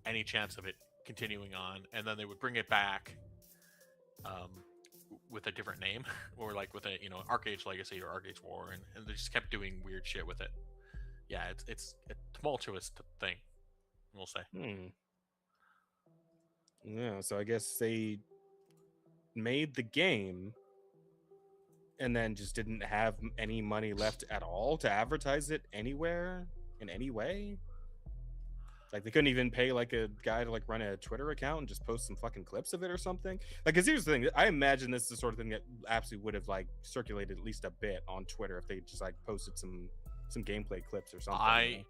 any chance of it continuing on. And then they would bring it back with a different name or like with a Arcade's Legacy or Arcade's War, and they just kept doing weird shit with it. Yeah, it's a tumultuous thing, we'll say. Yeah, so I guess they made the game and then just didn't have any money left at all to advertise it anywhere in any way. Like, they couldn't even pay like a guy to like run a Twitter account and just post some fucking clips of it or something. Like, cause here's the thing, I imagine this is the sort of thing that absolutely would have like circulated at least a bit on Twitter if they just like posted some gameplay clips or something.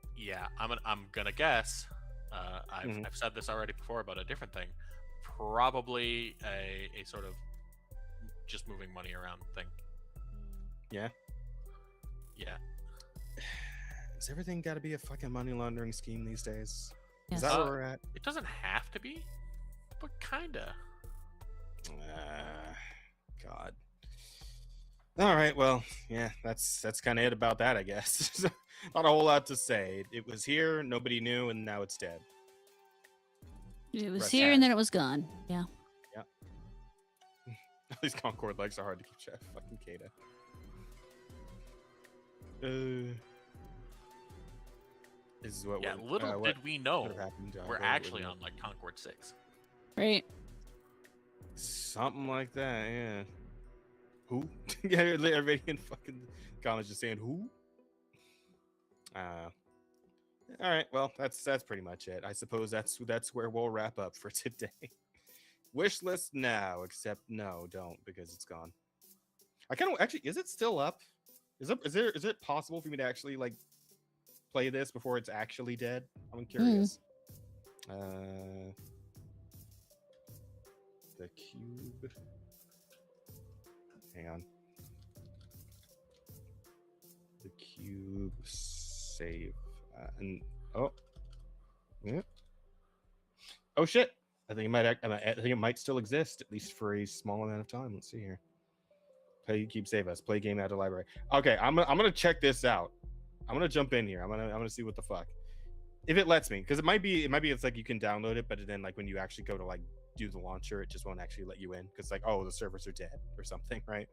I'm gonna guess. I've said this already before about a different thing. Probably a sort of just moving money around thing. Yeah. Has everything got to be a fucking money laundering scheme these days? Yes. Is that where we're at? It doesn't have to be, but kinda. God. All right, well, yeah, that's kind of it about that, I guess. Not a whole lot to say. It was here, nobody knew, and now it's dead. It was here and then it was gone. Yeah. These Concord legs are hard to keep track. Fucking Kata. This is what. Yeah, little did we know we're actually on like Concord 6. Right. Something like that. Yeah. Who? Yeah, everybody in fucking comments just saying who. All right, well, that's pretty much it. I suppose that's where we'll wrap up for today. Wish list now, except no, don't, because it's gone. I kind of actually, is it still up? Is it possible for me to actually like play this before it's actually dead? I'm curious. The cube. Hang on. The cube save. And yeah. Oh shit! I think it might still exist, at least for a small amount of time. Let's see here. Play cube save us. Play game out of library. Okay, I'm gonna check this out. I'm gonna jump in here. I'm gonna see what the fuck. If it lets me, because it might be it's like you can download it, but then like when you actually go to like do the launcher, it just won't actually let you in because like, oh, the servers are dead or something, right?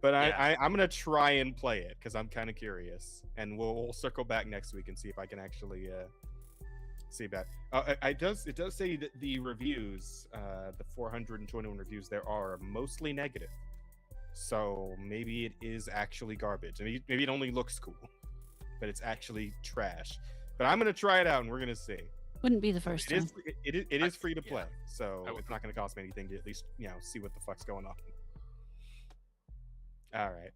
But yeah. I'm gonna try and play it because I'm kind of curious, and we'll circle back next week and see if I can actually see that. It does say that the reviews, the 421 reviews there are mostly negative, so maybe it is actually garbage. Maybe it only looks cool, but it's actually trash. But I'm gonna try it out, and we're gonna see. Wouldn't be the first time. It is free to play, so it's not gonna cost me anything to at least see what the fuck's going on. All right.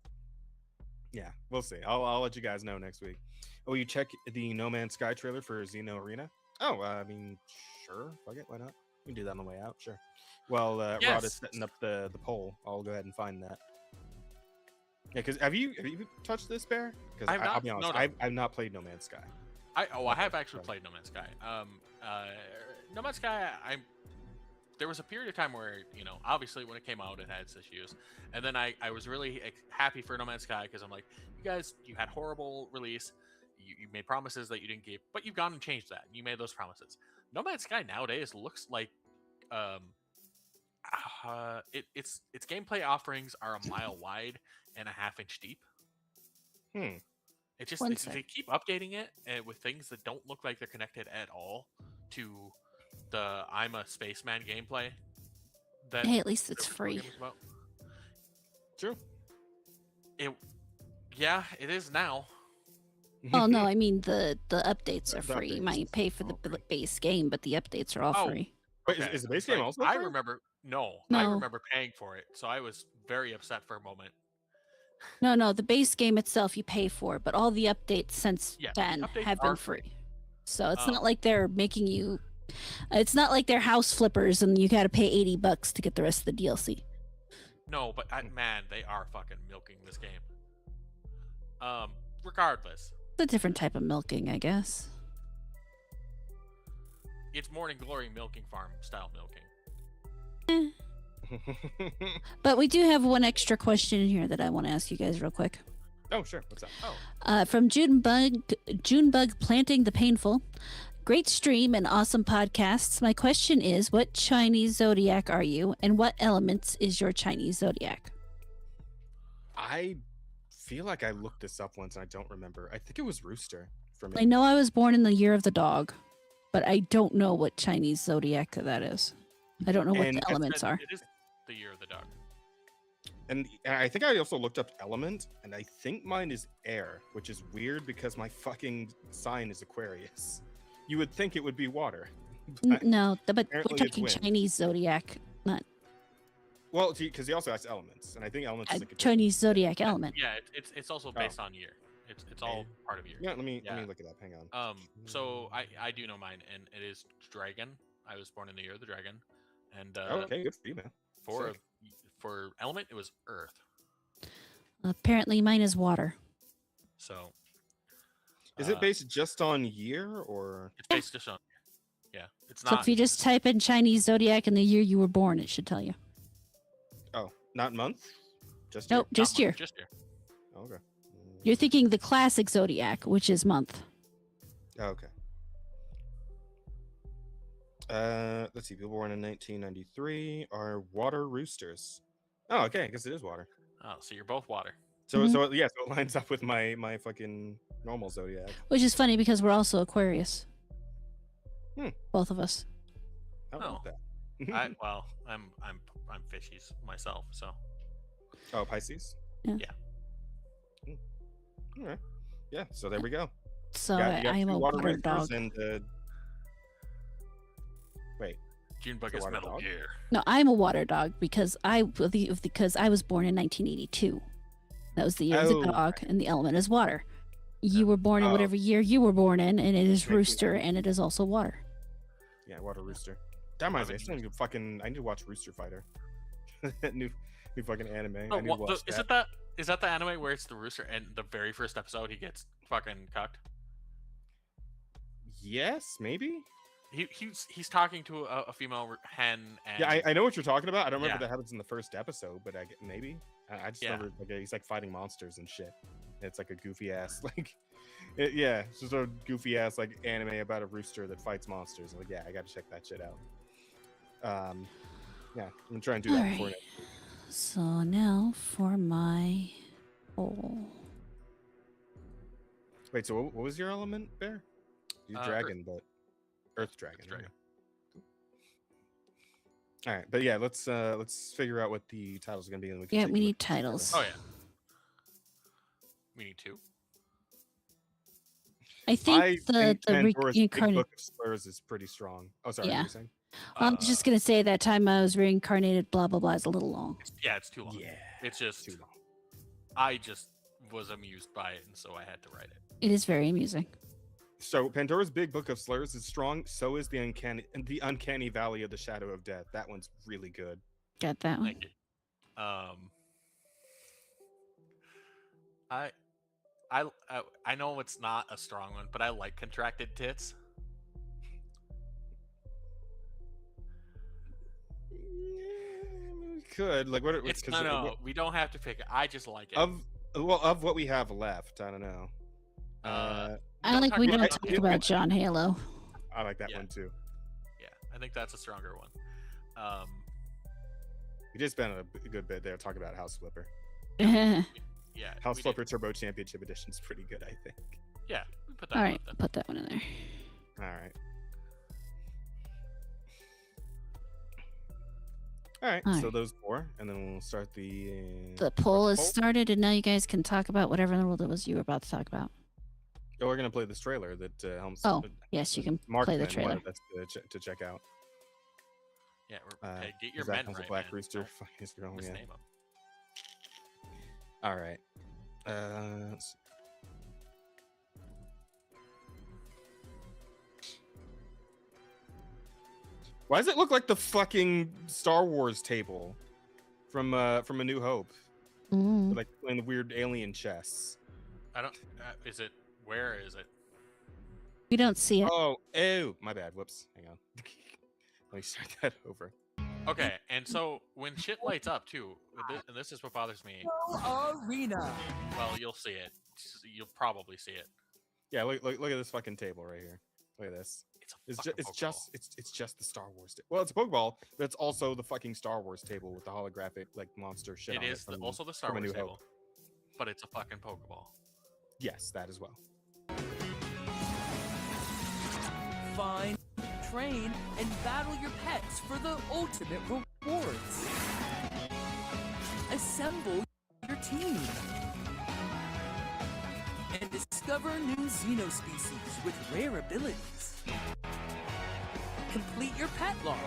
Yeah, we'll see. I'll let you guys know next week. Oh, you check the No Man's Sky trailer for Xeno Arena? Oh, I mean, sure. Fuck it. Why not? We can do that on the way out. Sure. Well, Yes. Rod is setting up the poll. I'll go ahead and find that. Yeah, because have you touched this, Bear? Because I'll be honest, no. I've not played No Man's Sky. I have actually played No Man's Sky. No Man's Sky, there was a period of time where, you know, obviously when it came out, it had its issues, and then I was really happy for No Man's Sky because I'm like, you guys, you had horrible release, you made promises that you didn't keep, but you've gone and changed that. You made those promises. No Man's Sky nowadays looks like, its gameplay offerings are a mile wide and a half-inch deep. It just they keep updating it with things that don't look like they're connected at all to the I'm a spaceman gameplay. Hey, at least it's free. True. It is now. Oh no, I mean the updates are free. You might pay for the base game, but the updates are all free. Wait, is the base game also free? I remember I remember paying for it, so I was very upset for a moment. No, the base game itself you pay for, but all the updates since then have been free. So it's not like they're making you. It's not like they're house flippers and you got to pay $80 to get the rest of the DLC. No, but man, they are fucking milking this game. Regardless, It's a different type of milking, I guess. it's Morning Glory milking farm style milking. But we do have one extra question in here that I want to ask you guys real quick. Oh, sure. What's up? From Junebug Planting the Painful. Great stream and awesome podcasts. My question is, what Chinese zodiac are you, and what elements is your Chinese zodiac? I feel like I looked this up once and I don't remember. I think it was Rooster for me. I know I was born in the year of the dog, but I don't know what Chinese zodiac that is. I don't know what the elements are. It is the year of the dog. And I think I also looked up element, and I think mine is air, which is weird because my fucking sign is Aquarius. You would think it would be water. No, but we're apparently talking it's wind. Chinese zodiac, not Well, because he also has elements, and I think elements is like a Chinese zodiac element. Yeah, it's also based on year. It's all part of year. Yeah, let me look it up. Hang on. So I do know mine, and it is dragon. I was born in the year of the dragon, and okay, good for you, man. For element, it was earth. Apparently, mine is water. So, is it based just on year, or it's based just on? Yeah, it's So not. if you just type in Chinese zodiac and the year you were born, it should tell you. Oh, not month? Just Nope, year? just year. Just year. Okay. You're thinking the classic zodiac, which is month. Oh, okay. Let's see. People born in 1993 are water roosters. Oh, okay. I guess it is water. Oh, so you're both water. So so it lines up with my fucking normal zodiac. Which is funny because we're also Aquarius. Both of us. How about that? I'm fishies myself, so. Oh, Pisces? Yeah. All right. Yeah, so there we go. So You I got am two a water roosters dog. And, wait. Junebug It's a is water Metal dog? Gear. No, I'm a water dog because I was born in 1982. That was the year of the dog, and the element is water. You were born in whatever year you were born in, and it is rooster, and it is also water. Yeah, water rooster. That reminds me. I need to watch Rooster Fighter. new fucking anime. Oh, I need to watch is that the anime where it's the rooster and the very first episode he gets fucking cucked? Yes, maybe. He's talking to a female hen. And Yeah, I know what you're talking about. I don't remember if that happens in the first episode, but maybe. I just remember he's like fighting monsters and shit. It's like a goofy ass it's just a goofy ass like anime about a rooster that fights monsters. Like, I gotta check that shit out. Yeah, I'm gonna try and do that before. So now for my poll. Wait, so what was your element, Bear? You dragon, but Earth dragon. Dragon. All right, but yeah, let's figure out what the title's gonna be. And We need titles. Oh yeah. We need two. I think the reincarnated Book of Slurs is pretty strong. Oh, sorry. Yeah. What were you saying? I was just gonna say that time I was reincarnated. Blah blah blah is a little long. It's too long. Yeah, it's just too long. I just was amused by it, and so I had to write it. It is very amusing. So Pandora's Big Book of Slurs is strong. So is the Uncanny Valley of the Shadow of Death. That one's really good. Got that one. Thank you. I know it's not a strong one, but I like contracted tits. Could like what? It's no. We don't have to pick it. I just like it. Of what we have left, I don't know. I like we don't talk about John Halo. I like that one too. Yeah, I think that's a stronger one. We just spent a good bit there talking about House Flipper. Yeah, House Flipper Turbo Championship Edition is pretty good, I think. Yeah, we put that. All right, put that one in there. All right. So those 4, and then we'll start the poll is started, and now you guys can talk about whatever in the world it was you were about to talk about. Oh, we're gonna play this trailer that Helms. Oh, yes, you can play the trailer. That's to check out. Yeah, get your men right, Black man. Rooster. His girl, yeah. Name him. All right. Let's see. Why does it look like the fucking Star Wars table from A New Hope? Like playing the weird alien chess. I don't. Is it? Where is it? We don't see it. Oh, my bad. Whoops. Hang on. Let me start that over. Okay, and so when shit lights up too, and this is what bothers me. Arena. Well, you'll see it. You'll probably see it. Yeah, look at this fucking table right here. Look at this. It's just the Star Wars. Well, it's a Pokeball, but it's also the fucking Star Wars table with the holographic like monster shit. It is also the Star Wars table, but it's a fucking Pokeball. Yes, that as well. Find, train, and battle your pets for the ultimate rewards. Assemble your team. And discover new Xenospecies with rare abilities. Complete your pet log.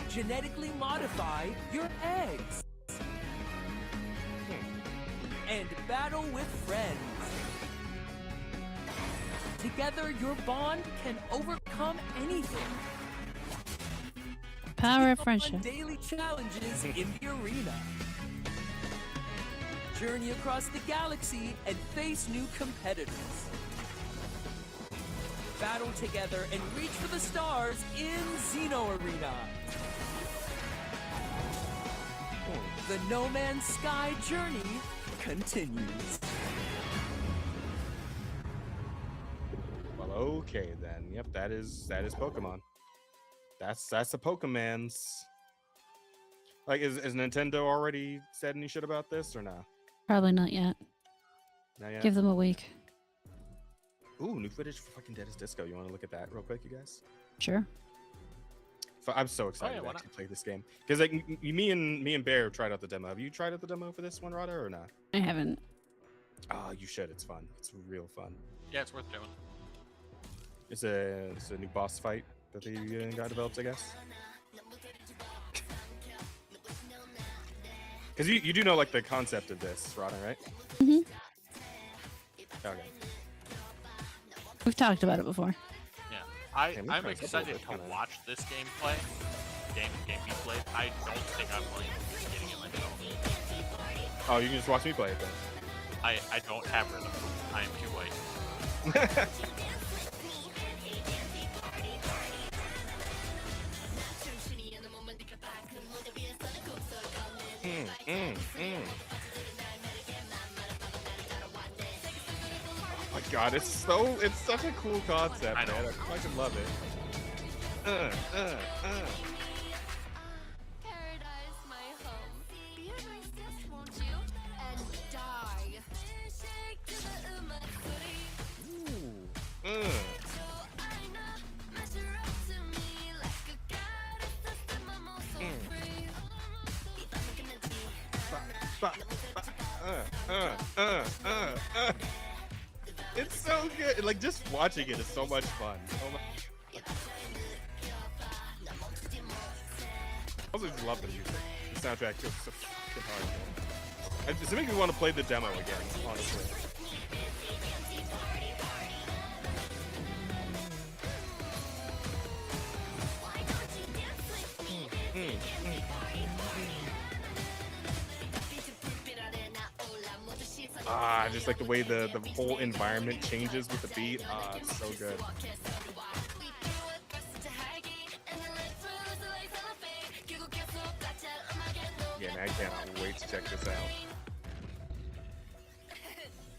Genetically modify your eggs. And battle with friends. Together, your bond can overcome anything. Power of friendship. Daily challenges in the arena. Journey across the galaxy and face new competitors. Battle together and reach for the stars in Xeno Arena. The No Man's Sky journey continues. Well, okay then. Yep, that is Pokemon. That's the Pokemans. Like, is Nintendo already said any shit about this or not? Probably not yet. Not yet. Give them a week. Ooh, new footage for fucking Dead as Disco. You want to look at that real quick, you guys? Sure. I'm so excited to actually play this game because like me and Bear tried out the demo. Have you tried out the demo for this one, Rada, or not? I haven't. Oh, you should. It's fun. It's real fun. Yeah, it's worth doing. It's a new boss fight that they got developed, I guess. Because you do know like the concept of this, Rada, right? Mm-hmm. Okay. We've talked about it before. Yeah, I'm excited to watch this game be played. I don't think I'm going to be getting it myself. Oh, you can just watch me play it then. I don't have rhythm. I am too white. Oh my god, it's such a cool concept, man. I fucking love it. Paradise, my home. Be a princess, won't you? And die. It's so good. Like, just watching it is so much fun. Oh my... I also just love the music. The soundtrack goes so fucking hard. It's making me want to play the demo again, honestly. Just like the way the whole environment changes with the beat. It's so good. Yeah, man, I cannot wait to check this out.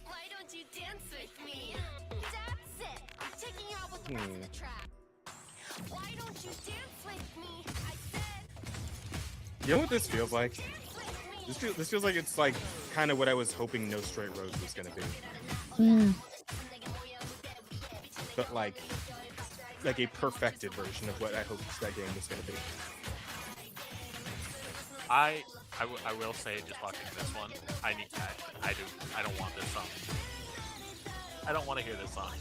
Why don't you dance with me? That's it. I'm taking you out with the rest of the track. Why don't you dance with me? I said. You know what this feels like? This feels like it's like kind of what I was hoping No Straight Road was gonna be. But like a perfected version of what I hoped that game was gonna be. I will say, just watching this one, I don't want this song. I don't want to hear this song.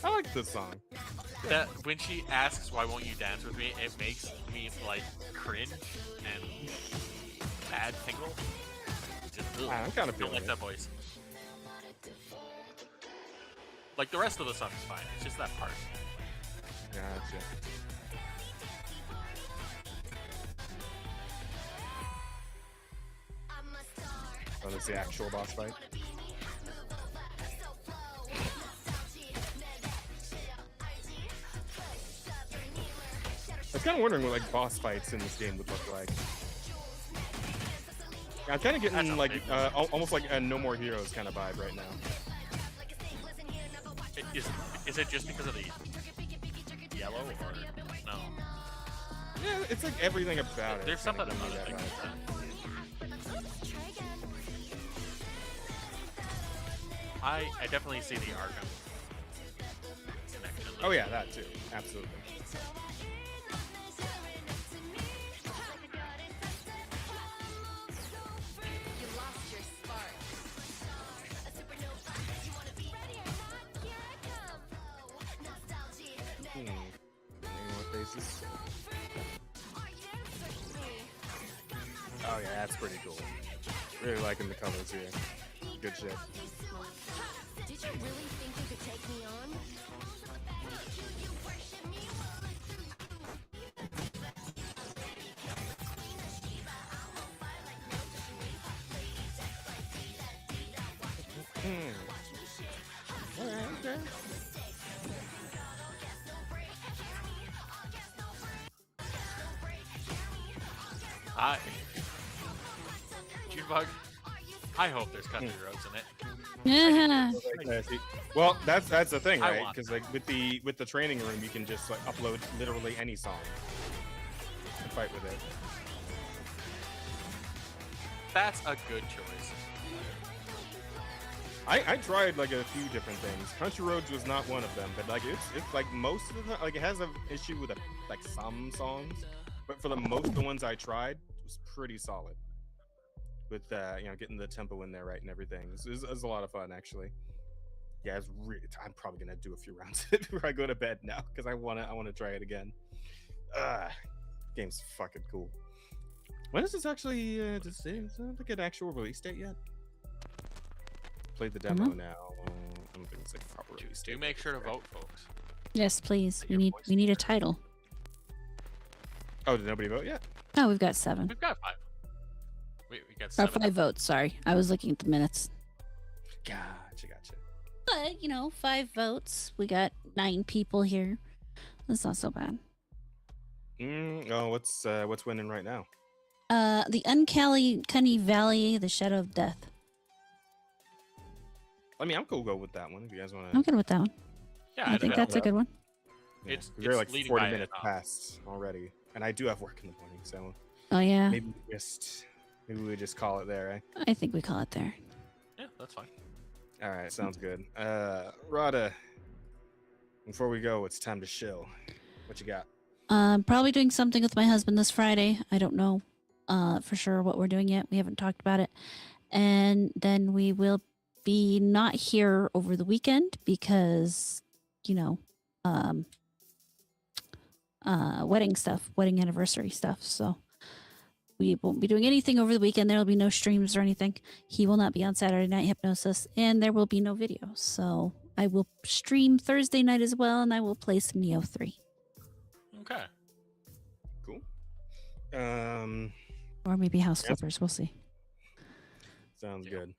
I like this song. That when she asks why won't you dance with me, it makes me like cringe and bad tingle. Just, I'm kind of don't like that voice. Like the rest of the song is fine. It's just that part. Gotcha. Oh, that's the actual boss fight. I was kind of wondering what like boss fights in this game would look like. I'm kind of getting like almost like a No More Heroes kind of vibe right now. Is it just because of the yellow or no? Yeah, it's like everything about it. There's something about it. I definitely see the Arkham connection. Oh yeah, that too. Absolutely. Oh yeah, that's pretty cool. Really liking the colors here. Good shit. Did you really think you could take me on? Okay. Junebug, I hope there's country roads in it. Yeah. Well, that's the thing, right? Because like with the training room, you can just like upload literally any song and fight with it. That's a good choice. I tried like a few different things. Country Roads was not one of them, but like it's like most of the time, like it has an issue with like some songs, but for the most of the ones I tried, it was pretty solid. With getting the tempo in there right and everything. It was a lot of fun actually. Yeah, it's really. I'm probably gonna do a few rounds before I go to bed now because I wanna try it again. Game's fucking cool. When is this actually? Does it like an actual release date yet? Played the demo now. I don't think it's like proper release date. Do make sure to vote, folks. Yes, please. We need a title. Oh, did nobody vote yet? Oh, we've got 7. We've got 5. We got Or 7. 5 votes. Sorry, I was looking at the minutes. Gotcha. But 5 votes. We got 9 people here. That's not so bad. Oh, what's winning right now? The Uncanny Valley, the Shadow of Death. I mean, I'm cool go with that one if you guys want to. I'm good with that one. Yeah, I think that's a good one. Yeah, they're like 40 minutes past already, and I do have work in the morning, so. Oh yeah. Maybe we just call it there, eh? I think we call it there. Yeah, that's fine. All right, sounds good. Rada, before we go, it's time to chill. What you got? Probably doing something with my husband this Friday. I don't know for sure what we're doing yet. We haven't talked about it. And then we will be not here over the weekend because, wedding anniversary stuff. So we won't be doing anything over the weekend. There will be no streams or anything. He will not be on Saturday Night Hypnosis, and there will be no video. So I will stream Thursday night as well, and I will play some Neo 3. Okay. Cool. Or maybe House Flippers. We'll see. Sounds good.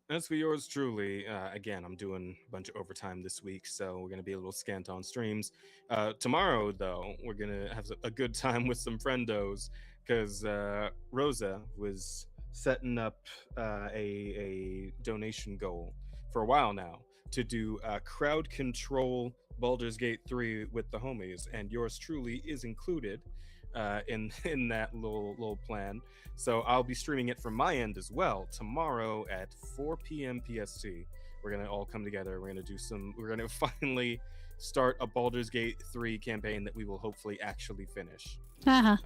As for yours truly, again, I'm doing a bunch of overtime this week, so we're going to be a little scant on streams. Tomorrow, though, we're going to have a good time with some friendos because Rosa was setting up a donation goal for a while now to do crowd control Baldur's Gate 3 with the homies, and yours truly is included in that little plan. So I'll be streaming it from my end as well tomorrow at 4 p.m. PST. We're gonna all come together. We're gonna finally start a Baldur's Gate 3 campaign that we will hopefully actually finich. Uh-huh.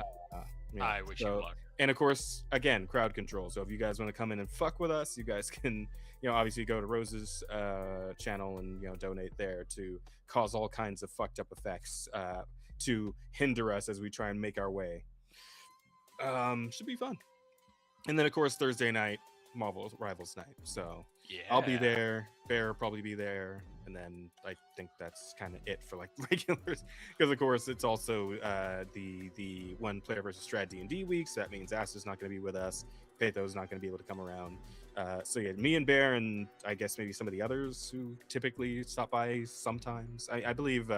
I wish you luck. And of course, again, crowd control. So if you guys want to come in and fuck with us, you guys can, obviously go to Rose's channel and donate there to cause all kinds of fucked up effects to hinder us as we try and make our way. Should be fun. And then of course Thursday night, Marvel Rivals night. So yeah, I'll be there. Bear will probably be there, and then I think that's kind of it for like regulars. Because of course it's also the one player versus strat D&D week. So that means Asta's not going to be with us. Patho's not going to be able to come around. So yeah, me and Bear, and I guess maybe some of the others who typically stop by sometimes. I believe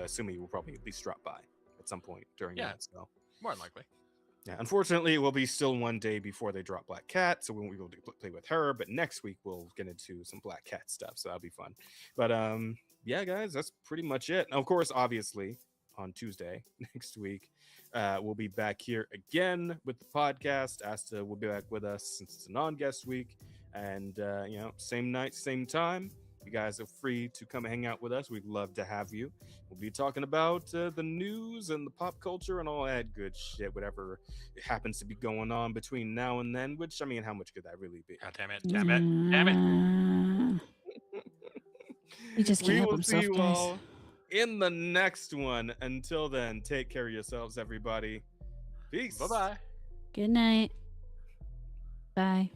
Sumi will probably at least drop by at some point during that. So more than likely. Yeah, unfortunately, it will be still one day before they drop Black Cat, so we won't be able to play with her. But next week we'll get into some Black Cat stuff, so that'll be fun. But yeah, guys, that's pretty much it. Now, of course, obviously, on Tuesday next week, we'll be back here again with the podcast. Asta will be back with us since it's a non-guest week, and same night, same time. You guys are free to come hang out with us. We'd love to have you. We'll be talking about the news and the pop culture and all that good shit, whatever happens to be going on between now and then, which, I mean, how much could that really be? God damn it. Damn it. Damn it. He just can't help himself, see you guys. all in the next one. Until then, take care of yourselves, everybody. Peace. Bye-bye. Good night. Bye.